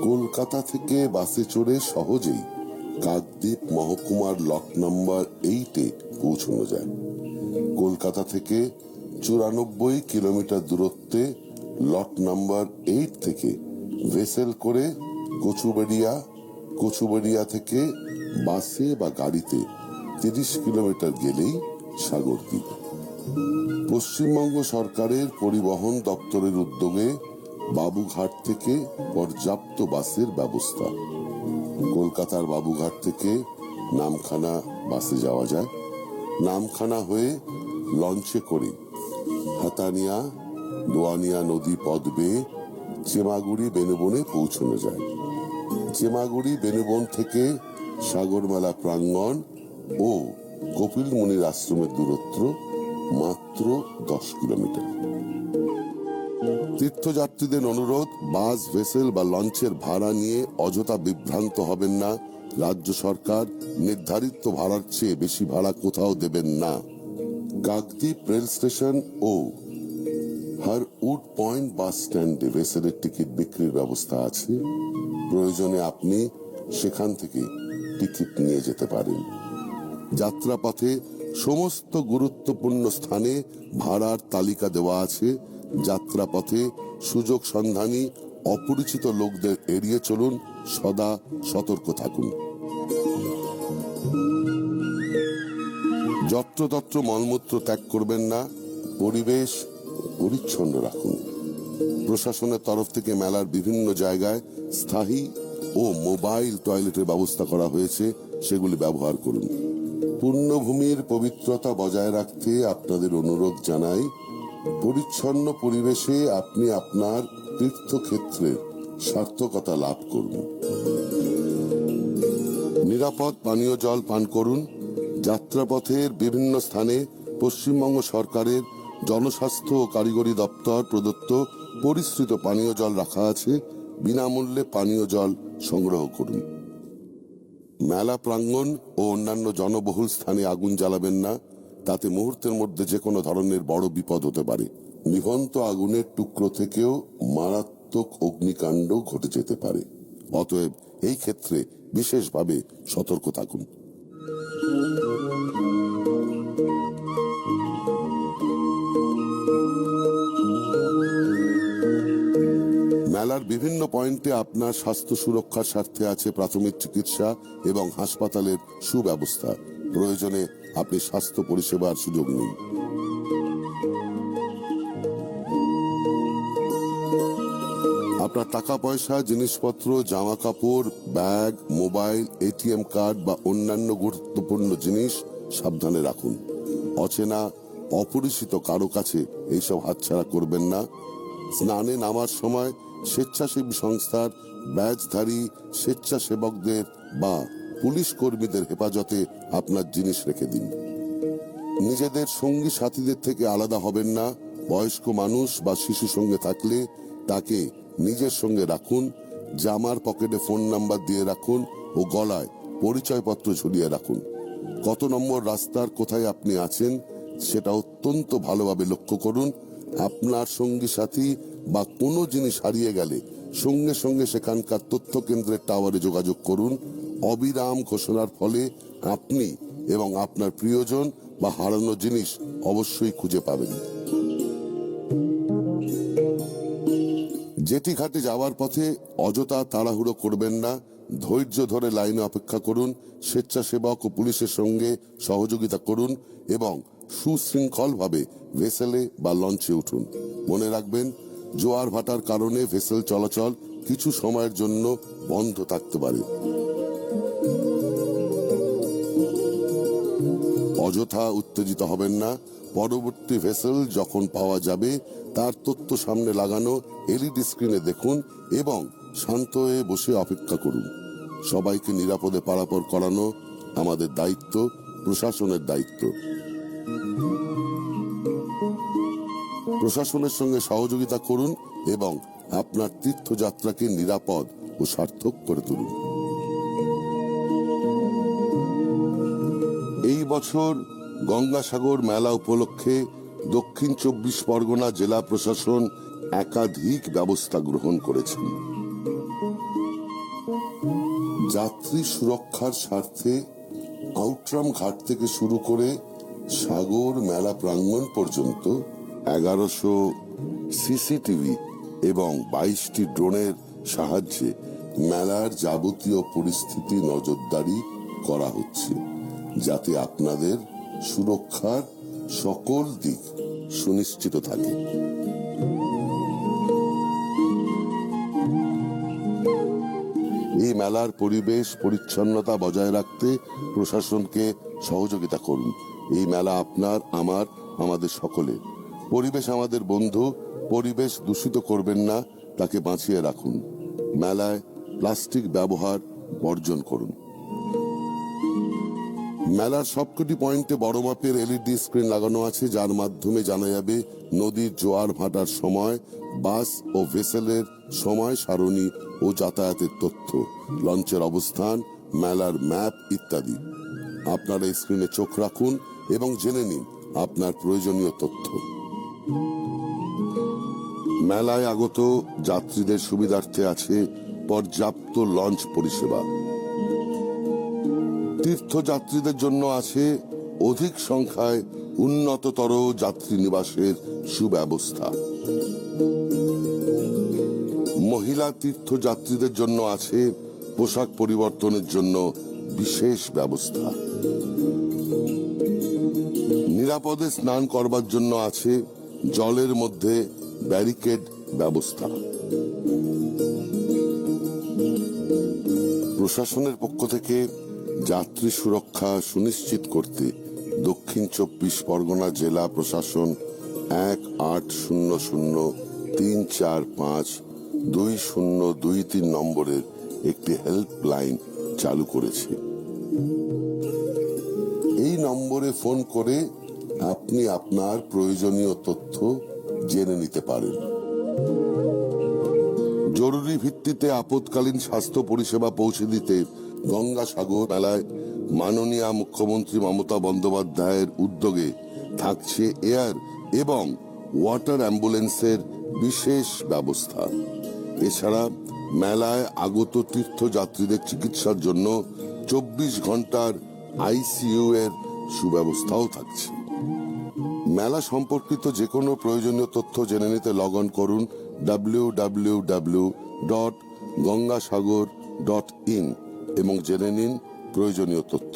কলকাতা থেকে বাসে চড়ে সহজেই কাকদ্বীপ মহকুমার লট নাম্বার 8-এ পৌঁছানো যায়। কলকাতা থেকে 94 কিলোমিটার দূরত্বে লট নাম্বার 8 থেকে ভেসেল করে কচুবেড়িয়া থেকে বাসে বা গাড়িতে 30 কিলোমিটার গেলেই সাগরদ্বীপ। পশ্চিমবঙ্গ সরকারের পরিবহন দপ্তরের উদ্যোগে বাবুঘাট থেকে পর্যাপ্ত বাসের ব্যবস্থা। কলকাতার বাবুঘাট থেকে নামখানা বাসে যাওয়া যায়। নামখানা হয়ে লঞ্চে করে হাতানিয়া দোয়ানিয়া নদী পথ বেয়ে চেমাগুড়ি বেনুবনে পৌঁছানো যায়। চেমাগুড়ি বেনুবন থেকে সাগরমেলা প্রাঙ্গণ ও কপিলমুনির আশ্রমের দূরত্ব মাত্র 10 কিলোমিটার। তীর্থযাত্রীদের অনুরোধ, বাস, ভেসেল বা লঞ্চের ভাড়া নিয়ে অযথা বিভ্রান্ত হবেন না। রাজ্য সরকার নির্ধারিত ভাড়ার চেয়ে বেশি ভাড়া কোথাও দেবেন না। কাকদ্বীপ রেল স্টেশন ও হারউড পয়েন্ট বাস স্ট্যান্ডে ভেসেলের টিকিট বিক্রির ব্যবস্থা আছে। প্রয়োজনে আপনি সেখান থেকে টিকিট নিয়ে যেতে পারেন। যাত্রাপথে সমস্ত গুরুত্বপূর্ণ স্থানে ভাড়ার তালিকা দেওয়া আছে। যাত্রাপথে সুযোগ সন্ধানী অপরিচিত লোকদের এড়িয়ে চলুন, সদা সতর্ক থাকুন। যত্রতত্র মলমূত্র ত্যাগ করবেন না। পরিবেশ পরিচ্ছন্ন রাখুন। প্রশাসনের তরফ থেকে মেলার বিভিন্ন জায়গায় স্থায়ী ও মোবাইল টয়লেটের ব্যবস্থা করা হয়েছে, সেগুলি ব্যবহার করুন। পুণ্যভূমির পবিত্রতা বজায় রাখতে আপনাদের অনুরোধ জানাই, পরিচ্ছন্ন পরিবেশে আপনি আপনার তীর্থক্ষেত্রের সার্থকতা লাভ করুন। নিরাপদ পানীয় জল পান করুন। যাত্রাপথের বিভিন্ন স্থানে পশ্চিমবঙ্গ সরকারের জনস্বাস্থ্য ও কারিগরি দপ্তর প্রদত্ত পরিশ্রুত পানীয় জল রাখা আছে। বিনামূল্যে পানীয় জল সংগ্রহ করুন। মেলা প্রাঙ্গণ ও অন্যান্য জনবহুল স্থানে আগুন জ্বালাবেন না, তাতে মুহূর্তের মধ্যে যে কোনো ধরনের বড় বিপদ হতে পারে। নিভন্ত আগুনের টুকরো থেকেও মারাত্মক অগ্নিকাণ্ড ঘটে যেতে পারে। অতএব এই ক্ষেত্রে বিশেষভাবে সতর্ক থাকুন। মেলার বিভিন্ন পয়েন্টে আপনার স্বাস্থ্য সুরক্ষার স্বার্থে আছে প্রাথমিক চিকিৎসা এবং হাসপাতালের সুব্যবস্থা। প্রয়োজনে আপনি স্বাস্থ্য পরিষেবার সুযোগ নিন। আপনার টাকা পয়সা, জিনিসপত্র, জামা কাপড়, ব্যাগ, মোবাইল, এটিএম কার্ড বা অন্যান্য গুরুত্বপূর্ণ জিনিস সাবধানে রাখুন। অচেনা অপরিচিত কারো কাছে এইসব হাতছাড়া করবেন না। স্নানে নামার সময় স্বেচ্ছাসেবী সংস্থার ব্যাজধারী স্বেচ্ছাসেবকদের বা পুলিশ কর্মীদের হেফাজতে আপনার জিনিস রেখে দিন। নিজেদের সঙ্গী সাথীদের থেকে আলাদা হবেন না। বয়স্ক মানুষ বা শিশু সঙ্গে থাকলে তাকে নিজের সঙ্গে রাখুন। জামার পকেটে ফোন নাম্বার দিয়ে রাখুন ও গলায় পরিচয়পত্র ঝুলিয়ে রাখুন। কত নম্বর রাস্তার কোথায় আপনি আছেন সেটা অত্যন্ত ভালোভাবে লক্ষ্য করুন। আপনার সঙ্গী সাথী বা কোনো জিনিস হারিয়ে গেলে সঙ্গে সঙ্গে সেখানকার তথ্য কেন্দ্রের টাওয়ারে যোগাযোগ করুন। অবিরাম ঘোষণার ফলে আপনি এবং আপনার প্রিয়জন বা হারানো জিনিস অবশ্যই খুঁজে পাবেন। জেটি ঘাটে যাওয়ার পথে অযথা তাড়াহুড়ো করবেন না। ধৈর্য ধরে লাইনে অপেক্ষা করুন। স্বেচ্ছাসেবক ও পুলিশের সঙ্গে সহযোগিতা করুন এবং সুশৃঙ্খলভাবে ভেসেলে বা লঞ্চে উঠুন। মনে রাখবেন, জোয়ার ভাটার কারণে ভেসেল চলাচল কিছু সময়ের জন্য বন্ধ থাকতে পারে। অযথা উত্তেজিত হবেন না। পরবর্তী ভেসেল যখন পাওয়া যাবে তার তথ্য সামনে লাগানো এলইডি স্ক্রিনে দেখুন এবং শান্ত হয়ে বসে অপেক্ষা করুন। সবাইকে নিরাপদে পারাপার করানো আমাদের দায়িত্ব, প্রশাসনের দায়িত্ব। প্রশাসনের সঙ্গে সহযোগিতা করুন এবং আপনার তীর্থযাত্রাকে নিরাপদ ও সার্থক করে তুলুন। এই বছর গঙ্গাসাগর মেলা উপলক্ষে দক্ষিণ 24 পরগনা জেলা প্রশাসন একাধিক ব্যবস্থা গ্রহণ করেছেন। যাত্রী সুরক্ষার স্বার্থে আউটরাম ঘাট থেকে শুরু করে সাগর মেলা প্রাঙ্গণ পর্যন্ত 1100 সিসিটিভি এবং 22টি ড্রোনের সাহায্যে মেলার যাবতীয় পরিস্থিতি নজরদারি করা হচ্ছে, যাতে আপনাদের সুরক্ষার সকল দিক সুনিশ্চিত থাকে। এই মেলার পরিবেশ পরিচ্ছন্নতা বজায় রাখতে প্রশাসনকে সহযোগিতা করুন। এই মেলা আপনার, আমার, আমাদের সকলের। পরিবেশ আমাদের বন্ধু। পরিবেশ দূষিত করবেন না, তাকে বাঁচিয়ে রাখুন। মেলায় প্লাস্টিক ব্যবহার বর্জন করুন। মেলার সবকটি পয়েন্টে বড় মাপের এলইডি স্ক্রিন লাগানো আছে, যার মাধ্যমে জানা যাবে নদীর জোয়ার ভাটার সময়, বাস ও ভেসেলের সময় সারণী ও যাতায়াতের তথ্য, লঞ্চের অবস্থান, মেলার ম্যাপ ইত্যাদি। আপনারা এই স্ক্রিনে চোখ রাখুন এবং জেনে নিন আপনার প্রয়োজনীয় তথ্য। মেলায় আগত যাত্রীদের সুবিধার্থে আছে পর্যাপ্ত লঞ্চ পরিষেবা। তীর্থযাত্রীদের জন্য আছে অধিক সংখ্যায় উন্নততর যাত্রী নিবাসের সুব্যবস্থা। মহিলা তীর্থযাত্রীদের জন্য আছে পোশাক পরিবর্তনের জন্য বিশেষ ব্যবস্থা। নিরাপদে স্নান করবার জন্য আছে জলের মধ্যে ব্যারিকেড ব্যবস্থা। প্রশাসনের পক্ষ থেকে যাত্রী সুরক্ষা সুনিশ্চিত করতে দক্ষিণ 24 পরগনা জেলা প্রশাসন 1800-345 2023 নম্বরের একটি হেল্পলাইন চালু করেছে। এই নম্বরে ফোন করে আপনি আপনার প্রয়োজনীয় তথ্য জেনে নিতে পারেন। জরুরি ভিত্তিতে আপৎকালীন স্বাস্থ্য পরিষেবা পৌঁছে দিতে গঙ্গাসাগর মেলায় মাননীয় মুখ্যমন্ত্রী মমতা বন্দ্যোপাধ্যায়ের উদ্যোগে থাকছে এয়ার এবং ওয়াটার অ্যাম্বুলেন্সের বিশেষ ব্যবস্থা। এছাড়া মেলায় আগত তীর্থযাত্রীদের চিকিৎসার জন্য 24 ঘন্টার আইসিইউ এর সুব্যবস্থাও থাকছে। মেলা সম্পর্কিত যে কোনো প্রয়োজনীয় তথ্য জেনে নিতে লগ অন করুন www.gangasagor.in এবং জেনে নিন প্রয়োজনীয় তথ্য।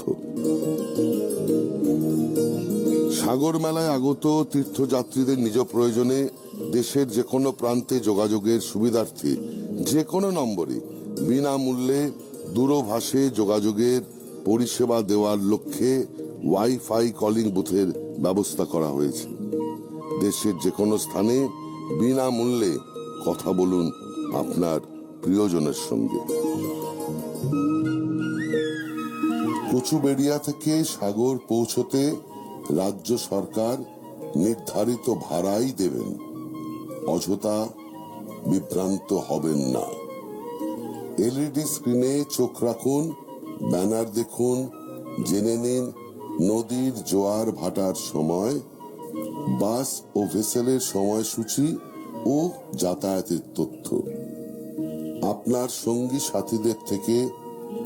সাগর মেলায় আগত তীর্থযাত্রীদের নিজ প্রয়োজনে দেশের যে কোনো প্রান্তে যোগাযোগের সুবিধার্থে যে কোনো নম্বরে বিনামূল্যে দূরভাষে যোগাযোগের পরিষেবা দেওয়ার লক্ষ্যে ওয়াইফাই কলিং বুথের ব্যবস্থা করা হয়েছে। দেশের যে কোনো স্থানে বিনামূল্যে কথা বলুন আপনার প্রিয়জনের সঙ্গে। কচুবেড়িয়া থেকে সাগর পৌঁছতে রাজ্য সরকার নির্ধারিত ভাড়াই দেবেন, অযথা বিভ্রান্ত হবেন না। এলইডি স্ক্রিনে চোখ রাখুন, ব্যানার দেখুন, জেনে নিন নদীর জোয়ার ভাটার সময়, বাস ও ভেসেলের সময়সূচি ও যাতায়াতের তথ্য। আপনার সঙ্গী সাথীদের থেকে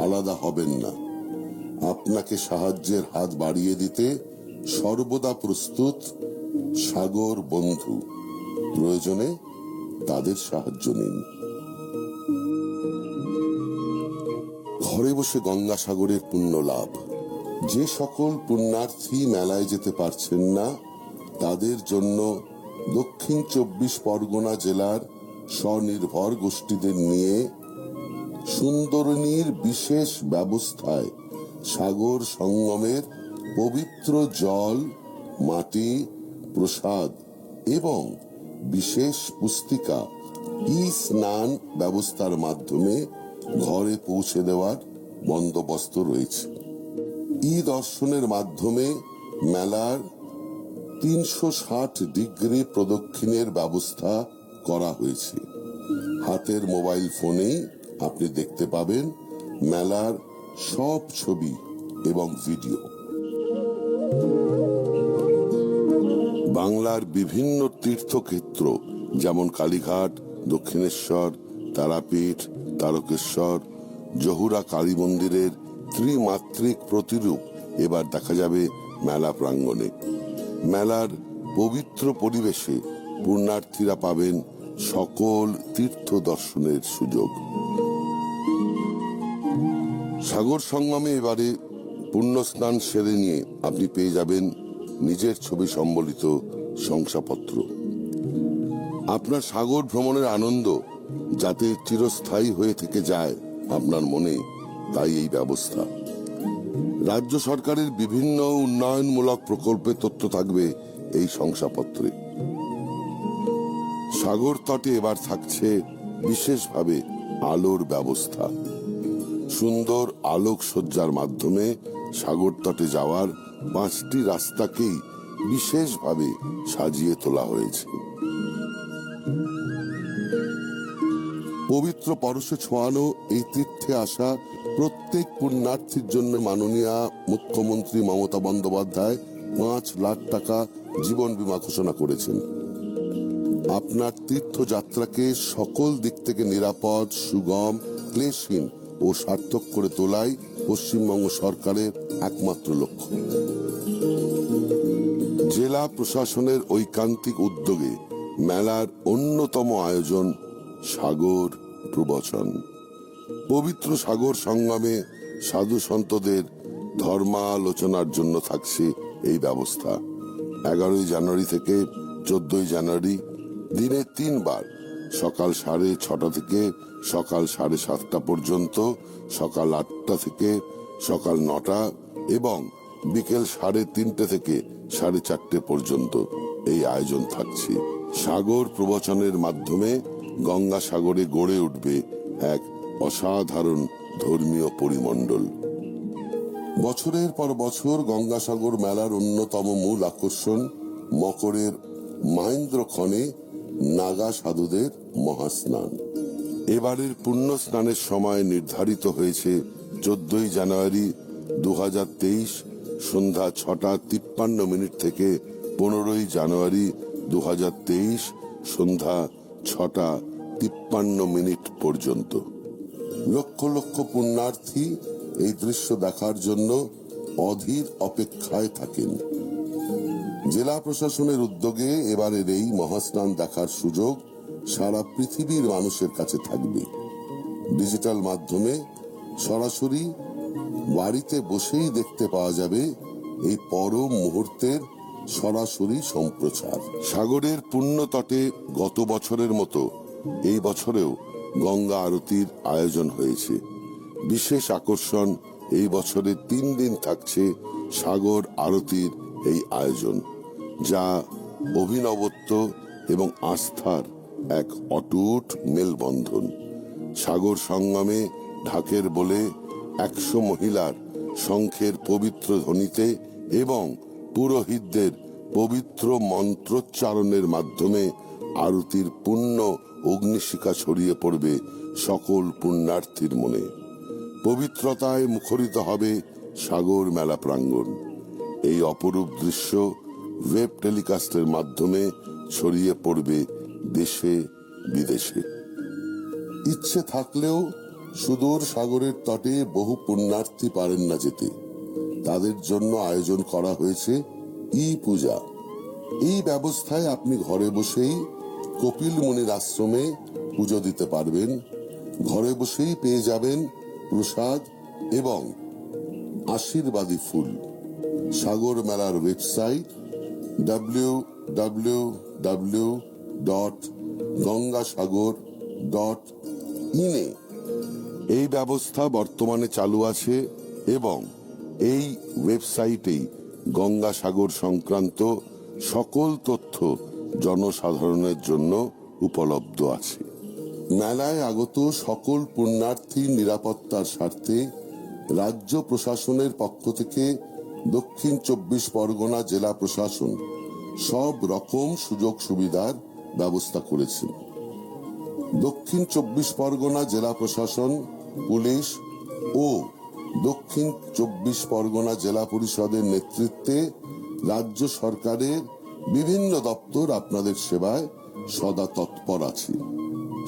আলাদা হবেন না। আপনাকে সাহায্যের হাত বাড়িয়ে দিতে সর্বদা প্রস্তুত সাগর বন্ধু। প্রয়োজনে তাদের সাহায্য নিন। ঘরে বসে গঙ্গাসাগরের পুণ্য লাভ। যে সকল পুণ্যার্থী মেলায় যেতে পারছেন না তাদের জন্য দক্ষিণ 24 পরগনা জেলার স্বনির্ভর গোষ্ঠীদের নিয়ে সুন্দরনীর বিশেষ ব্যবস্থায় সাগর সঙ্গমের পবিত্র জল, মাটি, প্রসাদ এবং বিশেষ পুস্তিকা ই স্নান ব্যবস্থার মাধ্যমে ঘরে পৌঁছে দেওয়ার বন্দোবস্ত রয়েছে। ই দর্শনের মাধ্যমে মেলার 360 ডিগ্রি প্রদক্ষিণের ব্যবস্থা করা হয়েছে। হাতের মোবাইল ফোনেই আপনি দেখতে পাবেন মেলার সব ছবি এবং ভিডিও। বাংলার বিভিন্ন তীর্থক্ষেত্র যেমন কালীঘাট, দক্ষিণেশ্বর, তারাপীঠ, তারকেশ্বর, জহুরা কালী মন্দিরের ত্রিমাত্রিক প্রতিরূপ এবার দেখা যাবে মেলা প্রাঙ্গণে। মেলার পবিত্র পরিবেশে পুণ্যার্থীরা পাবেন সকল তীর্থ দর্শনের সুযোগ। সাগর সঙ্গমে এবারে পুণ্যস্নান সেরে নিয়ে আপনি পেয়ে যাবেন নিজের ছবি সম্বলিত শংসাপত্র। আপনার সাগর ভ্রমণের আনন্দ যাতে চিরস্থায়ী হয়ে থেকে যায় আপনার মনে, তাই এই ব্যবস্থা। রাজ্য সরকারের বিভিন্ন উন্নয়নমূলক প্রকল্পের তথ্য থাকবে এই শংসাপত্রে। সাগর তটে এবার থাকছে বিশেষভাবে আলোর ব্যবস্থা। সুন্দর আলোকসজ্জার মাধ্যমে সাগর তটে যাওয়ার 5টি রাস্তাকেই বিশেষভাবে সাজিয়ে তোলা হয়েছে। পবিত্র পরশে ছোঁয়ানো এই তীর্থে আসা প্রত্যেক পুণ্যার্থীর জন্য মাননীয় মুখ্যমন্ত্রী মমতা বন্দ্যোপাধ্যায় 5 লাখ টাকা জীবন বীমা ঘোষণা করেছেন। আপনার তীর্থযাত্রাকে সকল দিক থেকে নিরাপদ, সুগম, ক্লেশহীন ও সার্থক করে তোলাই পশ্চিমবঙ্গ সরকারের একমাত্র লক্ষ্য। জেলা প্রশাসনের ঐকান্তিক উদ্যোগে মেলার অন্যতম আয়োজন সাগর প্রবচন। পবিত্র সাগর সঙ্গমে সাধু সন্তদের ধর্মালোচনার জন্য থাকছে এই ব্যবস্থা। 11ই জানুয়ারি থেকে 14ই জানুয়ারি দিনে 3 বার, সকাল 6:30 থেকে সকাল 7:30 পর্যন্ত, সকাল 8টা থেকে সকাল 9টা এবং বিকেল 3:30 থেকে 4:30 পর্যন্ত এই আয়োজন থাকছে। সাগর প্রবচনের মাধ্যমে গঙ্গাসাগরে গড়ে উঠবে এক অসাধারণ ধর্মীয় পরিমণ্ডল। বছরের পর বছর গঙ্গাসাগর মেলার অন্যতম মূল আকর্ষণ মকরের মহেন্দ্রক্ষণে নাগা সাধুদের মহাস্নান। এবারের পুণ্য স্নানের সময় নির্ধারিত হয়েছে 14 জানুয়ারি 2023 সন্ধ্যা 6:53 থেকে 15 জানুয়ারি 2023 সন্ধ্যা 6:53 পর্যন্ত। লক্ষ লক্ষ পুণ্যার্থী এই দৃশ্য দেখার জন্য অধীর অপেক্ষায় থাকেন। জেলা প্রশাসনের উদ্যোগে এবারের এই মহাস্নান দেখার সুযোগ সারা পৃথিবীর মানুষের কাছে থাকবে। ডিজিটাল মাধ্যমে সরাসরি বাড়িতে বসেই দেখতে পাওয়া যাবে এই পরম মুহূর্তের সরাসরি সম্প্রচার। সাগরের পুণ্য তটে গত বছরের মতো এই বছরেও গঙ্গা আরতির আয়োজন হয়েছে। বিশেষ আকর্ষণ এই বছরে 3 দিন থাকছে সাগর আরতির এই আয়োজন, যা অভিনবত্ব এবং আস্থার এক অটুট মেলবন্ধন। সাগর সঙ্গমে ঢাকের বলে 100 মহিলার শঙ্খের পবিত্র ধ্বনিতে এবং পুরোহিতদের পবিত্র মন্ত্রোচ্চারণের মাধ্যমে আরতির পুণ্য অগ্নিশিখা ছড়িয়ে পড়বে সকল পুণ্যার্থীর মনে। পবিত্রতায় মুখরিত হবে সাগর মেলা প্রাঙ্গণ। এই অপরূপ দৃশ্য ওয়েব টেলিকাস্টের মাধ্যমে ছড়িয়ে পড়বে দেশে বিদেশে। ইচ্ছে থাকলেও সুদূর সাগরের তটে বহু পুণ্যার্থী পারেন না যেতে। তাদের জন্য আয়োজন করা হয়েছে ই-পূজা। এই ব্যবস্থায় আপনি ঘরে বসেই কপিল মুনির আশ্রমে পুজো দিতে পারবেন। ঘরে বসেই পেয়ে যাবেন প্রসাদ এবং আশীর্বাদী ফুল। সাগর মেলার ওয়েবসাইট www.gangasagor.in এই ব্যবস্থা বর্তমানে চালু আছে এবং এই ওয়েবসাইটেই গঙ্গাসাগর সংক্রান্ত সকল তথ্য জনসাধারণের জন্য উপলব্ধ আছে। মেলায় আগত সকল পুণ্যার্থীর নিরাপত্তার স্বার্থে রাজ্য প্রশাসনের পক্ষ থেকে দক্ষিণ 24 পরগনা জেলা প্রশাসন সব রকম সুযোগ সুবিধার ব্যবস্থা করেছেন। দক্ষিণ 24 পরগনা জেলা প্রশাসন, পুলিশ ও দক্ষিণ 24 পরগনা জেলা পরিষদের নেতৃত্বে রাজ্য সরকারের বিভিন্ন দপ্তর আপনাদের সেবায় সদা তৎপর আছে।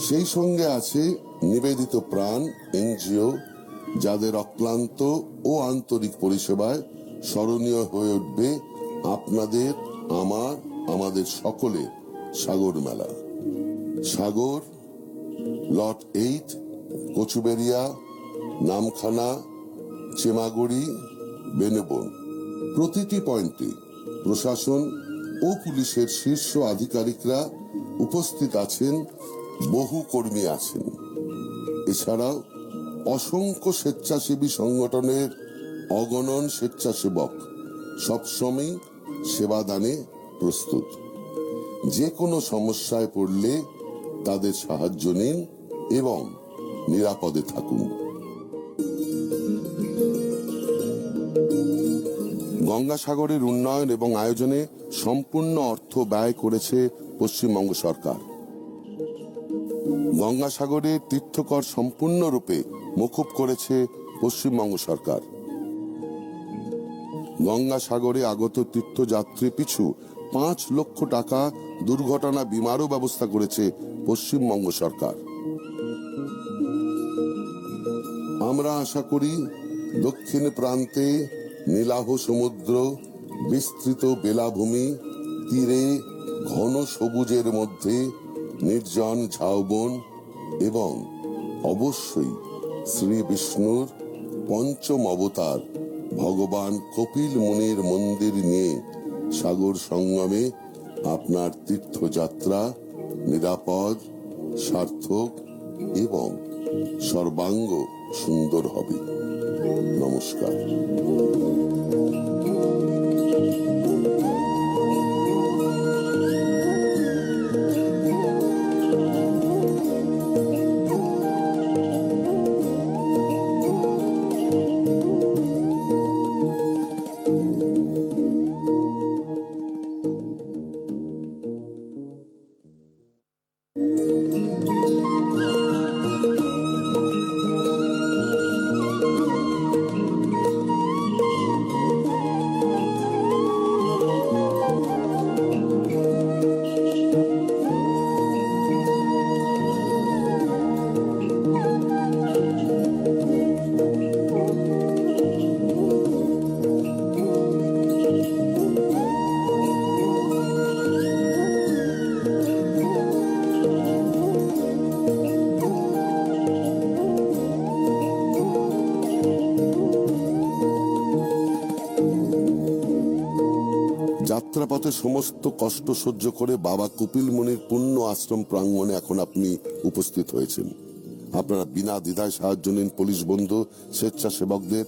সেই সঙ্গে আছে নিবেদিত প্রাণ এনজিও, যাদের অক্লান্ত ও আন্তরিক পরিষেবায় স্মরণীয় হয়ে উঠবে আপনাদের, আমাদের সকলের সাগর মেলা। সাগর, লট 8, কচুবেরিয়া, নামখানা, চেমাগুড়ি, বেনুবন। প্রতিটি পয়েন্টে প্রশাসন ও পুলিশের শীর্ষ আধিকারিকরা উপস্থিত আছেন, বহু কর্মী আছেন। এছাড়াও অসংখ্য স্বেচ্ছাসেবী সংগঠনের অগণন স্বেচ্ছাসেবক সবসময় সেবাদানে প্রস্তুত। যে কোনো সমস্যায় পড়লে তাদের সাহায্য নিন এবং নিরাপদে থাকুন। গঙ্গাসাগরের উন্নয়ন এবং আয়োজনে সম্পূর্ণ অর্থ ব্যয় করেছে পশ্চিমবঙ্গ সরকার। গঙ্গাসাগরের তীর্থকর সম্পূর্ণরূপে মকুব করেছে পশ্চিমবঙ্গ সরকার। গঙ্গাসাগরে আগত তীর্থযাত্রী পিছু 5 লক্ষ টাকা দুর্ঘটনা বীমারও ব্যবস্থা করেছে পশ্চিমবঙ্গ সরকার। আমরা আশা করি দক্ষিণ প্রান্তে নীলাভ সমুদ্র, বিস্তৃত বেলাভূমি, তীরে ঘন সবুজের মধ্যে নির্জন ঝাউবন এবং অবশ্যই শ্রী বিষ্ণুর পঞ্চম অবতার ভগবান কপিল মুনির মন্দির নিয়ে সাগর সঙ্গমে আপনার তীর্থযাত্রা নিরাপদ, সার্থক এবং সর্বাঙ্গ সুন্দর হবে। নমস্কার। যাত্রাপথে সমস্ত কষ্ট সহ্য করে বাবা কপিল মুনির পুণ্য আশ্রম প্রাঙ্গণে এখন আপনি উপস্থিত হয়েছেন। আপনারা বিনা দ্বিধায় সাহায্য নিন পুলিশ বন্ধু, স্বেচ্ছাসেবকদের।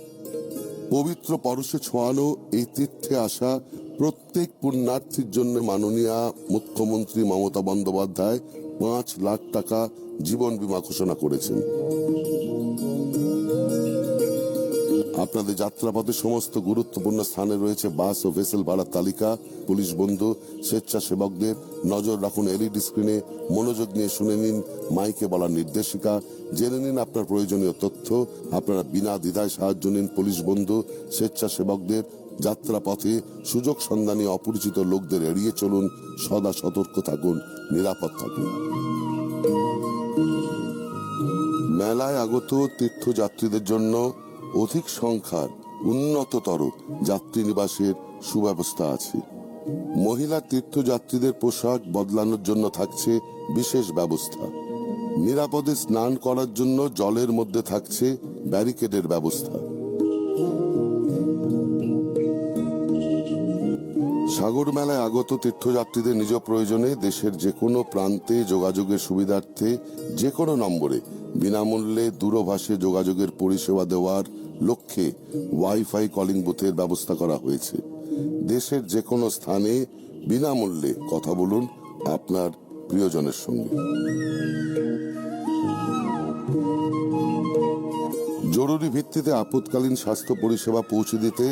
পবিত্র পরশে ছোঁয়ানো এই তীর্থে আসা প্রত্যেক পুণ্যার্থীর জন্য মাননীয় মুখ্যমন্ত্রী মমতা বন্দ্যোপাধ্যায় 5 লাখ টাকা জীবন বীমা ঘোষণা করেছেন। আপনাদের যাত্রাপথে সমস্ত গুরুত্বপূর্ণ স্থানে রয়েছে বাস ও ভেসেল ভাড়ার তালিকা। পুলিশ বন্ধু, স্বেচ্ছাসেবকদের নজর রাখুন এলইডি স্ক্রিনে, মনোযোগ নিয়ে শুনে নিন মাইকে বলার নির্দেশিকা, জেনে নিন আপনার প্রয়োজনীয় তথ্য। আপনারা বিনা দ্বিধায় সাহায্য নিন পুলিশ বন্ধু, স্বেচ্ছাসেবকদের। যাত্রাপথে সুযোগ সন্ধানী অপরিচিত লোকদের এড়িয়ে চলুন, সদা সতর্ক থাকুন, নিরাপদ থাকুন। মেলায় আগত তীর্থযাত্রীদের জন্য অধিক সংখ্যার উন্নততর যাত্রী নিবাসের সুব্যবস্থা আছে। মহিলা তীর্থযাত্রীদের পোশাক বদলানোর জন্য থাকছে বিশেষ ব্যবস্থা। নিরাপদে স্নান করার জন্য জলের মধ্যে থাকছে ব্যারিকেডের ব্যবস্থা। সাগর মেলায় আগত তীর্থযাত্রীদের নিজ প্রয়োজনে দেশের যে কোনো প্রান্তে যোগাযোগের সুবিধার্থে যে কোনো নম্বরে বিনামূল্যে দূরভাষে যোগাযোগের পরিষেবা দেওয়ার লক্ষ্যে ওয়াইফাই কলিং বুথের ব্যবস্থা করা হয়েছে। দেশের যে কোনো স্থানে বিনামূল্যে কথা বলুন আপনার প্রিয়জনের সঙ্গে। জরুরি ভিত্তিতে আপৎকালীন স্বাস্থ্য পরিষেবা পৌঁছে দিতে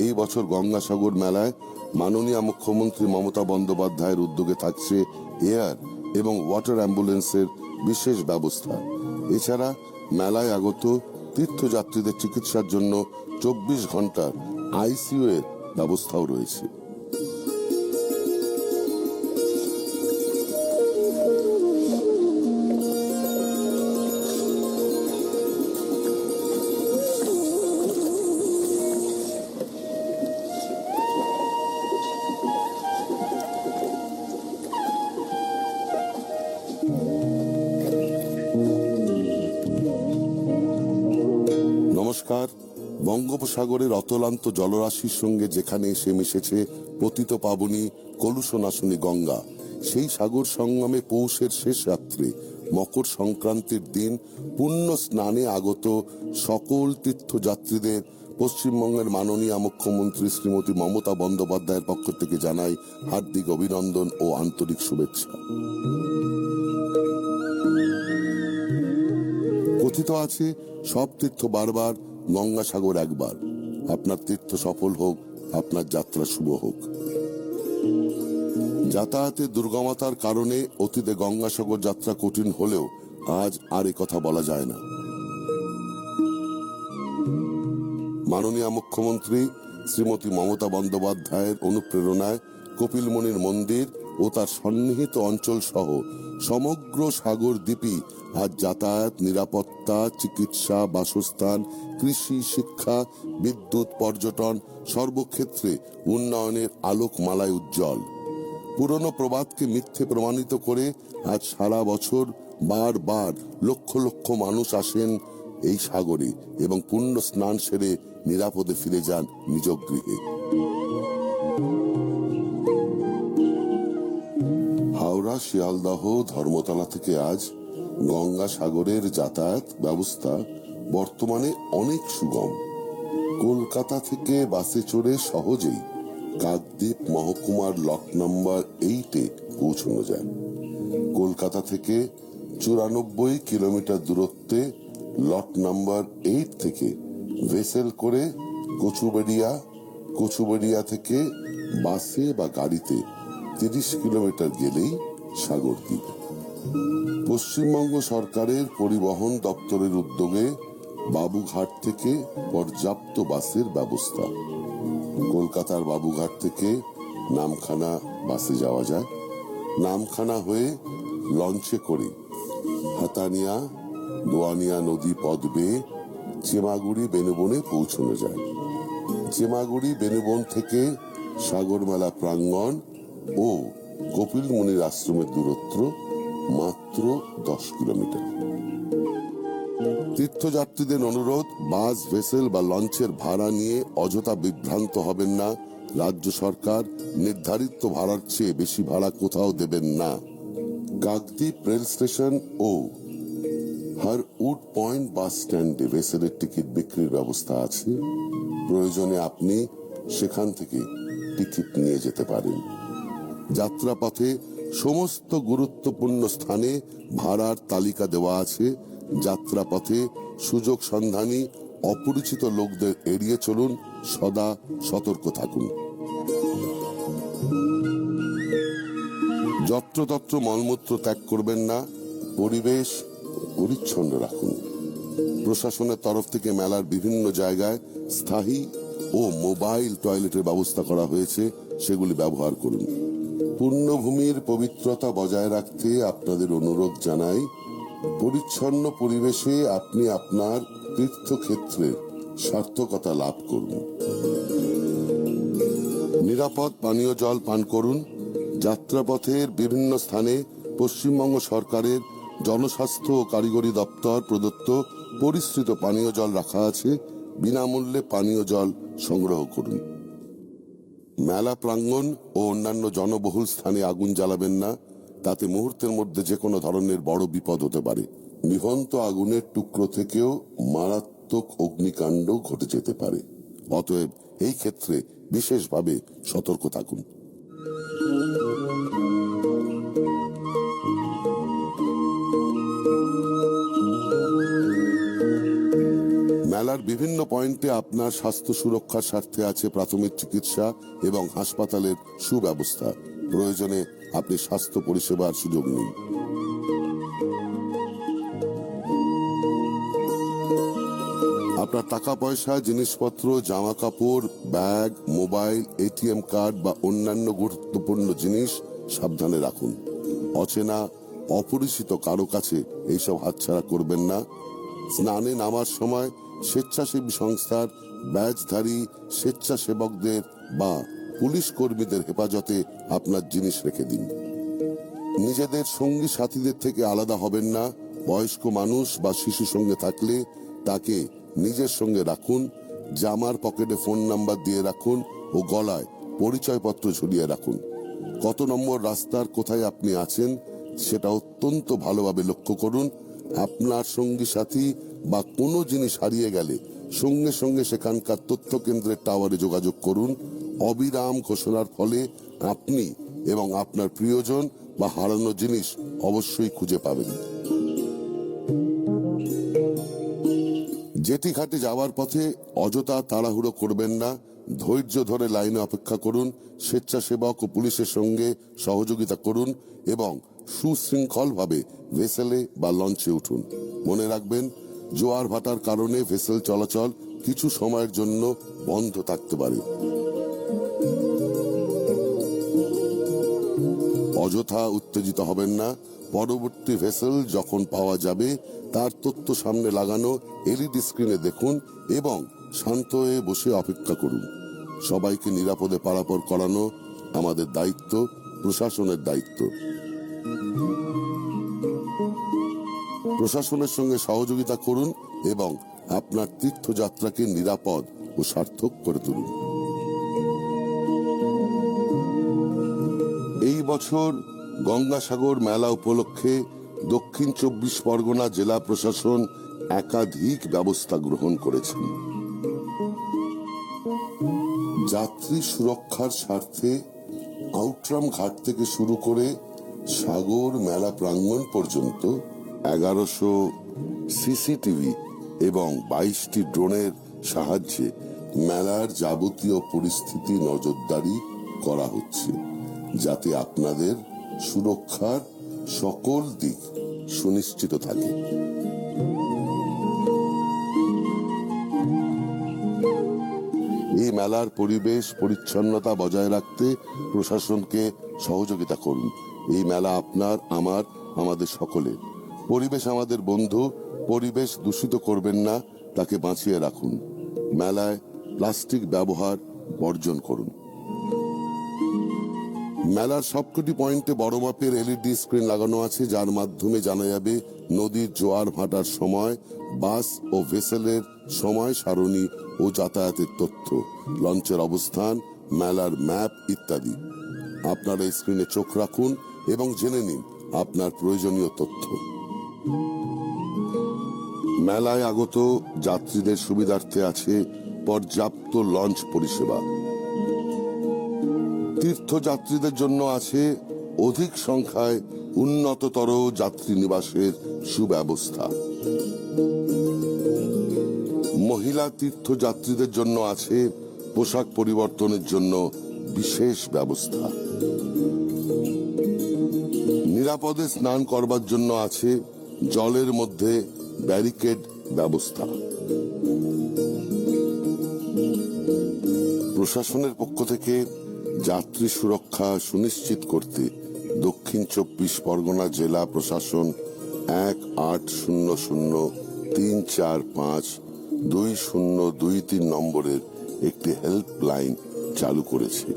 এই বছর গঙ্গাসাগর মেলায় মাননীয় মুখ্যমন্ত্রী মমতা বন্দ্যোপাধ্যায়ের উদ্যোগে থাকছে এয়ার এবং ওয়াটার অ্যাম্বুলেন্সের বিশেষ ব্যবস্থা। এছাড়া মেলায় আগত তীর্থযাত্রীদের চিকিৎসার জন্য 24 ঘন্টার আইসিইউ এর ব্যবস্থাও রয়েছে। নমস্কার। বঙ্গোপসাগরের অতলান্ত জলরাশির সঙ্গে যেখানে এসে মিশেছে পতিত পাবনী কলুষনাশনী গঙ্গা, সেই সাগর সঙ্গমে পৌষের শেষ রাত্রে মকর সংক্রান্তির দিন পুণ্য স্নানে আগত সকল তীর্থযাত্রীদের পশ্চিমবঙ্গের মাননীয় মুখ্যমন্ত্রী শ্রীমতী মমতা বন্দ্যোপাধ্যায়ের পক্ষ থেকে জানাই হার্দিক অভিনন্দন ও আন্তরিক শুভেচ্ছা। কথিত আছে সব তীর্থ বারবার, গঙ্গাসাগর একবার। আপনার তীর্থ সফল হোক, আপনার যাত্রা শুভ হোক। যাতায়াতের দুর্গমতার কারণে অতীতে গঙ্গাসাগর যাত্রা কঠিন হলেও আজ আর কথা বলা যায় না। মাননীয় মুখ্যমন্ত্রী শ্রীমতী মমতা বন্দ্যোপাধ্যায়ের অনুপ্রেরণায় কপিল মুনির মন্দির ও তার সন্নিহিত অঞ্চল সহ সমগ্র সাগর দ্বীপই আজ যাতায়াত, নিরাপত্তা, চিকিৎসা, বাসস্থান, কৃষি, শিক্ষা, বিদ্যুৎ, পর্যটন সর্বক্ষেত্রে উন্নয়নের আলোকমালায় উজ্জ্বল। পুরনো প্রবাদকে মিথ্যে প্রমাণিত করে আজ সারা বছর বারবার লক্ষ লক্ষ মানুষ আসেন এই সাগরে এবং পুণ্য স্নান সেরে নিরাপদে ফিরে যান নিজ গৃহে। হাওড়া, শিয়ালদহ, ধর্মতলা থেকে আজ গঙ্গাসাগরের যাতায়াত ব্যবস্থা বর্তমানে অনেক সুগম। কলকাতা থেকে বাসে চড়ে সহজেই কাকদ্বীপ মহকুমার লট নাম্বার 8-এ পৌঁছানো যায়। কলকাতা থেকে 94 কিলোমিটার দূরত্বে লট নাম্বার 8 থেকে ভেসেল করে কচুবেড়িয়া থেকে বাসে বা গাড়িতে 30 কিলোমিটার গেলেই সাগরদ্বীপ। পশ্চিমবঙ্গ সরকারের পরিবহন দপ্তরের উদ্যোগে বাবুঘাট থেকে পর্যাপ্ত বাসের ব্যবস্থা। কলকাতার বাবুঘাট থেকে নামখানা বাসে যাওয়া যায়। নামখানা হয়ে লঞ্চে করে হাতানিয়া, দোয়ানিয়া নদী পথ বেয়ে চেমাগুড়ি বেনুবনে পৌঁছানো যায়। চেমাগুড়ি বেনুবন থেকে সাগরমেলা প্রাঙ্গণ ও কপিল মুনির আশ্রমের দূরত্ব মাত্র 10 কিলোমিটার। তীর্থযাত্রীদের অনুরোধ, বাস, ভেসেল বা লঞ্চের ভাড়া নিয়ে অযথা বিভ্রান্ত হবেন না। রাজ্য সরকার নির্ধারিত ভাড়ার চেয়ে বেশি ভাড়া কোথাও দেবেন না। কাকদ্বীপ রেল স্টেশন ও হারউড পয়েন্ট বাস স্ট্যান্ডে ভেসেলের টিকিট বিক্রির ব্যবস্থা আছে। প্রয়োজনে আপনি সেখান থেকে টিকিট নিয়ে যেতে পারেন। যাত্রাপথে সমস্ত গুরুত্বপূর্ণ স্থানে ভাড়ার তালিকা দেওয়া আছে। যাত্রাপথে সুযোগ সন্ধানী অপরিচিত লোকদের এড়িয়ে চলুন, সদা সতর্ক থাকুন। যত্রতত্র মলমূত্র ত্যাগ করবেন না, পরিবেশ পরিচ্ছন্ন রাখুন। প্রশাসনের তরফ থেকে মেলার বিভিন্ন জায়গায় স্থায়ী ও মোবাইল টয়লেটের ব্যবস্থা করা হয়েছে, সেগুলি ব্যবহার করুন। পুণ্যভূমির পবিত্রতা বজায় রাখতে আপনাদের অনুরোধ জানাই, পরিচ্ছন্ন পরিবেশে আপনি আপনার তীর্থক্ষেত্রের সার্থকতা লাভ করুন। নিরাপদ পানীয় জল পান করুন। যাত্রাপথের বিভিন্ন স্থানে পশ্চিমবঙ্গ সরকারের জনস্বাস্থ্য ও কারিগরি দপ্তর প্রদত্ত পরিশ্রিত পানীয় জল রাখা আছে। বিনামূল্যে পানীয় জল সংগ্রহ করুন। মেলা প্রাঙ্গণ ও অন্যান্য জনবহুল স্থানে আগুন জ্বালাবেন না, তাতে মুহূর্তের মধ্যে যে কোনো ধরনের বড় বিপদ হতে পারে। নিভন্ত আগুনের টুকরো থেকেও মারাত্মক অগ্নিকাণ্ড ঘটে যেতে পারে। অতএব এই ক্ষেত্রে বিশেষভাবে সতর্ক থাকুন। মেলার বিভিন্ন পয়েন্টে আপনার স্বাস্থ্য সুরক্ষার স্বার্থে আছে প্রাথমিক চিকিৎসা এবং হাসপাতালের সুব্যবস্থা। প্রয়োজনে আপনি স্বাস্থ্য পরিষেবার সুযোগ নিন। আপনার টাকা পয়সা, জিনিসপত্র, জামা কাপড়, ব্যাগ, মোবাইল, এটিএম কার্ড বা অন্যান্য গুরুত্বপূর্ণ জিনিস সাবধানে রাখুন। অচেনা অপরিচিত কারো কাছে এইসব হাতছাড়া করবেন না। স্নানে নামার সময় স্বেচ্ছাসেবী সংস্থার ব্যাজধারী স্বেচ্ছাসেবকদের বা পুলিশ কর্মীদের হেফাজতে আপনার জিনিস রেখে দিন। নিজেদের সঙ্গী সাথীদের থেকে আলাদা হবেন না। বয়স্ক মানুষ বা শিশু সঙ্গে থাকলে তাকে নিজের সঙ্গে রাখুন। জামার পকেটে ফোন নাম্বার দিয়ে রাখুন ও গলায় পরিচয়পত্র ঝুলিয়ে রাখুন। কত নম্বর রাস্তার কোথায় আপনি আছেন সেটা অত্যন্ত ভালোভাবে লক্ষ্য করুন। আপনার সঙ্গী সাথী বা কোনো জিনিস হারিয়ে গেলে সঙ্গে সঙ্গে সেখানকার তথ্য কেন্দ্রের টাওয়ারে যোগাযোগ করুন। অবিরাম ঘোষণার ফলে আপনি এবং আপনার প্রিয়জন বা হারানো জিনিস অবশ্যই খুঁজে পাবেন। জেটি ঘাটে যাওয়ার পথে অযথা তাড়াহুড়ো করবেন না। ধৈর্য ধরে লাইনে অপেক্ষা করুন। স্বেচ্ছাসেবক ও পুলিশের সঙ্গে সহযোগিতা করুন এবং সুশৃঙ্খলভাবে ভেসেলে বা লঞ্চে উঠুন। মনে রাখবেন, জোয়ার ভাটার কারণে ভেসেল চলাচল কিছু সময়ের জন্য বন্ধ থাকতে পারে। অযথা উত্তেজিত হবেন না। পরবর্তী ভেসেল যখন পাওয়া যাবে তার তথ্য সামনে লাগানো এলইডি স্ক্রিনে দেখুন এবং শান্ত হয়ে বসে অপেক্ষা করুন। সবাইকে নিরাপদে পারাপার করানো আমাদের দায়িত্ব, প্রশাসনের দায়িত্ব। প্রশাসনের সঙ্গে সহযোগিতা করুন এবং আপনার তীর্থযাত্রাকে নিরাপদ ও সার্থক করে তুলুন। এই বছর গঙ্গাসাগর মেলা উপলক্ষে দক্ষিণ 24 পরগনা জেলা প্রশাসন একাধিক ব্যবস্থা গ্রহণ করেছেন। যাত্রী সুরক্ষার স্বার্থে আউটরাম ঘাট থেকে শুরু করে সাগর মেলা প্রাঙ্গণ পর্যন্ত 1100 সিসিটিভি এবং 22টি ড্রোনের সাহায্যে মেলার যাবতীয় পরিস্থিতি নজরদারি করা হচ্ছে, যাতে আপনাদের সুরক্ষার সকল দিক সুনিশ্চিত থাকে। এই মেলার পরিবেশ পরিচ্ছন্নতা বজায় রাখতে প্রশাসনকে সহযোগিতা করুন। এই মেলা আপনার, আমার, আমাদের সকলের। পরিবেশ আমাদের বন্ধু। পরিবেশ দূষিত করবেন না, তাকে বাঁচিয়ে রাখুন। মেলায় প্লাস্টিক ব্যবহার বর্জন করুন। মেলার সবকটি পয়েন্টে বড় মাপের এলইডি স্ক্রিন লাগানো আছে, যার মাধ্যমে জানা যাবে নদীর জোয়ার ভাটার সময়, বাস ও ভেসেলের সময় সারণী ও যাতায়াতের তথ্য, লঞ্চের অবস্থান, মেলার ম্যাপ ইত্যাদি। আপনারা এই স্ক্রিনে চোখ রাখুন এবং জেনে নিন আপনার প্রয়োজনীয় তথ্য। মেলায় আগত যাত্রীদের সুবিধার্থে আছে পর্যাপ্ত লঞ্চ পরিষেবা। তীর্থযাত্রীদের জন্য আছে অধিক সংখ্যায় উন্নততর যাত্রী নিবাসের সুব্যবস্থা। মহিলা তীর্থযাত্রীদের জন্য আছে পোশাক পরিবর্তনের জন্য বিশেষ ব্যবস্থা। নিরাপদে স্নান করবার জন্য আছে জলের মধ্যে ব্যারিকেড ব্যবস্থা। প্রশাসনের পক্ষ থেকে যাত্রী সুরক্ষা সুনিশ্চিত করতে দক্ষিণ 24 পরগনা জেলা প্রশাসন 180034522023 নম্বরের একটি হেল্পলাইন চালু করেছে।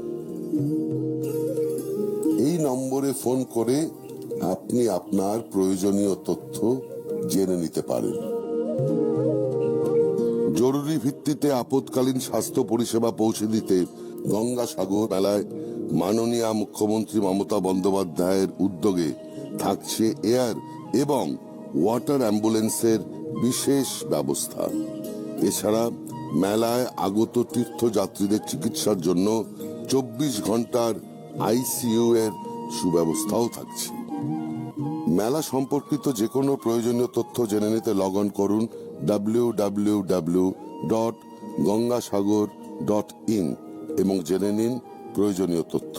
এই নম্বরে ফোন করে আপনি আপনার প্রয়োজনীয় তথ্য জেনে নিতে পারেন। জরুরি ভিত্তিতে আপৎকালীন স্বাস্থ্য পরিষেবা পৌঁছে দিতে গঙ্গাসাগর মেলায় মাননীয় মুখ্যমন্ত্রী মমতা বন্দ্যোপাধ্যায়ের উদ্যোগে থাকছে এয়ার এবং ওয়াটার অ্যাম্বুলেন্সের বিশেষ ব্যবস্থা। এছাড়া মেলায় আগত তীর্থযাত্রীদের চিকিৎসার জন্য 24 ঘন্টার আইসিইউ এর সুব্যবস্থাও থাকছে। মেলা সম্পর্কিত যে কোনো প্রয়োজনীয় তথ্য জেনে নিতে লগ অন করুন www.gangasagar.in এবং জেনে নিন প্রয়োজনীয় তথ্য।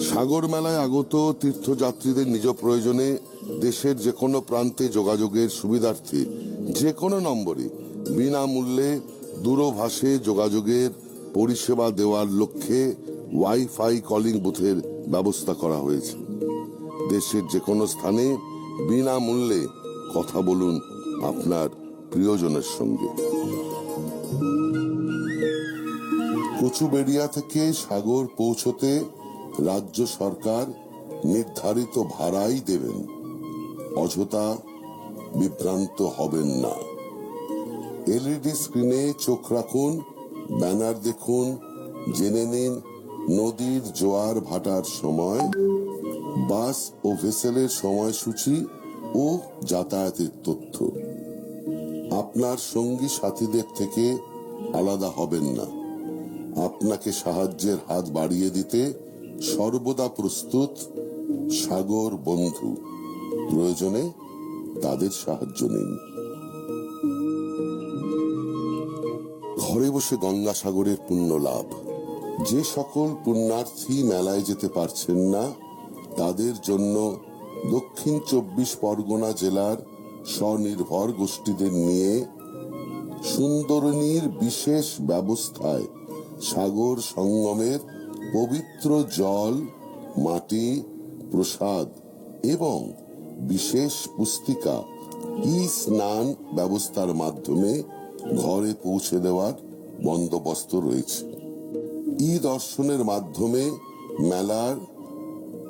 সাগর মেলায় আগত তীর্থযাত্রীদের নিজ প্রয়োজনে দেশের যে কোনো প্রান্তে যোগাযোগের সুবিধার্থে যে কোনো নম্বরে বিনামূল্যে দূরভাষে যোগাযোগের পরিষেবা দেওয়ার লক্ষ্যে ওয়াইফাই কলিং বুথের ব্যবস্থা করা হয়েছে। দেশের যে কোনো স্থানে বিনামূল্যে কথা বলুন আপনার প্রিয়জনের সঙ্গে। কচুবেড়িয়া থেকে সাগর পৌঁছতে রাজ্য সরকার নির্ধারিত ভাড়াই দেবেন, অযথা বিভ্রান্ত হবেন না। এলইডি স্ক্রিনে চোখ রাখুন, ব্যানার দেখুন, জেনে নিন নদীর জোয়ার ভাটার সময়, বাস ও ভেসেলের সময়সূচি ও যাতায়াতের তথ্য। আপনার সঙ্গী সাথীদের থেকে আলাদা হবেন না। আপনাকে সাহায্যের হাত বাড়িয়ে দিতে সর্বদা প্রস্তুত সাগর বন্ধু। প্রয়োজনে তাদের সাহায্য নিন। ঘরে বসে গঙ্গাসাগরের পুণ্য লাভ। যে সকল পুণ্যার্থী মেলায় যেতে পারছেন না, তাদের জন্য দক্ষিণ 24 পরগনা জেলার স্বনির্ভর গোষ্ঠীদের নিয়ে সুন্দরনীর বিশেষ ব্যবস্থায় সাগর সঙ্গমের পবিত্র জল, মাটি, প্রসাদ এবং বিশেষ পুস্তিকা ই স্নান ব্যবস্থার মাধ্যমে ঘরে পৌঁছে দেওয়ার বন্দোবস্ত রয়েছে। ই দর্শনের মাধ্যমে মেলার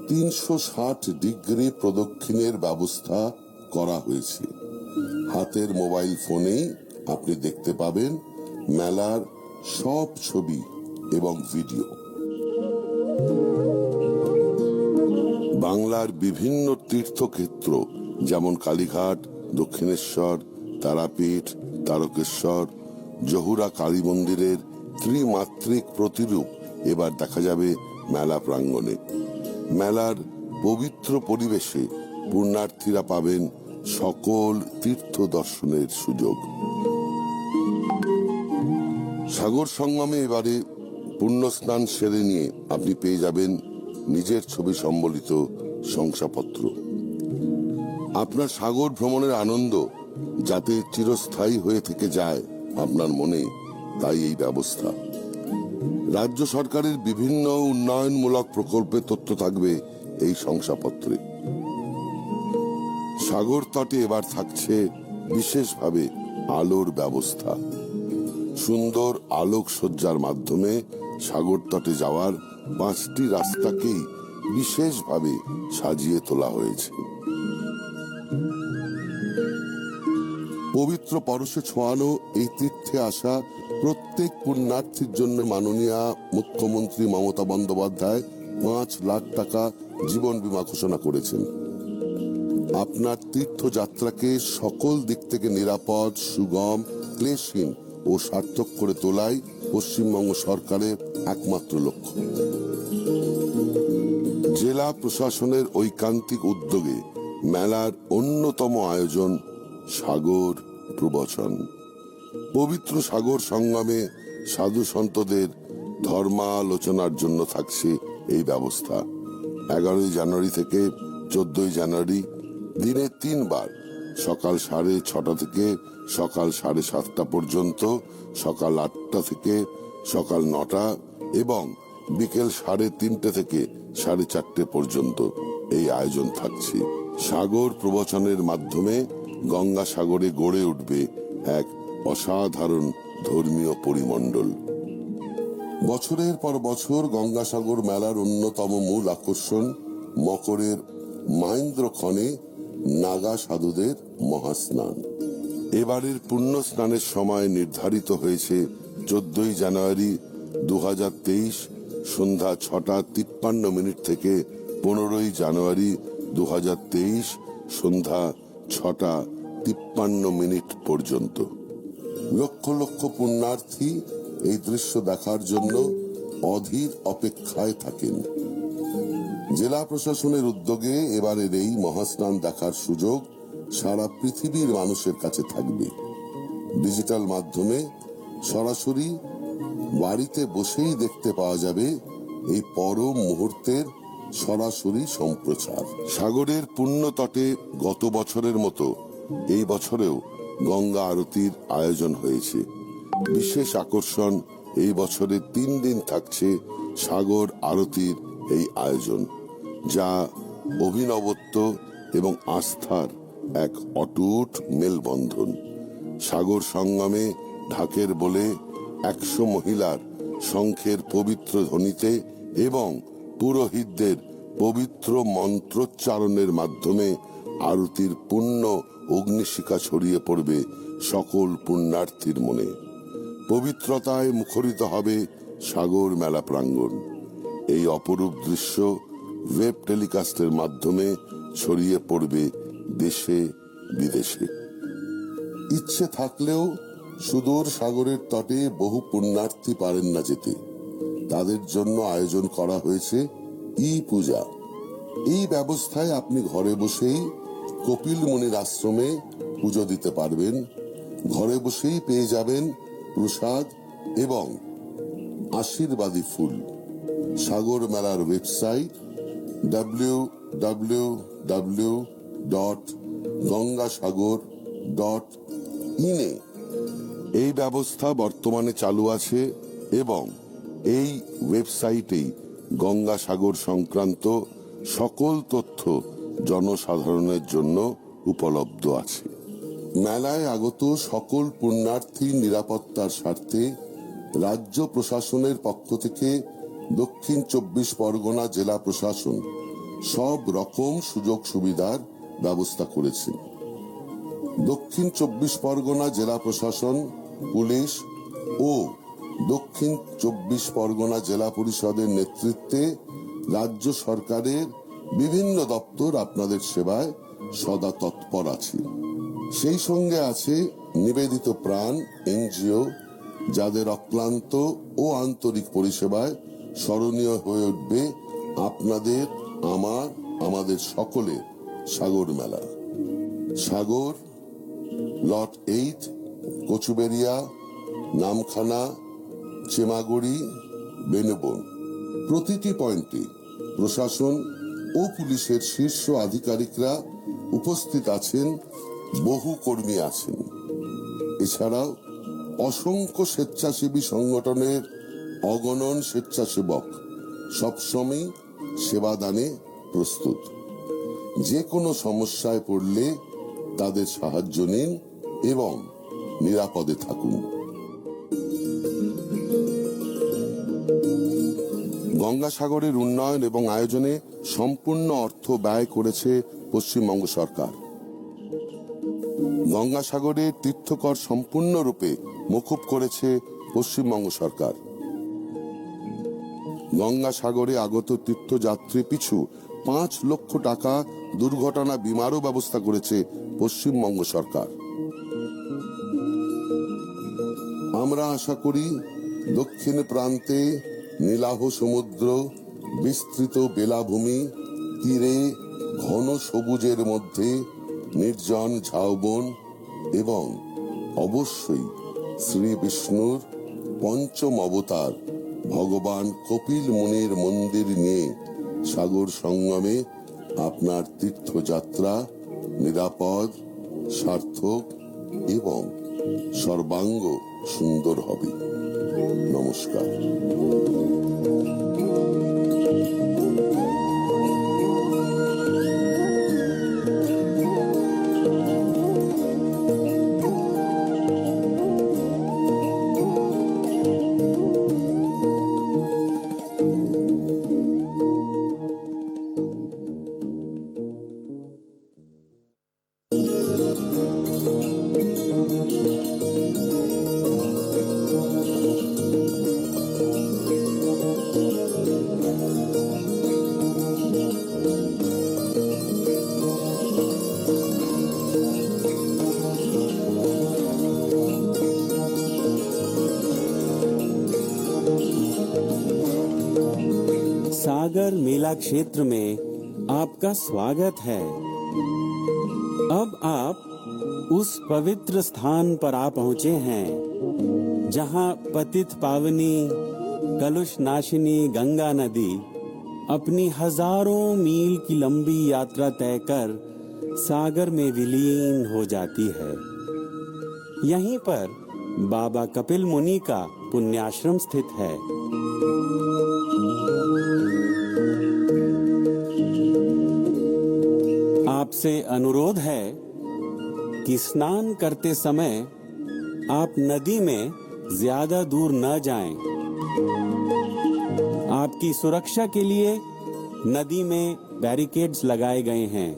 360 ডিগ্রি প্রদক্ষিণের ব্যবস্থা করা হয়েছে। হাতের মোবাইল ফোনেই আপনি দেখতে পাবেন মেলার সব ছবি এবং ভিডিও। বাংলার বিভিন্ন তীর্থক্ষেত্র যেমন কালীঘাট, দক্ষিণেশ্বর, তারাপীঠ, তারকেশ্বর, জহুরা কালী মন্দিরের ত্রিমাত্রিক প্রতিরূপ এবার দেখা যাবে মেলা প্রাঙ্গণে। মেলার পবিত্র পরিবেশে পুণ্যার্থীরা পাবেন সকল তীর্থ দর্শনের সুযোগ। সাগর সঙ্গমে এবারে পুণ্যস্নান সেরে নিয়ে আপনি পেয়ে যাবেন নিজের ছবি সম্বলিত শংসাপত্র। আপনার সাগর ভ্রমণের আনন্দ যাতে চিরস্থায়ী হয়ে থেকে যায় আপনার মনে, তাই এই ব্যবস্থা। রাজ্য সরকারের বিভিন্ন উন্নয়নমূলক প্রকল্পের তথ্য থাকবে এই শংসাপত্রে। সাগর তটে এবার থাকছে বিশেষভাবে আলোর ব্যবস্থা। সুন্দর আলোকসজ্জার মাধ্যমে সাগর তটে যাওয়ার 5টি রাস্তাকেই বিশেষভাবে সাজিয়ে তোলা হয়েছে। পবিত্র পরশে ছোঁয়ানো এই তীর্থে আসা প্রত্যেক পুণ্যার্থীর জন্য মাননীয় মুখ্যমন্ত্রী মমতা বন্দ্যোপাধ্যায় 5 লাখ টাকা জীবন বীমা ঘোষণা করেছেন। আপনার তীর্থযাত্রাকে সকল দিক থেকে নিরাপদ, সুগম, ক্লেশহীন ও সার্থক করে তোলাই পশ্চিমবঙ্গ সরকারের একমাত্র লক্ষ্য। জেলা প্রশাসনের ঐকান্তিক উদ্যোগে মেলার অন্যতম আয়োজন সাগর প্রবচন। পবিত্র সাগর সঙ্গমে সাধু সন্তদের ধর্মালোচনার জন্য থাকছে এই ব্যবস্থা। 11 জানুয়ারি থেকে 14 জানুয়ারি দিনে 3 বার সকাল 6:30 থেকে সকাল 7:30 পর্যন্ত, সকাল 8টা থেকে সকাল 9টা এবং বিকেল 3:30 থেকে 4:30 পর্যন্ত এই আয়োজন থাকছে। সাগর প্রবচনের মাধ্যমে গঙ্গা সাগরে গড়ে উঠবে এক অসাধারণ ধর্মীয় পরিমণ্ডল। বছরের পর বছর গঙ্গাসাগর মেলার অন্যতম মূল আকর্ষণ মকরের মাহেন্দ্রক্ষণে নাগা সাধুদের মহাস্নান। এবারের পুণ্য স্নানের সময় নির্ধারিত হয়েছে 14 জানুয়ারি 2023 সন্ধ্যা 6:53 থেকে 15 জানুয়ারি 2023 সন্ধ্যা 6:53 পর্যন্ত। লক্ষ লক্ষ পুণ্যার্থী এই দৃশ্য দেখার জন্য অধীর অপেক্ষায় থাকেন। জেলা প্রশাসনের উদ্যোগে এবারের এই মহাস্নান দেখার সুযোগ সারা পৃথিবীর মানুষের কাছে থাকবে। ডিজিটাল মাধ্যমে সরাসরি বাড়িতে বসেই দেখতে পাওয়া যাবে এই পরম মুহূর্তের সরাসরি সম্প্রচার। সাগরের পুণ্য তটে গত বছরের মতো এই বছরেও গঙ্গা আরতির আয়োজন হয়েছে। বিশেষ আকর্ষণ এই বছরে 3 দিন থাকছে সাগর আরতির এই আয়োজন, যা অভিনবত্ব এবং আস্থার এক অটুট মেলবন্ধন। সাগর সঙ্গমে ঢাকের বলে 100 মহিলার শঙ্খের পবিত্র ধ্বনিতে এবং পুরোহিতদের পবিত্র মন্ত্রোচ্চারণের মাধ্যমে আরতির পুণ্য অগ্নিশিখা ছড়িয়ে পড়বে সকল পুণ্যার্থীর মনে। পবিত্রতায় মুখরিত হবে সাগর মেলা প্রাঙ্গণ। এই অপরূপ দৃশ্য ওয়েব টেলিকাস্টের মাধ্যমে ছড়িয়ে পড়বে দেশে বিদেশে। ইচ্ছে থাকলেও সুদূর সাগরের তটে বহু পুণ্যার্থী পারেন না যেতে। তাদের জন্য আয়োজন করা হয়েছে ই-পূজা। এই ব্যবস্থায় আপনি ঘরে বসেই কপিল মুনির আশ্রমে পুজো দিতে পারবেন। ঘরে বসেই পেয়ে যাবেন প্রসাদ এবং আশীর্বাদী ফুল। সাগর মেলার ওয়েবসাইট www.gangasagor.in এই ব্যবস্থা বর্তমানে চালু আছে এবং এই ওয়েবসাইটেই গঙ্গাসাগর সংক্রান্ত সকল তথ্য জনসাধারণের জন্য উপলব্ধ আছে। মেলায় আগত সকল পুণ্যার্থীর নিরাপত্তার স্বার্থে রাজ্য প্রশাসনের পক্ষ থেকে দক্ষিণ 24 পরগনা জেলা প্রশাসন সব রকম সুযোগ সুবিধার ব্যবস্থা করেছে। দক্ষিণ 24 পরগনা জেলা প্রশাসন, পুলিশ ও দক্ষিণ 24 পরগনা জেলা পরিষদের নেতৃত্বে রাজ্য সরকারের বিভিন্ন দপ্তর আপনাদের সেবায় সদা তৎপর আছে। সেই সঙ্গে আছে নিবেদিত প্রাণ এনজিও, যাদের অক্লান্ত ও আন্তরিক পরিষেবায় স্মরণীয় হয়ে উঠবে আপনাদের, আমাদের সকলের সাগর মেলা। সাগর লট 8, কচুবেরিয়া, নামখানা, চেমাগুড়ি, বেনুবন। প্রতিটি পয়েন্টে প্রশাসন ও পুলিশের শীর্ষ আধিকারিকরা উপস্থিত আছেন, বহু কর্মী আছেন। এছাড়াও অসংখ্য স্বেচ্ছাসেবী সংগঠনের অগণন স্বেচ্ছাসেবক সবসময় সেবাদানে প্রস্তুত। যে কোনো সমস্যায় পড়লে তাদের সাহায্য নিন এবং নিরাপদে থাকুন। গঙ্গাসাগরের উন্নয়ন এবং আয়োজনে সম্পূর্ণ অর্থ ব্যয় করেছে পশ্চিমবঙ্গ সরকার। গঙ্গাসাগরের তীর্থকর সম্পূর্ণরূপে মকুব করেছে পশ্চিমবঙ্গ সরকার। গঙ্গাসাগরে আগত তীর্থযাত্রী পিছু 5 লক্ষ টাকা দুর্ঘটনা বীমারও ব্যবস্থা করেছে পশ্চিমবঙ্গ সরকার। আমরা আশা করি দক্ষিণ প্রান্তে নীলাভ সমুদ্র, বিস্তৃত বেলাভূমি, তীরে ঘন সবুজের মধ্যে নির্জন ঝাউবন এবং অবশ্যই শ্রী বিষ্ণুর পঞ্চম অবতার ভগবান কপিল মুনির মন্দির নিয়ে সাগর সঙ্গমে আপনার তীর্থযাত্রা নিরাপদ, সার্থক এবং সর্বাঙ্গ সুন্দর হবে। নমস্কার। सागर मेला क्षेत्र में आपका स्वागत है। अब आप उस पवित्र स्थान पर आ पहुंचे हैं जहां पतित पावनी कलुष नाशिनी गंगा नदी अपनी हजारों मील की लंबी यात्रा तय कर सागर में विलीन हो जाती है। यहीं पर बाबा कपिल मुनि का पुण्याश्रम स्थित है। आपसे अनुरोध है कि स्नान करते समय आप नदी में ज्यादा दूर न जाएं। आपकी सुरक्षा के लिए नदी में बैरिकेड्स लगाए गए हैं।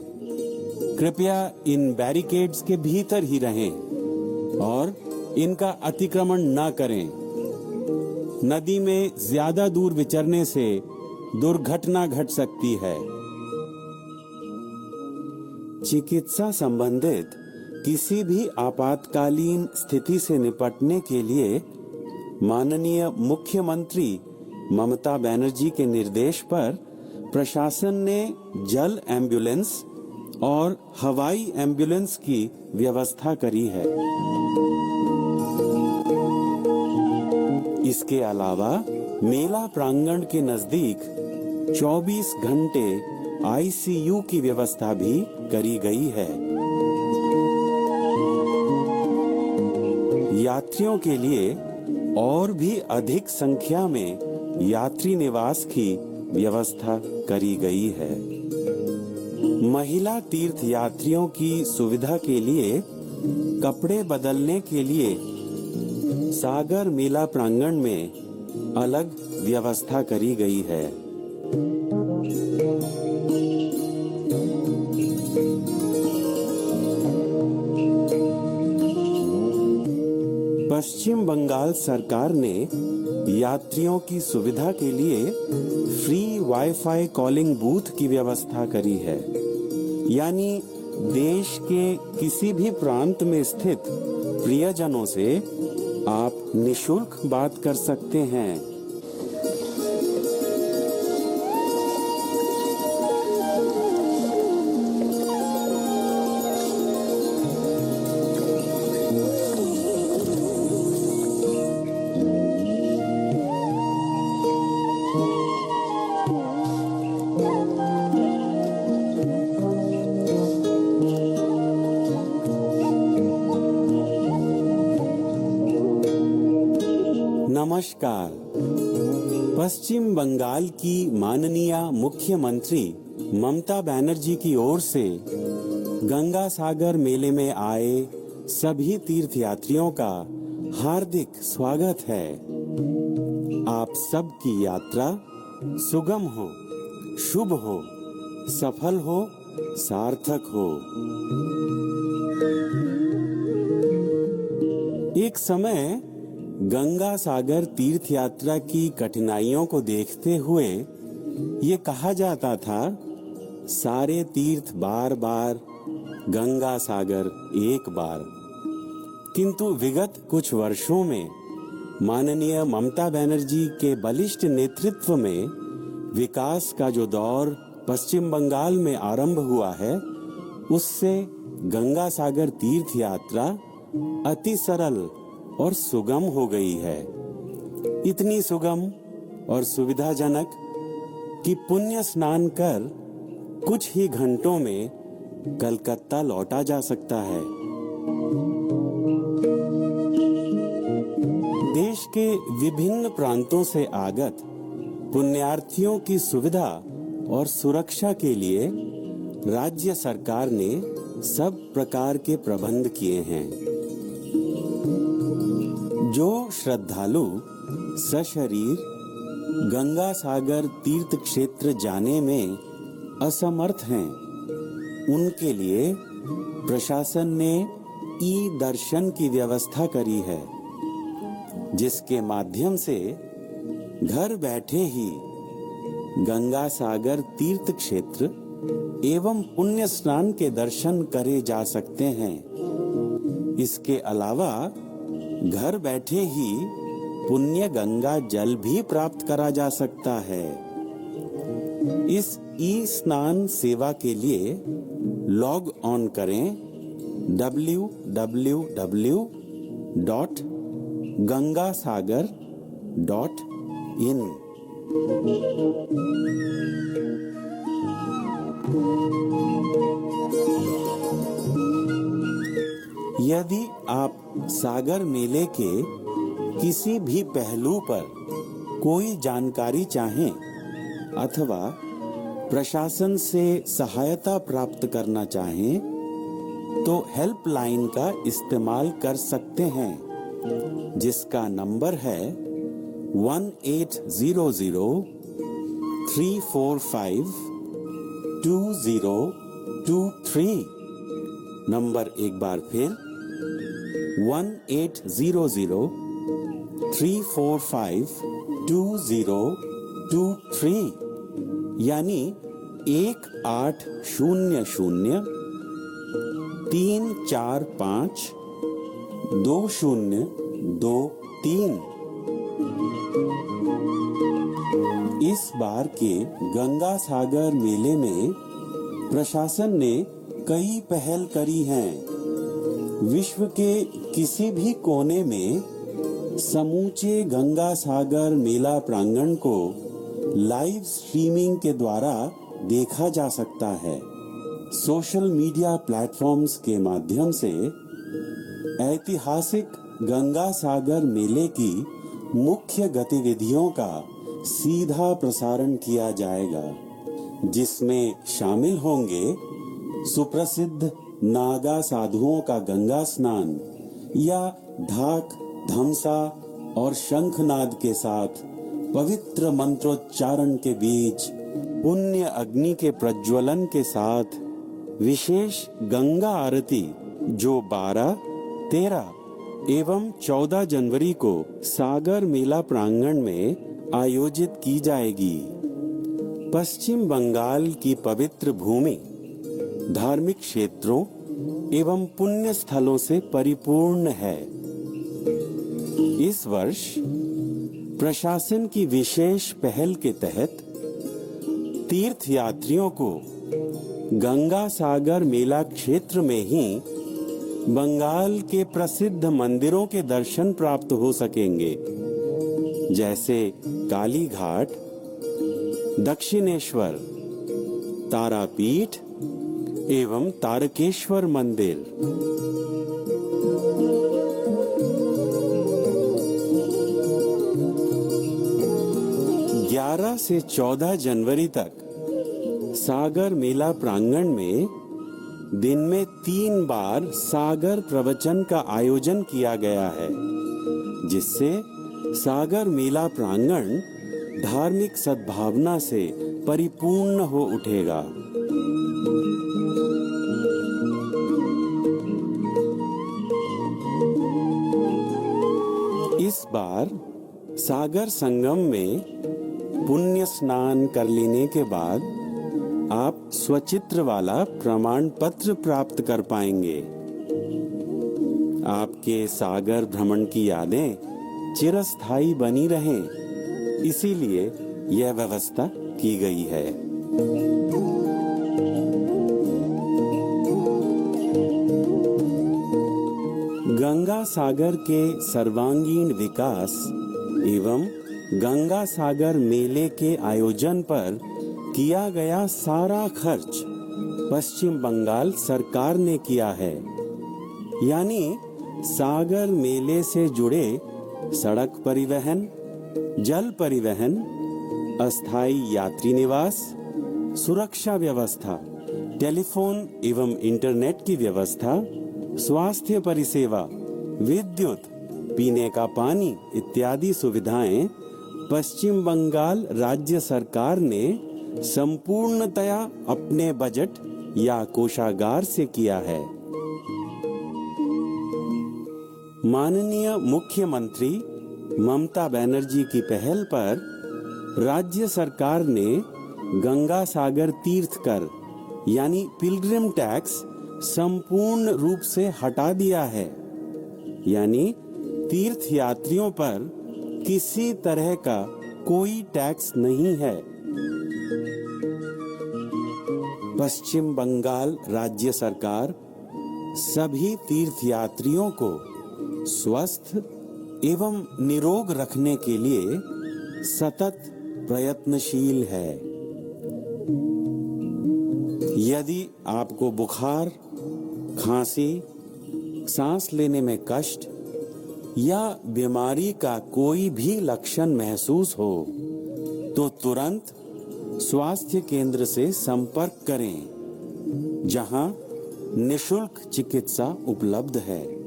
कृपया इन बैरिकेड्स के भीतर ही रहें और इनका अतिक्रमण न करें। नदी में ज्यादा दूर विचरने से दुर्घटना घट सकती है। चिकित्सा संबंधित किसी भी आपातकालीन स्थिति से निपटने के लिए माननीय मुख्यमंत्री ममता बनर्जी के निर्देश पर प्रशासन ने जल एम्बुलेंस और हवाई एम्बुलेंस की व्यवस्था करी है। इसके अलावा मेला प्रांगण के नजदीक 24 घंटे आईसीयू की व्यवस्था भी करी गई है। यात्रियों के लिए और भी अधिक संख्या में यात्री निवास की व्यवस्था करी गई है। महिला तीर्थ यात्रियों की सुविधा के लिए कपड़े बदलने के लिए सागर मेला प्रांगण में अलग व्यवस्था करी गई है। पश्चिम बंगाल सरकार ने यात्रियों की सुविधा के लिए फ्री वाईफाई कॉलिंग बूथ की व्यवस्था करी है। यानी देश के किसी भी प्रांत में स्थित प्रियजनों से आप निशुल्क बात कर सकते हैं। नमस्कार। पश्चिम बंगाल की माननीय मुख्यमंत्री ममता बनर्जी की ओर से गंगा सागर मेले में आए सभी तीर्थयात्रियों का हार्दिक स्वागत है। आप सबकी यात्रा सुगम हो, शुभ हो, सफल हो, सार्थक हो। एक समय गंगा सागर तीर्थ यात्रा की कठिनाइयों को देखते हुए ये कहा जाता था, सारे तीर्थ बार बार, गंगा सागर एक बार। किंतु विगत कुछ वर्षों में माननीय ममता बनर्जी के बलिष्ठ नेतृत्व में विकास का जो दौर पश्चिम बंगाल में आरंभ हुआ है, उससे गंगा सागर तीर्थ यात्रा अति सरल और सुगम हो गई है। इतनी सुगम और सुविधाजनक कि पुण्य स्नान कर कुछ ही घंटों में कलकत्ता लौटा जा सकता है। देश के विभिन्न प्रांतों से आगत पुण्यार्थियों की सुविधा और सुरक्षा के लिए राज्य सरकार ने सब प्रकार के प्रबंध किए हैं। जो श्रद्धालु सशरीर गंगा सागर तीर्थ क्षेत्र जाने में असमर्थ हैं, उनके लिए प्रशासन ने ई-दर्शन की व्यवस्था करी है, जिसके माध्यम से घर बैठे ही गंगा सागर तीर्थ क्षेत्र एवं पुण्य स्नान के दर्शन करे जा सकते हैं। इसके अलावा घर बैठे ही पुण्य गंगा जल भी प्राप्त करा जा सकता है। इस ई स्नान सेवा के लिए लॉग ऑन करें www.gangasagar.in। यदि आप सागर मेले के किसी भी पहलू पर कोई जानकारी चाहें अथवा प्रशासन से सहायता प्राप्त करना चाहें, तो हेल्पलाइन का इस्तेमाल कर सकते हैं, जिसका नंबर है 1800-345-2023। नंबर एक बार फिर 1800-345-2023, यानी 1800-345-2023। इस बार के गंगा सागर मेले में प्रशासन ने कई पहल करी हैं। विश्व के किसी भी कोने में समूचे गंगा सागर मेला प्रांगण को लाइव स्ट्रीमिंग के द्वारा देखा जा सकता है। सोशल मीडिया प्लेटफॉर्म्स के माध्यम से ऐतिहासिक गंगा सागर मेले की मुख्य गतिविधियों का सीधा प्रसारण किया जाएगा, जिसमें शामिल होंगे सुप्रसिद्ध नागा साधुओं का गंगा स्नान या ढाक, धमसा और शंखनाद के साथ पवित्र मंत्रोच्चारण के बीच पुण्य अग्नि के प्रज्वलन के साथ विशेष गंगा आरती, जो 12, 13 एवं 14 जनवरी को सागर मेला प्रांगण में आयोजित की जाएगी। पश्चिम बंगाल की पवित्र भूमि धार्मिक क्षेत्रों एवं पुण्य स्थलों से परिपूर्ण है। इस वर्ष प्रशासन की विशेष पहल के तहत तीर्थ यात्रियों को गंगा सागर मेला क्षेत्र में ही बंगाल के प्रसिद्ध मंदिरों के दर्शन प्राप्त हो सकेंगे, जैसे काली घाट, दक्षिणेश्वर, तारापीठ एवं तारकेश्वर मंदिर। 11 से 14 जनवरी तक सागर मेला प्रांगण में दिन में 3 बार सागर प्रवचन का आयोजन किया गया है, जिससे सागर मेला प्रांगण धार्मिक सद्भावना से परिपूर्ण हो उठेगा। इस बार सागर संगम में पुण्य स्नान कर लेने के बाद आप स्वचित्र वाला प्रमाण पत्र प्राप्त कर पाएंगे। आपके सागर भ्रमण की यादें चिरस्थायी बनी रहें, इसीलिए यह व्यवस्था की गई है। गंगा सागर के सर्वांगीण विकास एवं गंगा सागर मेले के आयोजन पर किया गया सारा खर्च पश्चिम बंगाल सरकार ने किया है। यानी सागर मेले से जुड़े सड़क परिवहन, जल परिवहन, अस्थायी यात्री निवास, सुरक्षा व्यवस्था, टेलीफोन एवं इंटरनेट की व्यवस्था, स्वास्थ्य परिसेवा, विद्युत, पीने का पानी इत्यादि सुविधाएं पश्चिम बंगाल राज्य सरकार ने संपूर्णतया अपने बजट या कोषागार से किया है। माननीय मुख्यमंत्री ममता बनर्जी की पहल पर राज्य सरकार ने गंगा सागर तीर्थ कर यानी पिलग्रिम टैक्स संपूर्ण रूप से हटा दिया है। यानी तीर्थ यात्रियों पर किसी तरह का कोई टैक्स नहीं है। पश्चिम बंगाल राज्य सरकार सभी तीर्थ यात्रियों को स्वस्थ एवं निरोग रखने के लिए सतत प्रयत्नशील है। यदि आपको बुखार, खांसी, सांस लेने में कष्ट या बीमारी का कोई भी लक्षण महसूस हो तो तुरंत स्वास्थ्य केंद्र से संपर्क करें, जहां निशुल्क चिकित्सा उपलब्ध है।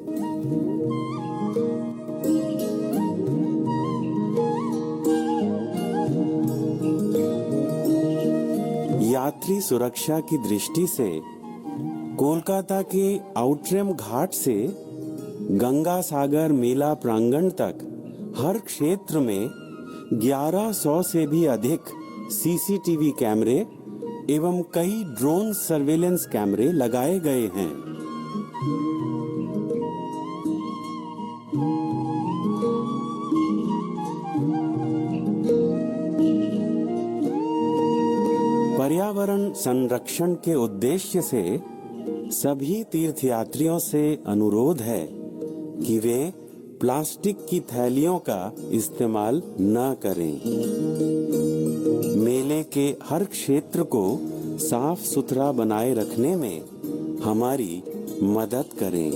यात्री सुरक्षा की दृष्टि से कोलकाता के आउटरैम घाट से गंगा सागर मेला प्रांगण तक हर क्षेत्र में 1100 से भी अधिक सीसीटीवी कैमरे एवं कई ड्रोन सर्वेलेंस कैमरे लगाए गए हैं। पर्यावरण संरक्षण के उद्देश्य से सभी तीर्थयात्रियों से अनुरोध है कि वे प्लास्टिक की थैलियों का इस्तेमाल न करें। मेले के हर क्षेत्र को साफ सुथरा बनाए रखने में हमारी मदद करें।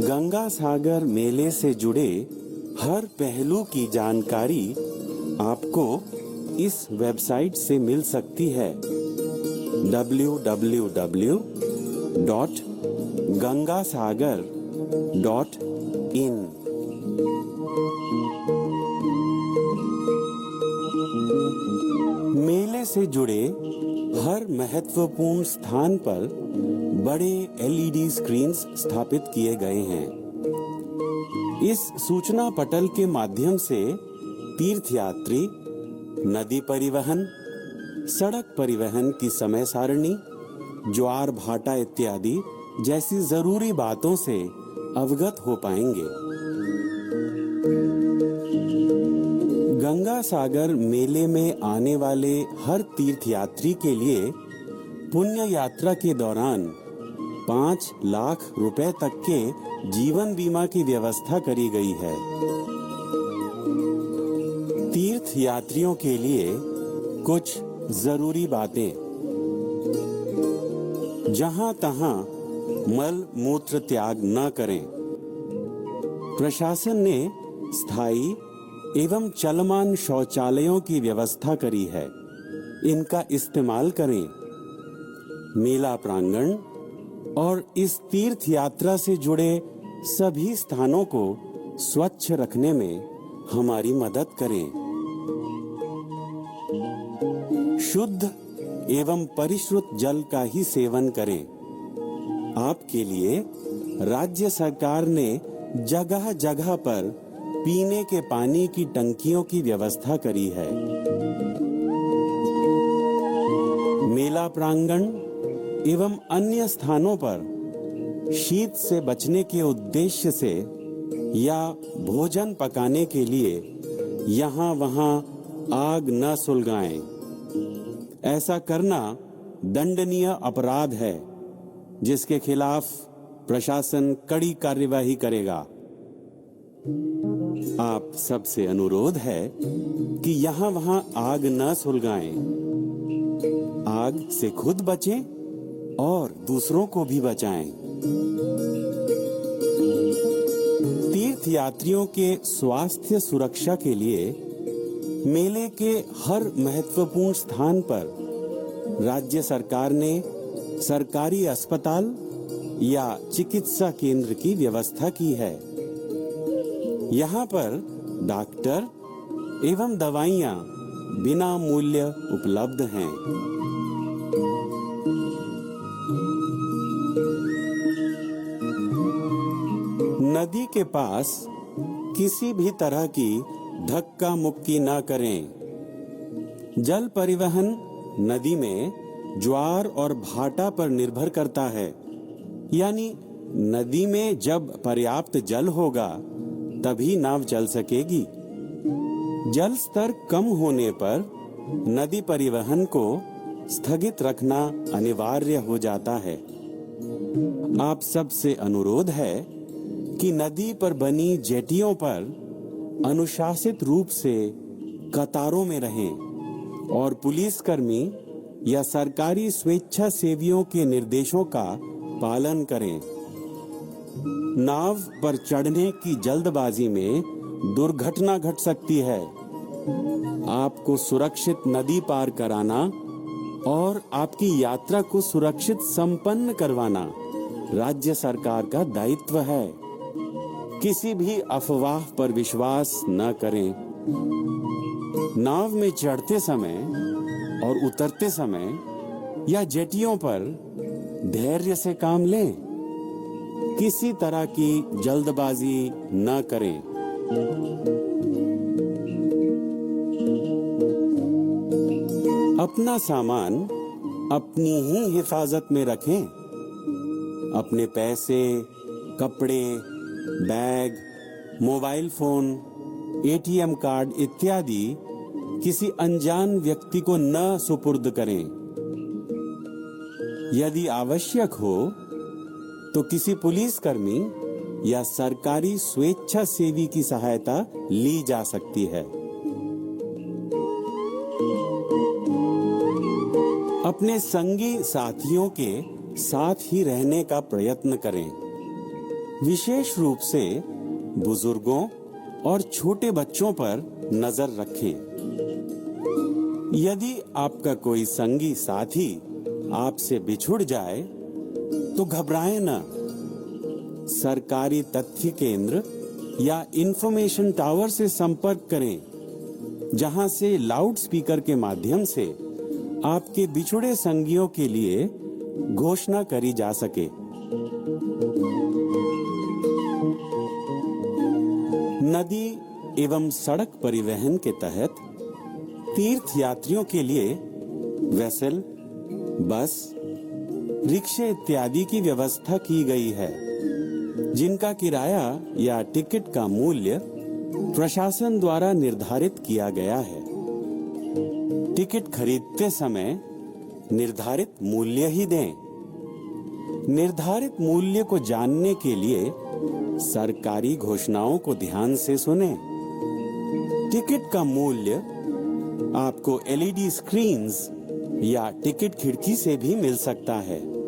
गंगा सागर मेले से जुड़े हर पहलू की जानकारी आपको इस वेबसाइट से मिल सकती है www.gangasagar.in। मेले से जुड़े हर महत्वपूर्ण स्थान पर बड़े एलईडी स्क्रीन्स स्थापित किए गए हैं। इस सूचना पटल के माध्यम से तीर्थयात्री नदी परिवहन, सड़क परिवहन की समय सारणी, ज्वार भाटा इत्यादि जैसी जरूरी बातों से अवगत हो पाएंगे। गंगा सागर मेले में आने वाले हर तीर्थयात्री के लिए पुण्य यात्रा के दौरान 5 लाख रुपए तक के जीवन बीमा की व्यवस्था करी गई है। तीर्थ यात्रियों के लिए कुछ जरूरी बातें। जहां तहां मल मूत्र त्याग न करें। प्रशासन ने स्थायी एवं चलमान शौचालयों की व्यवस्था करी है, इनका इस्तेमाल करें। मेला प्रांगण और इस तीर्थ यात्रा से जुड़े सभी स्थानों को स्वच्छ रखने में हमारी मदद करें। शुद्ध एवं परिश्रुत जल का ही सेवन करें। आपके लिए राज्य सरकार ने जगह-जगह पर पीने के पानी की टंकियों की व्यवस्था करी है। मेला प्रांगण एवं अन्य स्थानों पर शीत से बचने के उद्देश्य से या भोजन पकाने के लिए यहाँ-वहाँ आग न सुलगाएं। ऐसा करना दंडनीय अपराध है, जिसके खिलाफ प्रशासन कड़ी कार्यवाही करेगा। आप सबसे अनुरोध है कि यहाँ-वहाँ आग न सुलगाएं। आग से खुद बचें और दूसरों को भी बचाएं। तीर्थ यात्रियों के स्वास्थ्य सुरक्षा के लिए मेले के हर महत्वपूर्ण स्थान पर राज्य सरकार ने सरकारी अस्पताल या चिकित्सा केंद्र की व्यवस्था की है। यहाँ पर डॉक्टर एवं दवाइयाँ बिना मूल्य उपलब्ध हैं। नदी के पास किसी भी तरह की धक्का मुक्की न करें। जल परिवहन नदी में ज्वार और भाटा पर निर्भर करता है, यानी नदी में जब पर्याप्त जल होगा तभी नाव चल सकेगी। जल स्तर कम होने पर नदी परिवहन को स्थगित रखना अनिवार्य हो जाता है। आप सबसे अनुरोध है कि नदी पर बनी जेटियों पर अनुशासित रूप से कतारों में रहें और पुलिसकर्मी या सरकारी स्वेच्छासेवियों के निर्देशों का पालन करें। नाव पर चढ़ने की जल्दबाजी में दुर्घटना घट सकती है। आपको सुरक्षित नदी पार कराना और आपकी यात्रा को सुरक्षित संपन्न करवाना राज्य सरकार का दायित्व है। किसी भी अफवाह पर विश्वास न करें। नाव में चढ़ते समय और उतरते समय या जेटियों पर धैर्य से काम लें। किसी तरह की जल्दबाजी न करें। अपना सामान अपनी ही हिफाजत में रखें। अपने पैसे, कपड़े, bag, mobile phone, ATM card इत्यादि किसी अनजान व्यक्ति को न सुपुर्द करें। यदि आवश्यक हो तो किसी पुलिसकर्मी या सरकारी स्वेच्छासेवी की सहायता ली जा सकती है। अपने संगी साथियों के साथ ही रहने का प्रयत्न करें। विशेष रूप से बुजुर्गों और छोटे बच्चों पर नजर रखें। यदि आपका कोई संगी साथी आपसे बिछुड़ जाए तो घबराएं न। सरकारी तथ्य केंद्र या इंफॉर्मेशन टावर से संपर्क करें, जहां से लाउड स्पीकर के माध्यम से आपके बिछुड़े संगियों के लिए घोषणा करी जा सके। नदी एवं सड़क परिवहन के तहत तीर्थ यात्रियों के लिए वेसल, बस, रिक्शे इत्यादि की व्यवस्था की गई है, जिनका किराया या टिकट का मूल्य प्रशासन द्वारा निर्धारित किया गया है। टिकट खरीदते समय निर्धारित मूल्य ही दें। निर्धारित मूल्य को जानने के लिए सरकारी घोषणाओं को ध्यान से सुनें। टिकट का मूल्य आपको एलईडी स्क्रीन्स या टिकट खिड़की से भी मिल सकता है।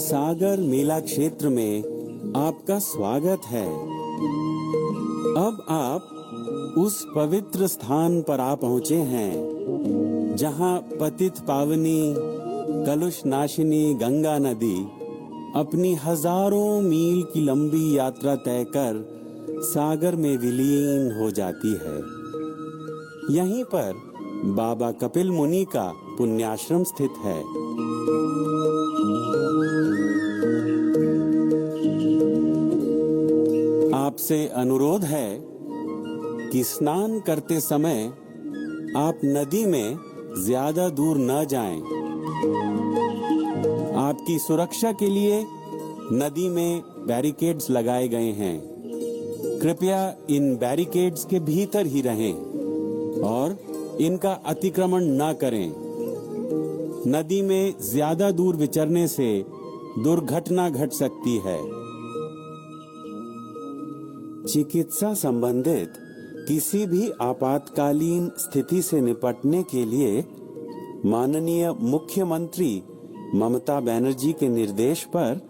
सागर मेला क्षेत्र में आपका स्वागत है। अब आप उस पवित्र स्थान पर आ पहुँचे हैं जहाँ पतित पावनी कलुष नाशिनी गंगा नदी अपनी हजारों मील की लंबी यात्रा तय कर सागर में विलीन हो जाती है। यहीं पर बाबा कपिल मुनि का पुण्याश्रम स्थित है। आपसे अनुरोध है कि स्नान करते समय आप नदी में ज्यादा दूर न जाएं। आपकी सुरक्षा के लिए नदी में बैरिकेड्स लगाए गए हैं। कृपया इन बैरिकेड्स के भीतर ही रहें और इनका अतिक्रमण न करें। नदी में ज्यादा दूर विचरने से दुर्घटना घट सकती है। चिकित्सा संबंधित किसी भी आपातकालीन स्थिति से निपटने के लिए माननीय मुख्यमंत्री ममता बनर्जी के निर्देश पर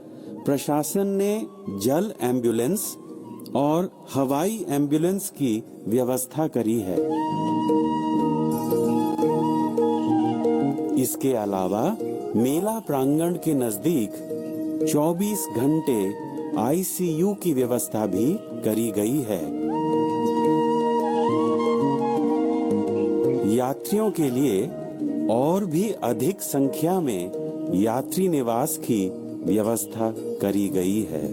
प्रशासन ने जल एम्बुलेंस और हवाई एम्बुलेंस की व्यवस्था करी है। इसके अलावा मेला प्रांगण के नजदीक 24 घंटे आईसीयू की व्यवस्था भी करी गई है। यात्रियों के लिए और भी अधिक संख्या में यात्री निवास की व्यवस्था करी गई है।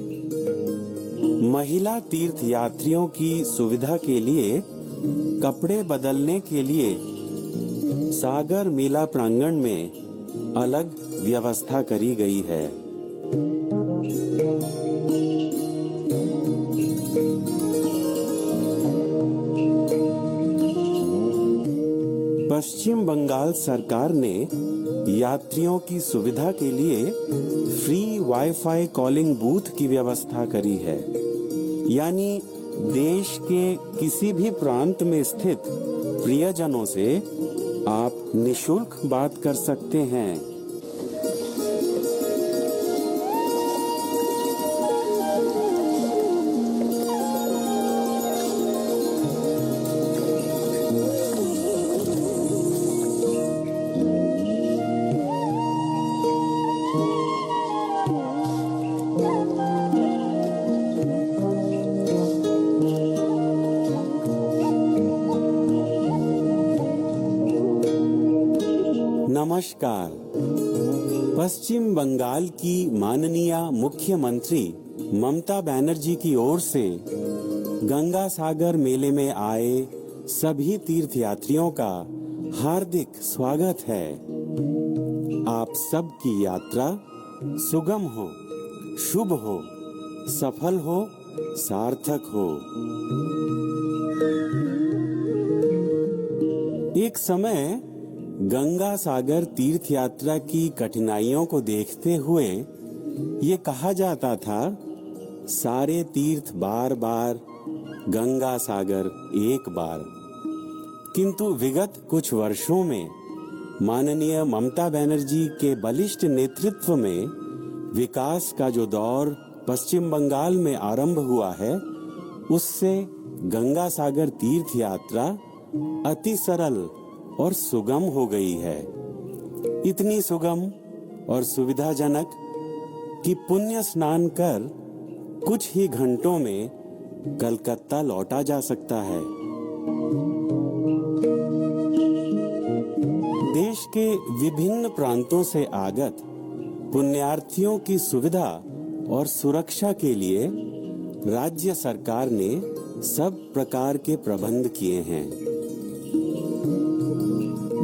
महिला तीर्थ यात्रियों की सुविधा के लिए कपड़े बदलने के लिए सागर मेला प्रांगण में अलग व्यवस्था करी गई है। पश्चिम बंगाल सरकार ने यात्रियों की सुविधा के लिए फ्री वाईफाई कॉलिंग बूथ की व्यवस्था करी है। यानी देश के किसी भी प्रांत में स्थित प्रियजनों से आप निशुल्क बात कर सकते हैं। नमस्कार। पश्चिम बंगाल की माननीय मुख्यमंत्री ममता बनर्जी की ओर से गंगा सागर मेले में आए सभी तीर्थयात्रियों का हार्दिक स्वागत है। आप सबकी यात्रा सुगम हो, शुभ हो, सफल हो, सार्थक हो। एक समय गंगा सागर तीर्थ यात्रा की कठिनाइयों को देखते हुए ये कहा जाता था, सारे तीर्थ बार बार, गंगा सागर एक बार। किंतु विगत कुछ वर्षों में माननीय ममता बनर्जी के बलिष्ठ नेतृत्व में विकास का जो दौर पश्चिम बंगाल में आरंभ हुआ है, उससे गंगा सागर तीर्थ यात्रा अति सरल और सुगम हो गई है। इतनी सुगम और सुविधाजनक कि पुण्य स्नान कर कुछ ही घंटों में कलकत्ता लौटा जा सकता है। देश के विभिन्न प्रांतों से आगत पुण्यार्थियों की सुविधा और सुरक्षा के लिए राज्य सरकार ने सब प्रकार के प्रबंध किए हैं।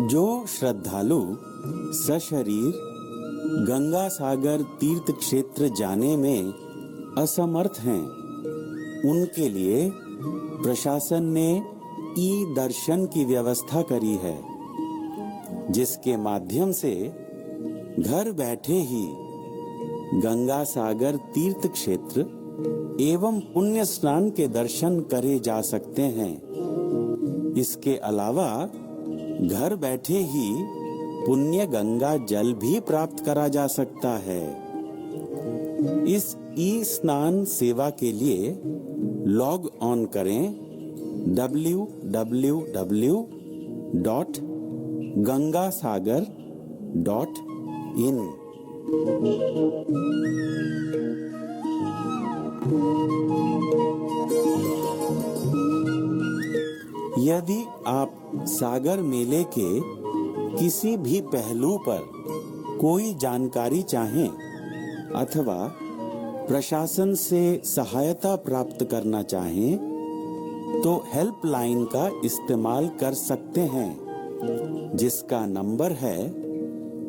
जो श्रद्धालु सशरीर गंगा सागर तीर्थ क्षेत्र जाने में असमर्थ हैं, उनके लिए प्रशासन ने ई दर्शन की व्यवस्था करी है, जिसके माध्यम से घर बैठे ही गंगा सागर तीर्थ क्षेत्र एवं पुण्य स्नान के दर्शन करे जा सकते हैं। इसके अलावा घर बैठे ही पुण्य गंगा जल भी प्राप्त करा जा सकता है। इस ई स्नान सेवा के लिए लॉग ऑन करें www.gangasagar.in। यदि आप सागर मेले के किसी भी पहलू पर कोई जानकारी चाहें अथवा प्रशासन से सहायता प्राप्त करना चाहें तो हेल्पलाइन का इस्तेमाल कर सकते हैं, जिसका नंबर है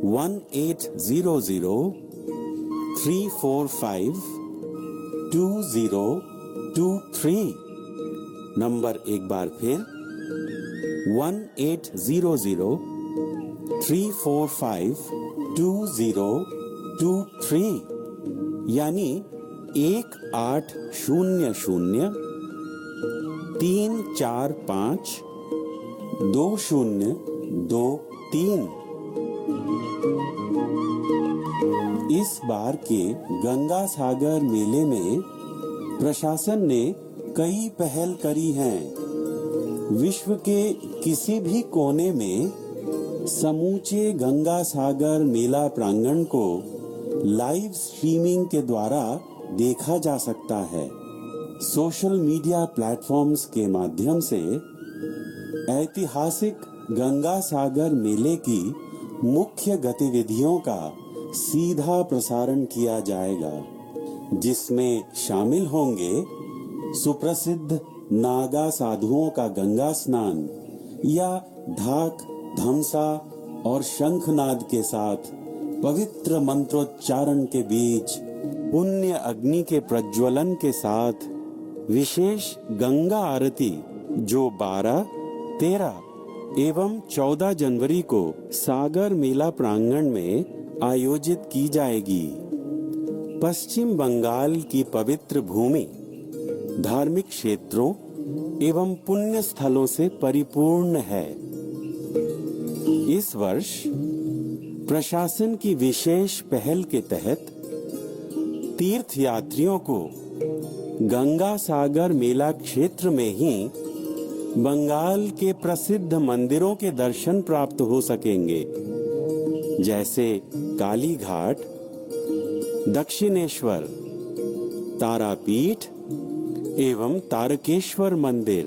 1800-345-2023। नंबर एक बार फिर 1800-345-2023, यानी 1800-345-2023। इस बार के गंगा सागर मेले में प्रशासन ने कई पहल करी हैं। विश्व के किसी भी कोने में समूचे गंगा सागर मेला प्रांगण को लाइव स्ट्रीमिंग के द्वारा देखा जा सकता है। सोशल मीडिया प्लेटफॉर्म्स के माध्यम से ऐतिहासिक गंगा सागर मेले की मुख्य गतिविधियों का सीधा प्रसारण किया जाएगा, जिसमें शामिल होंगे सुप्रसिद्ध नागा साधुओं का गंगा स्नान या ढाक, धमसा और शंखनाद के साथ पवित्र मंत्रोच्चारण के बीच पुण्य अग्नि के प्रज्वलन के साथ विशेष गंगा आरती, जो 12, 13 एवं 14 जनवरी को सागर मेला प्रांगण में आयोजित की जाएगी। पश्चिम बंगाल की पवित्र भूमि धार्मिक क्षेत्रों एवं पुण्य स्थलों से परिपूर्ण है। इस वर्ष प्रशासन की विशेष पहल के तहत तीर्थयात्रियों को गंगा सागर मेला क्षेत्र में ही बंगाल के प्रसिद्ध मंदिरों के दर्शन प्राप्त हो सकेंगे, जैसे काली घाट, दक्षिणेश्वर, तारापीठ एवं तारकेश्वर मंदिर।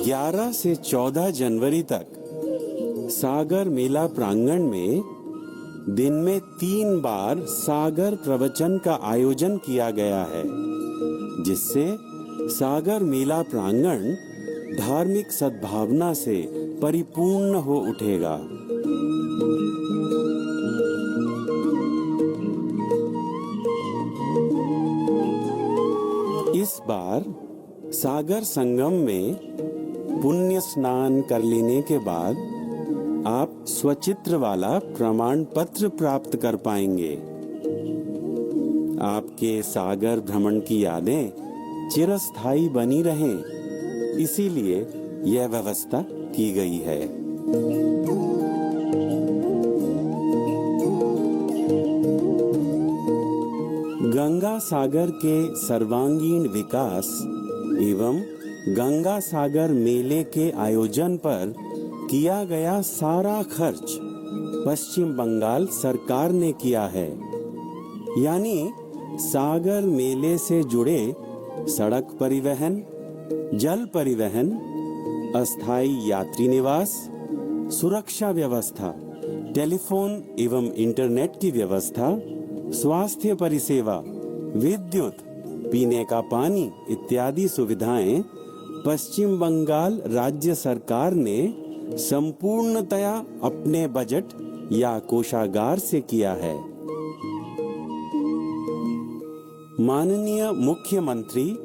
11 से 14 जनवरी तक सागर मेला प्रांगण में दिन में 3 बार सागर प्रवचन का आयोजन किया गया है, जिससे सागर मेला प्रांगण धार्मिक सद्भावना से परिपूर्ण हो उठेगा। इस बार सागर संगम में पुण्य स्नान कर लेने के बाद आप स्वचित्र वाला प्रमाण पत्र प्राप्त कर पाएंगे। आपके सागर भ्रमण की यादें चिरस्थायी बनी रहें, इसीलिए यह व्यवस्था की गई है। गंगा सागर के सर्वांगीण विकास एवं गंगा सागर मेले के आयोजन पर किया गया सारा खर्च पश्चिम बंगाल सरकार ने किया है। यानी सागर मेले से जुड़े सड़क परिवहन, जल परिवहन, अस्थायी यात्री निवास, सुरक्षा व्यवस्था, टेलीफोन एवं इंटरनेट की व्यवस्था, स्वास्थ्य परिसेवा, विद्युत, पीने का पानी इत्यादि सुविधाएं पश्चिम बंगाल राज्य सरकार ने संपूर्णतया अपने बजट या कोषागार से किया है। माननीय मुख्यमंत्री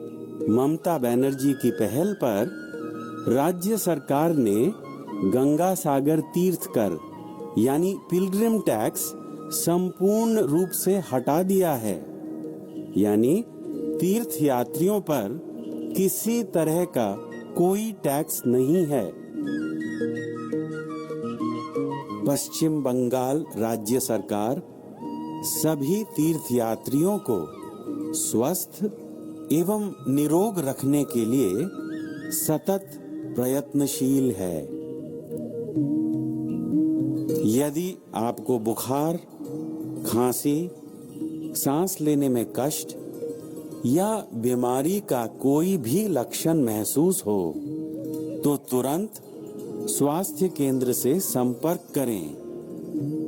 ममता बनर्जी की पहल पर राज्य सरकार ने गंगा सागर तीर्थ कर यानी पिलग्रिम टैक्स संपूर्ण रूप से हटा दिया है। यानी तीर्थ यात्रियों पर किसी तरह का कोई टैक्स नहीं है। पश्चिम बंगाल राज्य सरकार सभी तीर्थयात्रियों को स्वस्थ एवं निरोग रखने के लिए सतत प्रयत्नशील है। यदि आपको बुखार, खांसी, सांस लेने में कष्ट या बीमारी का कोई भी लक्षण महसूस हो तो तुरंत स्वास्थ्य केंद्र से संपर्क करें,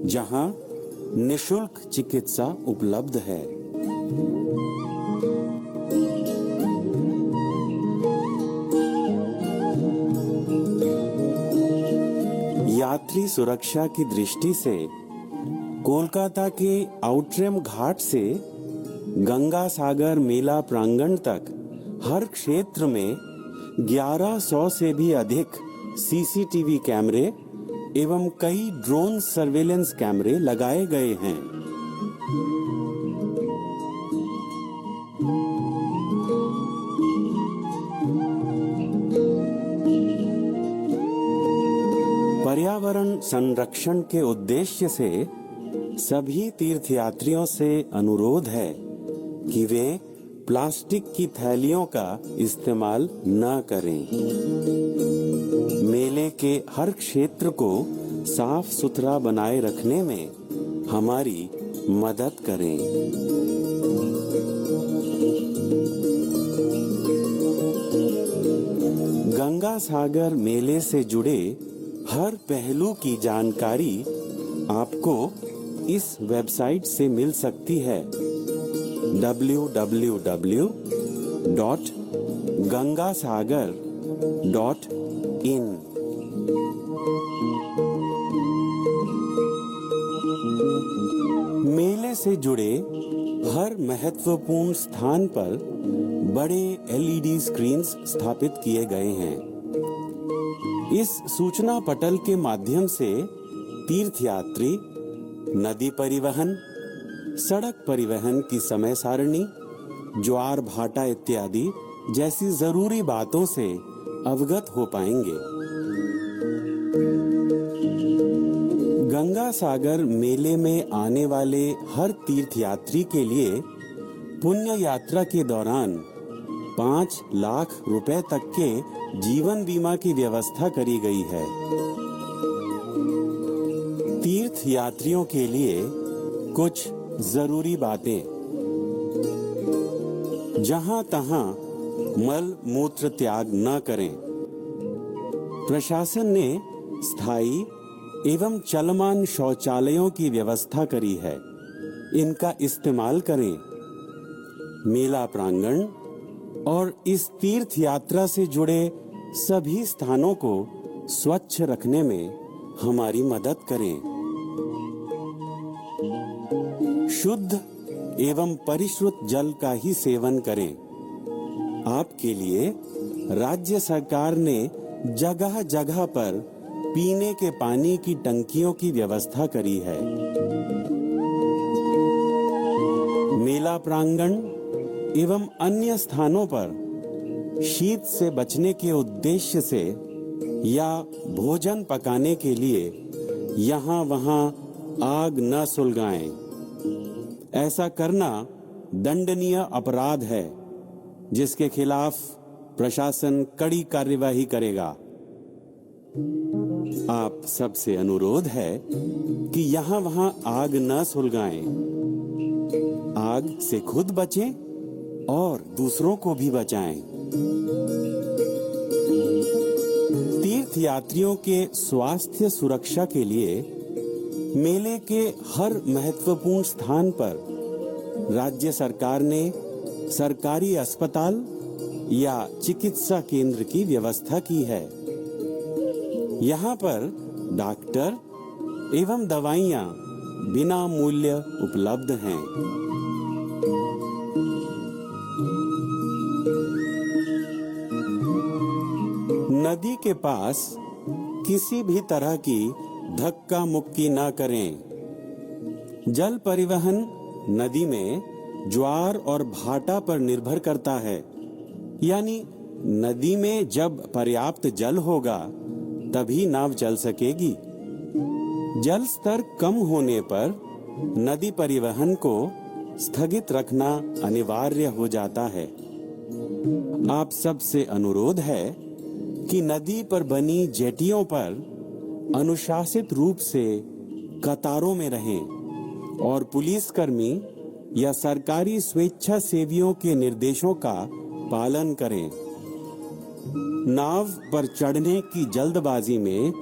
जहां निशुल्क चिकित्सा उपलब्ध है। यात्री सुरक्षा की दृष्टि से कोलकाता के आउटरैम घाट से गंगा सागर मेला प्रांगण तक हर क्षेत्र में 1100 से भी अधिक सीसीटीवी कैमरे एवं कई ड्रोन सर्वेलेंस कैमरे लगाए गए हैं। पर्यावरण संरक्षण के उद्देश्य से सभी तीर्थयात्रियों से अनुरोध है कि वे प्लास्टिक की थैलियों का इस्तेमाल न करें। मेले के हर क्षेत्र को साफ सुथरा बनाए रखने में हमारी मदद करें। गंगा सागर मेले से जुड़े हर पहलू की जानकारी आपको इस वेबसाइट से मिल सकती है www.gangasagar.in। मेले से जुड़े हर महत्वपूर्ण स्थान पर बड़े एलईडी स्क्रीन्स स्थापित किए गए हैं। इस सूचना पटल के माध्यम से तीर्थयात्री नदी परिवहन, सड़क परिवहन की समय सारणी, ज्वार भाटा इत्यादि जैसी जरूरी बातों से अवगत हो पाएंगे। गंगा सागर मेले में आने वाले हर तीर्थयात्री के लिए पुण्य यात्रा के दौरान 5 लाख रुपए तक के जीवन बीमा की व्यवस्था करी गई है। तीर्थ यात्रियों के लिए कुछ जरूरी बातें। जहां तहां मल मूत्र त्याग न करें। प्रशासन ने स्थायी एवं चलमान शौचालयों की व्यवस्था करी है, इनका इस्तेमाल करें। मेला प्रांगण और इस तीर्थ यात्रा से जुड़े सभी स्थानों को स्वच्छ रखने में हमारी मदद करें। शुद्ध एवं परिश्रुत जल का ही सेवन करें। आपके लिए राज्य सरकार ने जगह जगह पर पीने के पानी की टंकियों की व्यवस्था करी है। मेला प्रांगण एवं अन्य स्थानों पर शीत से बचने के उद्देश्य से या भोजन पकाने के लिए यहाँ वहाँ आग न सुलगाएं। ऐसा करना दंडनीय अपराध है, जिसके खिलाफ प्रशासन कड़ी कार्यवाही करेगा। आप सबसे अनुरोध है कि यहाँ वहाँ आग न सुलगाएं। आग से खुद बचें और दूसरों को भी बचाएं। तीर्थ यात्रियों के स्वास्थ्य सुरक्षा के लिए मेले के हर महत्वपूर्ण स्थान पर राज्य सरकार ने सरकारी अस्पताल या चिकित्सा केंद्र की व्यवस्था की है। यहाँ पर डॉक्टर एवं दवाइयाँ बिना मूल्य उपलब्ध हैं। नदी के पास किसी भी तरह की धक्का मुक्की न करें। जल परिवहन नदी में ज्वार और भाटा पर निर्भर करता है, यानी नदी में जब पर्याप्त जल होगा तभी नाव चल सकेगी। जल स्तर कम होने पर नदी परिवहन को स्थगित रखना अनिवार्य हो जाता है। आप सबसे अनुरोध है कि नदी पर बनी जेटियों पर अनुशासित रूप से कतारों में रहें और पुलिसकर्मी या सरकारी स्वेच्छा सेवियों के निर्देशों का पालन करें। नाव पर चढ़ने की जल्दबाजी में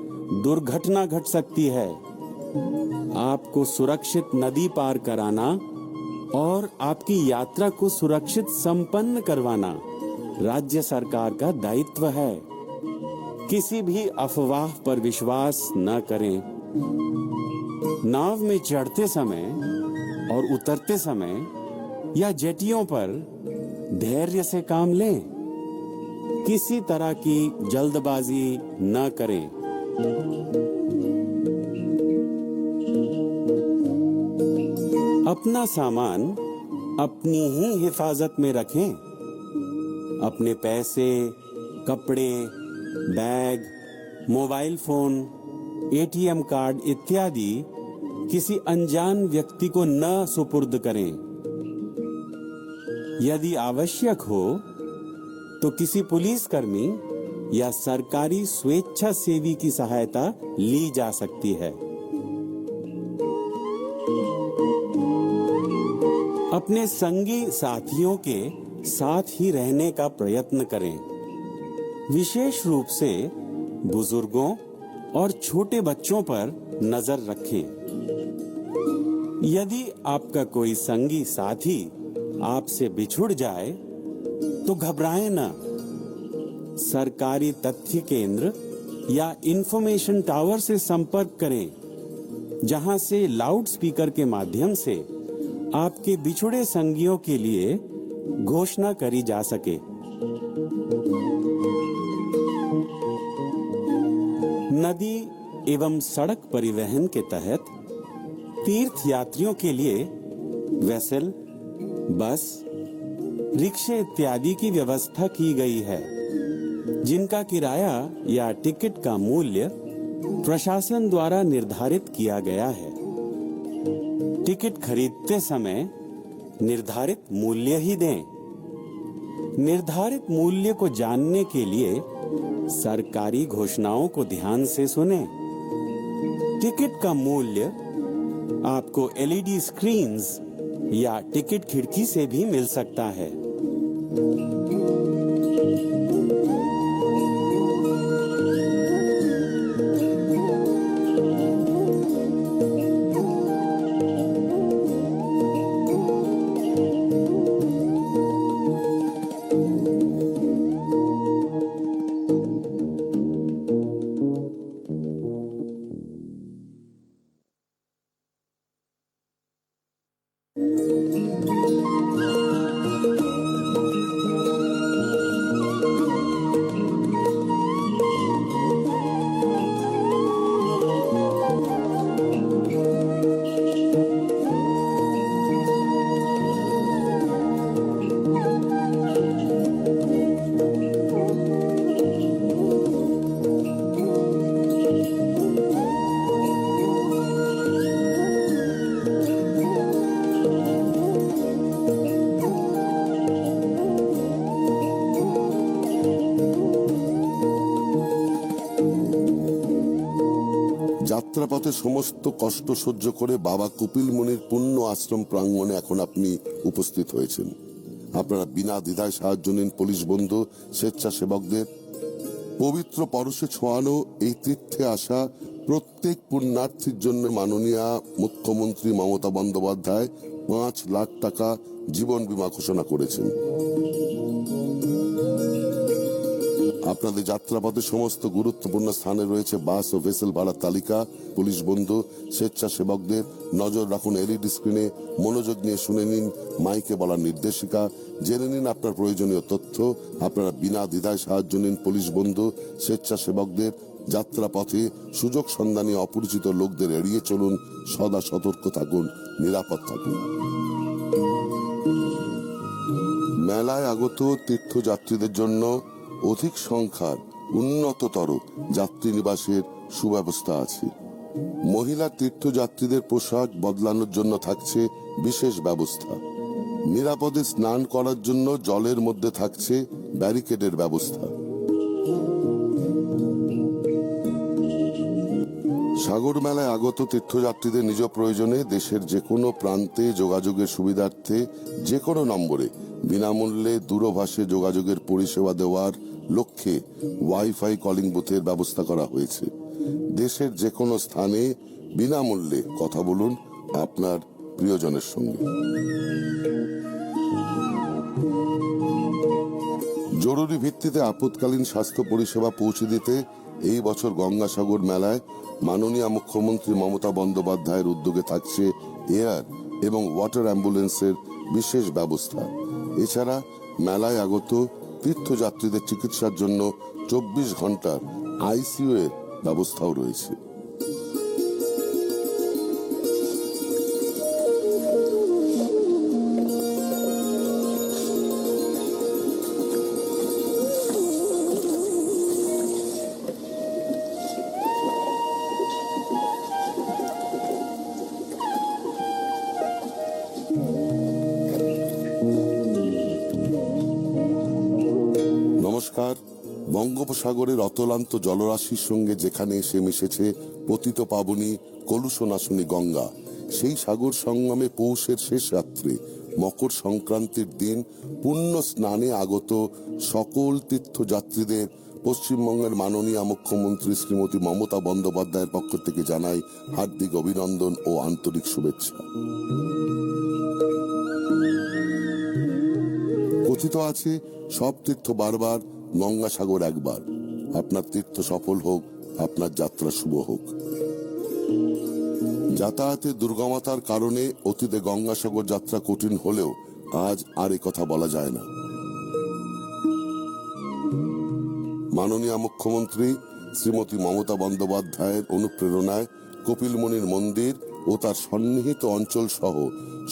दुर्घटना घट सकती है। आपको सुरक्षित नदी पार कराना और आपकी यात्रा को सुरक्षित संपन्न करवाना राज्य सरकार का दायित्व है। किसी भी अफवाह पर विश्वास न करें। नाव में चढ़ते समय और उतरते समय या जेटियों पर धैर्य से काम लें। किसी तरह की जल्दबाजी न करें। अपना सामान अपनी ही हिफाजत में रखें। अपने पैसे, कपड़े, bag, mobile phone, ATM card इत्यादि किसी अनजान व्यक्ति को न सुपुर्द करें। यदि आवश्यक हो तो किसी पुलिसकर्मी या सरकारी स्वेच्छा सेवी की सहायता ली जा सकती है। अपने संगी साथियों के साथ ही रहने का प्रयत्न करें। विशेष रूप से बुजुर्गों और छोटे बच्चों पर नजर रखें। यदि आपका कोई संगी साथी आपसे बिछुड़ जाए तो घबराएं न। सरकारी तथ्य केंद्र या इंफॉर्मेशन टावर से संपर्क करें, जहां से लाउड स्पीकर के माध्यम से आपके बिछुड़े संगियों के लिए घोषणा करी जा सके। नदी एवं सड़क परिवहन के तहत तीर्थ यात्रियों के लिए वेसल, बस, रिक्शे इत्यादि की व्यवस्था की गई है, जिनका किराया या टिकट का मूल्य प्रशासन द्वारा निर्धारित किया गया है। टिकट खरीदते समय निर्धारित मूल्य ही दें। निर्धारित मूल्य को जानने के लिए सरकारी घोषणाओं को ध्यान से सुनें। टिकट का मूल्य आपको एलईडी स्क्रीन्स या टिकट खिड़की से भी मिल सकता है। যাত্রাপথে সমস্ত কষ্ট সহ্য করে বাবা কপিল মুনির পুণ্য আশ্রম প্রাঙ্গণে এখন আপনি উপস্থিত হয়েছেন। আপনারা বিনা দ্বিধায় সাহায্য নিন পুলিশ বন্ধু, স্বেচ্ছাসেবকদের। পবিত্র পরশে ছোঁয়ানো এই তীর্থে আসা প্রত্যেক পুণ্যার্থীর জন্য মাননীয় মুখ্যমন্ত্রী মমতা বন্দ্যোপাধ্যায় 5 লাখ টাকা জীবন বীমা ঘোষণা করেছেন। আপনাদের যাত্রাপথে সমস্ত গুরুত্বপূর্ণ স্থানে রয়েছে বাস ও ভেসেল ভাড়ার তালিকা। পুলিশ বন্ধু, স্বেচ্ছাসেবকদের নজর রাখুন এলইডি স্ক্রিনে, মনোযোগ নিয়ে শুনে নিন মাইকে বলার নির্দেশিকা, জেনে নিন আপনার প্রয়োজনীয় তথ্য। আপনারা বিনা দ্বিধায় সাহায্য নিন পুলিশ বন্ধু, স্বেচ্ছাসেবকদের। যাত্রাপথে সুযোগ সন্ধানী অপরিচিত লোকদের এড়িয়ে চলুন, সদা সতর্ক থাকুন, নিরাপদ থাকুন। মেলায় আগত তীর্থযাত্রীদের জন্য অধিক সংখ্যার উন্নততর যাত্রী নিবাসের সুব্যবস্থা আছে। মহিলা তীর্থযাত্রীদের পোশাক বদলানোর জন্য থাকছে বিশেষ ব্যবস্থা। নিরাপদে স্নান করার জন্য জলের মধ্যে থাকছে ব্যারিকেডের ব্যবস্থা। সাগর মেলায় আগত তীর্থযাত্রীদের নিজ প্রয়োজনে দেশের যে কোনো প্রান্তে যোগাযোগের সুবিধার্থে যে কোনো নম্বরে বিনামূল্যে দূরভাষে যোগাযোগের পরিষেবা দেওয়ার লক্ষ্যে ওয়াইফাই কলিং বুথের ব্যবস্থা করা হয়েছে। দেশের যে কোনো স্থানে বিনামূল্যে কথা বলুন আপনার প্রিয়জনের সঙ্গে। জরুরি ভিত্তিতে আপৎকালীন স্বাস্থ্য পরিষেবা পৌঁছে দিতে এই বছর গঙ্গাসাগর মেলায় মাননীয় মুখ্যমন্ত্রী মমতা বন্দ্যোপাধ্যায়ের উদ্যোগে থাকছে এয়ার এবং ওয়াটার অ্যাম্বুলেন্সের বিশেষ ব্যবস্থা। এছাড়া মেলায় আগত তীর্থযাত্রীদের চিকিৎসার জন্য 24 ঘন্টার আইসিইউ এর ব্যবস্থাও রয়েছে। নমস্কার। বঙ্গোপসাগরের অতলান্ত জলরাশির সঙ্গে যেখানে এসে মিশেছে পতিত পাবনী কলুষনাশনী গঙ্গা, সেই সাগর সঙ্গমে পৌষের শেষ রাত্রে মকর সংক্রান্তির দিন পুণ্য স্নানে আগত সকল তীর্থযাত্রীদের পশ্চিমবঙ্গের মাননীয় মুখ্যমন্ত্রী শ্রীমতী মমতা বন্দ্যোপাধ্যায়ের পক্ষ থেকে জানাই হার্দিক অভিনন্দন ও আন্তরিক শুভেচ্ছা। কথিত আছে, সব তীর্থ বারবার, গঙ্গাসাগর একবার। আপনার তীর্থ সফল হোক, আপনার যাত্রা শুভ হোক। যাতায়াতের দুর্গমতার কারণে অতীতে গঙ্গাসাগর যাত্রা কঠিন হলেও আজ আর এ কথা বলা যায় না। মাননীয় মুখ্যমন্ত্রী শ্রীমতী মমতা বন্দ্যোপাধ্যায়ের অনুপ্রেরণায় কপিলমুনির মন্দির ও তার সন্নিহিত অঞ্চল সহ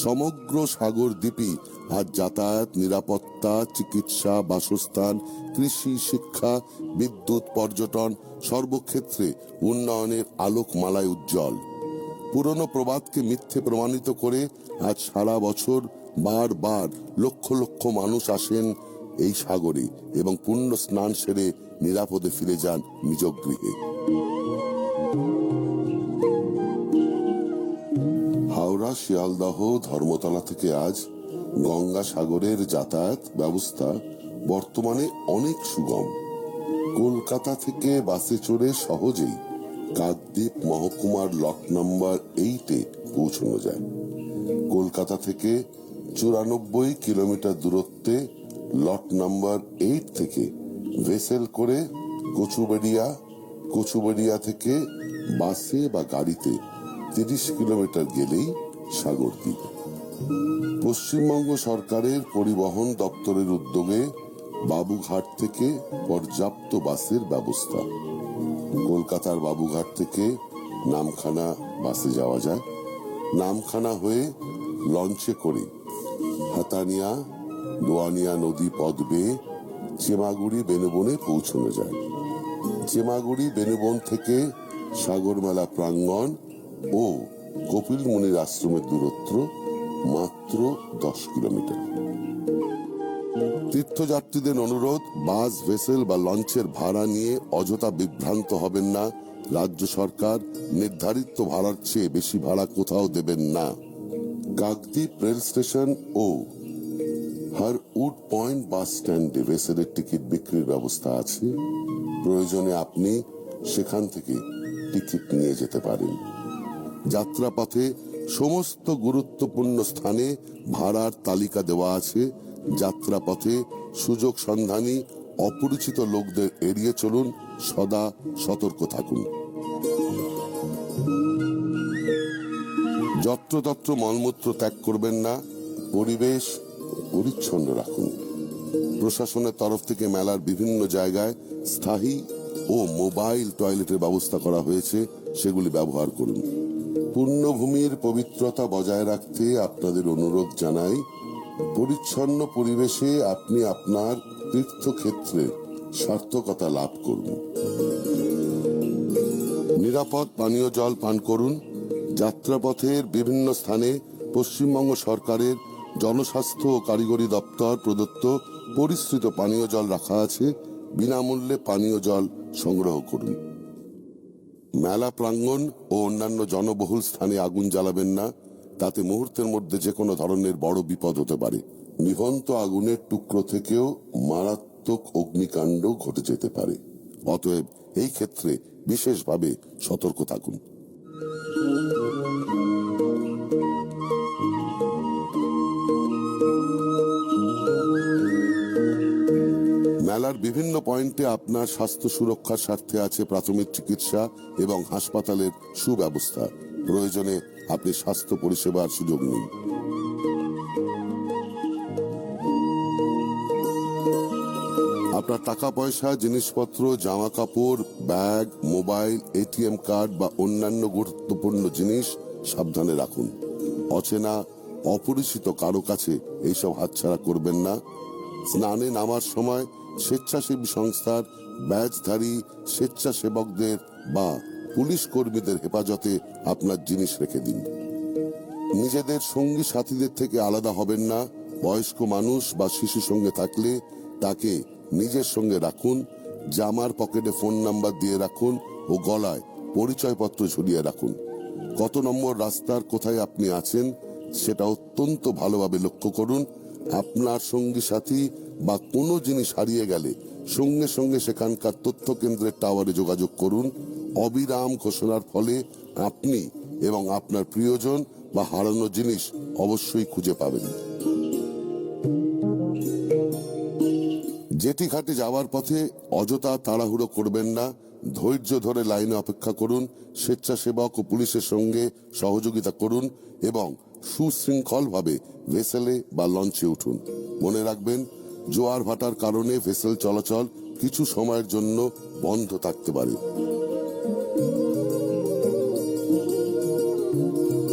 সমগ্র সাগর দ্বীপই আজ যাতায়াত, নিরাপত্তা, চিকিৎসা, বাসস্থান, কৃষি, শিক্ষা, বিদ্যুৎ, পর্যটন সর্বক্ষেত্রে উন্নয়নের আলোকমালায় উজ্জ্বল। পুরনো প্রবাদকে মিথ্যে প্রমাণিত করে আজ সারা বছর বারবার লক্ষ লক্ষ মানুষ আসেন এই সাগরে এবং পুণ্য স্নান সেরে নিরাপদে ফিরে যান নিজ গৃহে। হাওড়া, শিয়ালদহ, ধর্মতলা থেকে আজ গঙ্গাসাগরের যাতায়াত ব্যবস্থা বর্তমানে অনেক সুগম। কলকাতা থেকে বাসে চড়ে সহজেই কাকদ্বীপ মহকুমার লট নাম্বার 8-এ পৌঁছানো যায়। কলকাতা থেকে 94 কিলোমিটার দূরত্বে লট নাম্বার 8 থেকে ভেসেল করে কচুবেড়িয়া থেকে বাসে বা গাড়িতে 30 কিলোমিটার গেলেই সাগরদ্বীপ। পশ্চিমবঙ্গ সরকারের পরিবহন দপ্তরের উদ্যোগে বাবুঘাট থেকে পর্যাপ্ত বাসের ব্যবস্থা। কলকাতার বাবুঘাট থেকে নামখানা বাসে যাওয়া যায়। নামখানা হয়ে লঞ্চে করে হাতানিয়া, দোয়ানিয়া নদী পথ বেয়ে চেমাগুড়ি বেনুবনে পৌঁছানো যায়। চেমাগুড়ি বেনুবন থেকে সাগরমেলা প্রাঙ্গণ ও কপিল মুনির আশ্রমের দূরত্ব মাত্র 10 কিলোমিটার। তীর্থযাত্রীদের অনুরোধ, বাস, ভেসেল বা লঞ্চের ভাড়া নিয়ে অযথা বিভ্রান্ত হবেন না। রাজ্য সরকার নির্ধারিত ভাড়ার চেয়ে বেশি ভাড়া কোথাও দেবেন না। কাকদ্বীপ রেল স্টেশন ও হারউড পয়েন্ট বাস স্ট্যান্ডে ভেসেলের টিকিট বিক্রির ব্যবস্থা আছে। প্রয়োজনে আপনি সেখান থেকে টিকিট নিয়ে যেতে পারেন। যাত্রাপথে সমস্ত গুরুত্বপূর্ণ স্থানে ভাড়ার তালিকা দেওয়া আছে। যাত্রাপথে সুযোগ সন্ধানী অপরিচিত লোকদের এড়িয়ে চলুন, সদা সতর্ক থাকুন। যত্রতত্র মলমূত্র ত্যাগ করবেন না। পরিবেশ পরিচ্ছন্ন রাখুন। প্রশাসনের তরফ থেকে মেলার বিভিন্ন জায়গায় স্থায়ী ও মোবাইল টয়লেটের ব্যবস্থা করা হয়েছে, সেগুলি ব্যবহার করুন। পুণ্যভূমির পবিত্রতা বজায় রাখতে আপনাদের অনুরোধ জানাই। পরিচ্ছন্ন পরিবেশে আপনি আপনার তীর্থক্ষেত্রে সার্থকতা লাভ করুন। নিরাপদ পানীয় জল পান করুন। যাত্রাপথের বিভিন্ন স্থানে পশ্চিমবঙ্গ সরকারের জনস্বাস্থ্য ও কারিগরি দপ্তর প্রদত্ত পরিশ্রিত পানীয় জল রাখা আছে। বিনামূল্যে পানীয় জল সংগ্রহ করুন। মেলা প্রাঙ্গণ ও অন্যান্য জনবহুল স্থানে আগুন জ্বালাবেন না, তাতে মুহূর্তের মধ্যে যে কোনো ধরনের বড় বিপদ হতে পারে। নিভন্ত আগুনের টুকরো থেকেও মারাত্মক অগ্নিকাণ্ড ঘটে যেতে পারে। অতএব এই ক্ষেত্রে বিশেষভাবে সতর্ক থাকুন। মেলার বিভিন্ন পয়েন্টে আপনার স্বাস্থ্য সুরক্ষার স্বার্থে আছে প্রাথমিক চিকিৎসা এবং হাসপাতালের সুব্যবস্থা। প্রয়োজনে আপনি স্বাস্থ্য পরিষেবার সুযোগ নিন। আপনার টাকা পয়সা, জিনিসপত্র, জামা কাপড়, ব্যাগ, মোবাইল, এটিএম কার্ড বা অন্যান্য গুরুত্বপূর্ণ জিনিস সাবধানে রাখুন। অচেনা অপরিচিত কারো কাছে এইসব হাতছাড়া করবেন না। স্নানে নামার সময় স্বেচ্ছাসেবী সংস্থার ব্যাজধারী স্বেচ্ছাসেবকদের বা পুলিশ কর্মীদের হেফাজতে আপনার জিনিস রেখে দিন। নিজেদের সঙ্গী সাথীদের থেকে আলাদা হবেন না। বয়স্ক মানুষ বা শিশু সঙ্গে থাকলে তাকে নিজের সঙ্গে রাখুন। জামার পকেটে ফোন নাম্বার দিয়ে রাখুন ও গলায় পরিচয়পত্র ঝুলিয়ে রাখুন। কত নম্বর রাস্তার কোথায় আপনি আছেন সেটা অত্যন্ত ভালোভাবে লক্ষ্য করুন। আপনার সঙ্গী সাথী বা কোনো জিনিস হারিয়ে গেলে সঙ্গে সঙ্গে সেখানকার তথ্য কেন্দ্রের টাওয়ারে যোগাযোগ করুন। অবিরাম ঘোষণার ফলে আপনি এবং আপনার প্রিয়জন বা হারানো জিনিস অবশ্যই খুঁজে পাবেন। জেটি ঘাটে যাওয়ার পথে অযথা তাড়াহুড়ো করবেন না। ধৈর্য ধরে লাইনে অপেক্ষা করুন। স্বেচ্ছাসেবক ও পুলিশের সঙ্গে সহযোগিতা করুন এবং সুশৃঙ্খলভাবে ভেসেলে বা লঞ্চে উঠুন। মনে রাখবেন, জোয়ার ভাটার কারণে ভেসেল চলাচল কিছু সময়ের জন্য বন্ধ থাকতে পারে।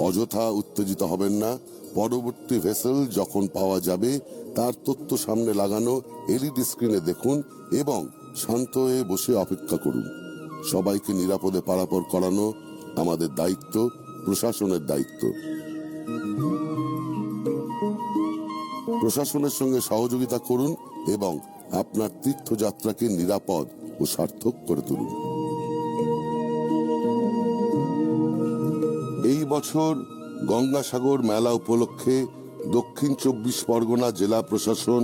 অযথা উত্তেজিত হবেন না। পরবর্তী ভেসেল যখন পাওয়া যাবে তার তথ্য সামনে লাগানো এলইডি স্ক্রিনে দেখুন এবং শান্ত হয়ে বসে অপেক্ষা করুন। সবাইকে নিরাপদে পারাপার করানো আমাদের দায়িত্ব, প্রশাসনের দায়িত্ব। প্রশাসনের সঙ্গে সহযোগিতা করুন এবং আপনার তীর্থযাত্রাকে নিরাপদ ও সার্থক করে তুলুন। এই বছর গঙ্গাসাগর মেলা উপলক্ষে দক্ষিণ 24 পরগনা জেলা প্রশাসন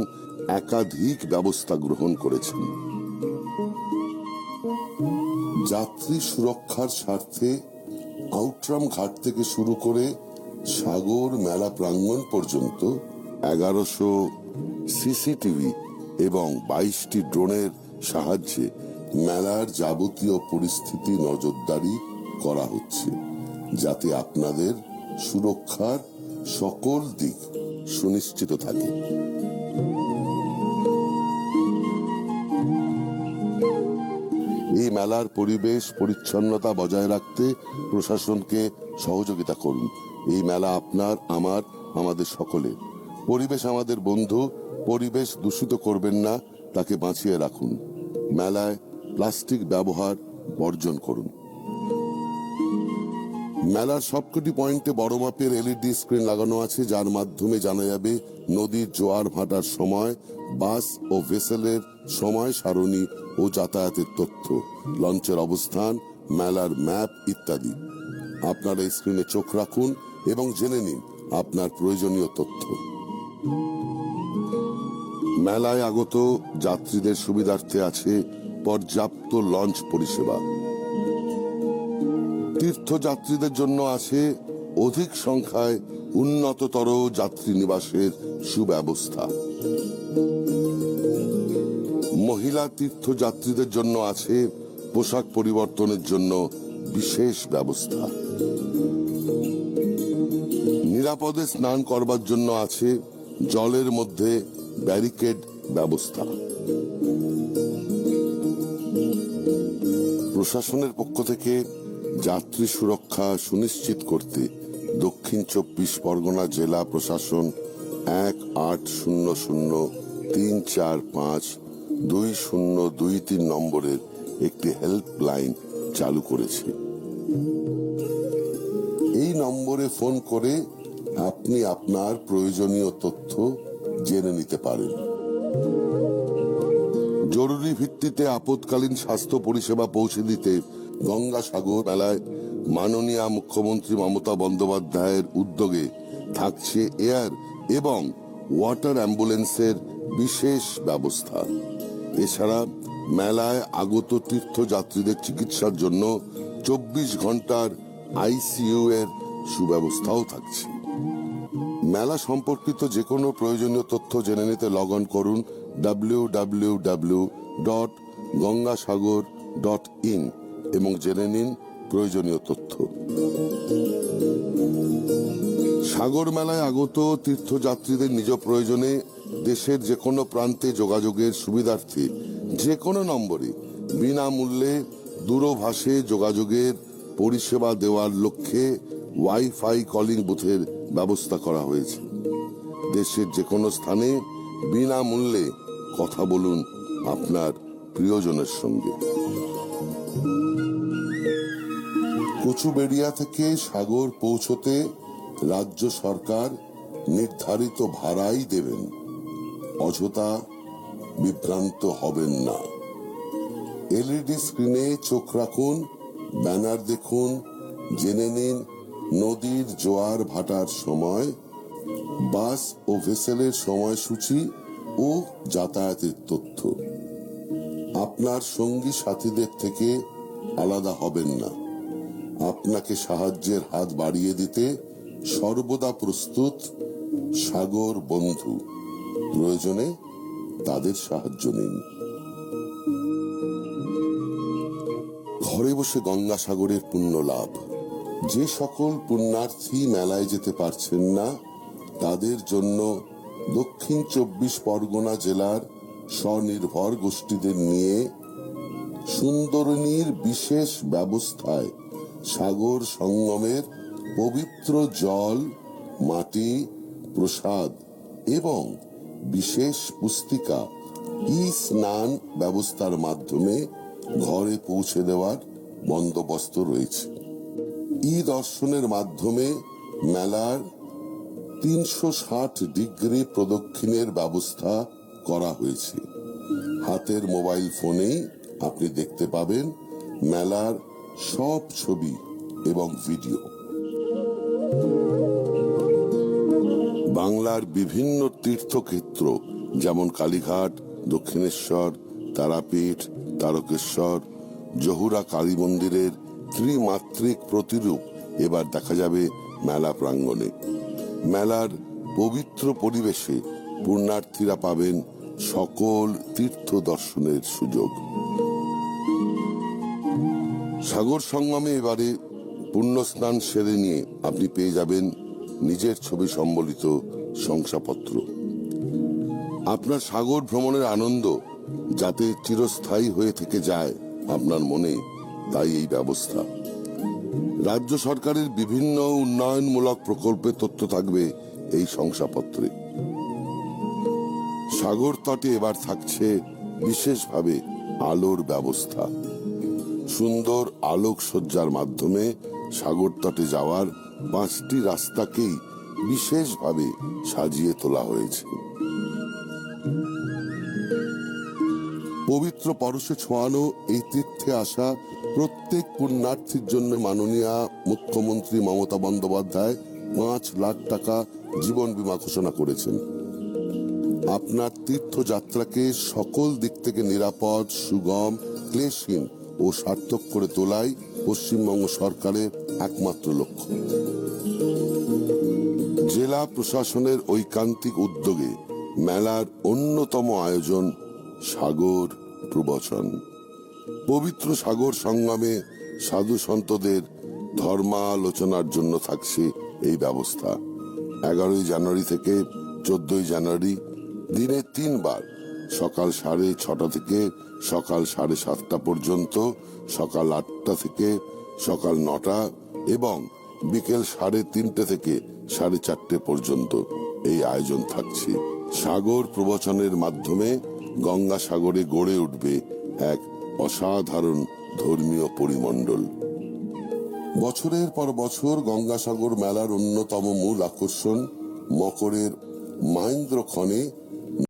একাধিক ব্যবস্থা গ্রহণ করেছেন। যাত্রী সুরক্ষার স্বার্থে আউটরাম ঘাট থেকে শুরু করে সাগর মেলা প্রাঙ্গণ পর্যন্ত 1100 সিসিটিভি এবং 22টি ড্রোনের সাহায্যে মেলার যাবতীয় পরিস্থিতি নজরদারি করা হচ্ছে, যাতে আপনাদের সুরক্ষার সকল দিক সুনিশ্চিত থাকে। এই মেলার পরিবেশ পরিচ্ছন্নতা বজায় রাখতে প্রশাসনকে সহযোগিতা করুন। এই মেলা আপনার, আমার, আমাদের সকলের। পরিবেশ আমাদের বন্ধু। পরিবেশ দূষিত করবেন না, তাকে বাঁচিয়ে রাখুন। মেলায় প্লাস্টিক ব্যবহার বর্জন করুন। মেলার সবকটি পয়েন্টে বড় মাপের এলইডি স্ক্রিন লাগানো আছে, যার মাধ্যমে জানা যাবে নদীর জোয়ার ভাটার সময়, বাস ও ভেসেলের সময় সারণী ও যাতায়াতের তথ্য, লঞ্চের অবস্থান, মেলার ম্যাপ ইত্যাদি। আপনারা এই স্ক্রিনে চোখ রাখুন এবং জেনে নিন আপনার প্রয়োজনীয় তথ্য। মেলায় আগত যাত্রীদের সুবিধার্থে আছে পর্যাপ্ত লঞ্চ পরিষেবা। তীর্থযাত্রীদের জন্য আছে অধিক সংখ্যায় উন্নততর যাত্রী নিবাসের সুব্যবস্থা। মহিলা তীর্থযাত্রীদের জন্য আছে পোশাক পরিবর্তনের জন্য বিশেষ ব্যবস্থা। নিরাপদে স্নান করবার জন্য আছে জলের মধ্যে ব্যারিকেড ব্যবস্থা। প্রশাসনের পক্ষ থেকে যাত্রী সুরক্ষা সুনিশ্চিত করতে দক্ষিণ 24 পরগনা জেলা প্রশাসন 1800-345-2023 নম্বরের একটি হেল্পলাইন চালু করেছে। এই নম্বরে ফোন করে আপনি আপনার প্রয়োজনীয় তথ্য জেনে নিতে পারেন। জরুরি ভিত্তিতে আপৎকালীন স্বাস্থ্য পরিষেবা পৌঁছে দিতে গঙ্গাসাগর মেলায় মাননীয় মুখ্যমন্ত্রী মমতা বন্দ্যোপাধ্যায়ের উদ্যোগে থাকছে এয়ার এবং ওয়াটার অ্যাম্বুলেন্সের বিশেষ ব্যবস্থা। এছাড়া মেলায় আগত তীর্থযাত্রীদের চিকিৎসার জন্য 24 ঘন্টার আইসিইউ এর সুব্যবস্থাও থাকছে। মেলা সম্পর্কিত যে কোনো প্রয়োজনীয় তথ্য জেনে নিতে লগ অন করুন www.gangasagar.in এবং জেনে নিন প্রয়োজনীয় তথ্য। সাগর মেলায় আগত তীর্থযাত্রীদের নিজ প্রয়োজনে দেশের যে কোনো প্রান্তে যোগাযোগের সুবিধার্থে যে কোনো নম্বরে বিনামূল্যে দূরভাষে যোগাযোগের পরিষেবা দেওয়ার লক্ষ্যে ওয়াইফাই কলিং বুথের ব্যবস্থা করা হয়েছে। দেশের যে কোনো স্থানে বিনামূল্যে কথা বলুন আপনার প্রিয়জনের সঙ্গে। কচুবেড়িয়া থেকে সাগর পৌঁছতে রাজ্য সরকার নির্ধারিত ভাড়াই দেবেন, অযথা বিভ্রান্ত হবেন না। এলইডি স্ক্রিনে চোখ রাখুন, ব্যানার দেখুন, জেনে নিন নদীর জোয়ার ভাটার সময়, বাস ও ভেসেলের সময়সূচি ও যাতায়াতের তথ্য। আপনার সঙ্গী সাথীদের থেকে আলাদা হবেন না। আপনাকে সাহায্যের হাত বাড়িয়ে দিতে সর্বদা প্রস্তুত সাগর বন্ধু। প্রয়োজনে তাদের সাহায্য নিন। ঘরে বসে গঙ্গাসাগরের পুণ্য লাভ। যে সকল পুণ্যার্থী মেলায় যেতে পারছেন না তাদের জন্য দক্ষিণ 24 পরগনা জেলার স্বনির্ভর গোষ্ঠীদের নিয়ে সুন্দরনীর বিশেষ ব্যবস্থায় সাগর সঙ্গমের পবিত্র জল, মাটি, প্রসাদ এবং বিশেষ পুস্তিকা ই স্নান ব্যবস্থার মাধ্যমে ঘরে পৌঁছে দেওয়ার বন্দোবস্ত রয়েছে। ই দর্শনের মাধ্যমে মেলার 360 ডিগ্রি প্রদক্ষিণের ব্যবস্থা করা হয়েছে। হাতের মোবাইল ফোনেই আপনি দেখতে পাবেন মেলার সব ছবি এবং ভিডিও। বাংলার বিভিন্ন তীর্থক্ষেত্র যেমন কালীঘাট, দক্ষিণেশ্বর, তারাপীঠ, তারকেশ্বর, জহুরা কালী মন্দিরের ত্রিমাত্রিক প্রতিরূপ এবার দেখা যাবে মেলা প্রাঙ্গণে। মেলার পবিত্র পরিবেশে পুণ্যার্থীরা পাবেন সকল তীর্থ দর্শনের সুযোগ। সাগর সঙ্গমে এবারে পুণ্যস্নান সেরে নিয়ে আপনি পেয়ে যাবেন নিজের ছবি সম্বলিত শংসাপত্র। আপনার সাগর ভ্রমণের আনন্দ যাতে চিরস্থায়ী হয়ে থেকে যায় আপনার মনে, তাই এই ব্যবস্থা। রাজ্য সরকারের বিভিন্ন উন্নয়নমূলক প্রকল্পের তথ্য থাকবে এই শংসাপত্রে। সাগর তটে এবার থাকছে বিশেষভাবে আলোর ব্যবস্থা। সুন্দর আলোকসজ্জার মাধ্যমে সাগর তটে যাওয়ার 5টি রাস্তাকেই বিশেষভাবে সাজিয়ে তোলা হয়েছে। পবিত্র পরশে ছোঁয়ানো এই তীর্থে আসা প্রত্যেক পুণ্যার্থীর জন্য মাননীয় মুখ্যমন্ত্রী মমতা বন্দ্যোপাধ্যায় 5 লাখ টাকা জীবন বীমা ঘোষণা করেছেন। আপনার তীর্থযাত্রাকে সকল দিক থেকে নিরাপদ, সুগম, ক্লেশহীন ও সার্থক করে তোলাই পশ্চিমবঙ্গ সরকারের একমাত্র লক্ষ্য। জেলা প্রশাসনের ঐকান্তিক উদ্যোগে মেলার অন্যতম আয়োজন সাগর প্রবচন। পবিত্র সাগর সঙ্গমে সাধু সন্তদের ধর্মালোচনার জন্য থাকছে এই ব্যবস্থা। 11 জানুয়ারি থেকে 14 জানুয়ারি দিনে 3 বার সকাল 6:30 থেকে সকাল 7:30 পর্যন্ত, সকাল 8টা থেকে সকাল 9টা এবং বিকেল 3:30 থেকে 4:30 পর্যন্ত এই আয়োজন থাকছে। সাগর প্রবচনের মাধ্যমে গঙ্গাসাগরে গড়ে উঠবে এক অসাধারণ ধর্মীয় পরিমণ্ডল। বছরের পর বছর গঙ্গাসাগর মেলার অন্যতম মূল আকর্ষণ মকরের মাহেন্দ্রক্ষণে